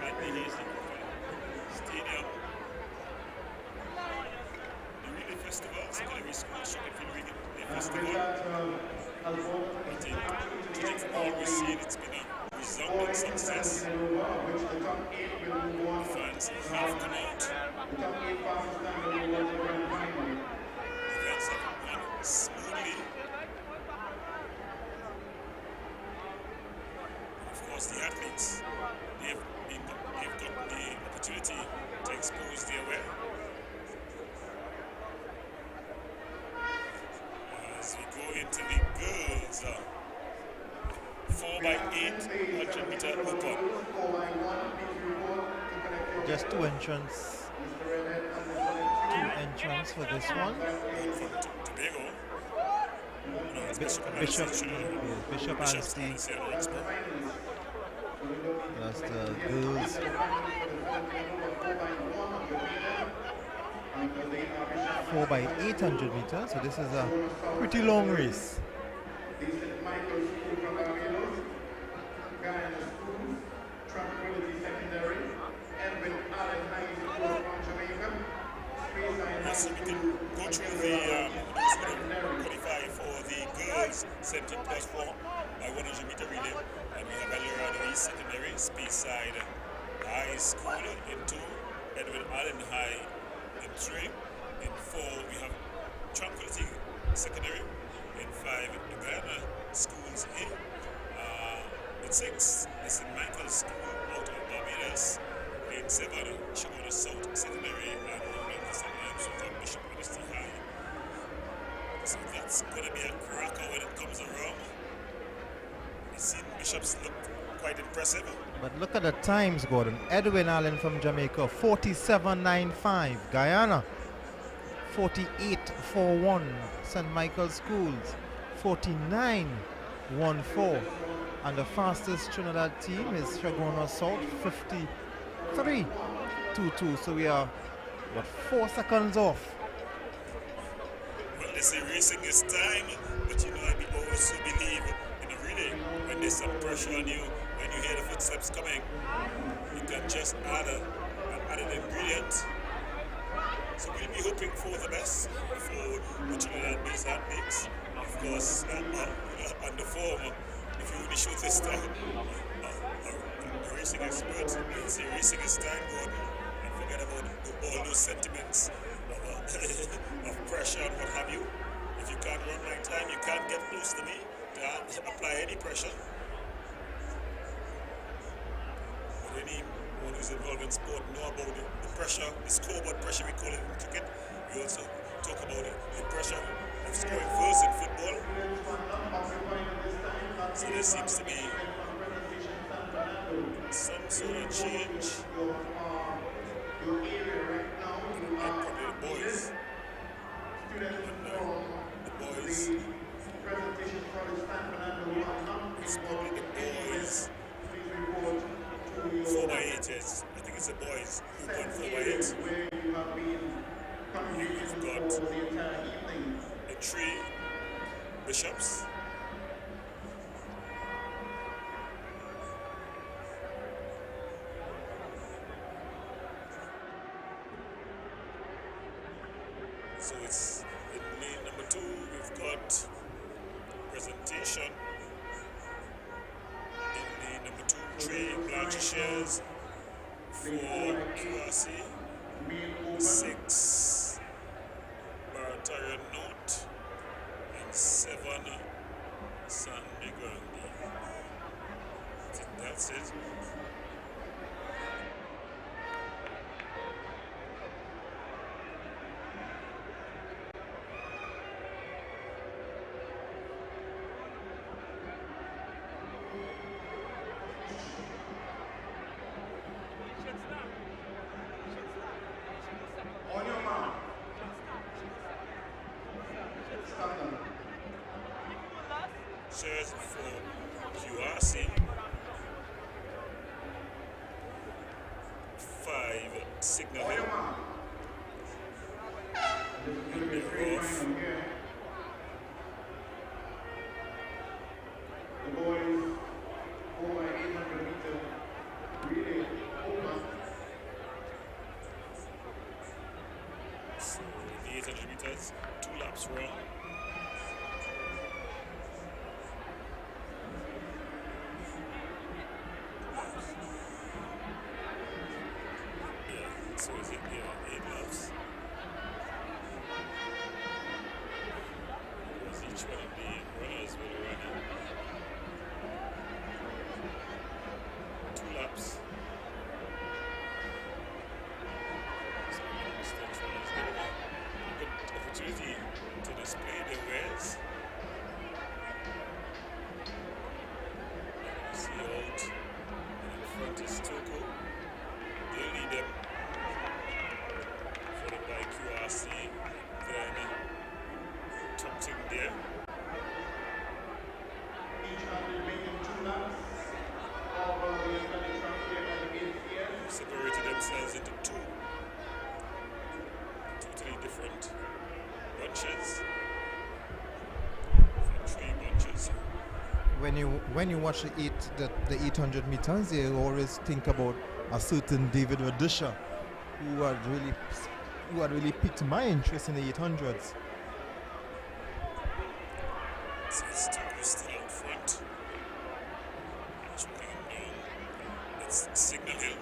Speaker 2: At the Hazy Stadium. The Relay Festival, Secondary School, Shockenfield Relay Festival. I think from all we've seen, it's been a resounding success. The fans have come out. The events have gone smoothly. And of course, the athletes, they've got the opportunity to expose their way. As we go into the girls, 4x8 100 meter open.
Speaker 1: Just two entrants for this one.
Speaker 2: Tobago. No, it's
Speaker 1: Bishop and Steve. That's the girls. 4x800 meters. So this is a pretty long race.
Speaker 4: The St. Michael's School from Barbados, Guyana Schools, Tranquility Secondary, Edwin Allen High School from Jamaica,
Speaker 2: Yes, so we can go through the qualify for the girls 17 plus 4 by 100 meter relay. And we have Eldorado East Secondary, Speyside High School in 2, Edwin Allen High in 3. In 4, we have Tranquility Secondary. In 5, Guyana Schools in. In 6, the St. Michael's School out of Barbados. In 7, Chagona South Secondary and Roland Secondary, Bishop University High. So that's going to be a cracker when it comes around. We've seen Bishops look quite impressive.
Speaker 1: But look at the times, Gordon. Edwin Allen from Jamaica, 47.95. Guyana, 48.41. St. Michael's Schools, 49.14. And the fastest Trinidad team is Chagona South, 53.22. So we are, 4 seconds off.
Speaker 2: Well, they say racing is time, but you know, I also believe in a relay. When there's some pressure on you, when you hear the footsteps coming, you can just add an added ingredient. So we'll be hoping for the best for the Trinidad-based athletes. Of course, on the form, if you only show this time, a racing expert, they say racing is time, Gordon, and forget about all those sentiments of pressure and what have you. If you can't run my time, you can't get close to me to apply any pressure. But anyone who's involved in sport know about the pressure, the scoreboard pressure we call it in cricket. We also talk about the pressure of scoring first in football. So there seems to be some sort of change. And probably the boys. The boys. It's probably the boys. 4x8 is. I think it's the boys who won 4x8. You've got the 3 Bishops. So it's in lane number 2, we've got presentation. In lane number 2, Trey Blancheshes. 4, QRC. 6, Barataria Note. And 7, Sandy Grandi. I think that's it.
Speaker 4: On your mark. Stop them.
Speaker 2: Shares for QRC. 5, Signal
Speaker 4: On your
Speaker 2: Hill.
Speaker 4: mark.
Speaker 2: And they're off.
Speaker 4: The boys 4x800 meter relay over.
Speaker 2: So the 800 meters, 2 laps wrong. Yeah, so is it? Yeah, 8 laps. Because each one of the runners will run 2 laps. So Stone's runners get a good opportunity to display their wares. See out, and in front is Toko. They'll lead them. Followed by QRC, then Tumting there.
Speaker 4: Each athlete making 2 laps over the
Speaker 2: different bunches. Three bunches.
Speaker 1: When you watch the 800 meters, you always think about a certain David Rudisha who had really piqued my interest in the 800s.
Speaker 2: So it's Togo still out front. Choking him down. It's Signal Hill.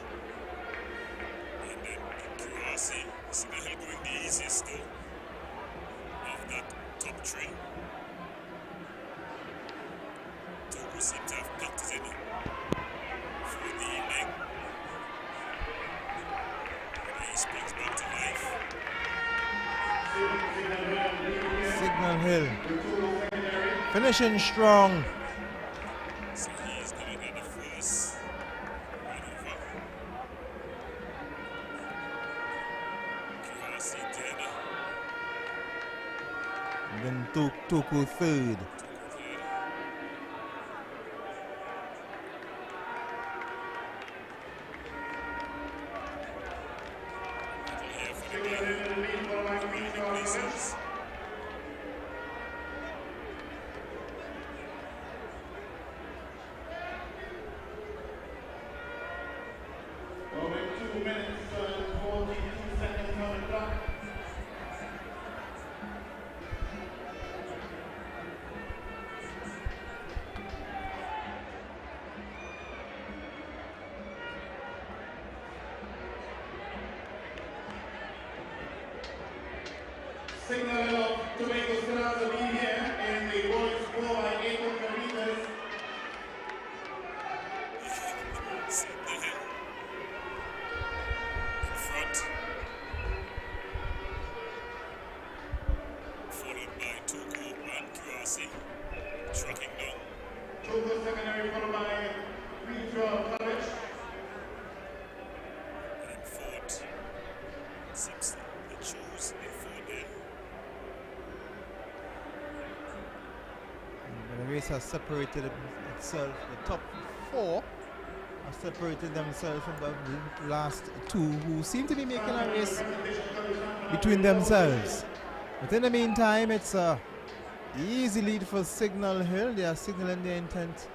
Speaker 2: And then Kurasi. Signal Hill going the easiest though of that top three. Togo seem to have practice in for the evening. And he springs back to life.
Speaker 1: Signal Hill finishing strong.
Speaker 2: So he's going to get the first run over. Kurasi then.
Speaker 1: And then Toku third.
Speaker 4: Signal of Tobago Esperanza be here in the boys 4x800 meters.
Speaker 2: Signal Hill in front, followed by Togo and Kurasi tracking down.
Speaker 4: Togo secondary followed by Redraw College.
Speaker 2: And fourth seems they chose the fourth there.
Speaker 1: The race has separated itself. The top four have separated themselves from the last two, who seem to be making a race between themselves. But in the meantime, it's a easy lead for Signal Hill. They are signaling their intent.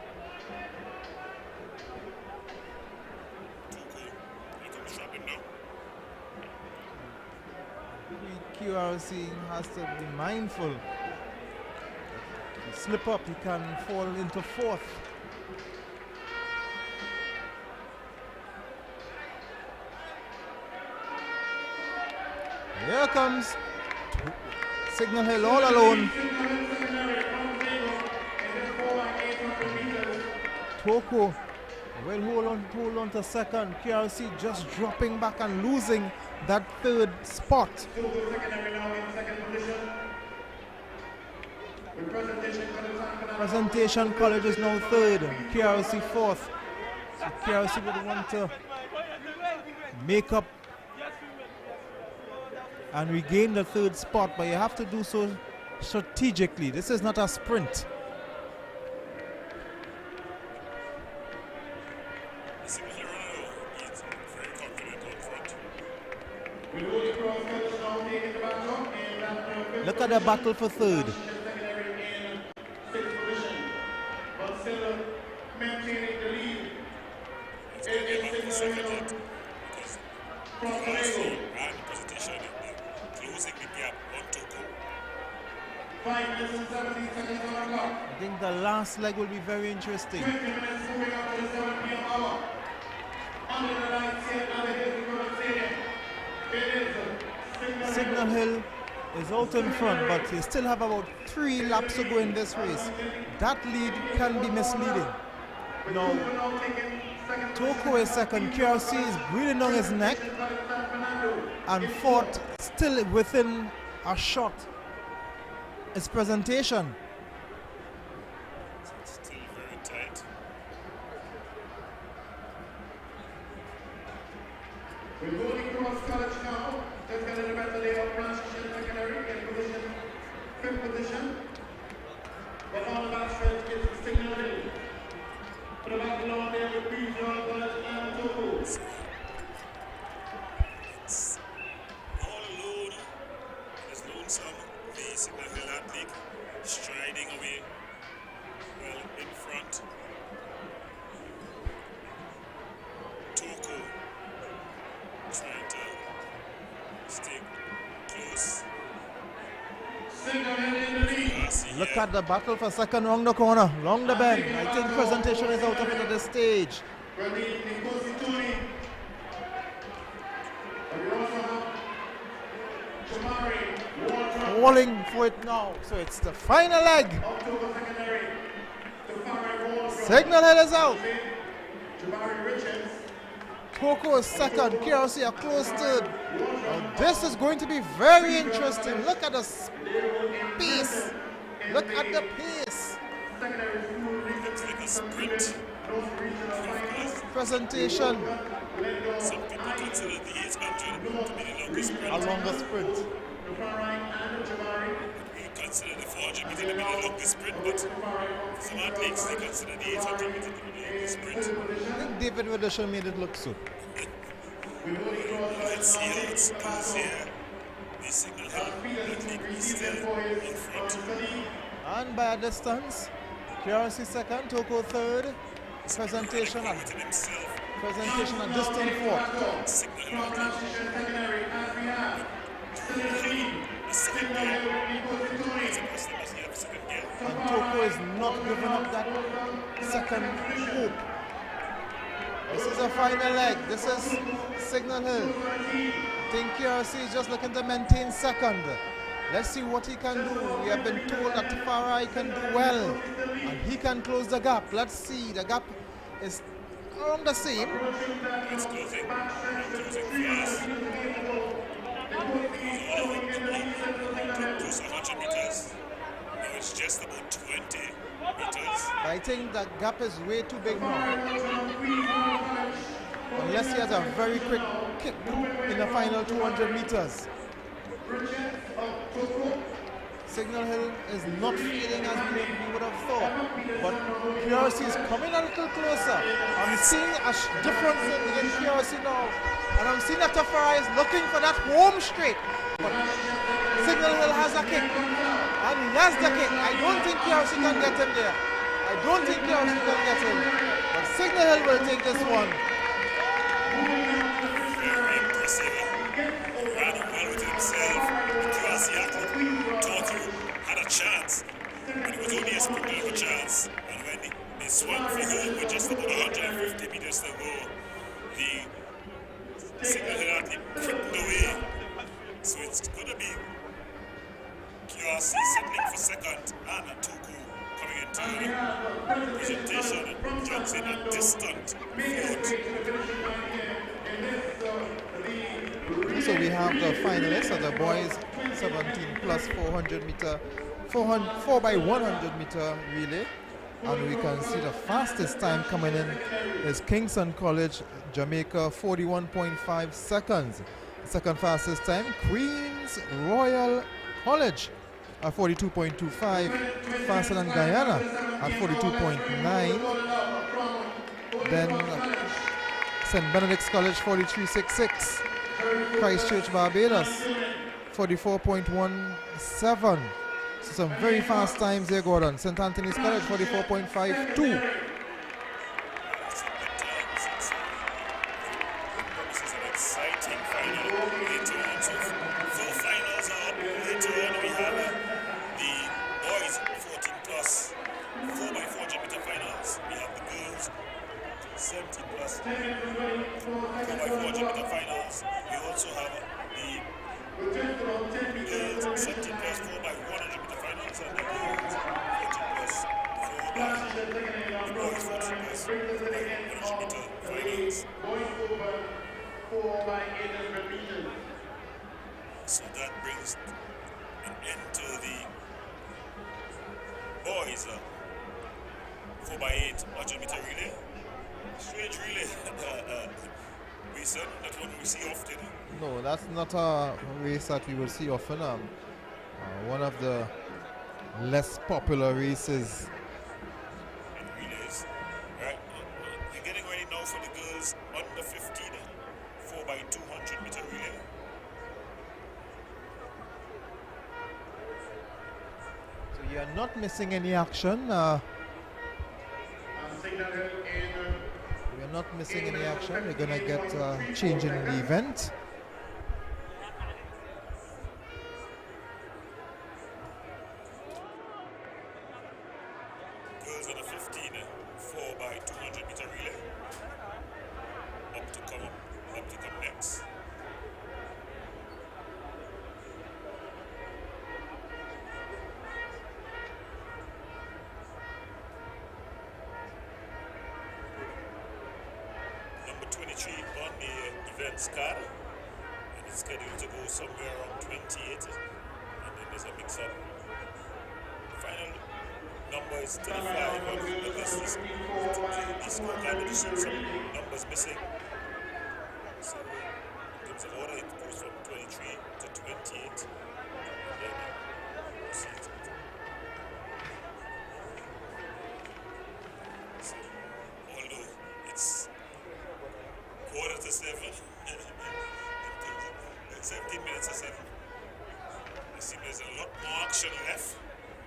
Speaker 2: Togo, here comes trapping now.
Speaker 1: QRC has to be mindful. If you slip up, you can fall into fourth. Here comes Signal Hill all alone. Toko will hold on to second. KRC just dropping back and losing that third spot. Presentation College is now third, KRC fourth. So KRC would want to make up and regain the third spot, but you have to do so strategically. This is not a sprint.
Speaker 2: Signal Hill is very confident up front.
Speaker 1: Look at the battle for third.
Speaker 2: It's going to get back for second yet because Kurasi and presentation closing the gap on Togo.
Speaker 4: 5 minutes and 17 seconds on the clock.
Speaker 1: I think the last leg will be very interesting.
Speaker 4: 20 minutes moving up to the 7 p.m. hour. Under the lights here at the Hilton Stadium. It is
Speaker 1: Signal Hill is out in front, but they still have about 3 laps to go in this race. That lead can be misleading. Now, Toko is second, QRC is breathing down his neck, and fourth, still within a shot, is presentation.
Speaker 2: Still very tight.
Speaker 4: We're moving across college now. Let's get a better lay of transition secondary in position, 5th position. But all of that said is Signal Hill. Put a back along there with Redraw College and Togo.
Speaker 2: It's all alone
Speaker 1: Look at the battle for second round the corner, long the bend. I think presentation is out of it at this stage. Falling for it now. So it's the final leg. Signal Hill is out. Toko is second. KRC a close third. Now this is going to be very interesting. Look at the pace. Look at the pace.
Speaker 2: Looks like a sprint.
Speaker 1: Presentation.
Speaker 2: Some people consider the 800 to be the longest sprint.
Speaker 1: A longer sprint.
Speaker 2: We consider the 400 meter to be the longest sprint, but for some athletes, they consider the 800 meter to be the longest sprint.
Speaker 1: I think David Widdowson made it look so.
Speaker 2: Let's see how it goes here. The Signal Hill athlete is still in front.
Speaker 1: And by a distance, KRC second, Toko third. Presentation at
Speaker 2: Within himself,
Speaker 1: distant fourth.
Speaker 2: Signal Hill athlete. The second gear. It's a person must have second gear.
Speaker 1: And Toko is not giving up that second hope. This is a final leg. This is Signal Hill. I think KRC is just looking to maintain second. Let's see what he can do. We have been told that Farai can do well and he can close the gap. Let's see. The gap is around the same.
Speaker 2: It's closing fast. Those 100 meters. Now it's just about 20 meters.
Speaker 1: I think the gap is way too big now. Unless he has a very quick kick in the final 200 meters. Signal Hill is not feeling as we would have thought, but KRC is coming a little closer. I'm seeing a difference in KRC now, and I'm seeing that Tafari is looking for that home straight, but Signal Hill has a kick, and he has the kick. I don't think KRC can get him there. I don't think KRC can get him, but Signal Hill will take this one.
Speaker 2: Very impressive. Ran well with himself. The KRC athlete Toto had a chance, but it was only a sprinkle of a chance. And when they swung for home with just about 150 meters to go, the Signal Hill athlete crippled away. So it's going to be KRC settling for second and Atuku coming into the presentation and Johnson a distant fourth.
Speaker 1: So we have the finalists of the boys 17 plus 400 meter, 4 by 100 meter relay. And we can see the fastest time coming in is Kingston College, Jamaica, 41.5 seconds. Second fastest time, Queens Royal College at 42.25, faster than Guyana at 42.9. Then St. Benedict's College, 43.66. Christchurch, Barbados, 44.17. So some very fast times there, Gordon. St. Anthony's College, 44.52.
Speaker 2: This is an exciting final later on. So 4 finals are later on. We have the boys 14 plus 4 by 400 meter finals. We have the girls 17 plus 4 by 400 meter finals. We also have the girls 17 plus 4 by 100 meter finals and the girls 14 plus 4 by the boys 14 plus 4 by 100 meter finals. So that brings an end to the boys 4 by 8 100 meter relay. Strange relay. We said that one we see often.
Speaker 1: No, that's not a race that we will see often. One of the less popular races.
Speaker 2: In relays. Right. We're getting ready now for the girls under 15 4 by 200 meter relay.
Speaker 1: So you are not missing any action. We're not missing any action. We're going to get change in the event.
Speaker 2: the events card, and it's scheduled to go somewhere around 28, and then there's a mix-up. Final number is 35 of the list. The scorecard will show some numbers missing. So in terms of order, it goes from 23 to 28, and then proceeds. So, although it's 6:45, it's 17 minutes to 7. It seems there's a lot more action left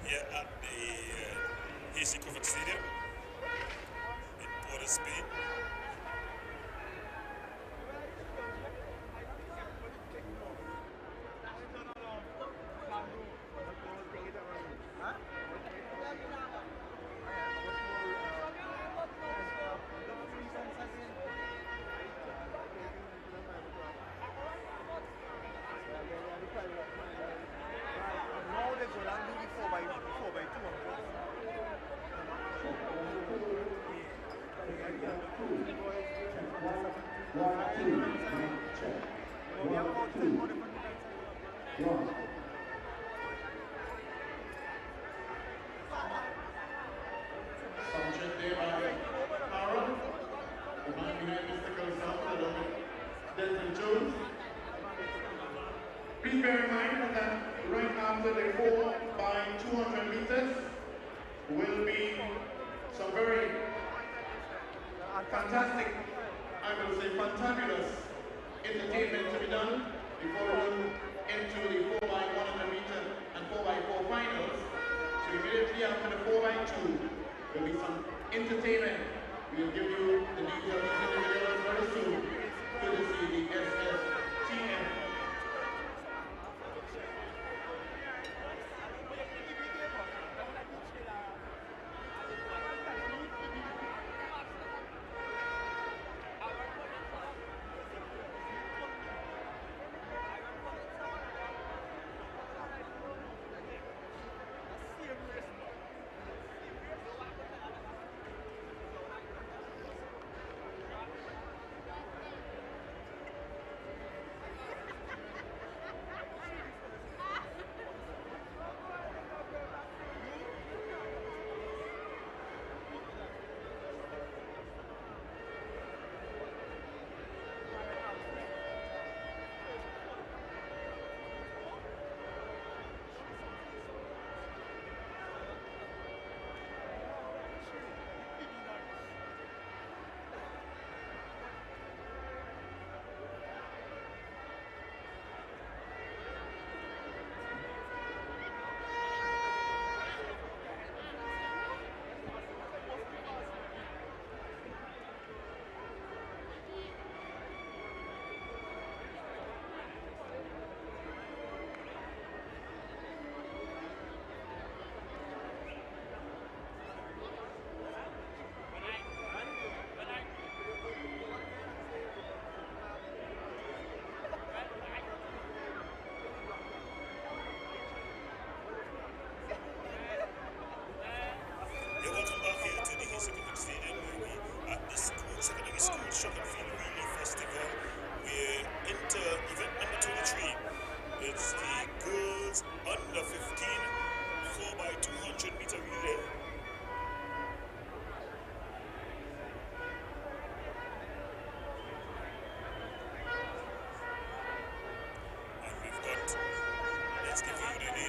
Speaker 2: here at the AC Crawford Stadium in Port of Spain.
Speaker 4: Please bear in mind that right after the 4 by 200 meters will be some very fantastic, I will say fantabulous entertainment to be done before we move into the 4 by 100 meter and 4 by 4 finals. So immediately after the 4 by 2 there will be some entertainment. We will give you the details of these individuals very soon to see the SSTM.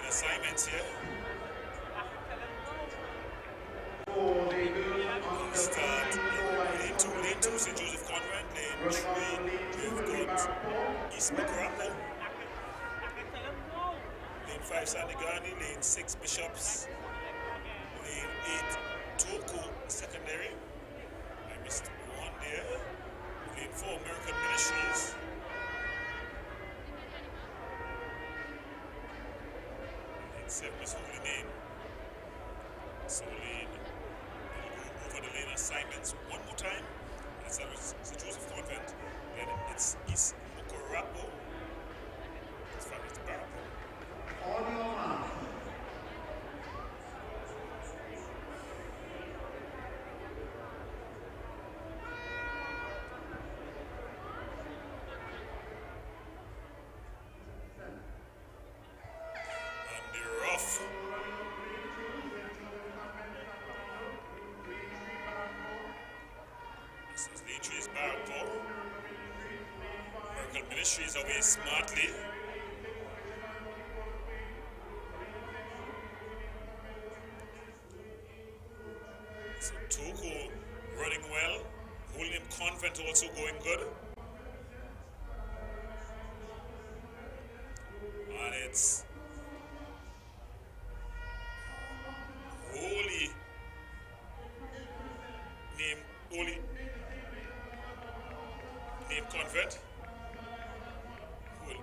Speaker 2: Assignments here. Start in lane 2, St. Joseph Convent. Lane 3, we've got East Macarapo. Lane 5, San Negani. Lane 6, Bishops. Lane 8, Toko Secondary. I missed one there. Lane 4, American Ministries. Lane 7 is Holy Name. So lane, we'll go over the lane assignments one more time. It's St. Joseph Convent. Then it's East Macarapo. It's from East Macarapo.
Speaker 4: On your mark.
Speaker 2: So the entry is Barco. Miracle Ministries away smartly. So Toko running well. Holding Convent also going good. And it's Holy name Convent. Holy.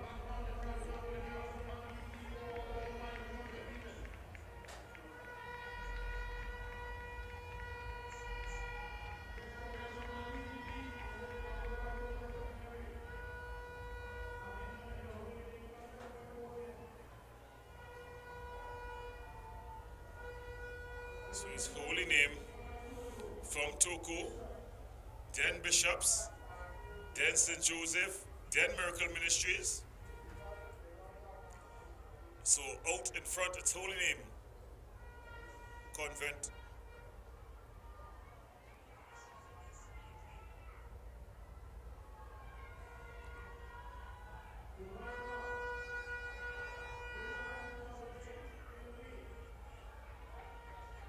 Speaker 2: So his holy name from Toko, then Bishops, then St. Joseph, then Miracle Ministries. So out in front, it's holy name, Convent.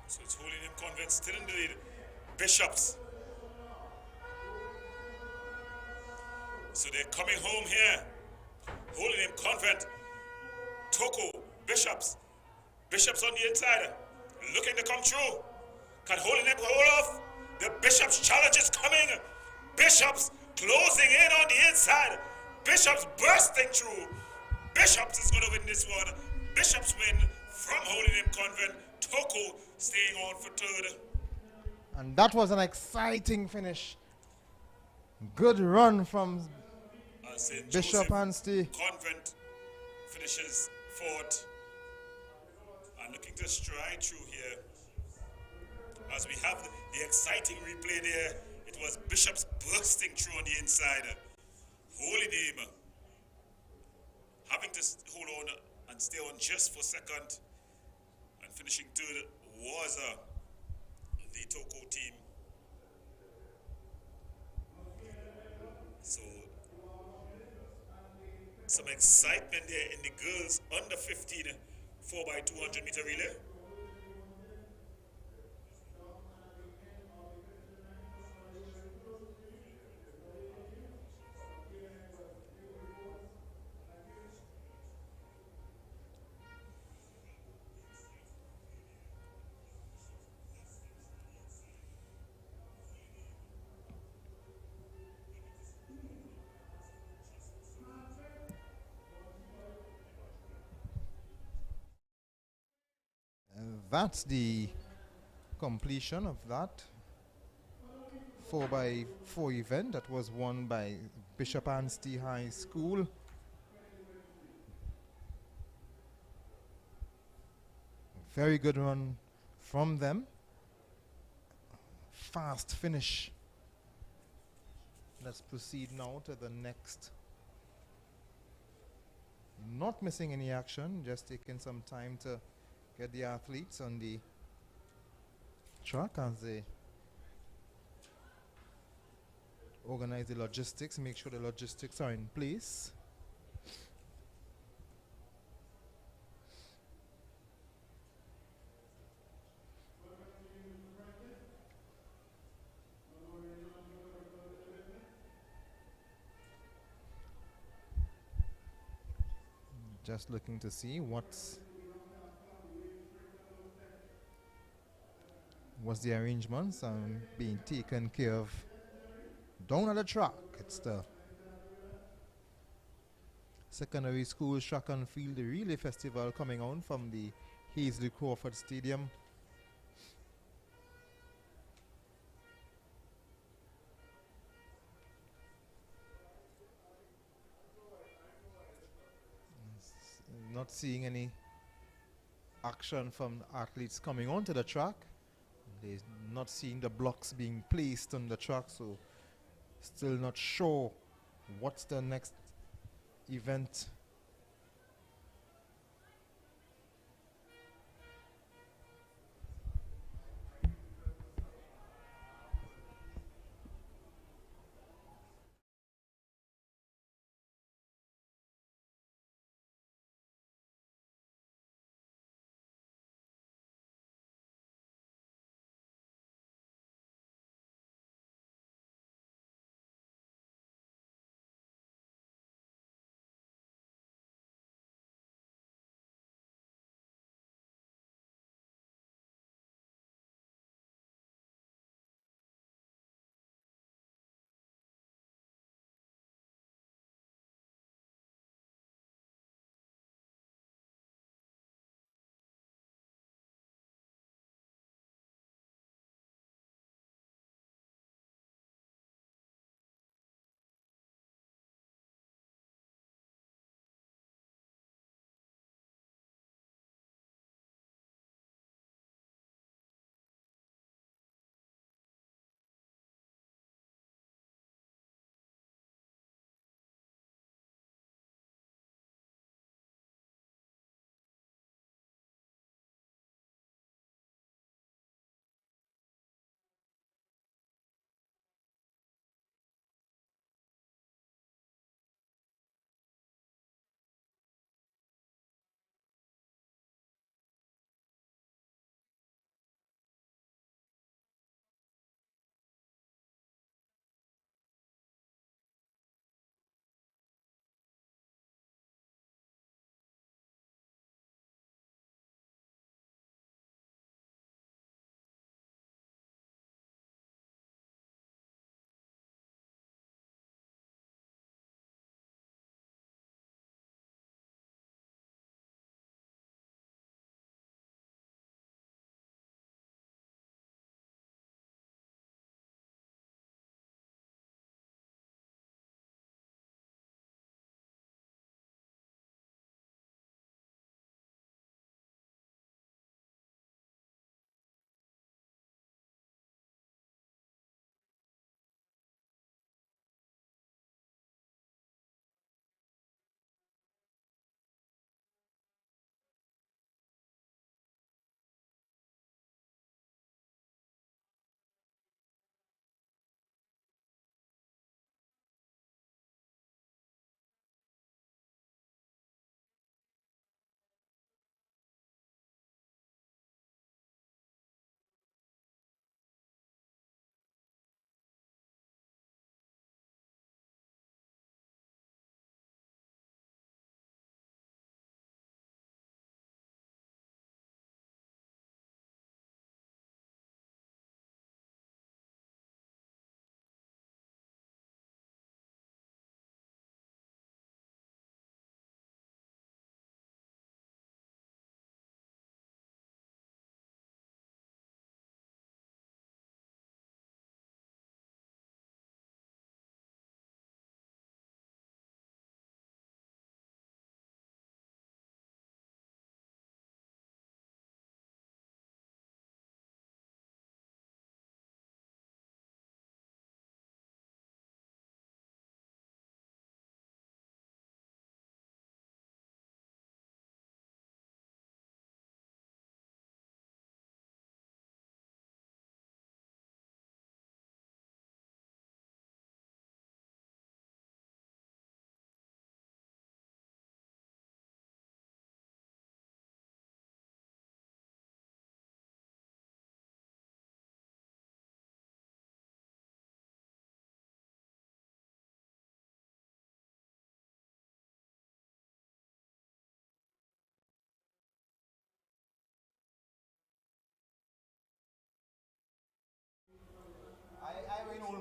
Speaker 2: So it's holy name Convent still in the lead. Bishops. So they're coming home here. Holy name Convent. Toko. Bishops. Bishops on the inside. Looking to come through. Can Holy name hold off? The Bishops challenge is coming. Bishops closing in on the inside. Bishops bursting through. Bishops is going to win this one. Bishops win from Holy Name Convent. Toko staying on for third.
Speaker 1: And that was an exciting finish. Good run from
Speaker 2: St.
Speaker 1: Bishop
Speaker 2: Joseph
Speaker 1: Anstey.
Speaker 2: Convent finishes fourth. And looking to stride through here. As we have the exciting replay there, it was Bishops bursting through on the inside. Holy Name having to hold on and stay on just for second, and finishing third was the Toko team. So some excitement there in the girls under 15 4x200 meter relay.
Speaker 1: That's the completion of that 4x4 event that was won by Bishop Anstey High School. Very good run from them. Fast finish. Let's proceed now to the next. Not missing any action, just taking some time to get the athletes on the track as they organize the logistics, make sure the logistics are in place. Just looking to see what's the arrangements being taken care of down at the track. It's the secondary school track and field relay festival coming on from the Hazley Crawford Stadium. Not seeing any action from athletes coming onto the track. They're not seeing the blocks being placed on the track, so still not sure what's the next event.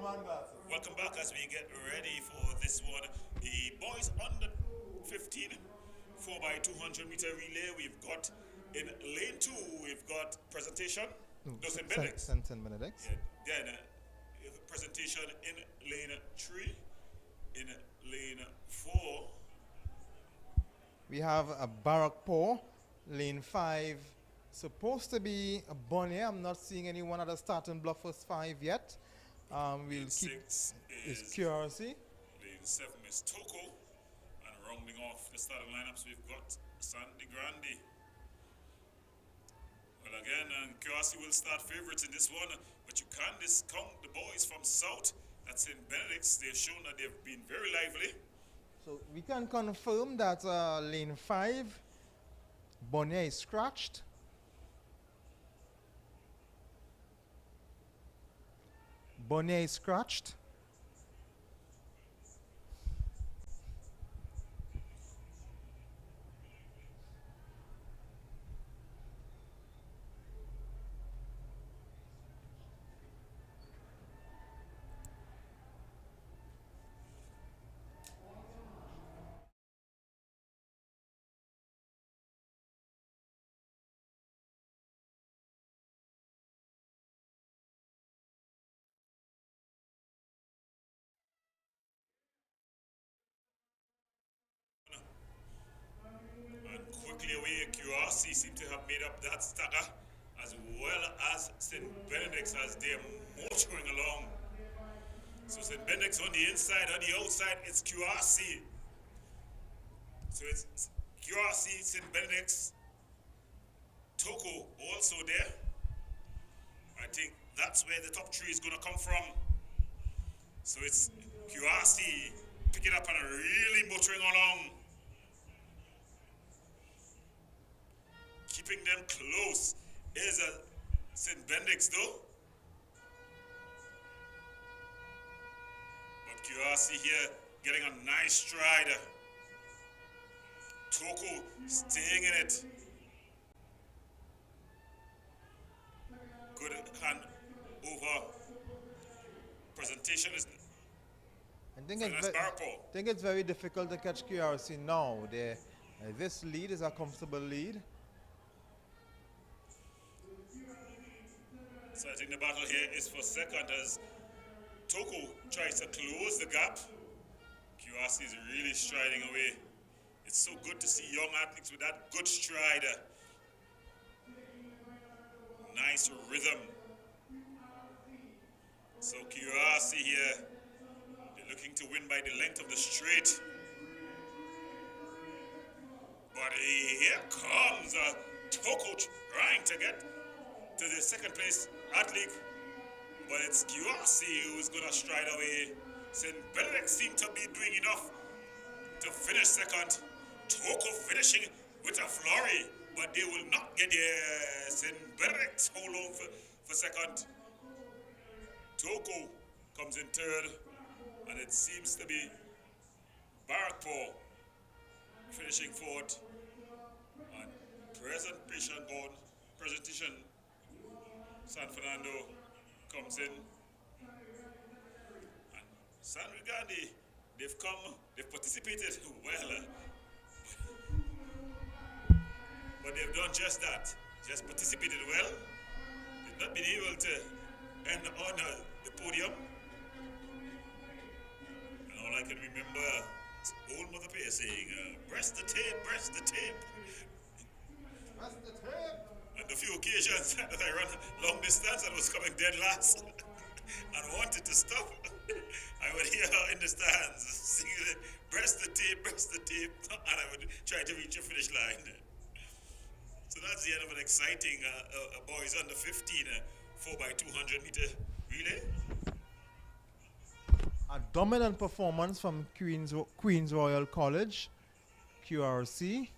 Speaker 2: Welcome back as we get ready for this one. The boys under 15 4x200 meter relay. We've got in lane 2, we've got presentation. St. Benedict's.
Speaker 1: St. Benedict's.
Speaker 2: Yeah, then presentation in lane 3. In lane 4,
Speaker 1: we have a Barrackpore. Lane 5, supposed to be a Bonnier. I'm not seeing anyone at the starting block for 5 yet. We'll
Speaker 2: lane
Speaker 1: keep
Speaker 2: 6
Speaker 1: is
Speaker 2: is
Speaker 1: QRC.
Speaker 2: lane 7 is Toko. And rounding off the starting lineups, we've got Sandy Grande. Well, again, QRC will start favorites in this one, but you can't discount the boys from South. That's St. Benedict's. They've shown that they've been very lively.
Speaker 1: So we can confirm that lane 5, Bonnier is scratched. Bonnier is scratched.
Speaker 2: And quickly away, QRC seem to have made up that stagger, as well as St. Benedict's as they're motoring along. So St. Benedict's on the inside, on the outside, it's QRC. So it's QRC, St. Benedict's, Toko also there. I think that's where the top 3 is going to come from. So it's QRC picking up and really motoring along. Keeping them close is St. Benedict's though. But QRC here getting a nice stride. Toko staying in it. Good hand over. Presentation is
Speaker 1: I think it's very difficult to catch QRC now. This lead is a comfortable lead.
Speaker 2: So I think the battle here is for second as Toko tries to close the gap. QRC is really striding away. It's so good to see young athletes with that good stride. Nice rhythm. So QRC here, they're looking to win by the length of the straight. But here comes Toko trying to get to the second place athlete. But it's QRC who's going to stride away. St. Benedict seem to be doing enough to finish second. Toko finishing with a flurry, but they will not get there. St. Benedict hold on for second. Toko comes in third, and it seems to be Barrackpore finishing fourth. And presentation, San Fernando comes in. And San Rigandi, they've participated well. But they've done just that, just participated well. They've not been able to end on the podium. And all I can remember is old Mother Pay saying, press the tape, press the tape.
Speaker 1: Press the tape.
Speaker 2: And the few occasions that I ran long distance and was coming dead last and wanted to stop, I would hear her in the stands singing, press the tape, and I would try to reach the finish line. So that's the end of an exciting boys under 15 4x200 meter relay.
Speaker 1: A dominant performance from Queens Royal College, QRC.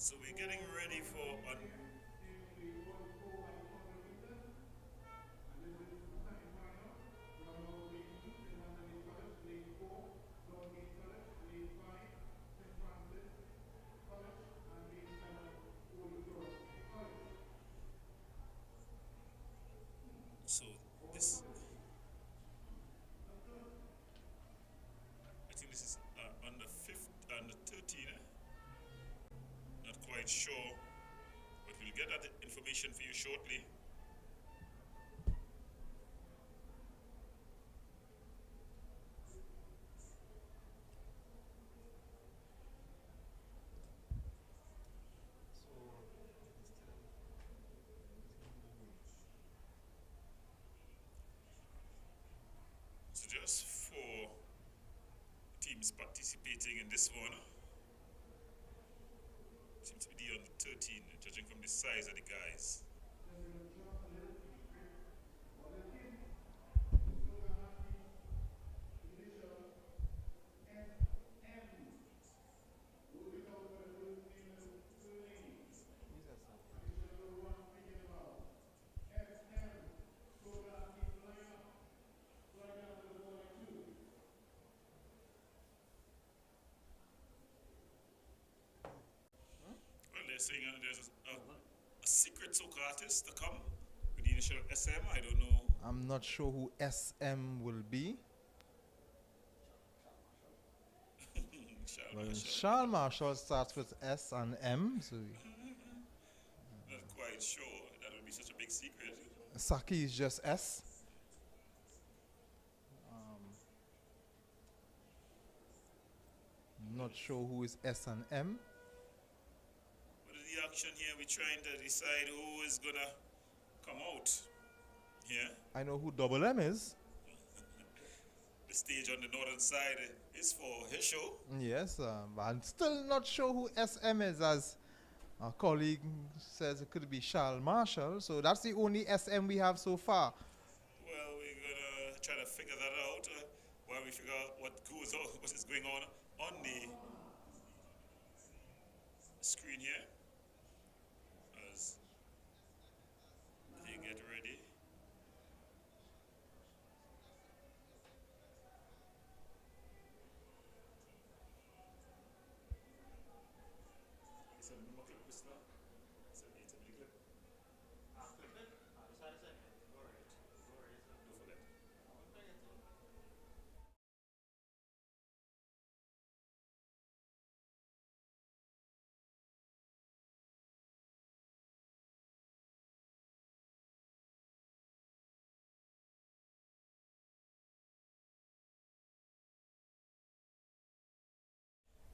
Speaker 2: So we're getting ready for so this I think this is under 13, not quite sure, but we'll get that information for you shortly. So just 4 teams participating in this one. Seems to be the under 13, judging from the size of the guys. Well, they're saying there's a secret soca artist to come with the initial SM. I don't know.
Speaker 1: I'm not sure who SM will be. Well, Charles Marshall starts with S and M, so
Speaker 2: Not quite sure. That would be such a big secret.
Speaker 1: Saki is just S. Not sure who is S and M.
Speaker 2: What is the action here? We're trying to decide who is gonna come out. Yeah.
Speaker 1: I know who Double M is.
Speaker 2: The stage on the northern side is for his show.
Speaker 1: Yes, but I'm still not sure who SM is, as our colleague says it could be Charles Marshall. So that's the only SM we have so far.
Speaker 2: Well, we're gonna try to figure that out while we figure out what is going on the screen here as they get ready.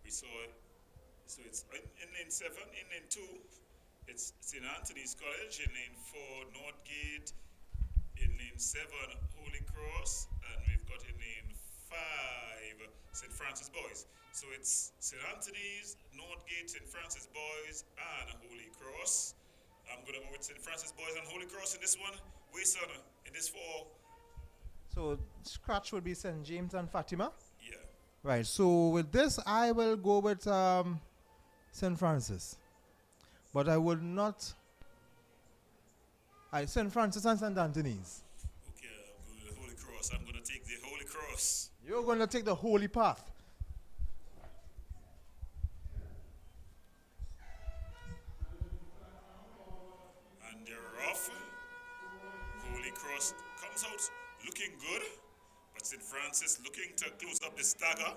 Speaker 2: We saw it. So it's in lane 7, in lane 2, it's St. Anthony's College, in lane 4, Northgate, in lane 7, Holy Cross, and we've got in lane 5, St. Francis Boys. So it's St. Anthony's, Northgate, St. Francis Boys, and Holy Cross. I'm going to go with St. Francis Boys and Holy Cross in this one. Son, in this 4.
Speaker 1: So scratch would be St. James and Fatima.
Speaker 2: Yeah.
Speaker 1: Right, so with this, I will go with St. Francis. But I would not. St. Francis and St. Anthony's.
Speaker 2: Okay, I'm going to the Holy Cross. I'm going to take the Holy Cross.
Speaker 1: You're going to take the holy path.
Speaker 2: And they're off. Holy Cross comes out looking good, but St. Francis looking to close up the stagger.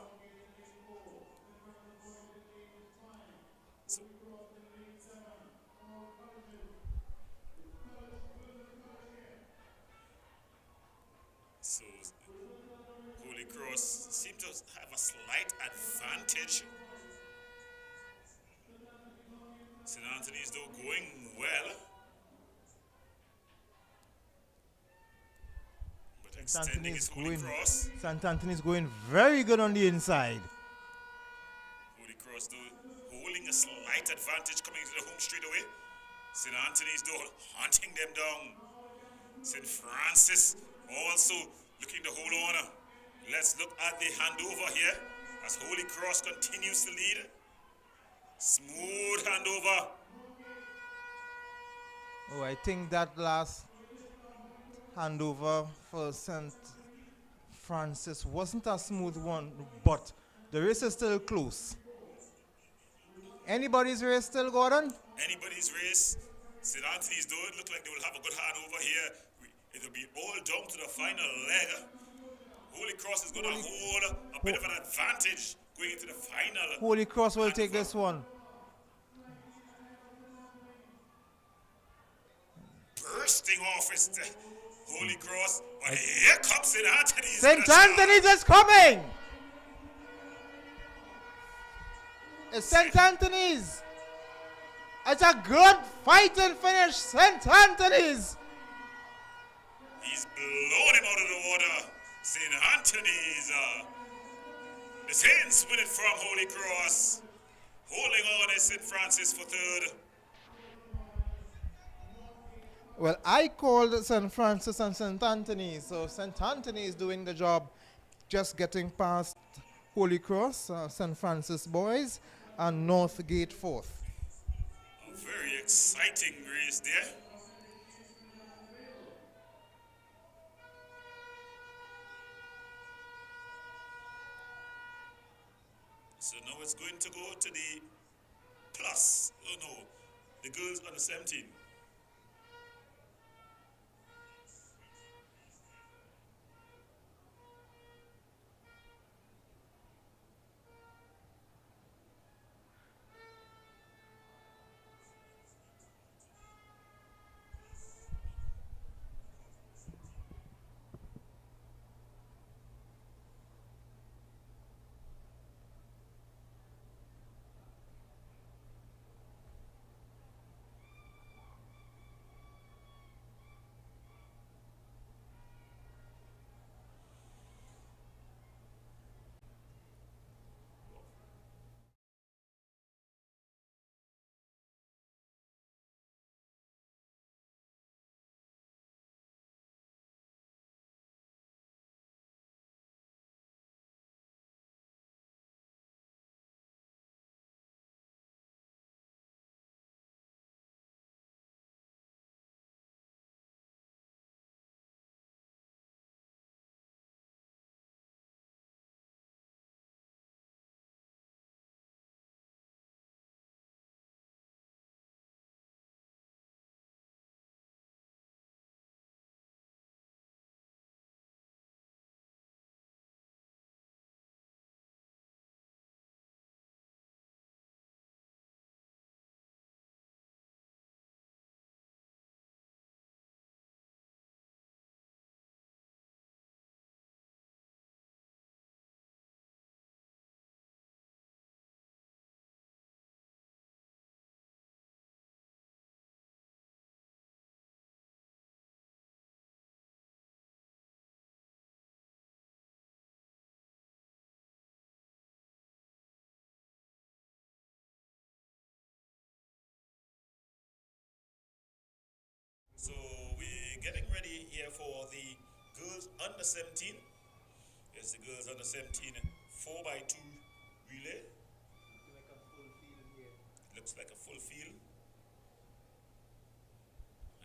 Speaker 2: So Holy Cross seem to have a slight advantage. St. Anthony's though going well. But extending his Holy Cross.
Speaker 1: St. Anthony's going very good on the inside.
Speaker 2: Holy Cross though holding a slight advantage coming into the home straight away. St. Anthony's though hunting them down. St. Francis also looking to hold on. Let's look at the handover here as Holy Cross continues to lead. Smooth handover.
Speaker 1: Oh, I think that last handover for St. Francis wasn't a smooth one, but the race is still close. Anybody's race still, Gordon?
Speaker 2: Anybody's race. St. Anthony's don't look like they will have a good handover here. It'll be all down to the final leg. Holy Cross is going to hold a bit of an advantage going into the final.
Speaker 1: Holy Cross will take this one.
Speaker 2: Bursting off is the Holy Cross. But here comes St. Anthony's.
Speaker 1: St. Anthony's is coming! It's St. Anthony's! It's a good fighting finish, St. Anthony's!
Speaker 2: He's blown him out of the water. St. Anthony's. The Saints win it from Holy Cross. Holding on is St. Francis for third.
Speaker 1: Well, I called St. Francis and St. Anthony, so St. Anthony is doing the job, just getting past Holy Cross, St. Francis boys, and Northgate fourth.
Speaker 2: A very exciting race there. So now it's going to go to the plus. Oh no, the girls under 17. So we're getting ready here for the girls under 17. Yes, the girls under 17 4x2 relay. Looks like a full field.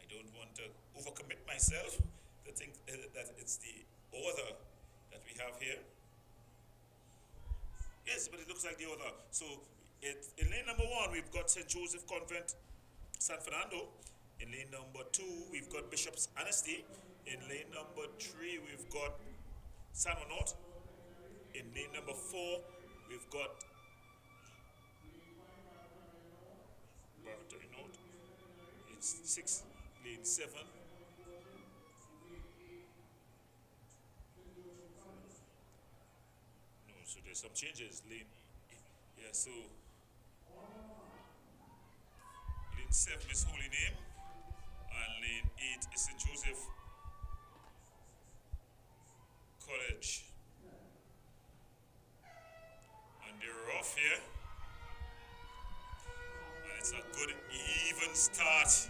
Speaker 2: I don't want to overcommit myself to think that it's the order that we have here. Yes, but it looks like the order. So in lane number 1, we've got St. Joseph Convent, San Fernando. In lane number 2, we've got Bishop's Annecy. In lane number 3, we've got San Juan North. In lane number 4, we've got Barberton North. It's 6, lane 7. No, so there's some changes. Lane, yeah, so lane 7 is Holy Name. And lane 8 is St. Joseph College. And they're off here. And it's a good even start.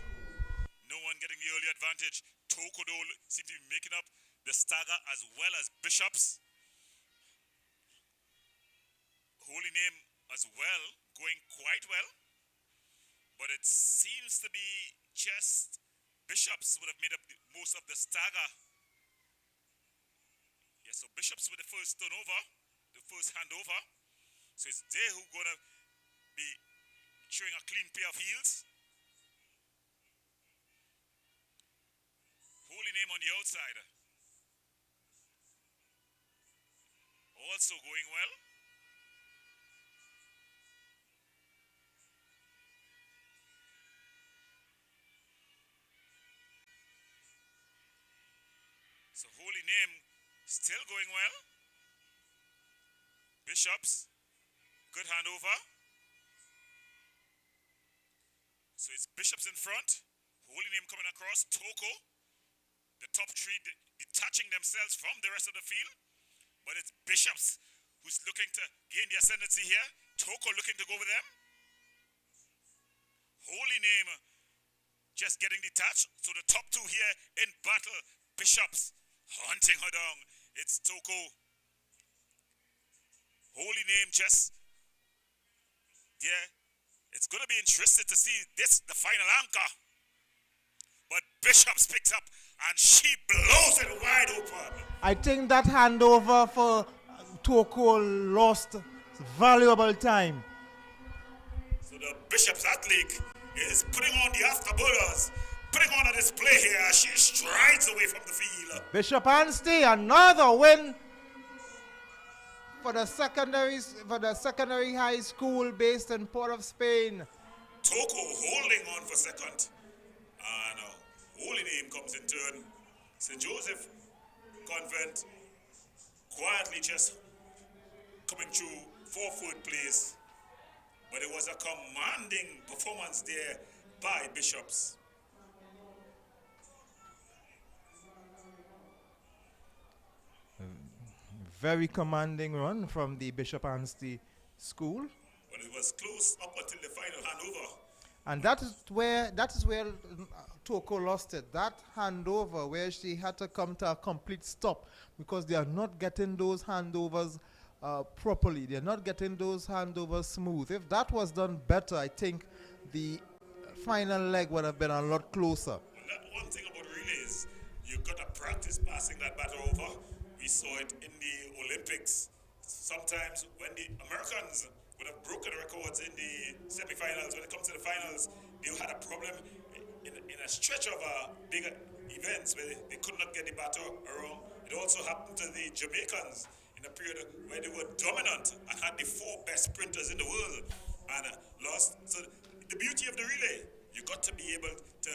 Speaker 2: No one getting the early advantage. Tokodo seems to be making up the stagger as well as Bishops. Holy Name as well going quite well, but it seems to be just Bishops would have made up most of the stagger. Yeah, so Bishops with the first turnover, the first handover. So it's they who gonna be showing a clean pair of heels. Holy Name on the outside. Also going well. So Holy Name still going well. Bishops, good handover. So it's Bishops in front. Holy Name coming across. Toko, the top three detaching themselves from the rest of the field. But it's Bishops who's looking to gain the ascendancy here. Toko looking to go with them. Holy Name just getting detached. So the top two here in battle. Bishops hunting her down. It's Toko. Holy Name just, yeah, it's going to be interesting to see this, the final anchor. But Bishops picks up and she blows it wide open.
Speaker 1: I think that handover for Toko lost valuable time.
Speaker 2: So the Bishops athlete is putting on the afterburners, putting on a display here. She strides away from the field.
Speaker 1: Bishop Anstey, another win for the secondary high school based in Port of Spain.
Speaker 2: Toko holding on for second. And Holy Name comes in turn. St. Joseph Convent quietly just coming through for third place. But it was a commanding performance there by Bishops.
Speaker 1: Very commanding run from the Bishop Anstey School.
Speaker 2: But it was close up until the final handover.
Speaker 1: And that is where Toko lost it. That handover where she had to come to a complete stop because they are not getting those handovers properly. They are not getting those handovers smooth. If that was done better, I think the final leg would have been a lot closer.
Speaker 2: Well, that one thing about relays, you got to practice passing that battle over. We saw it in the Olympics. Sometimes when the Americans would have broken records in the semifinals, when it comes to the finals, they had a problem in a stretch of bigger events where they could not get the battle around. It also happened to the Jamaicans in a period where they were dominant and had the 4 best sprinters in the world and lost. So the beauty of the relay, you got to be able to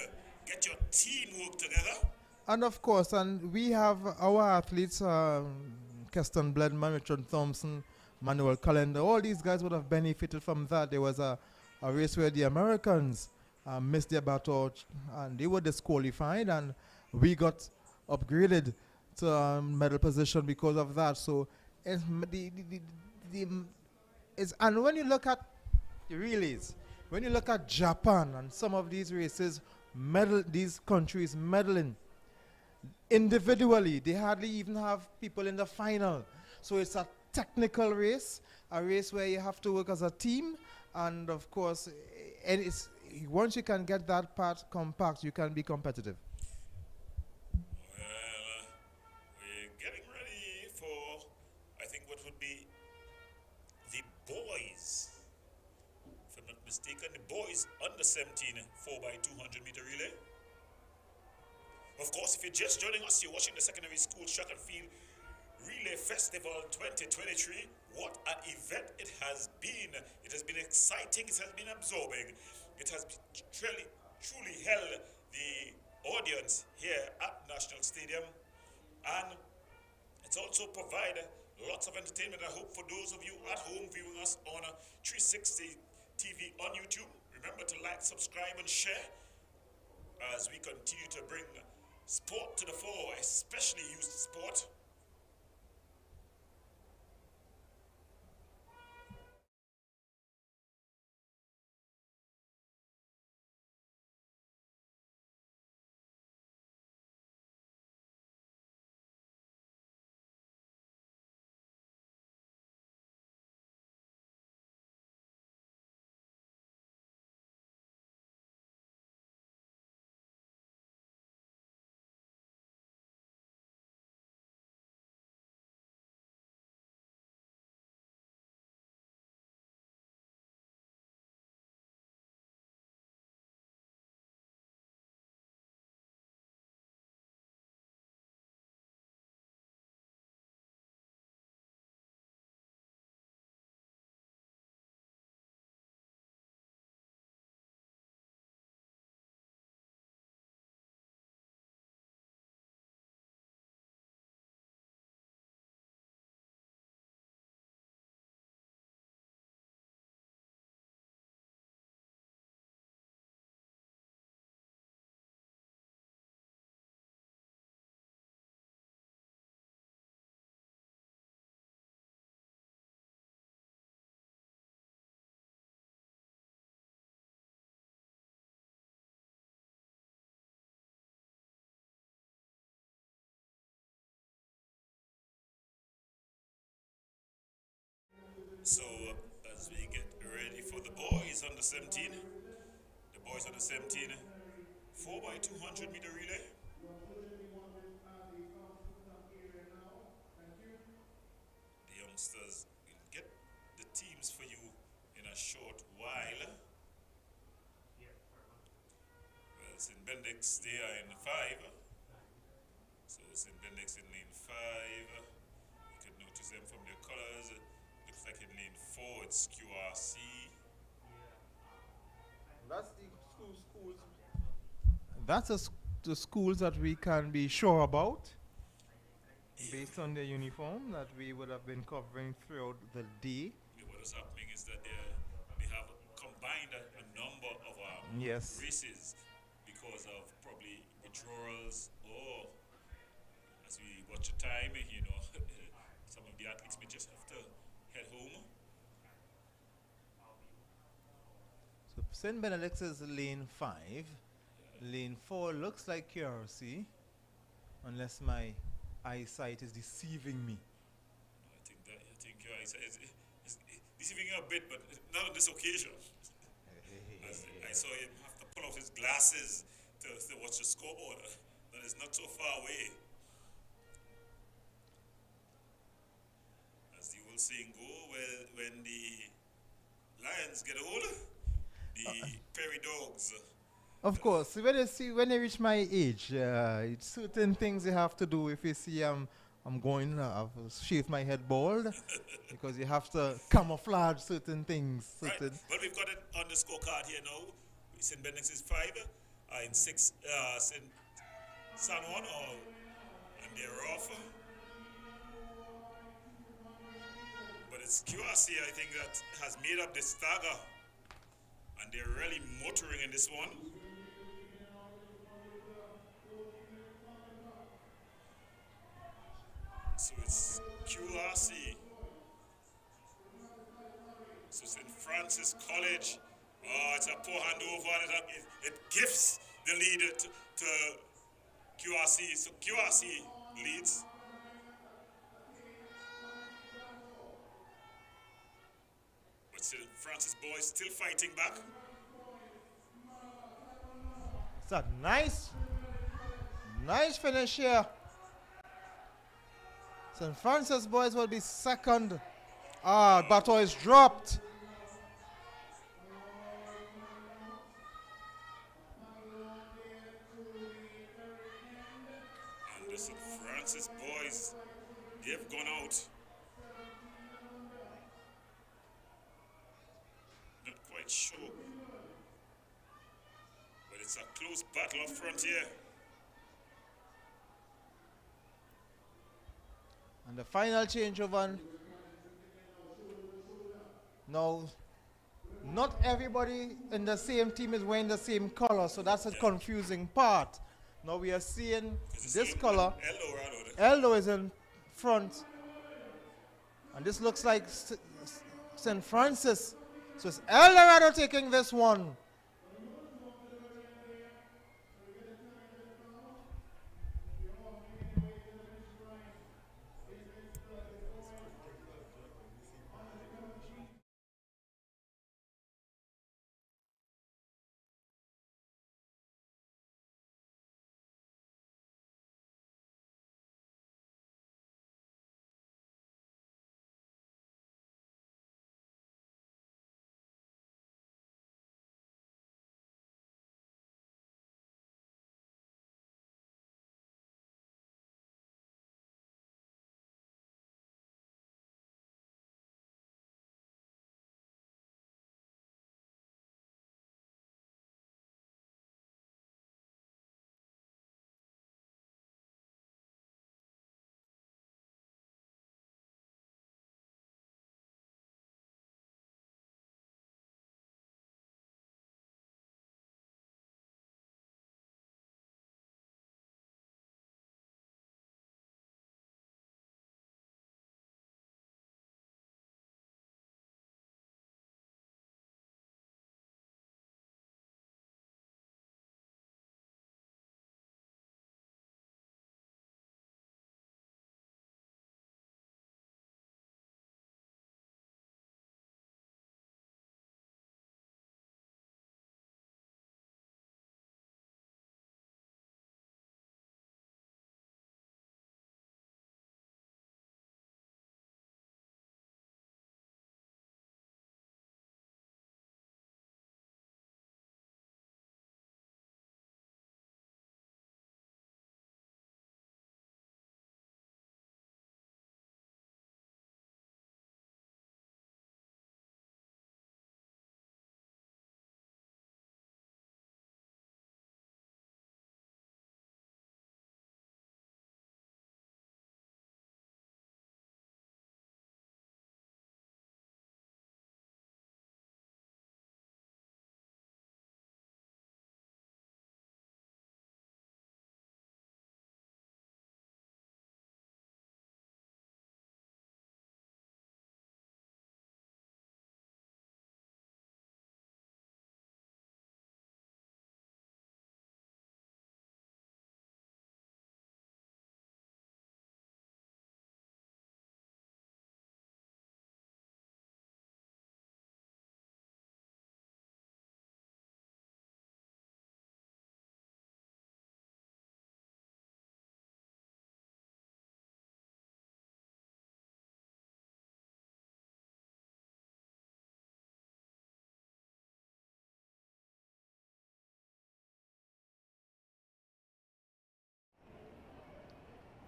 Speaker 2: get your teamwork together.
Speaker 1: And of course, and we have our athletes, Keston Bledman, Richard Thompson, Manuel Calendar, all these guys would have benefited from that. There was a race where the Americans missed their battle and they were disqualified, and we got upgraded to medal position because of that. So it's and when you look at the relays, when you look at Japan and some of these races, these countries medaling individually, they hardly even have people in the final. So it's a technical race, a race where you have to work as a team, and of course, once you can get that part compact, you can be competitive.
Speaker 2: Well, we're getting ready for, I think, what would be the boys. If I'm not mistaken, the boys under 17 4x200 meter relay. Of course, if you're just joining us, you're watching the Secondary School Track and Field Relay Festival 2023. What an event it has been. It has been exciting. It has been absorbing. It has truly held the audience here at National Stadium. And it's also provided lots of entertainment. I hope for those of you at home viewing us on 360 TV on YouTube, remember to like, subscribe, and share as we continue to bring sport to the fore, especially youth sport. So as we get ready for the boys under 17, the boys under 17, 4 by 200 meter relay. The youngsters will get the teams for you in a short while. Well, St. Benedict's, they are in 5. So St. Benedict's in lane 5. You can notice them from their colors. Looks like in lane 4 it's QRC.
Speaker 7: That's the schools.
Speaker 1: That's the schools that we can be sure about based on their uniform that we would have been covering throughout the day.
Speaker 2: What is happening is that they have combined a number of
Speaker 1: Yes.
Speaker 2: races because of probably withdrawals or as we watch the time, some of the athletes may just have to head home.
Speaker 1: So St. Benedict's is lane 5. Lane 4 looks like QRC, unless my eyesight is deceiving me.
Speaker 2: I think it's deceiving you a bit, but not on this occasion. As I saw him have to pull out his glasses to watch the scoreboard. That is not so far away. As the old saying go, well, when the lions get older, the prairie dogs.
Speaker 1: Of course, when you reach my age, it's certain things you have to do. If you see I'm going, I've shaved my head bald because you have to camouflage certain things.
Speaker 2: Right. Well, we've got it on the scorecard here now. St. Benedict's is 5, in 6, St. San Juan, and they're off. But it's QRC, I think, that has made up the stagger, and they're really motoring in this one. So it's QRC. So St. Francis College, it's a poor handover, and it gives the lead to QRC. So QRC leads. But St. Francis boys still fighting back.
Speaker 1: It's a nice finish here. St. Francis boys will be second. Bateau is dropped.
Speaker 2: And the St. Francis boys, they've gone out. Not quite sure. But it's a close battle up front here.
Speaker 1: And the final changeover. Now, not everybody in the same team is wearing the same color, so that's a confusing part. Now we are seeing this color. Eldo is in front. And this looks like St. Francis. So it's El Dorado taking this one.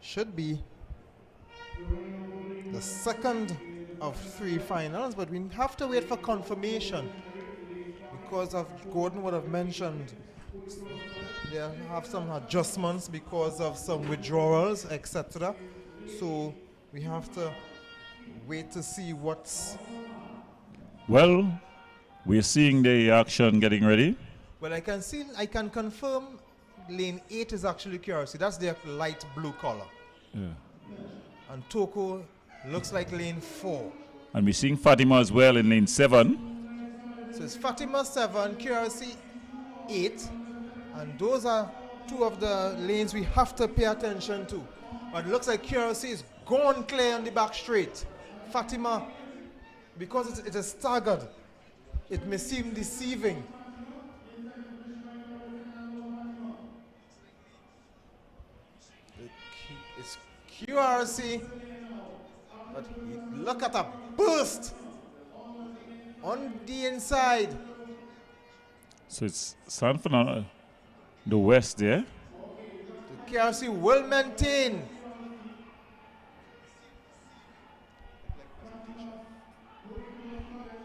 Speaker 1: should be the second of 3 finals, but we have to wait for confirmation because of Gordon would have mentioned they have some adjustments because of some withdrawals, etc. So we have to wait to see what's.
Speaker 8: Well, we're seeing the action getting ready.
Speaker 1: Well, I can confirm lane 8 is actually Curiosity. That's their light blue color.
Speaker 8: Yeah.
Speaker 1: And Toko looks like lane 4.
Speaker 8: And we're seeing Fatima as well in lane 7.
Speaker 1: So it's Fatima 7, Curiosity 8. And those are 2 of the lanes we have to pay attention to. But it looks like Curiosity is gone clear on the back straight. Fatima, because it is staggered, it may seem deceiving. It's Curiosity, but look at a burst on the inside.
Speaker 8: So it's San Fernando, the west there.
Speaker 1: The Curiosity will maintain.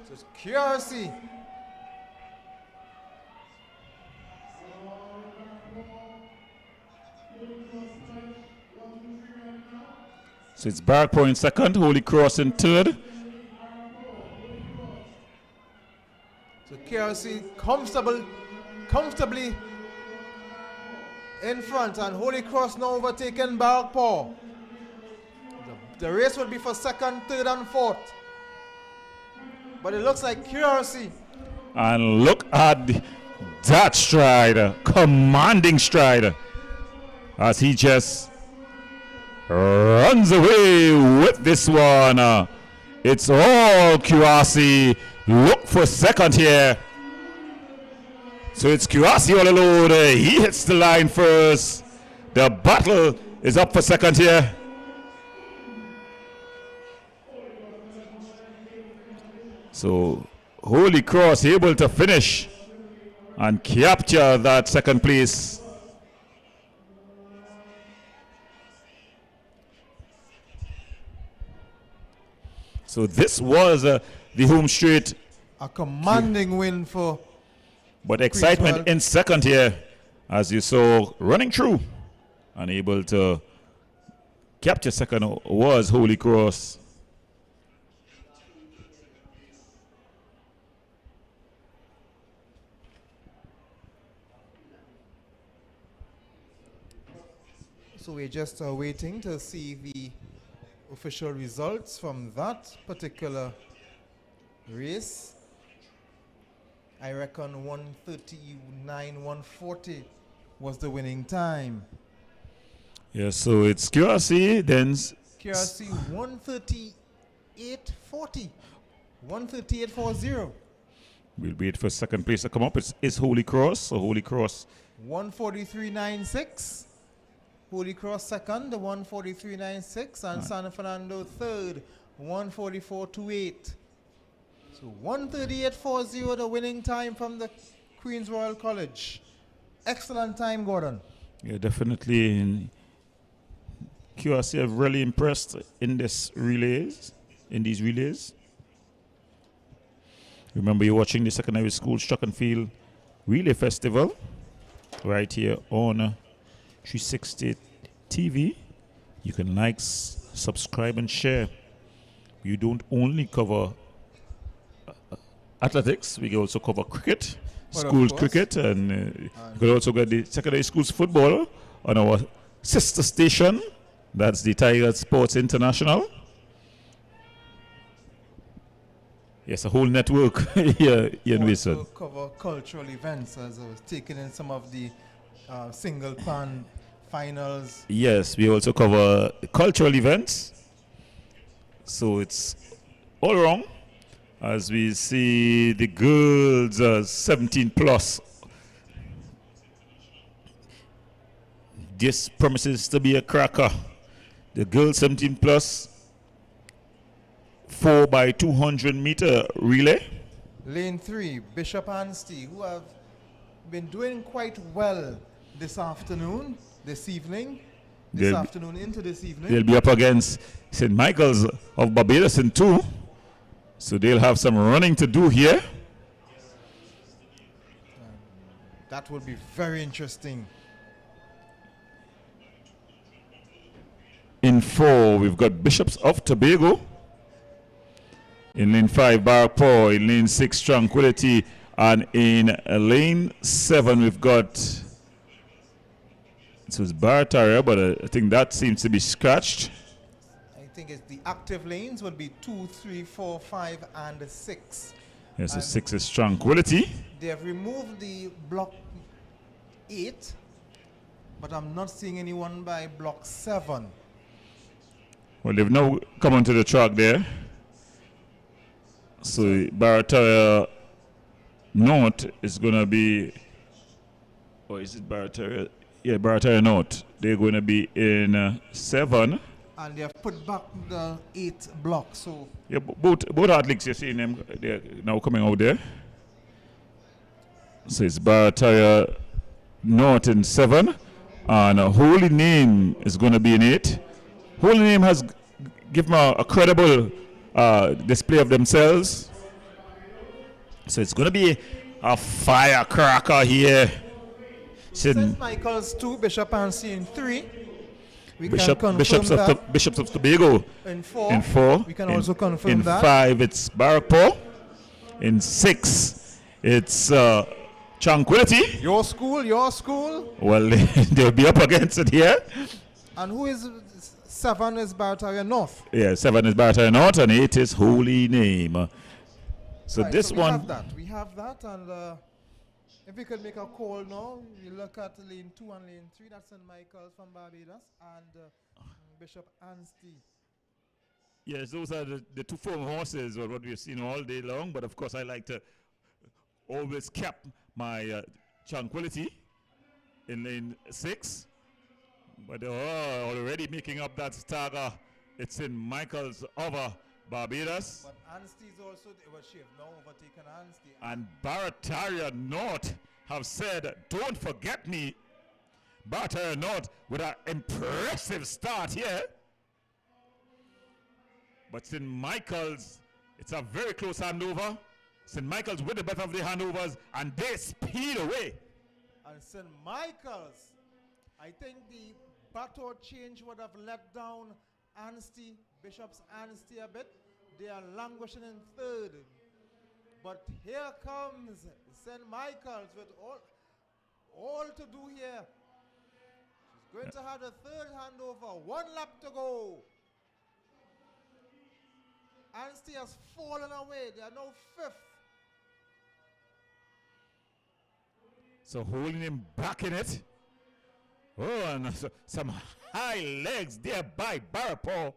Speaker 1: So it's Curiosity.
Speaker 8: So it's Barrackpore in second, Holy Cross in third.
Speaker 1: So Curiosity comfortably in front, and Holy Cross now overtaken Barrackpore. The race will be for second, third, and fourth. But it looks like Curiosity.
Speaker 8: And look at that stride, commanding stride, as he just runs away with this one. It's all Curiosity. Look for second here. So it's Curiosity all alone. He hits the line first. The battle is up for second here. So Holy Cross able to finish and capture that second place. So this was the home straight.
Speaker 1: A commanding win for.
Speaker 8: But excitement in second here, as you saw, running through. Unable to capture second was Holy Cross.
Speaker 1: So we're just waiting to see the official results from that particular race. I reckon 139, 140 was the winning time.
Speaker 8: Yeah, so it's Curiosity, then
Speaker 1: Curiosity 138.40. 138.40.
Speaker 8: we'll wait for second place to come up. It's Holy Cross. So Holy Cross
Speaker 1: 143.96. Holy Cross second, 143.96, and San Fernando third, 144.28. So 138.40, the winning time from the Queen's Royal College. Excellent time, Gordon.
Speaker 8: Yeah, definitely. QRC have really impressed in these relays. Remember, you're watching the Secondary School Track and Field Relay Festival right here on 360 TV. You can like, subscribe, and share. You don't only cover athletics, we can also cover cricket, schools cricket, and you can also get the secondary schools football on our sister station. That's the Tiger Sports International. Yes, a whole network here in Wilson.
Speaker 1: Also cover cultural events, as I was taking in some of the single pan finals.
Speaker 8: Yes, we also cover cultural events. So it's all wrong. As we see the girls 17 plus. This promises to be a cracker. The girls 17 plus 4x200 meter relay.
Speaker 1: Lane 3, Bishop Anstey, who have been doing quite well this evening. this afternoon into this evening.
Speaker 8: They'll be up against St. Michael's of Barbados in 2. So they'll have some running to do here.
Speaker 1: That will be very interesting.
Speaker 8: In 4, we've got Bishops of Tobago. In lane 5, Barrackpore. In lane 6, Tranquility. And in lane 7, we've got, this was Barataria, but I think that seems to be scratched.
Speaker 1: I think it's the active lanes would be 2, 3, 4, 5, and 6.
Speaker 8: Yes, so 6 is Tranquility.
Speaker 1: They have removed the block 8, but I'm not seeing anyone by block 7.
Speaker 8: Well, they've now come onto the track there. So Barataria North is going to be, or is it Barataria? Yeah, Barataria North. They're going to be in 7.
Speaker 1: And they have put back the 8 block. So
Speaker 8: yeah, both athletes, you're seeing them, they're now coming out there. So it's Barataria North in 7. And Holy Name is going to be in 8. Holy Name has given a credible display of themselves. So it's going to be a firecracker here.
Speaker 1: St. Michael's 2, Bishop Anstey in 3.
Speaker 8: Bishops of Tobago
Speaker 1: in 4.
Speaker 8: In 4.
Speaker 1: We can also confirm
Speaker 8: in
Speaker 1: that.
Speaker 8: In 5, it's Barrackpore. In 6, it's Tranquility.
Speaker 1: Your school.
Speaker 8: Well, they'll be up against it here.
Speaker 1: And who is 7 is Barataria North.
Speaker 8: Yeah, 7 is Barataria North, and 8 is Holy Name. So
Speaker 1: right,
Speaker 8: this
Speaker 1: so
Speaker 8: one.
Speaker 1: We have that, and if we could make a call now, you look at lane 2 and lane 3. That's St. Michael's from Barbados and Bishop Anstey.
Speaker 8: Yes, those are the 2 form horses, or what we've seen all day long. But of course, I like to always cap my Tranquility in lane 6. But they're already making up that stagger. It's St. Michael's over Barbados.
Speaker 1: But Anstey's also, she have now overtaken Anstey.
Speaker 8: And Barataria North have said, don't forget me. Barataria North with an impressive start here. But St. Michael's, it's a very close handover. St. Michael's with the better of the handovers, and they speed away.
Speaker 1: And St. Michael's, I think the battle change would have let down Anstey, Bishop's Anstey a bit. They are languishing in 3rd. But here comes St. Michael's with all to do here. She's going to have the 3rd handover. 1 lap to go. Anstey has fallen away. They are now 5th.
Speaker 8: So holding him back in it. Oh, and some high legs there by Barrackpore.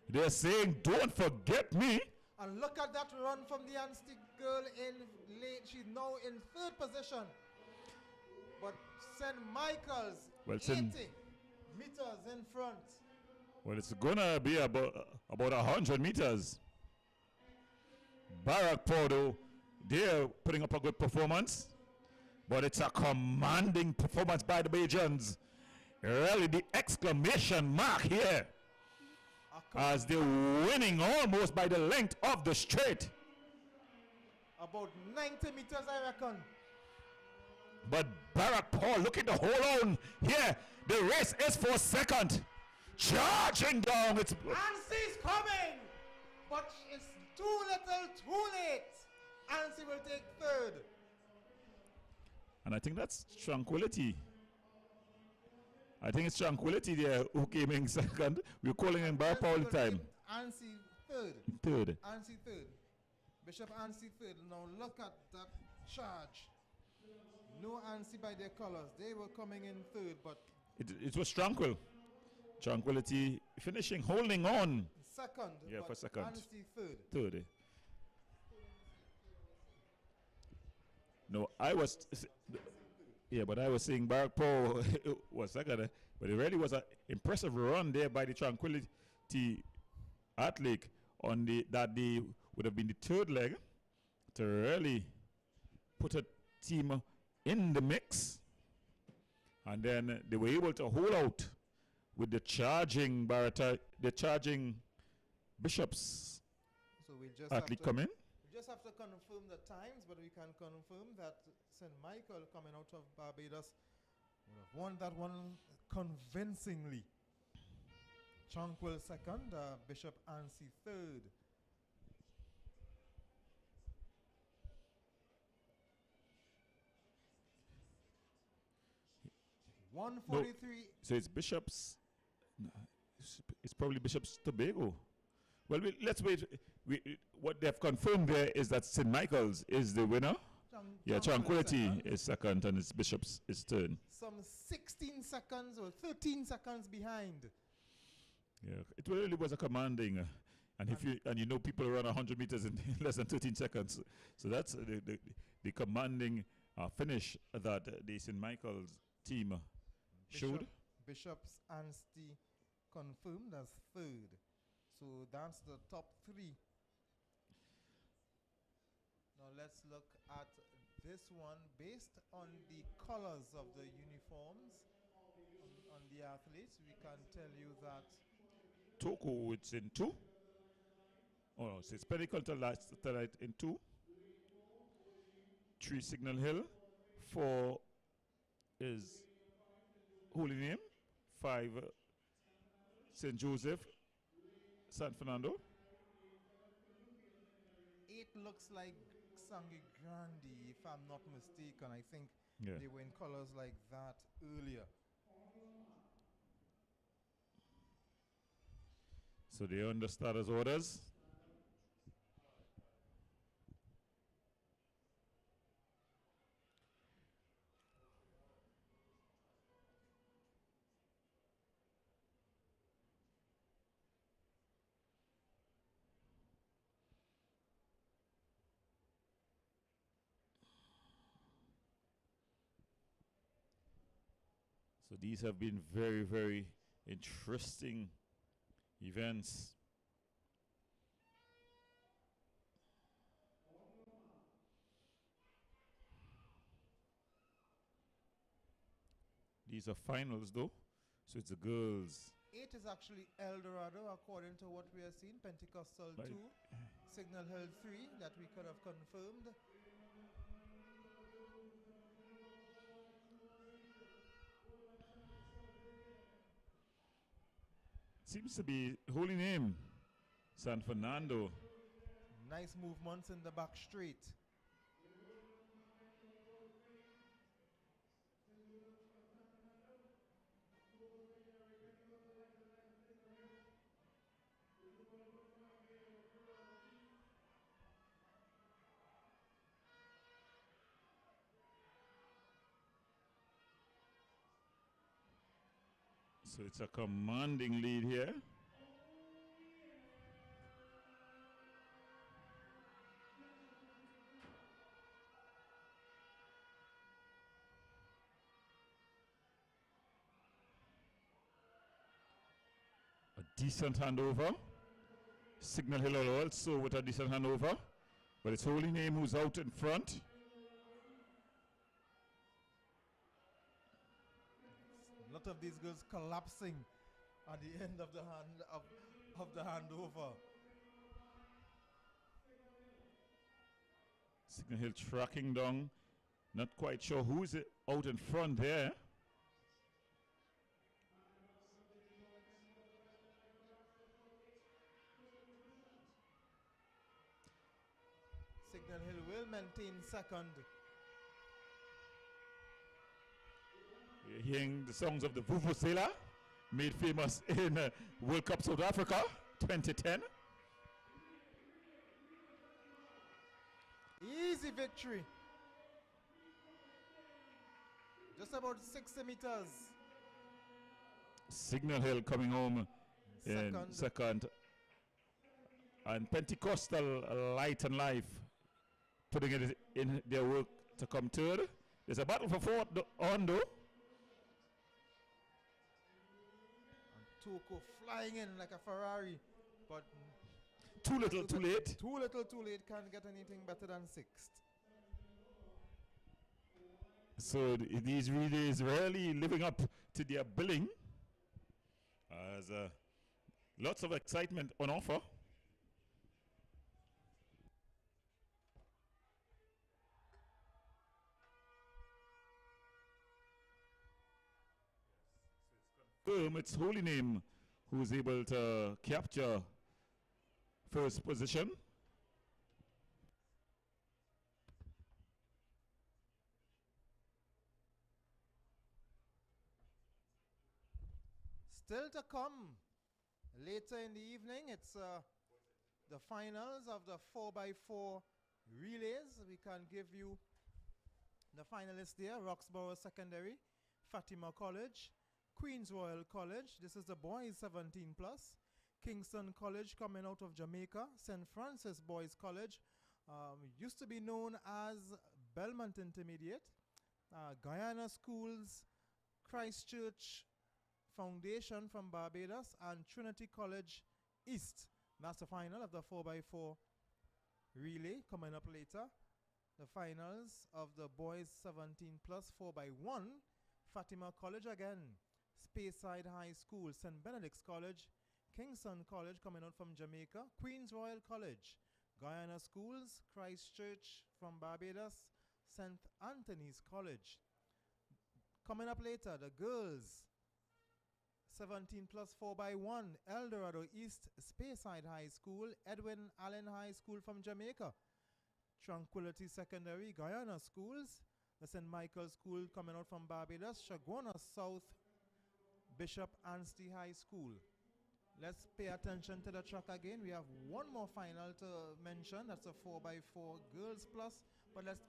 Speaker 8: They're saying, don't forget me.
Speaker 1: And look at that run from the Anstey girl in late. She's now in 3rd position. But St. Michael's 80 meters in front.
Speaker 8: Well, it's going to be about 100 meters. Barrackpore, though, they're putting up a good performance. But it's a commanding performance by the Bajans. Really, the exclamation mark here. As they're winning almost by the length of the straight.
Speaker 1: About 90 meters, I reckon.
Speaker 8: But Barrackpore looking to hold on here. The race is for 2nd. Charging down. It's
Speaker 1: Anstey's coming. But it's too little, too late. Anstey will take 3rd.
Speaker 8: And I think that's Tranquility. I think it's Tranquility there who came in 2nd. We're calling him Barrackpore all the time.
Speaker 1: Anstey 3rd.
Speaker 8: 3rd.
Speaker 1: Anstey 3rd. Bishop Anstey 3rd. Now look at that charge. No Anstey by their colors. They were coming in 3rd, but
Speaker 8: it was Tranquil. Tranquility finishing, holding on.
Speaker 1: 2nd.
Speaker 8: Yeah, for 2nd.
Speaker 1: Anstey 3rd.
Speaker 8: 3rd. No, I was. Yeah, but I was saying Barrackpore was 2nd. But it really was an impressive run there by the Tranquility athlete on that day would have been the 3rd leg to really put a team in the mix. And then they were able to hold out with the charging Bishops
Speaker 1: So we'll just
Speaker 8: athlete coming.
Speaker 1: we just have to confirm the times, but we can confirm that St. Michael coming out of Barbados would have won that one convincingly. Tranquil second, Bishop Ansi third.
Speaker 8: No,
Speaker 1: 143.
Speaker 8: so it's Bishops. No, it's probably Bishops Tobago. Well, let's wait. What they've confirmed there is that St. Michael's is the winner. Tranquility is second, and it's Bishops is third.
Speaker 1: Some 16 seconds or 13 seconds behind.
Speaker 8: Yeah, it really was a commanding. And if you know people run 100 meters in less than 13 seconds, so that's the commanding finish that the St. Michael's team showed.
Speaker 1: Bishops Anstey confirmed as third. So that's the top three. Now let's look at this one based on the colors of the uniforms on the athletes. We can tell you that
Speaker 8: Toko, it's in 2. Oh no, so it's Pentecostal in 2. 3 Signal Hill. 4 is Holy Name. 5 St. Joseph, San Fernando.
Speaker 1: 8 looks like Sangre Grande, if I'm not mistaken. I think
Speaker 8: Yeah.
Speaker 1: they were in colors like that earlier.
Speaker 8: So they under starters orders. So these have been very, very interesting events. These are finals though, so it's the girls.
Speaker 1: 8 is actually El Dorado, according to what we are seeing. Pentecostal
Speaker 8: Like-
Speaker 1: 2, Signal Hill 3, that we could have confirmed.
Speaker 8: Seems to be Holy Name, San Fernando.
Speaker 1: Nice movements in the back straight.
Speaker 8: So it's a commanding lead here. A decent handover. Signal Hill also with a decent handover. But it's Holy Name who's out in front.
Speaker 1: A lot of these girls collapsing at the end of the handover.
Speaker 8: Signal Hill tracking down. Not quite sure who's out in front there.
Speaker 1: Signal Hill will maintain second.
Speaker 8: You're hearing the songs of the Vuvuzela, made famous in World Cup South Africa 2010.
Speaker 1: Easy victory. Just about 60 meters.
Speaker 8: Signal Hill coming home in second. And Pentecostal Light and Life putting it in their work to come third. There's a battle for fourth on though.
Speaker 1: Toko flying in like a Ferrari, but
Speaker 8: too little, too late.
Speaker 1: Too little, too late. Can't get anything better than sixth.
Speaker 8: So these relays really living up to their billing. As lots of excitement on offer. It's Holy Name who is able to capture first position.
Speaker 1: Still to come later in the evening, it's the finals of the 4x4 relays. We can give you the finalists there: Roxborough Secondary, Fatima College, Queens Royal College. This is the boys 17 plus. Kingston College coming out of Jamaica. St. Francis Boys College, used to be known as Belmont Intermediate. Guyana Schools, Christchurch Foundation from Barbados, and Trinity College East. That's the final of the 4x4 relay coming up later. The finals of the boys 17 plus 4x1. Fatima College again, Speyside High School, St. Benedict's College, Kingston College coming out from Jamaica, Queens Royal College, Guyana Schools, Christchurch from Barbados, St. Anthony's College. Coming up later, the girls 17 plus 4x1, El Dorado East, Speyside High School, Edwin Allen High School from Jamaica, Tranquility Secondary, Guyana Schools, the St. Michael School coming out from Barbados, Shagona South, Bishop Anstey High School. Let's pay attention to the track again. We have one more final to mention. That's a 4x4 girls plus, but let's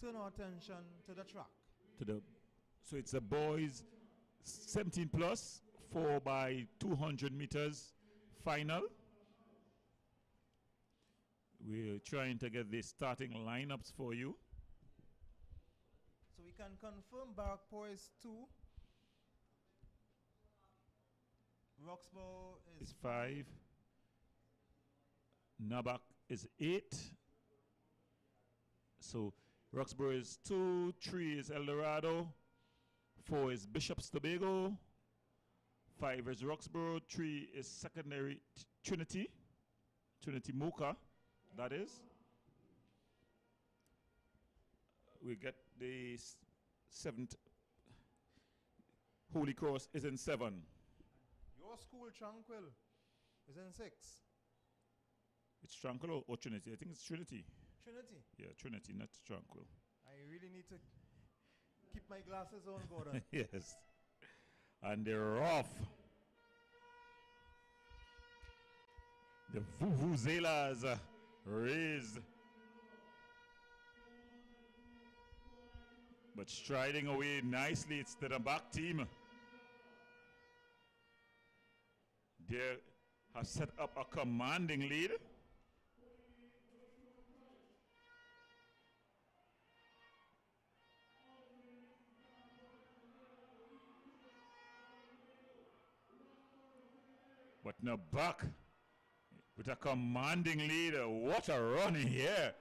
Speaker 1: turn our attention to the track.
Speaker 8: So it's a boys 17 plus 4x200 meters final. We're trying to get the starting lineups for you.
Speaker 1: So we can confirm Barrackpore is 2. Roxborough is
Speaker 8: 5. Nabak is 8. So Roxborough is 2, 3 is El Dorado, 4 is Bishop's Tobago, 5 is Roxborough, 3 is secondary Trinity Mocha, that is. We get the 7th. Holy Cross is in 7.
Speaker 1: Your school, Tranquil, is in 6.
Speaker 8: It's Tranquil or Trinity? I think it's Trinity.
Speaker 1: Trinity?
Speaker 8: Yeah, Trinity, not Tranquil.
Speaker 1: I really need to keep my glasses on, Gordon.
Speaker 8: Yes. And they're off. The Vuvuzelas raised. But striding away nicely, it's to the back team. They have set up a commanding lead. But now back with a commanding lead. What a run here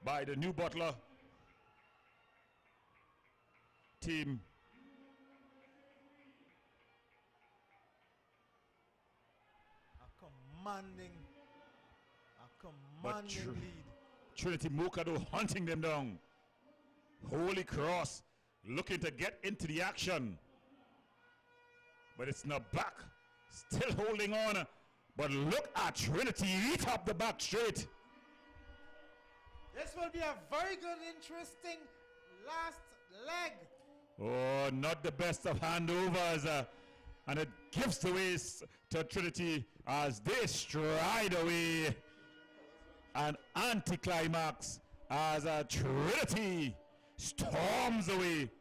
Speaker 8: by the New Butler team.
Speaker 1: A commanding lead.
Speaker 8: Trinity Mokado hunting them down. Holy Cross looking to get into the action. But it's not back. Still holding on. But look at Trinity eat up the back straight.
Speaker 1: This will be a very good, interesting last leg.
Speaker 8: Oh, not the best of handovers. And it gives the ways to Trinity as they stride away. An anticlimax as Trinity storms away.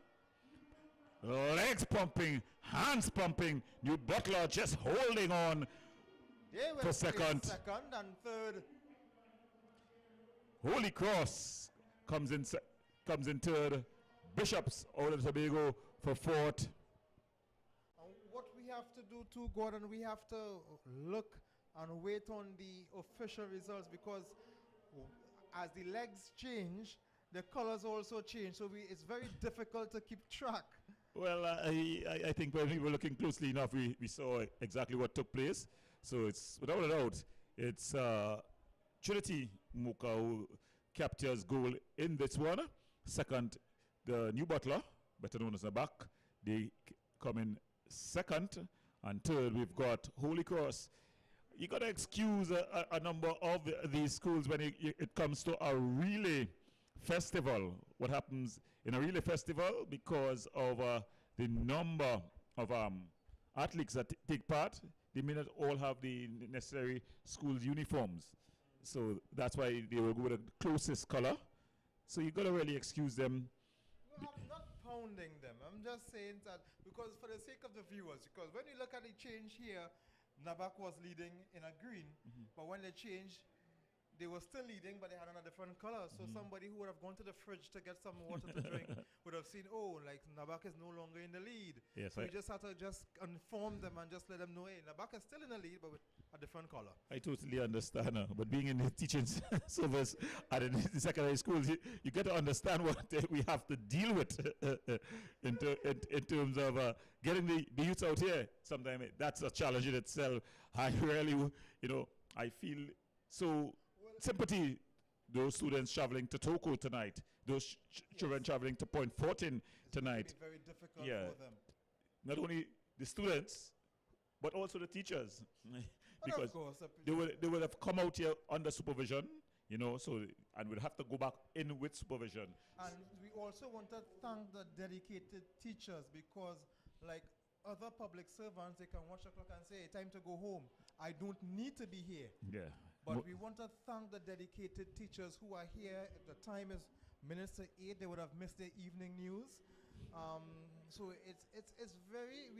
Speaker 8: Legs pumping, hands pumping. New Butler just holding on for second.
Speaker 1: Second and third.
Speaker 8: Holy Cross comes in third. Bishops out of Tobago for fourth.
Speaker 1: What we have to do too, Gordon, we have to look and wait on the official results, because as the legs change, the colors also change, so it's very difficult to keep track.
Speaker 8: Well, I think when we were looking closely enough, we saw exactly what took place. So it's, without a doubt, it's Trinity Moka who captures goal in this one. Second, the New Butler, better known as Nabak, they come in second. And third, we've Got Holy Cross. You got to excuse a number of these schools when it comes to a relay festival. What happens in a relay festival, because of the number of athletes that take part, they may not all have the necessary school uniforms. So that's why they will go with the closest color. So you got to really excuse them.
Speaker 1: No, I'm not pounding them. I'm just saying that because for the sake of the viewers, because when you look at the change here, Nabak was leading in a green, but when they changed, they were still leading, but they had a different color. So somebody who would have gone to the fridge to get some water to drink would have seen, oh, like Nabak is no longer in the lead.
Speaker 8: Yes,
Speaker 1: so you just have to just inform them and just let them know, hey, Nabak is still in the lead, but with a different color.
Speaker 8: I totally understand, but being in the teaching service at the secondary schools, you get to understand what we have to deal with in terms of getting the youths out here. Sometimes that's a challenge in itself. I really, I feel so sympathy those students traveling to Toko tonight, those children traveling to Point Fortin tonight.
Speaker 1: It's very difficult for them.
Speaker 8: Not only the students, but also the teachers, because they would have come out here under supervision, so and would have to go back in with supervision.
Speaker 1: And we also want to thank the dedicated teachers, because like other public servants, they can watch the clock and say, hey, time to go home. I don't need to be here.
Speaker 8: Yeah.
Speaker 1: But we want to thank the dedicated teachers who are here. If the time is minutes to 8, they would have missed their evening news. So it's very,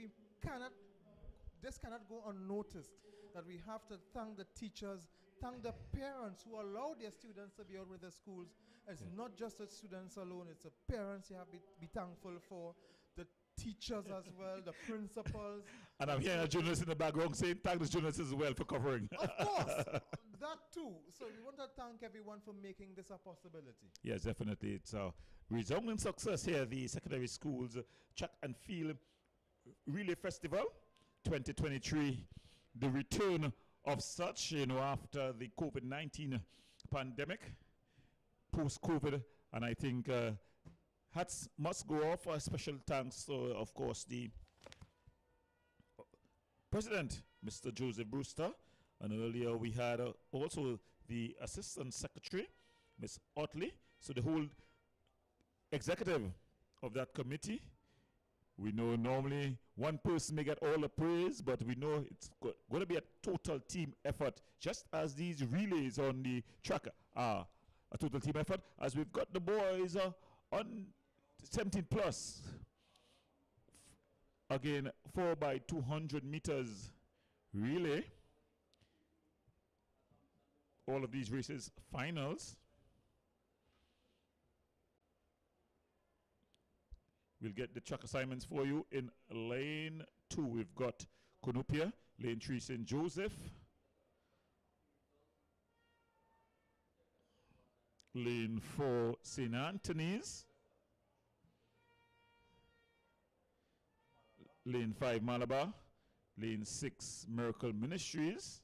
Speaker 1: this cannot go unnoticed, that we have to thank the teachers, thank the parents who allow their students to be out with the schools. It's not just the students alone, it's the parents you have to be thankful for, the teachers as well, the principals.
Speaker 8: And I'm hearing a journalist in the background saying thank the journalists as well for covering.
Speaker 1: Of course, that too. So we want to thank everyone for making this a possibility.
Speaker 8: Yes, definitely. It's a resounding success here, the secondary schools track and field relay festival 2023. The return of such, after the COVID-19 pandemic, post-COVID, and I think hats must go off. A special thanks to, of course, the President, Mr. Joseph Brewster, and earlier we had also the Assistant Secretary, Ms. Otley. So the whole executive of that committee. We know normally one person may get all the praise, but we know it's going to be a total team effort, just as these relays on the track are a total team effort, as we've got the boys on 17 plus. Again, 4x200 meters relay. All of these races finals. We'll get the track assignments for you. In lane 2, we've got Konopia. Lane 3, St. Joseph. Lane 4, St. Anthony's. Lane 5, Malabar. Lane 6, Miracle Ministries.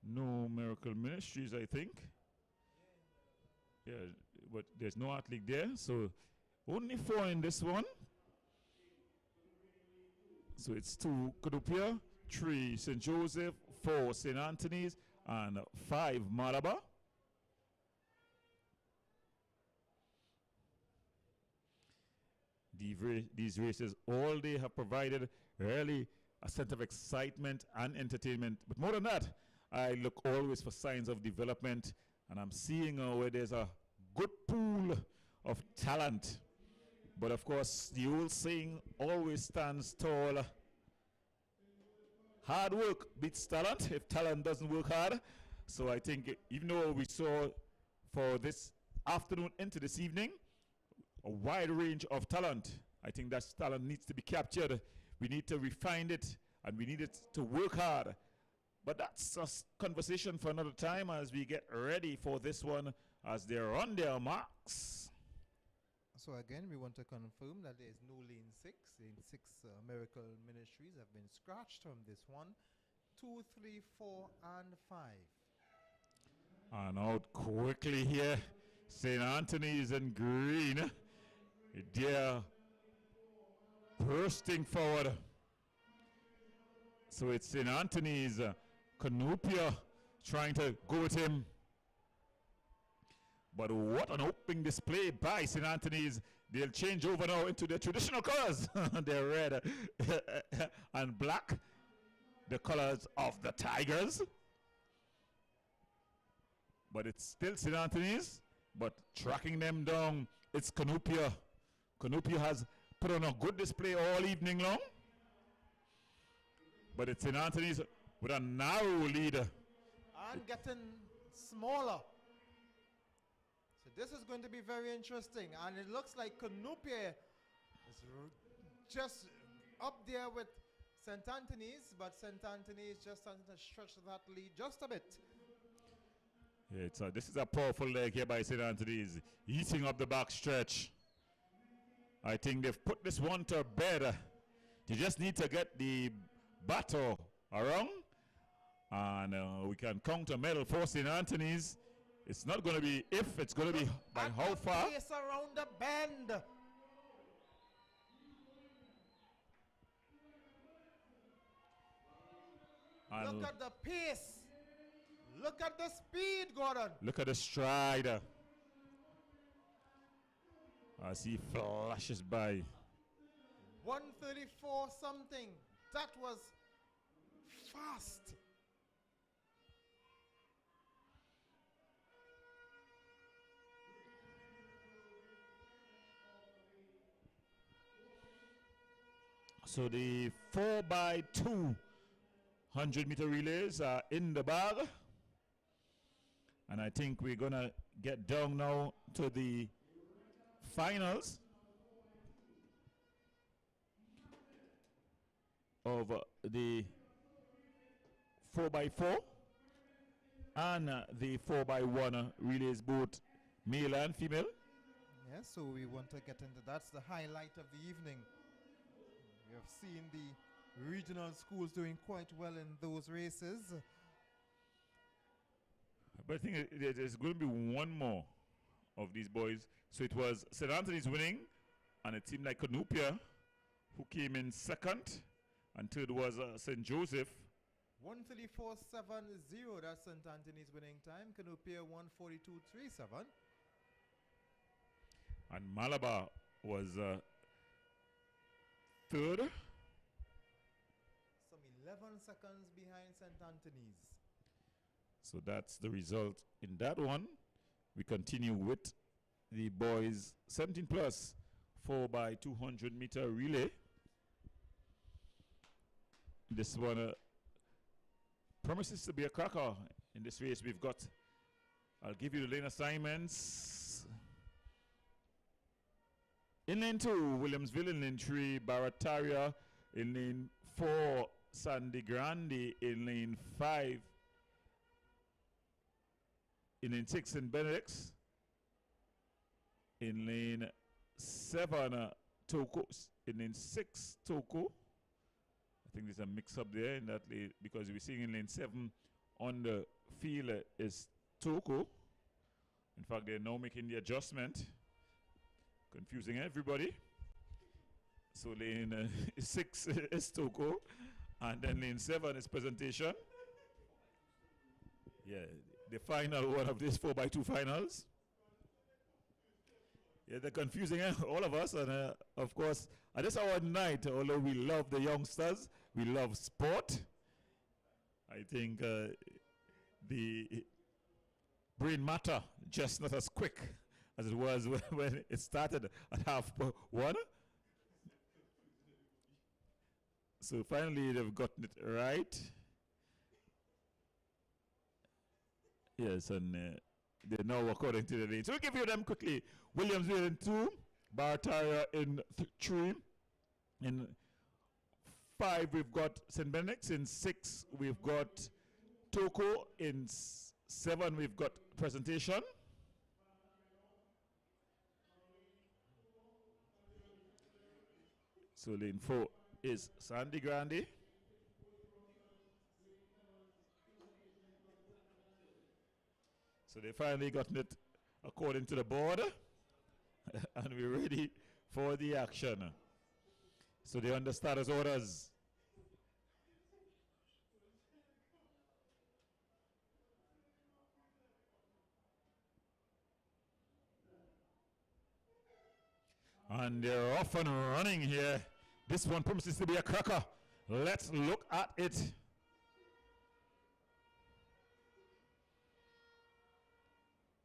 Speaker 8: No Miracle Ministries, I think. Yeah, but there's no athlete there, so only 4 in this one. So it's 2 Kodupia, 3 St. Joseph, 4 St. Anthony's, and 5 Malabar. These races all day have provided really a sense of excitement and entertainment. But more than that, I look always for signs of development, and I'm seeing where there's a good pool of talent. But of course, the old saying always stands tall. Hard work beats talent if talent doesn't work hard. So I think even though we saw for this afternoon into this evening a wide range of talent, I think that talent needs to be captured. We need to refine it and we needed to work hard. But that's a conversation for another time as we get ready for this one as they're on their marks.
Speaker 1: So again, we want to confirm that there is no lane 6. Lane 6 Miracle Ministries have been scratched from this one. 2, 3, 4, and 5.
Speaker 8: And out quickly here, St. Anthony's and green. They're bursting forward. So it's St. Anthony's, Canopia trying to go with him. But what an opening display by St. Anthony's. They'll change over now into their traditional colors. They're red and black. The colors of the Tigers. But it's still St. Anthony's. But tracking them down, it's Canopia. Canopia has put on a good display all evening long. But it's St. Anthony's with a narrow lead.
Speaker 1: And getting smaller. So this is going to be very interesting. And it looks like Canopia is just up there with St. Anthony's. But St. Anthony's just starting to stretch that lead just a bit.
Speaker 8: Yeah, this is a powerful leg here by St. Anthony's. Eating up the back stretch. I think they've put this one to bed. They just need to get the battle around. And we can count a medal for St. Anthony's. It's not going to be if, it's going to be by how far.
Speaker 1: Pace around the bend.
Speaker 8: And
Speaker 1: look at the pace. Look at the speed, Gordon.
Speaker 8: Look at the stride. As he flashes by.
Speaker 1: 134 something. That was fast.
Speaker 8: So the 4x2 100-meter relays are in the bag. And I think we're going to get down now to the finals of the 4x4 and the 4x1 relays, both male and female.
Speaker 1: Yes, so we want to get into that's the highlight of the evening. We have seen the regional schools doing quite well in those races.
Speaker 8: But I think there's going to be one more of these boys. So it was St. Anthony's winning, and it seemed like Canopia, who came in second, and third was St. Joseph.
Speaker 1: 134.70, that's St. Anthony's winning time. Canopia 142.37.
Speaker 8: And Malabar was third.
Speaker 1: Some 11 seconds behind St. Anthony's.
Speaker 8: So that's the result in that one. We continue with the boys 17 plus 4x200 meter relay. This one promises to be a cracker in this race. We've got, I'll give you the lane assignments. In lane 2, Williamsville. In lane 3, Barataria. In lane 4, Sandy Grande. In lane 5, in lane 6, St. Benedict's. In lane 7, Toko. In lane 6, Toko. I think there's a mix-up there in that lane because we're seeing in lane 7 on the field is Toko. In fact, they're now making the adjustment. Confusing everybody. So lane 6 is Toko, and then lane 7 is Presentation. Yeah, the final one of this 4x2 finals. Yeah, they're confusing all of us, and of course, at this hour at night, although we love the youngsters, we love sport. I think the brain matter just not as quick as it was when it started at 1:30. So finally, they've gotten it right. Yes, and they know according to the lane. So we'll give you them quickly. Williamsville in 2, Barataria in 3, in 5, we've got St. Benedict's. In 6, we've got Toko. In 7, we've got Presentation. So lane 4 is Sandy Grande. So they finally gotten it according to the board. And we're ready for the action. So they understand as orders. And they're off and running here. This one promises to be a cracker. Let's look at it.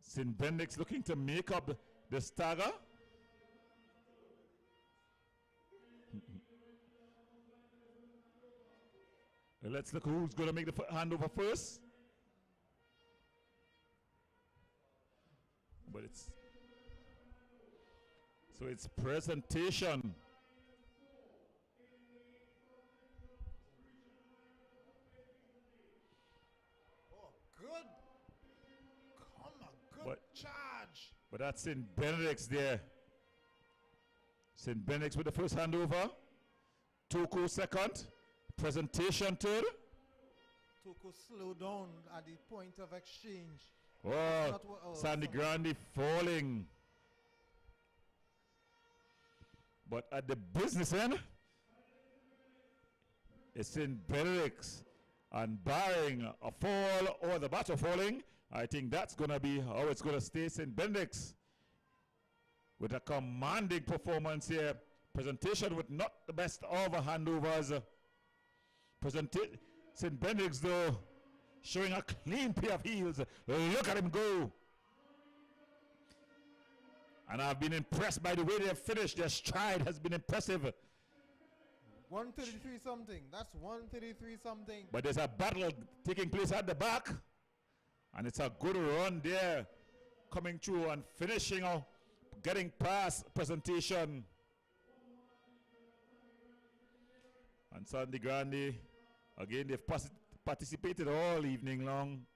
Speaker 8: St. Benedict's looking to make up the stagger. Let's look who's going to make the handover first. But it's so it's Presentation.
Speaker 1: Oh, good. Come on, good charge.
Speaker 8: But that's St. Benedict's there. St. Benedict's with the first handover. Toko second. Presentation third.
Speaker 1: Toko slow down at the point of exchange.
Speaker 8: Oh, Sandy Grande falling. But at the business end, it's St. Benedict's. And barring a fall or the batter falling, I think that's going to be how it's going to stay. St. Benedict's with a commanding performance here. Presentation with not the best of handovers. St. Benedict's, though, showing a clean pair of heels. Look at him go. And I've been impressed by the way they've finished. Their stride has been impressive.
Speaker 1: 133 something. That's 133 something.
Speaker 8: But there's a battle taking place at the back. And it's a good run there. Coming through and finishing out. Getting past Presentation. And Sandy Grande, again, they've participated all evening long.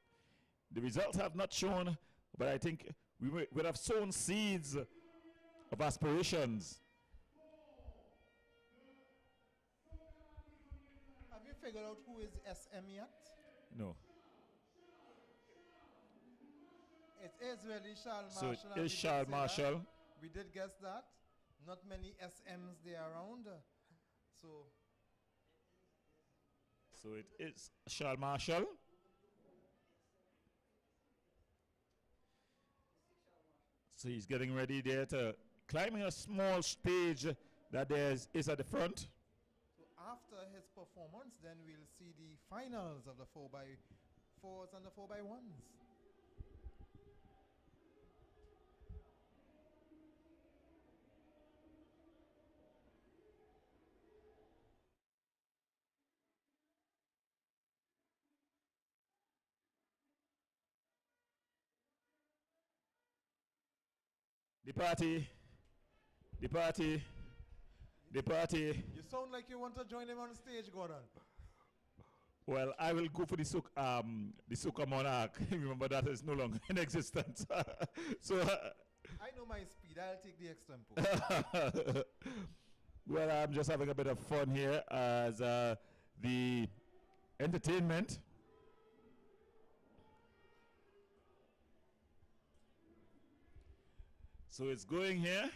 Speaker 8: The results have not shown, but I think we would have sown seeds of aspirations.
Speaker 1: Have you figured out who is SM yet?
Speaker 8: No.
Speaker 1: It is really Charles
Speaker 8: So
Speaker 1: Marshall.
Speaker 8: it is Charles Marshall.
Speaker 1: We did guess that. Not many SMs there around. So
Speaker 8: it is Charles Marshall. So he's getting ready there to climbing a small stage that is at the front.
Speaker 1: So after his performance, then we'll see the finals of the 4x4s and the 4x1s.
Speaker 8: The party.
Speaker 1: You sound like you want to join him on stage, Gordon.
Speaker 8: Well, I will go for the Soca Monarch. Remember that is no longer in existence.
Speaker 1: I know my speed. I'll take the extempo.
Speaker 8: Well, I'm just having a bit of fun here as the entertainment. So it's going here.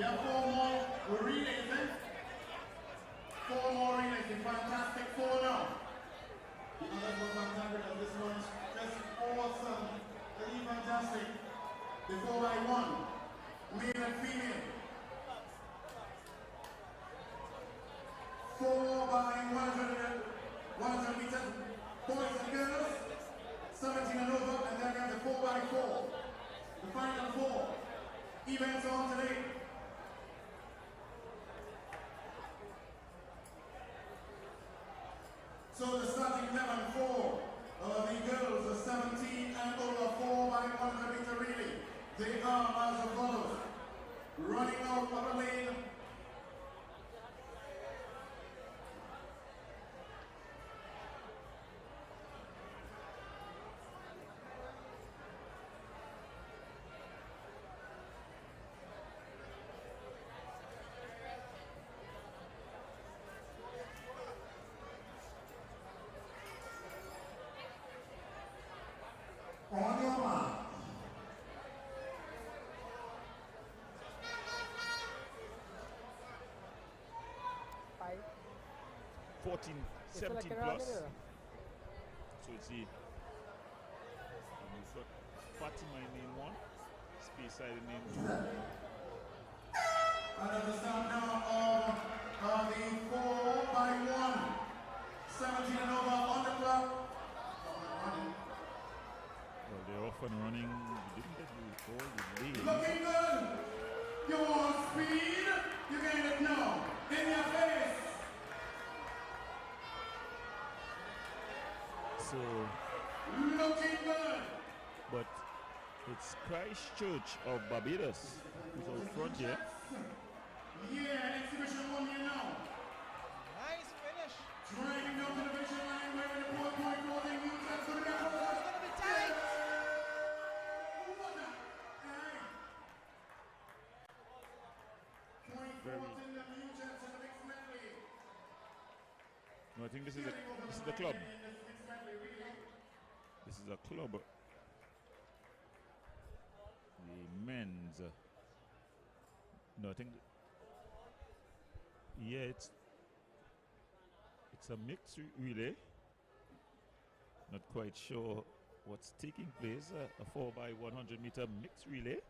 Speaker 4: We have 4 more relays, eh? 4 more relays, the fantastic 4 now. The others were fantastic, and this one's just awesome. Really fantastic. The 4x1, male and female. 4 by 100 meters, boys and girls, 17 and over, and then we have the 4 by 4. The final 4 events on today. So the starting 11 for the girls, the 17 and over 4 by 100 meter relay. They are as follows. Running out of the lane. On your mark.
Speaker 8: 14, 17 plus. So it's the Fatima in lane 1, Space Side in lane 2.
Speaker 4: And at the start now of the 4 by 1. 17 and over on the clock.
Speaker 8: Well, they're off and running. We didn't get the all the lead.
Speaker 4: Looking good. You want speed? You get it now. In your face.
Speaker 8: So,
Speaker 4: looking good.
Speaker 8: But it's Christchurch of Barbados who's out front here.
Speaker 4: Yeah, exhibition 1 here now.
Speaker 1: Nice finish.
Speaker 4: Driving down to the vision line, wearing the 4.4 they use. That's going to be
Speaker 1: It's going to be tight.
Speaker 8: No, I think this is the club. This is a club. The men's. No, I think. Yeah, it's a mixed relay. Not quite sure what's taking place. A 4 by 100 meter mixed relay.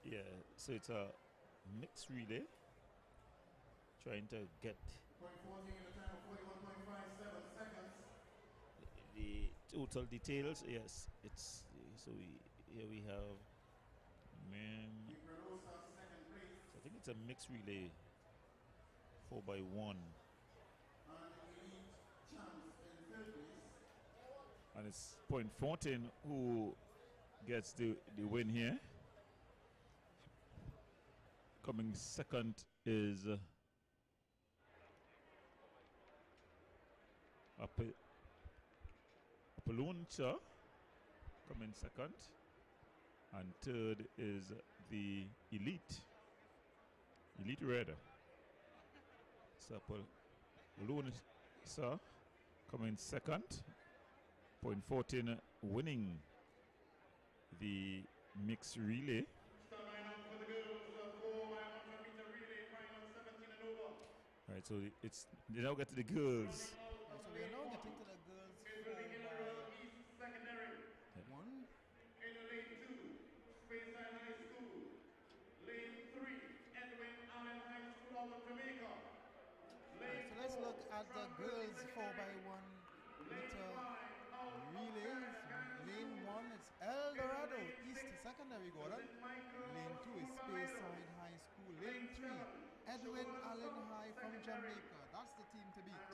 Speaker 8: Yeah, so it's a mixed relay. Trying to get the total details. Yes, it's so here we have men. So I think it's a mixed relay, 4 by 1, and it's Point 14 who gets the win here. Coming second is Apollonia coming second, and third is the Elite Red. So Apollonia coming second, Point 14 winning the mixed relay. Right, so they now get to the girls.
Speaker 1: So we are now getting to the girls. One.
Speaker 4: In lane 2, Speyside High School. Lane 3, Edwin Allen High School out of Jamaica.
Speaker 1: Right, so let's look at the girls 4 by 1 meter relays. Lane 1 is El Dorado East Secondary Gordon. Lane 2 is Speyside High School. Lane 3, Edwin Allen High from Jamaica. That's the team to beat.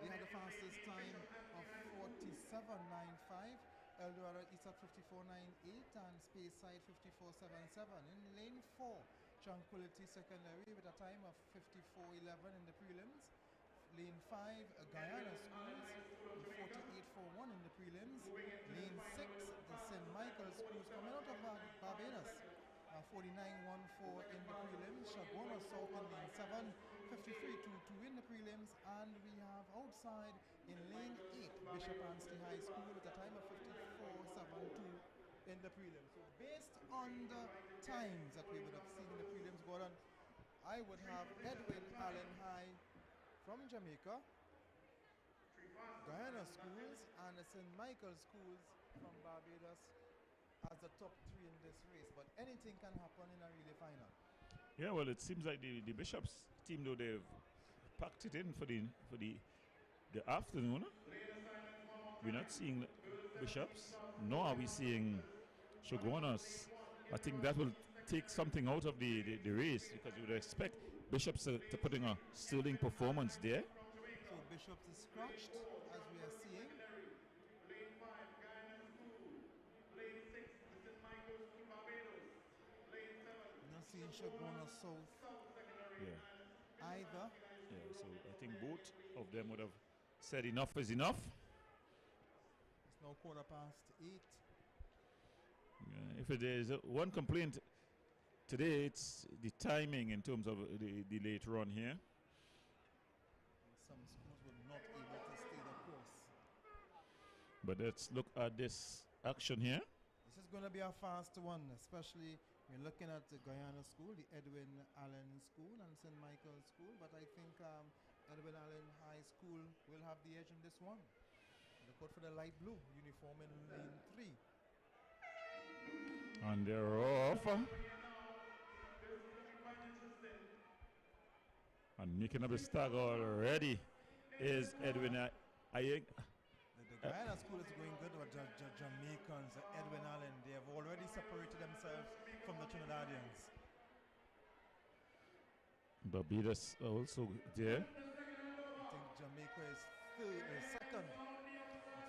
Speaker 1: They had the fastest time of 47.95. El Dorado East at 54.98 and Speyside 54.77. In lane 4, Tranquility Secondary with a time of 54.11 in the prelims. Lane 5, Guyana Schools, 48.41 in the prelims. Lane 6, the St. Michael's Schools coming out of Barbados, 49.14 in the prelims. Shagona South in lane 7, 53.22 in the prelims. And we have outside in lane 8, Bishop Anstey High School with a time of 54.72 in the prelims. So based on the times that we would have seen in the prelims, Gordon, I would have Edwin Allen High from Jamaica, Guyana Schools, and the St. Michael Schools from Barbados as the top three in this race. But anything can happen in a relay final.
Speaker 8: Yeah, well, it seems like the Bishops team, though, they've packed it in for the afternoon. We're not seeing Bishops, nor are we seeing Shogunas. I think that will take something out of the race, because you would expect Bishops to put in a sterling performance there.
Speaker 1: So Bishops is scratched, as we are seeing.
Speaker 4: Lane 5, Guyana School. Lane 6, the St. Michael's School, Barbados. Lane 7.
Speaker 1: Not seeing Shoguna South
Speaker 8: Yeah.
Speaker 1: either.
Speaker 8: Yeah, so I think both of them would have said enough is enough.
Speaker 1: It's now 8:15.
Speaker 8: If there is one complaint today, it's the timing in terms of the late run here.
Speaker 1: Some schools were not able to stay the course.
Speaker 8: But let's look at this action here.
Speaker 1: This is going to be a fast one, especially when you're looking at the Guyana School, the Edwin Allen School, and St. Michael's School. But I think Edwin Allen High School will have the edge in this one. Look out for the light blue uniform in lane 3.
Speaker 8: And they're off. And making up the stag already is Edwin.
Speaker 1: The Guyana School is going good, but Jamaicans, Edwin Allen, they have already separated themselves from the Trinidadians.
Speaker 8: Barbados also there.
Speaker 1: I think Jamaica is second.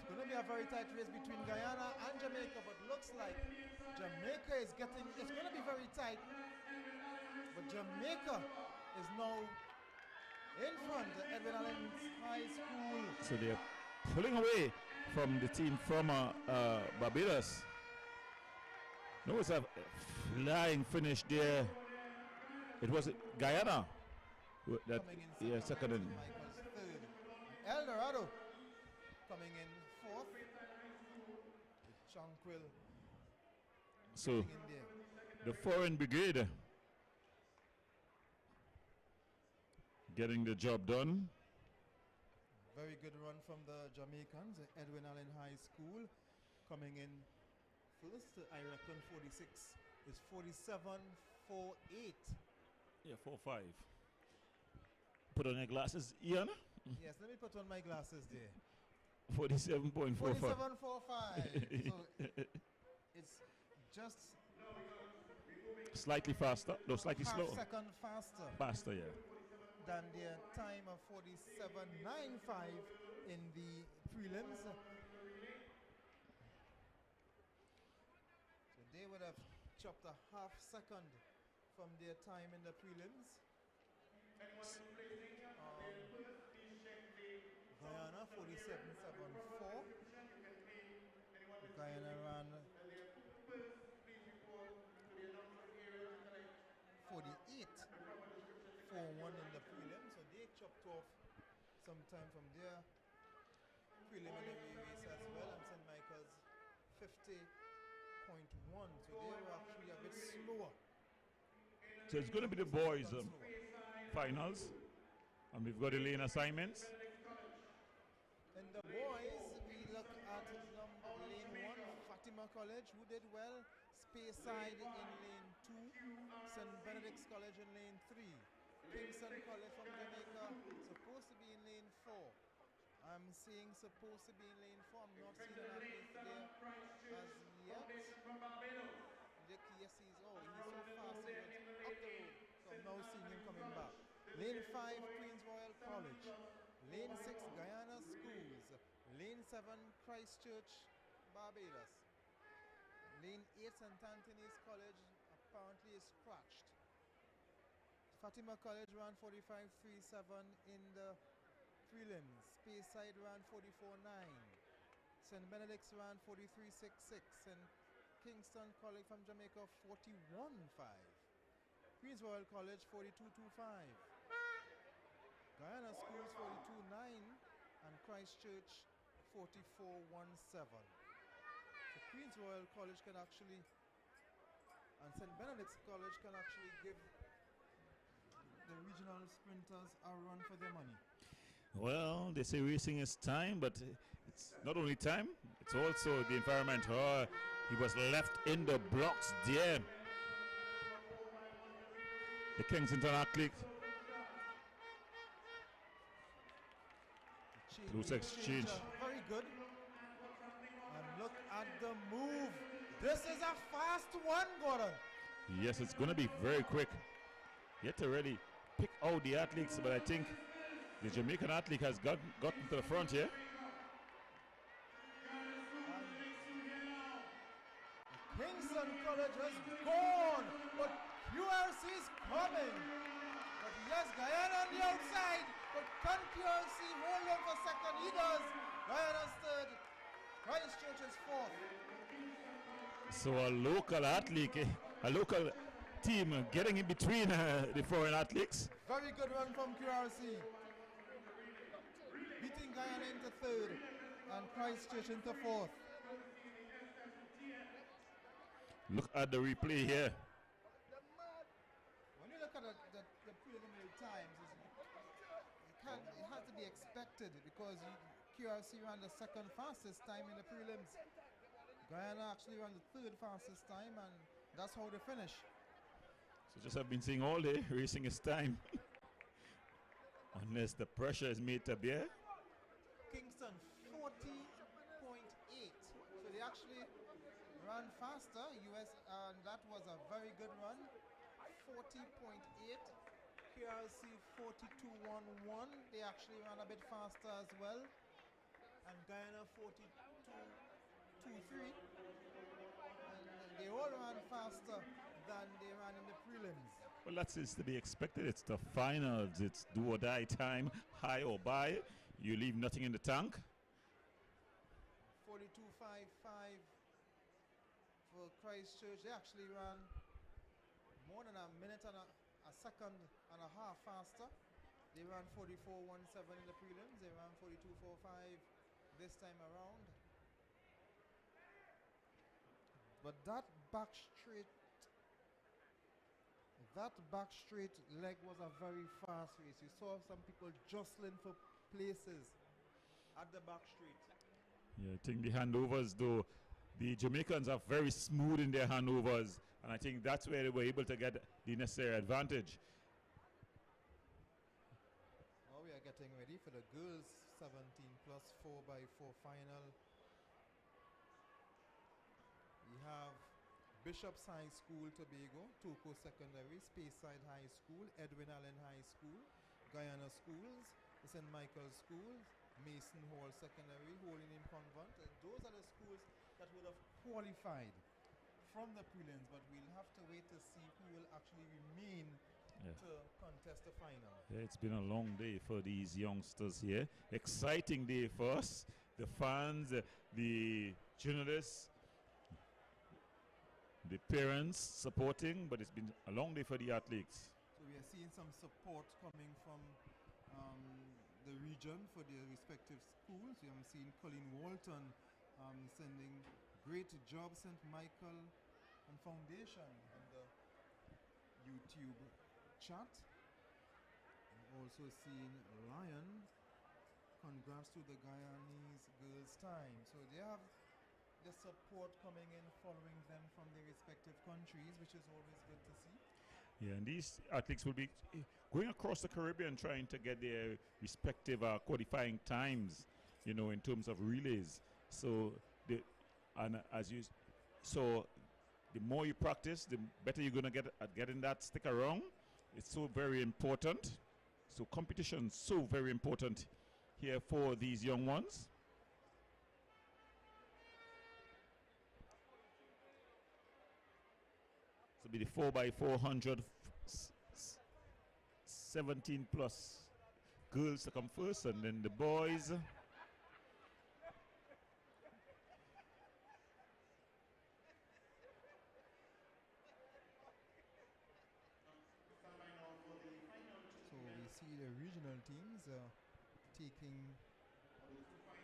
Speaker 1: It's going to be a very tight race between Guyana and Jamaica, but looks like Jamaica is getting, it's going to be very tight, but Jamaica is now in front of Edwin Allen High School.
Speaker 8: So they're pulling away from the team from Barbados. No, it's a flying finish there. It was Guyana that
Speaker 1: Coming in second,
Speaker 8: second in.
Speaker 1: Michael's third. El Dorado coming in fourth. With Tranquil
Speaker 8: So
Speaker 1: in there.
Speaker 8: the foreign brigade getting the job done.
Speaker 1: Very good run from the Jamaicans. Edwin Allen High School coming in first. I reckon 46 is 47.48.
Speaker 8: Yeah, 4-5. Put on your glasses, Ian.
Speaker 1: Yes, let me put on my glasses there.
Speaker 8: 47.45.
Speaker 1: 47.45. So it's just
Speaker 8: Slightly faster, no, slightly
Speaker 1: half
Speaker 8: slower.
Speaker 1: second faster
Speaker 8: Faster, yeah.
Speaker 1: than their time of 47.95 in the prelims. So they would have chopped a half second from their time in the prelims. Guyana 47.74. Guyana ran 48.41 in the prelim, so they chopped off some time from their preliminary race as well, and St. Michael's 50.1, so they were actually a bit slower.
Speaker 8: So it's going to be the boys' finals, and we've got the lane assignments.
Speaker 1: In the boys, we look at lane 1, Fatima College, who did well. Speyside in lane 2, St. Benedict's College in lane 3. Kingston College from Jamaica, supposed to be in lane 4. I'm seeing supposed to be in lane 4. I'm not seeing that lane there as yet. Yes, he's so fast, he went up the road. So I'm now seeing him coming back. Lane 5, Queen's Royal College. Lane 6, Guyana Schools. Lane 7, Christchurch, Barbados. Lane 8, St. Anthony's College apparently is scratched. Fatima College ran 45.37 in the prelims. Speyside ran 44.9. St. Benedict's ran 43.66. And Kingston College from Jamaica 41.5. Queen's Royal College 42.25. Guyana Schools 42.9 and Christchurch 44.17. So Queens Royal College can actually, and St. Benedict's College can actually give the regional sprinters a run for their money.
Speaker 8: Well, they say racing is time, but it's not only time, it's also the environment. Oh, he was left in the blocks there. The Kensington athlete. Loose exchange.
Speaker 1: Very good. And look at the move. This is a fast one, Gordon.
Speaker 8: Yes, it's going to be very quick. Yet to really pick out the athletes, but I think the Jamaican athlete has gotten to the front here.
Speaker 1: Kingston College has gone, but QRC is coming. But yes, Guyana on the outside, but can QRC hold on for second? He does. Guyana's third. Christchurch is fourth.
Speaker 8: So a local athlete, a local team getting in between the foreign athletes.
Speaker 1: Very good run from QRC. Beating Guyana into third and Christchurch into fourth.
Speaker 8: Look at the replay here.
Speaker 1: When you look at the preliminary times, it has to be expected because QRC ran the second fastest time in the prelims. Guyana actually ran the third fastest time, and that's how they finish.
Speaker 8: So just have been saying all day, racing is time. Unless the pressure is made to bear.
Speaker 1: Kingston 40.8. So they actually ran faster. US, and that was a very good run. 40.8. QRC 42.11. They actually ran a bit faster as well. And Guyana 42.23. And they all ran faster than they ran in the prelims.
Speaker 8: Well, that's to be expected. It's the finals. It's do or die time, high or buy. You leave nothing in the tank.
Speaker 1: 42.55 for Christchurch. They actually ran more than a minute and a second and a half faster. They ran 44.17 in the prelims. They ran 42.45 this time around. But that back straight leg was a very fast race. You saw some people jostling for places at the back straight.
Speaker 8: Yeah, I think the handovers, though, the Jamaicans are very smooth in their handovers, and I think that's where they were able to get the necessary advantage.
Speaker 1: Now we are getting ready for the girls 17 plus 4x4 final. We have Bishop's High School, Tobago, Toko Secondary, Speyside High School, Edwin Allen High School, Guyana Schools, the St. Michael's Schools, Mason Hall Secondary, Holy Name Convent. And those are the schools that would have qualified from the prelims, but we'll have to wait to see who will actually remain to contest the final.
Speaker 8: Yeah, it's been a long day for these youngsters here. Exciting day for us, the fans, the journalists, the parents supporting, but it's been a long day for the athletes.
Speaker 1: So we are seeing some support coming from the region for their respective schools. We have seen Colleen Walton sending great job, St. Michael and Foundation on the YouTube chat. I'm also seeing Lion. Congrats to the Guyanese girls' time. So they have the support coming in, following them from their respective countries, which is always good to see.
Speaker 8: Yeah, and these athletes will be going across the Caribbean trying to get their respective qualifying times, you know, in terms of relays. So the more you practice, the better you're going to get at getting that stick around. It's so very important. So competition is so very important here for these young ones. So be the 4x400 17 plus girls to come first, and then the boys.
Speaker 1: So we see the regional teams taking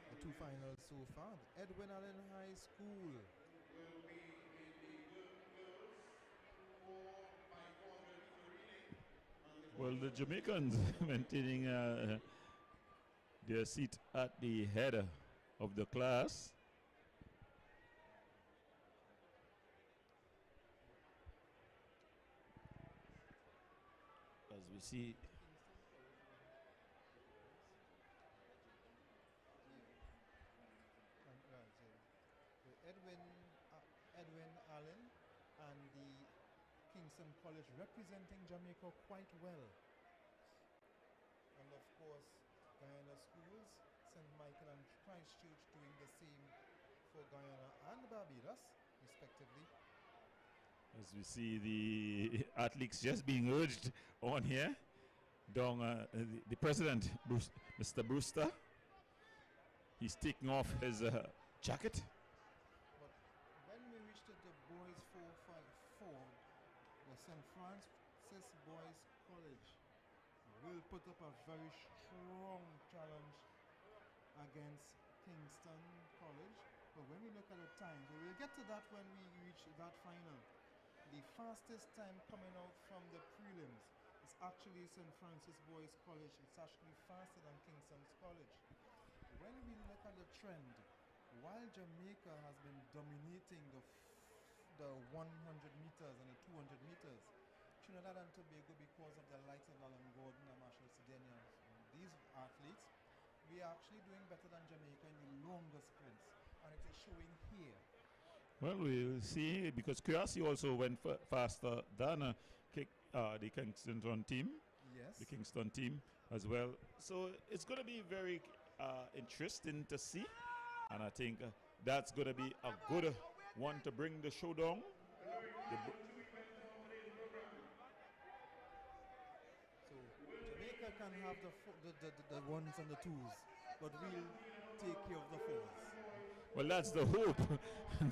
Speaker 1: the two finals so far. The Edwin Allen High School
Speaker 4: will be in the girls 4 by 400 meter relay. And the
Speaker 8: Well, the Jamaicans maintaining their seat at the head of the class. As we see,
Speaker 1: the Edwin Allen and the Kingston College representing Jamaica quite well. And of course, Guyana Schools, St. Michael and Christchurch doing the same for Guyana and Barbados, respectively.
Speaker 8: as we see the athletes just being urged on here, down the president, Mr. Brewster, he's taking off his jacket.
Speaker 1: But when we reached the boys 454, the St. Francis Boys College will put up a very strong challenge against Kingston College. But when we look at the time, so we'll get to that when we reach that final. The fastest time coming out from the prelims is actually St. Francis Boys College. It's actually faster than Kingston's College. When we look at the trend, while Jamaica has been dominating the 100 meters and the 200 meters, Trinidad and Tobago, because of the likes of Alan Gordon and Marshall Sidenia, these athletes, we are actually doing better than Jamaica in the longer sprints, and it is showing here.
Speaker 8: Well, we'll see, because Kuyasi also went faster than the Kingston team.
Speaker 1: Yes.
Speaker 8: The Kingston team as well. So it's going to be very interesting to see. And I think that's going to be a good one to bring the show down.
Speaker 1: So Jamaica can have the ones and the twos, but we'll take care of the fours.
Speaker 8: Well, that's the hope,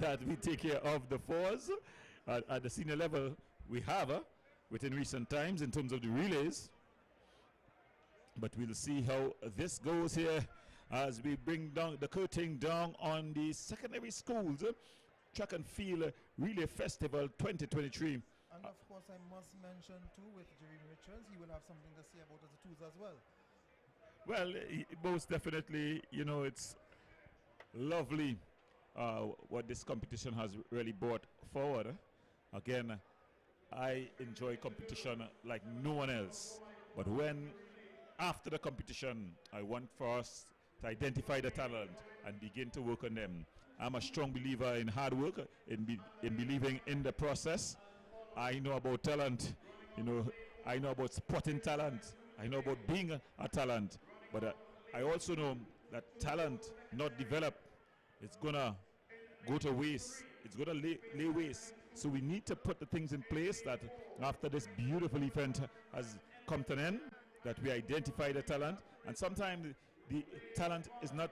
Speaker 8: that we take care of the fours at the senior level we have within recent times in terms of the relays. But we'll see how this goes here as we bring down the curtain down on the secondary schools track and field relay festival 2023.
Speaker 1: And of course, I must mention too, with Jeremy Richards, he will have something to say about the twos as well.
Speaker 8: Well, most definitely, you know, it's lovely what this competition has really brought forward. Again, I enjoy competition like no one else. But when after the competition, I want for us to identify the talent and begin to work on them. I'm a strong believer in hard work, in believing in the process. I know about talent, you know, I know about spotting talent, I know about being a talent, but I also know that talent not developed, it's gonna go to waste, it's gonna lay waste. So we need to put the things in place that after this beautiful event has come to an end, that we identify the talent, and sometimes the talent is not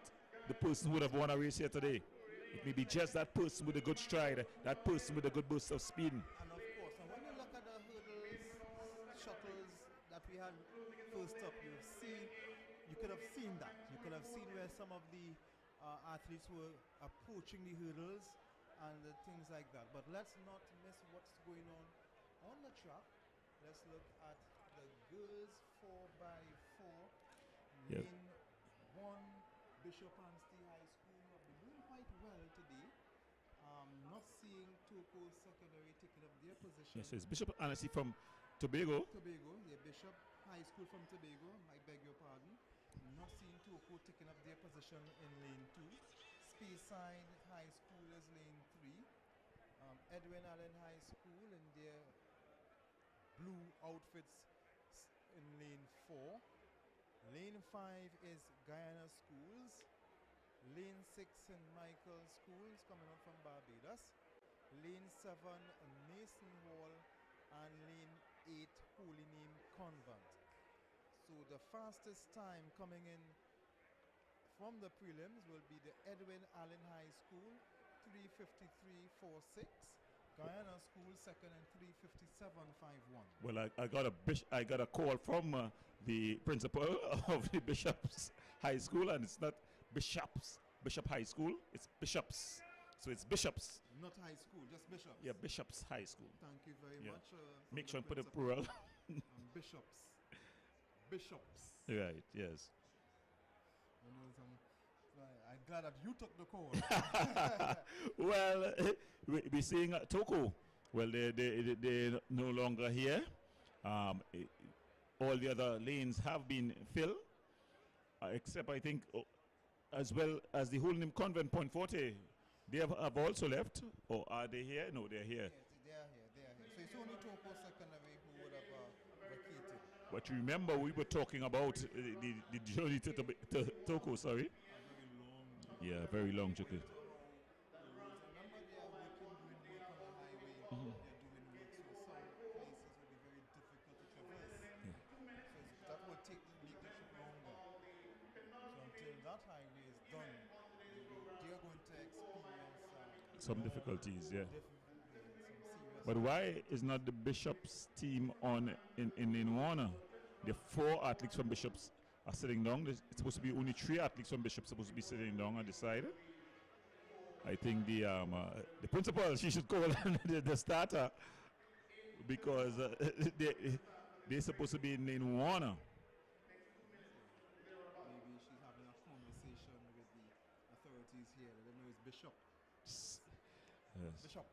Speaker 8: the person who would have won a race here today. It may be just that person with a good stride, that person with a good burst of speed.
Speaker 1: And of course, and when you look at the hurdles, shuttles that we had first up, you could have seen that. You could have seen where some of the athletes were approaching the hurdles and things like that. But let's not miss what's going on the track. Let's look at the girls 4x4.
Speaker 8: Yep.
Speaker 1: Lane 1, Bishop Anstey High School have been doing quite well today. Not seeing Toko Secondary taking up their position.
Speaker 8: Yes, it's Bishop Anstey from Tobago.
Speaker 1: Tobago, yeah, Bishop High School from Tobago, I beg your pardon. Not seeing Toko taking up their position in lane 2. Speyside High School is lane 3. Edwin Allen High School in their blue outfits in lane 4. Lane 5 is Guyana Schools. Lane 6 St. Michael Schools coming out from Barbados. Lane 7 Mason Hall, and lane 8 Holy Name Convent. So the fastest time coming in from the prelims will be the Edwin Allen High School, 3:53.46. Guyana School second and 3:57.51.
Speaker 8: Well, I got a call from the principal of the Bishop's High School, and it's not Bishop High School, it's Bishop's So it's Bishops.
Speaker 1: Not high school, just Bishops.
Speaker 8: Yeah, Bishops High School.
Speaker 1: Thank you very
Speaker 8: Yeah.
Speaker 1: much.
Speaker 8: Make
Speaker 1: from
Speaker 8: sure
Speaker 1: the
Speaker 8: and put a
Speaker 1: principal.
Speaker 8: plural.
Speaker 1: Bishops. Bishops.
Speaker 8: Right, yes.
Speaker 1: You know, I'm glad that you took the call.
Speaker 8: Well, we're seeing Toko. Well, they're no longer here. All the other lanes have been filled, except I think, as well as the Holy Name Convent Point Forte, they have also left. Or are they here? No, they're here.
Speaker 1: Yes, they are here. So it's only Toko Secondary who would have vacated.
Speaker 8: But remember, we were talking about the journey to Toko, sorry. Yeah, very long journey.
Speaker 1: Remember, they are doing work on the highway. They're doing work, so some places will be very difficult to traverse. So that will make the trip longer. So until that highway is done, they're going to experience
Speaker 8: Some difficulties, yeah.
Speaker 1: some serious.
Speaker 8: But why is not the Bishops team on in Warner? The 4 athletes from Bishops are sitting down. It's supposed to be only 3 athletes from Bishops supposed to be sitting down on the side. I think the principal, she should call the starter, because they're supposed to be in Warner.
Speaker 1: Maybe she's having a conversation with the authorities here. Let them know it's Bishop.
Speaker 8: Yes.
Speaker 1: Bishop.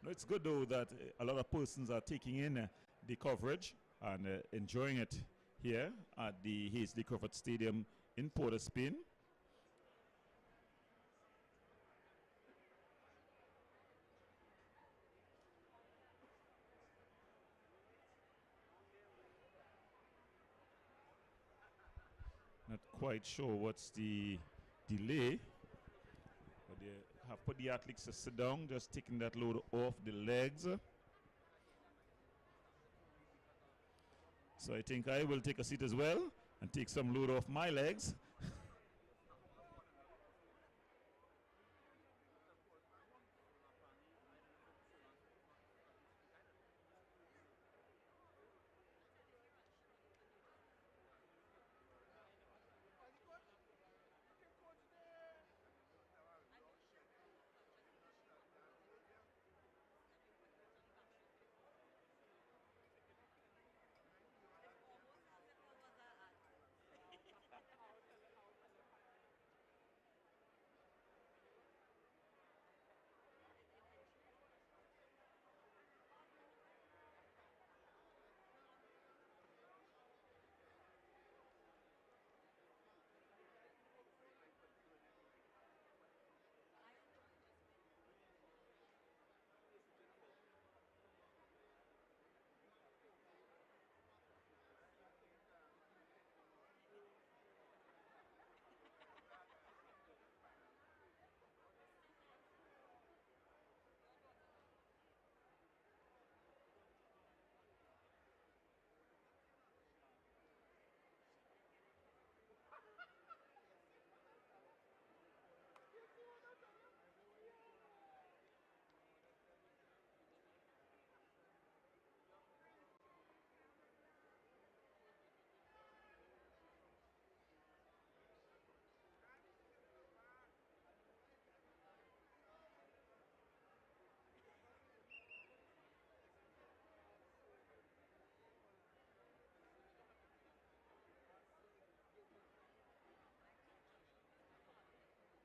Speaker 8: No, it's good though that a lot of persons are taking in the coverage and enjoying it here at the Hazley Crawford Stadium in Port of Spain. Not quite sure what's the delay, but they have put the athletes to sit down, just taking that load off the legs. So I think I will take a seat as well and take some load off my legs.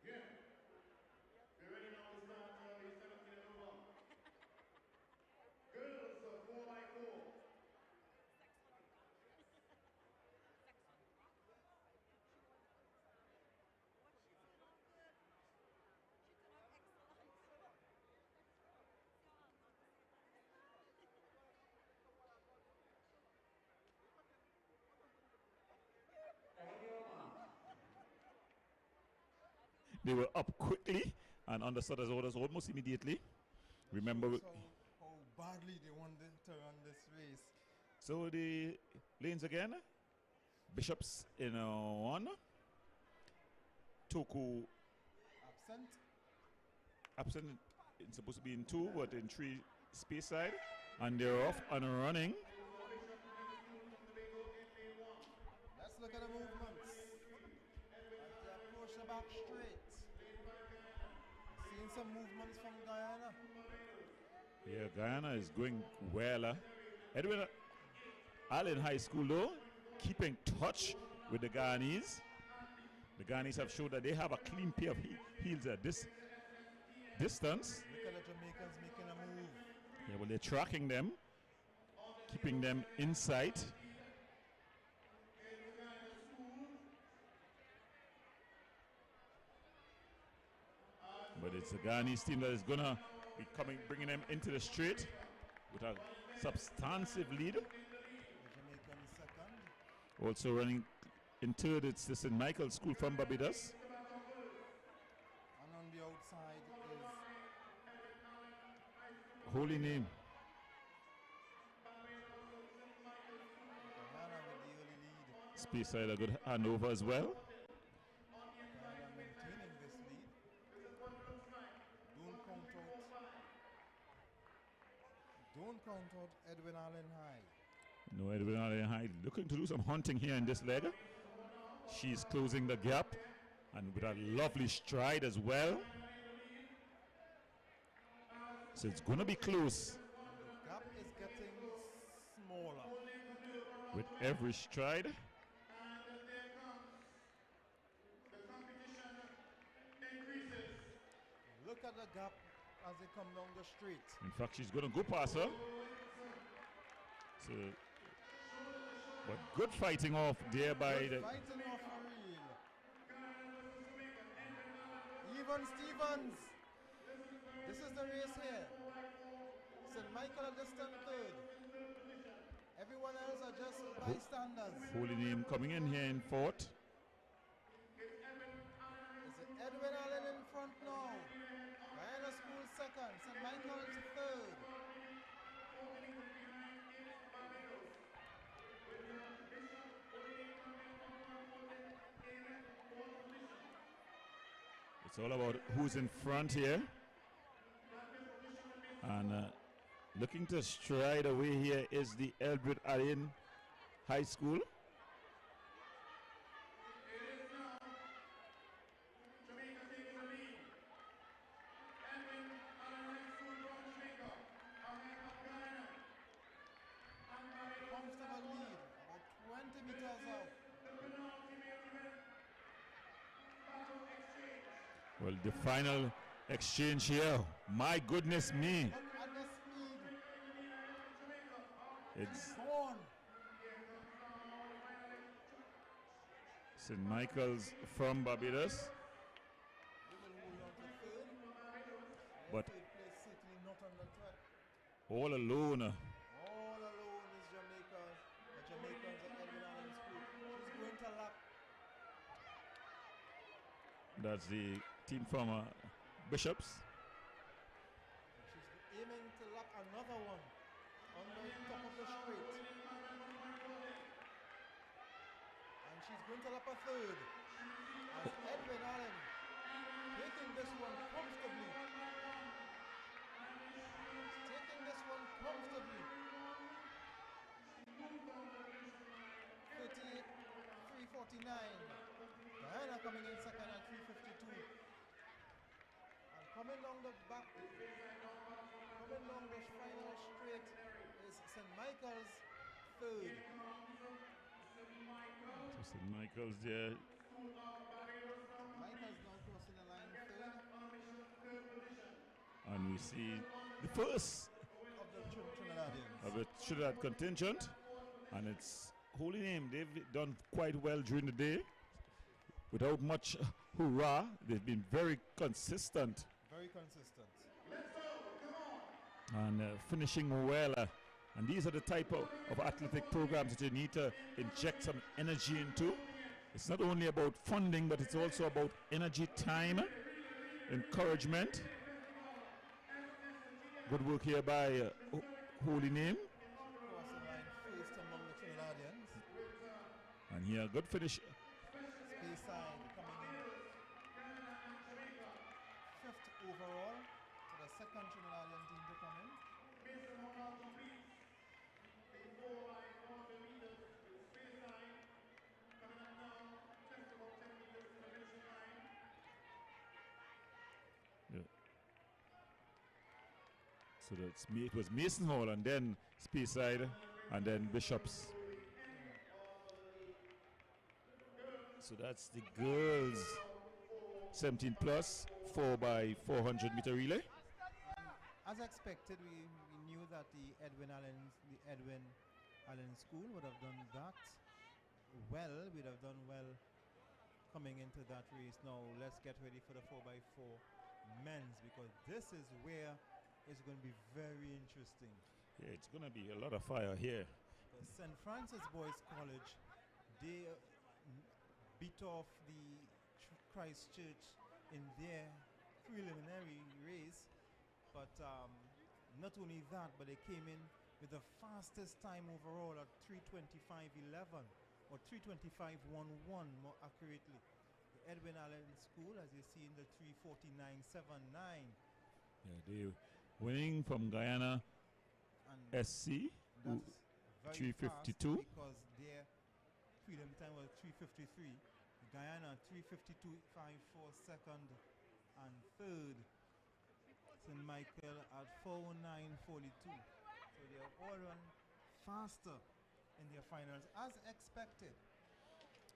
Speaker 4: Yeah. We're ready now to start the 17 and over. Girls, 4x4.
Speaker 8: They were up quickly and under Sutter's orders almost immediately. Remember,
Speaker 1: how badly they wanted to run this race.
Speaker 8: so the lanes again. Bishops in 1. Toko
Speaker 1: Absent.
Speaker 8: absent. It's supposed to be in 2, but in 3 space side. And they're off and running.
Speaker 1: Let's look at the movements. As they are the back straight. Seeing some movements from Guyana.
Speaker 8: Yeah, Guyana is going well. Edwin Allen High School, though, keeping touch with the Guyanese. The Guyanese have showed that they have a clean pair of heels at this distance.
Speaker 1: Look at the Jamaicans making a move.
Speaker 8: Yeah, well, they're tracking them, keeping them in sight. But it's the Guyanese team that is going to be bringing them into the straight with a substantive lead.
Speaker 1: The Jamaicans second.
Speaker 8: Also running in third, it's the St. Michael's School from Barbados.
Speaker 1: And on the outside is
Speaker 8: Holy Name.
Speaker 1: Guyana with the early lead.
Speaker 8: Space side a good handover as well.
Speaker 1: Guyana maintaining this lead. Don't count out Edwin Allen High.
Speaker 8: No, Edwin Allen High looking to do some hunting here in this leg. She's closing the gap and with a lovely stride as well. So it's going to be close
Speaker 1: The gap is getting smaller.
Speaker 8: with every stride.
Speaker 4: And there comes the competition increases.
Speaker 1: Look at the gap as they come down the street.
Speaker 8: In fact, she's going to go past her. So, but good fighting off there by the.
Speaker 1: Fighting off for real. Even Stevens. This is the race here. St. Michael at distant third. Everyone else are just bystanders.
Speaker 8: Holy Name coming in here in fourth.
Speaker 1: Is it Edwin Allen in front now? Guyana School second. St. Michael's third.
Speaker 8: It's all about who's in front here. And looking to stride away here is the Edward Allen High School.
Speaker 4: It is now Jamaica taking the lead. Edwin Allen High School from Jamaica, ahead of Guyana. And Barbados
Speaker 1: Comfortable lead. About 20 meters out.
Speaker 4: the penultimate event. Battle exchange.
Speaker 8: Well, the final exchange here. My goodness me.
Speaker 1: Look at the speed.
Speaker 8: It's
Speaker 1: Gone.
Speaker 8: St. Michael's from Barbados.
Speaker 1: They will hold on to third.
Speaker 8: But
Speaker 1: Third place certainly not under threat.
Speaker 8: all alone.
Speaker 1: All alone is Jamaica. The Jamaicans at Edwin Allen School. She's going to lap.
Speaker 8: That's the team from Bishops.
Speaker 1: She's aiming to lap another one on the top of the straight. And she's going to lap a third. As Edwin Allen taking this one comfortably. She's taking this one comfortably. 349. Guyana coming in second at 352. And coming down the back, coming down the final straight is St. Michael's third.
Speaker 8: So St. Michael's there.
Speaker 1: Michael's now crossing the line third
Speaker 8: And we see the first
Speaker 1: of the Trinidadians.
Speaker 8: of the Trinidad contingent. And it's Holy Name. They've done quite well during the day. Without much hurrah, they've been very consistent
Speaker 1: Very consistent.
Speaker 8: and finishing well. And these are the type of athletic programs that you need to inject some energy into. It's not only about funding, but it's also about energy, time, encouragement. Good work here by Holy Name.
Speaker 1: Crossing line first among the Trinidadians.
Speaker 8: And here, good finish.
Speaker 1: Space side coming in fifth overall for the second Trinidadian team to come in.
Speaker 8: Yeah. So it was Mason Hall and then Speyside and then Bishops. So that's the girls 17 plus 4 by 400 meter relay.
Speaker 1: As expected, we knew that the Edwin Allen School would have done that well. We'd have done well coming into that race. Now let's get ready for the 4x4 men's, because this is where it's going to be very interesting.
Speaker 8: Yeah, it's going to be a lot of fire here.
Speaker 1: St. Francis Boys College, they beat off the Christchurch in their preliminary race, but not only that, but they came in with the fastest time overall at 3:25.11 or 3:25.11 more accurately. The Edwin Allen School, as you see, in the 3:49.79.
Speaker 8: Yeah, they winning from Guyana
Speaker 1: And
Speaker 8: SC,
Speaker 1: that's very
Speaker 8: 352.
Speaker 1: fast because their prelim time was 3:53. Guyana 3:52.54 second and third. St. Michael at 4:09.42. So they have all run faster in their finals as expected.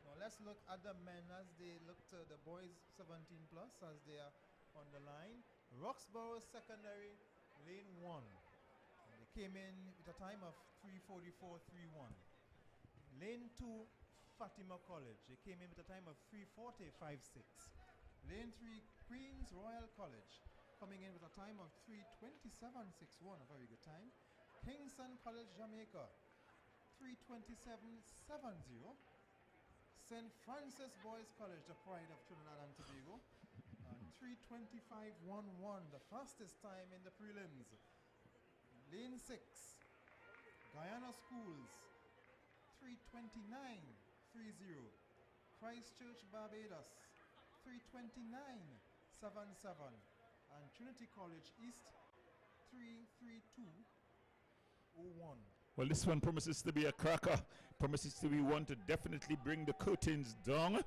Speaker 1: Now let's look at the men as they look to the boys 17 plus as they are on the line. Roxborough Secondary, lane 1. And they came in with a time of 3:44.31. Lane 2, Fatima College. They came in with a time of 3:40.56. Lane 3, Queens Royal College, coming in with a time of 3:27.61, a very good time. Kingston College, Jamaica, 3:27.70. St. Francis Boys College, the pride of Trinidad and Tobago, 3:25.11, the fastest time in the prelims. Lane 6, Guyana Schools, 3:29.30. Christchurch, Barbados, 3:29.77. And Trinity College East, 3:32.01.
Speaker 8: Well, this one promises to be a cracker. Promises to be one to definitely bring the curtains down.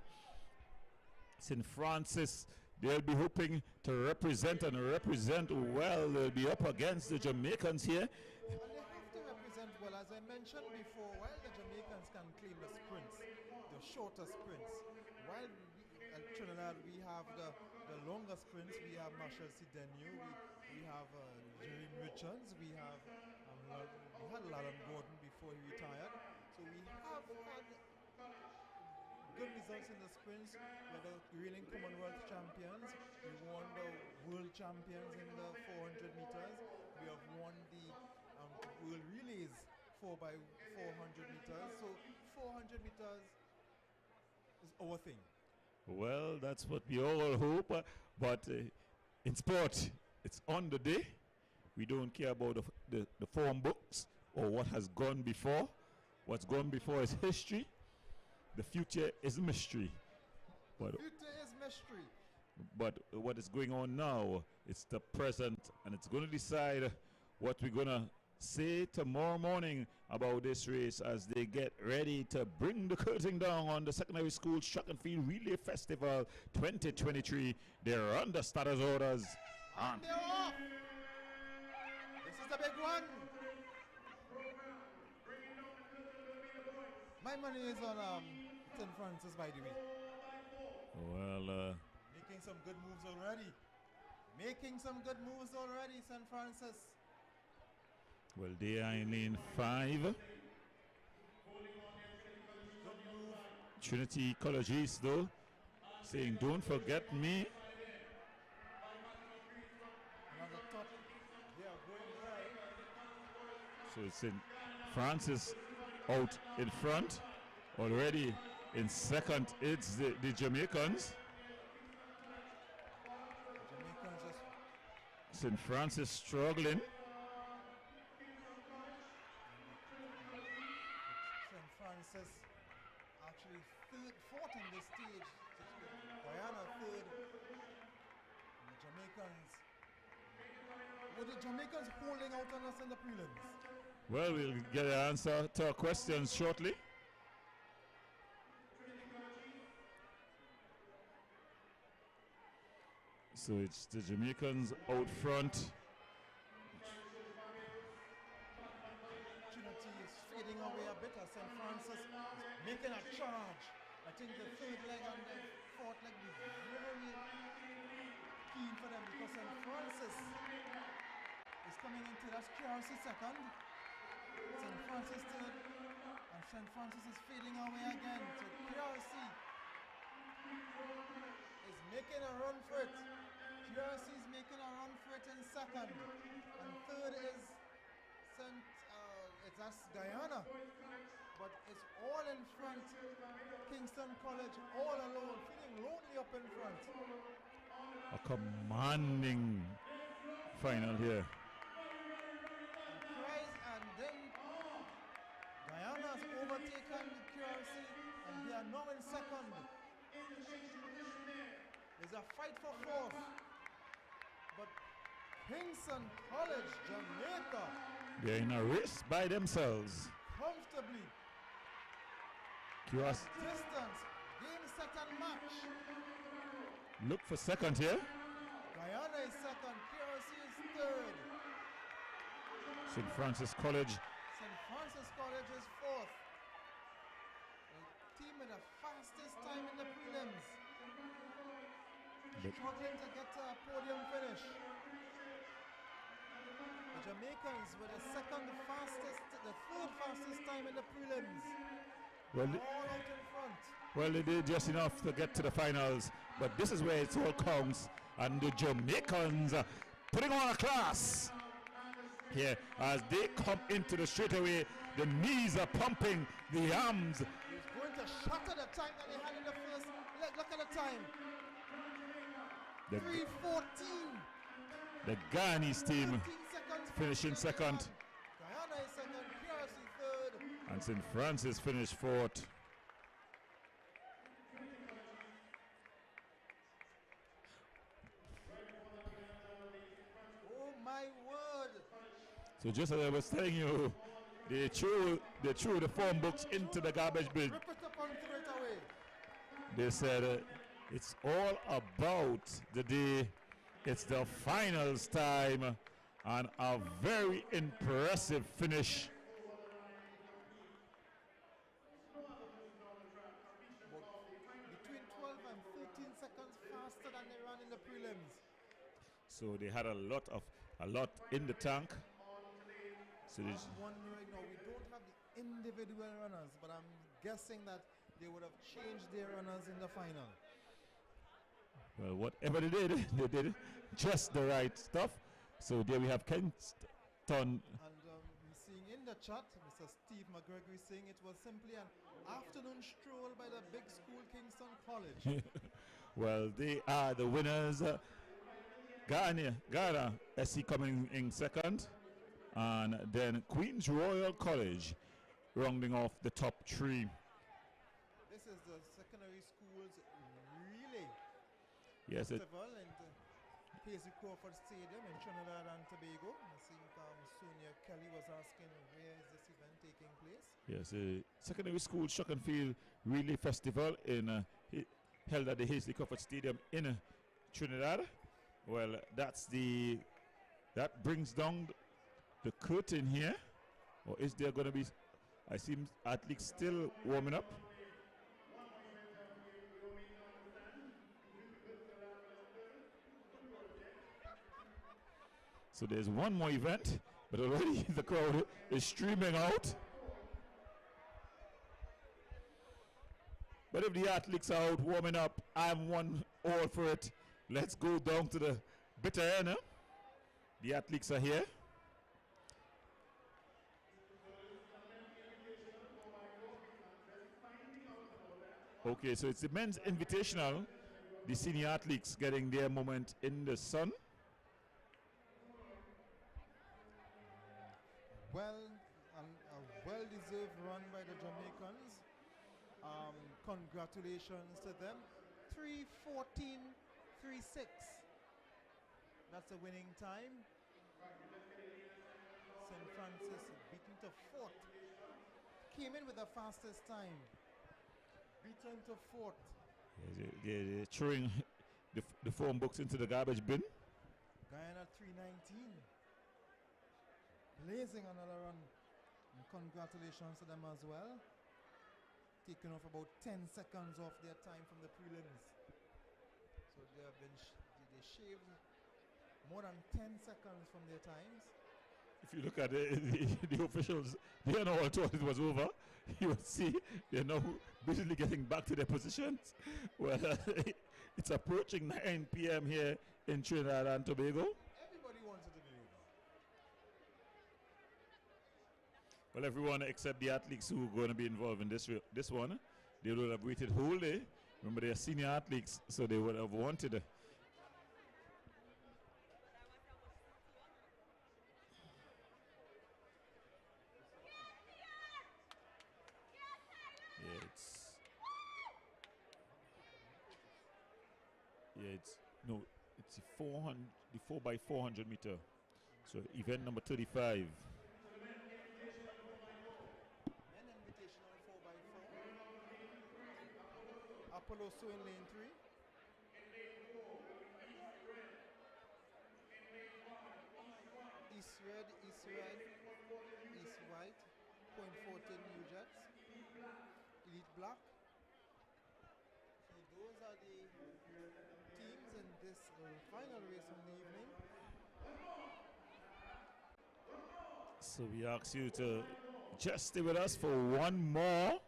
Speaker 8: St. Francis, they'll be hoping to represent and represent well. They'll be up against the Jamaicans here.
Speaker 1: And they have to represent well. As I mentioned before, while the Jamaicans can claim the sprints, the shorter sprints, while at Trinidad we have the longer sprints. We have Marshall Sidenu, we have Jeremy Richards, we had Ladon Gordon before he retired. So we have had good results in the sprints. We're the reigning Commonwealth champions. We won the world champions in the 400 meters. We have won the world relays 4x400 meters. So 400 meters is our thing.
Speaker 8: Well, that's what we all hope. But in sport, it's on the day. We don't care about the form books or what has gone before. What's gone before is history. The future is mystery.
Speaker 1: The future is mystery.
Speaker 8: But what is going on now, it's the present, and it's going to decide what we're going to say tomorrow morning about this race as they get ready to bring the curtain down on the Secondary School Track and Field Relay Festival 2023. They're under starters orders. And
Speaker 1: they're off. This is the big one. My money is on St. Francis, by the way.
Speaker 8: Well,
Speaker 1: making some good moves already. St. Francis.
Speaker 8: Well, they are in lane 5. Trinity College East, though, saying, "Don't forget me."
Speaker 1: Another top. They are going right.
Speaker 8: So it's St. Francis out in front. Already in second, it's the Jamaicans. St. Francis struggling.
Speaker 1: St. Francis actually fourth in this stage. Guyana third. And the Jamaicans. Were the Jamaicans holding out on us in the prelims?
Speaker 8: Well, we'll get an answer to our questions shortly. So it's the Jamaicans out front.
Speaker 1: Trinity is fading away a bit as St. Francis is making a charge. I think the third leg and the fourth leg is very keen for them because St. Francis is coming into that QRC second. St. Francis third, and St. Francis is fading away again. So QRC is making a run for it. QRC is making a run for it in second, and third is that's Guyana, but it's all in front. Kingston College all alone, feeling lonely up in front.
Speaker 8: A commanding final here.
Speaker 1: And then Guyana has overtaken the QRC and they are now in second. There's a fight for fourth, but Kingston College, Jamaica,
Speaker 8: they're in a race by themselves.
Speaker 1: comfortably.
Speaker 8: QRC
Speaker 1: Distance, game, set and match.
Speaker 8: look for second here.
Speaker 1: Guyana is second, QRC is third.
Speaker 8: St. Francis College.
Speaker 1: St. Francis College is fourth. The team with the fastest time in the prelims. Struggling to get to a podium finish. The Jamaicans with the third fastest time in the prelims.
Speaker 8: Well,
Speaker 1: All out in front.
Speaker 8: well, they did just enough to get to the finals, but this is where it all counts. And the Jamaicans putting on a class here as they come into the straightaway. The knees are pumping, the arms.
Speaker 1: He's going to shatter the time that they had in the first leg. Look at the time.
Speaker 8: The,
Speaker 1: 3:14.
Speaker 8: the Ghanese team
Speaker 1: 15 seconds
Speaker 8: finishing second,
Speaker 1: Guyana is second, QRC third.
Speaker 8: and St. Francis finished fourth.
Speaker 1: Oh my word.
Speaker 8: So just as I was telling you, they threw the form books into the garbage bin.
Speaker 1: Rip it up and throw it away.
Speaker 8: They said it's all about the day. It's the finals time, and a very impressive finish.
Speaker 1: Between 12 and 13 seconds faster than they ran in the prelims.
Speaker 8: So they had a lot in the tank. So they,
Speaker 1: I'm wondering now, we don't have the individual runners, but I'm guessing that they would have changed their runners in the final.
Speaker 8: well, whatever they did just the right stuff. So there we have Kingston.
Speaker 1: And I'm seeing in the chat, Mr. Steve McGregory saying it was simply an afternoon stroll by the big school Kingston College.
Speaker 8: Well, they are the winners. Ghana SC coming in second, and then Queen's Royal College rounding off the top three.
Speaker 1: This is the secondary schools relay
Speaker 8: Yes, it,
Speaker 1: festival in the Casey Crawford Stadium in Trinidad and Tobago. I think Sonia Kelly was asking where is this event taking place.
Speaker 8: yes, secondary school Shock and Field Relay Festival held at the Hazley Crawford Stadium in Trinidad. Well, that brings down the curtain here. Or is there going to be? I see athletes still warming up. So there's one more event, but already the crowd is streaming out. But if the athletes are out warming up, I'm all for it. Let's go down to the bitter end. The athletes are here. Okay, so it's the men's invitational. The senior athletes getting their moment in the sun.
Speaker 1: Well, a well-deserved run by the Jamaicans. Congratulations to them. 3:14, 3:6. That's a winning time. St. Francis beaten to fourth. Came in with the fastest time. Beaten to fourth.
Speaker 8: They're throwing the phone books into the garbage bin.
Speaker 1: Guyana 319. Blazing another run. And congratulations to them as well. Taking off about 10 seconds off their time from the prelims. So they have been they shaved more than 10 seconds from their times.
Speaker 8: If you look at the officials, they know all thought it was over. You will see they're now busily getting back to their positions. Well, it's approaching 9 p.m. here in Trinidad and Tobago.
Speaker 1: Everybody wants it to be over.
Speaker 8: Well, everyone except the athletes who are going to be involved in this one, they would have waited whole day. Remember, they are senior athletes, so they would have wanted. It's the 4x400 meter. So event number 35.
Speaker 1: Men invitational 4x4. Apollo Su in lane 3. East red, east white. 0.14 New Jets. Elite black. So those are the teams in this final race of the evening.
Speaker 8: So we ask you to just stay with us for one more.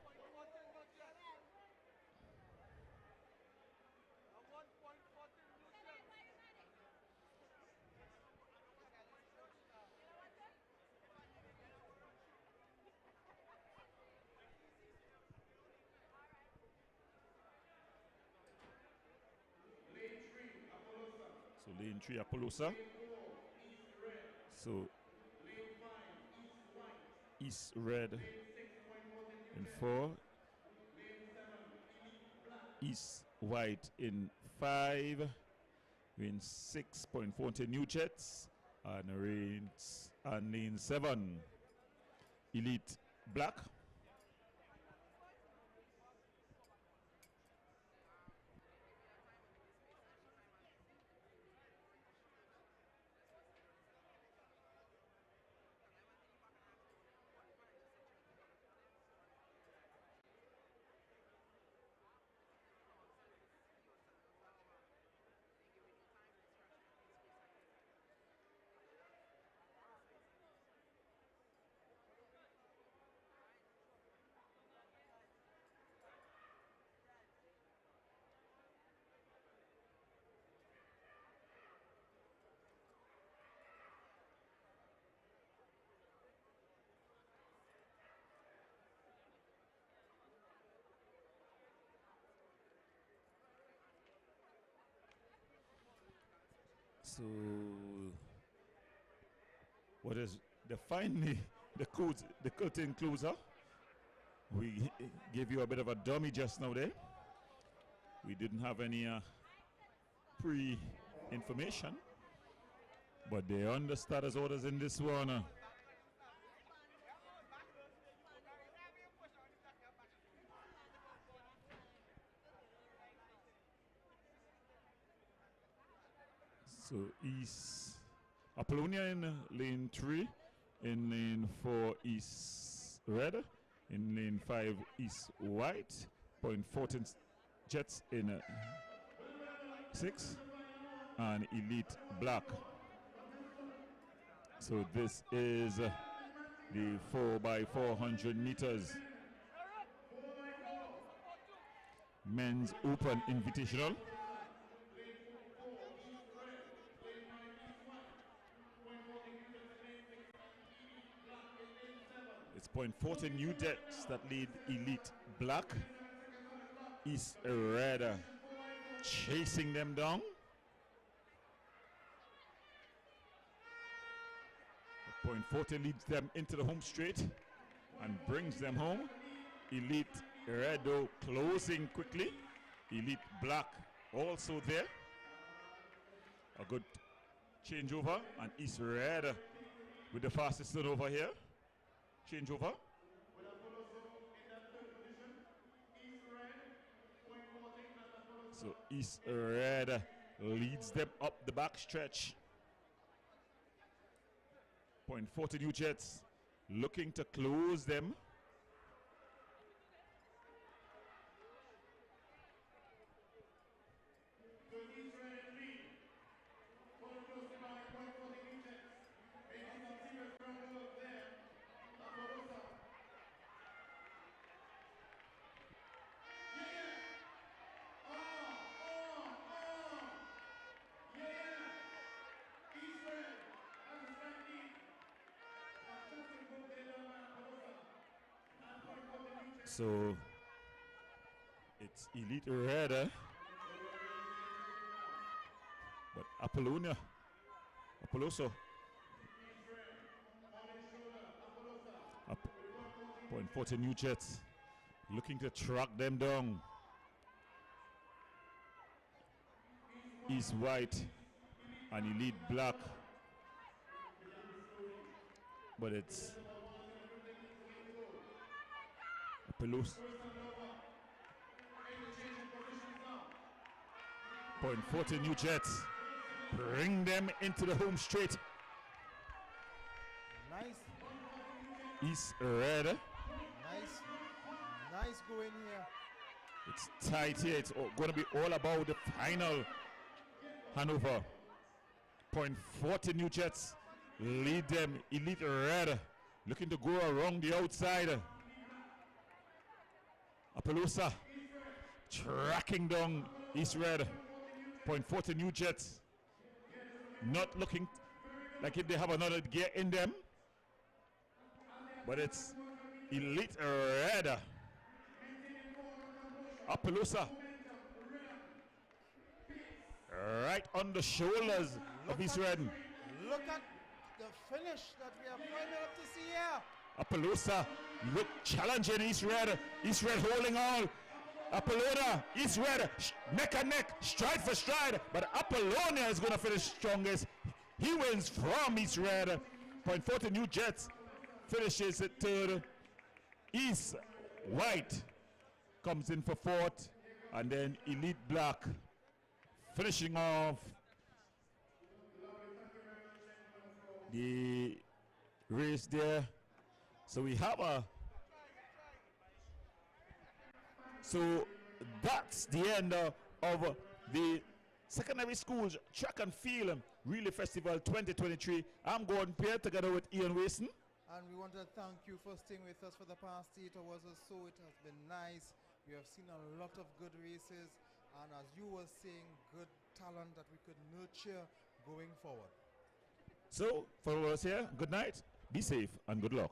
Speaker 8: So lane 3 Apollosa. So East red in 4. East white in 5. In 6.40 New Jets. And lane 7 Elite black. So what is the finally the curtain closer? We gave you a bit of a dummy just now there. We didn't have any pre-information, but they are under status orders in this one. So East Apollonia in lane 3, in lane 4 East red, in lane 5 East white, 0.14 Jets in 6, and Elite black. So this is the 4x400 meters men's open invitational. It's 0.14 New Jets that lead Elite black. East red chasing them down. 0.14 leads them into the home straight and brings them home. Elite red though closing quickly. Elite black also there. A good changeover, and East red with the fastest turnover here. Changeover. So East red leads them up the back stretch. Point 40 New Jets looking to close them. So it's Elite Red, but Apollonia, up point 40 New Jets looking to track them down. East White and Elite Black, but it's Pelouse. Point 40 New Jets. Bring them into the home straight.
Speaker 1: Nice.
Speaker 8: East Red.
Speaker 1: Nice going here.
Speaker 8: It's tight here. It's going to be all about the final. Hanover. Point 40 New Jets. Lead them. Elite Red. Looking to go around the outside. Appaloosa tracking down East Red. Point 40 New Jets. Not looking like if they have another gear in them. But it's Elite Red. Appaloosa. Right on the shoulders of East Red.
Speaker 1: Look at the finish that we are finding up to see here.
Speaker 8: Appaloosa look challenging East Red. East Red holding on. Apollonia, East Red, neck and neck, stride for stride. But Apollonia is going to finish strongest. He wins from East Red. Point 40 New Jets finishes at third. East White comes in for fourth. And then Elite Black finishing off the race there. So we have so that's the end of the Secondary Schools Track and Field Relay Festival 2023. I'm Gordon Pierre together with Ian Wilson.
Speaker 1: And we want to thank you for staying with us for the past 8 hours or so. It has been nice. We have seen a lot of good races. And as you were saying, good talent that we could nurture going forward.
Speaker 8: So for us here, good night, be safe, and good luck.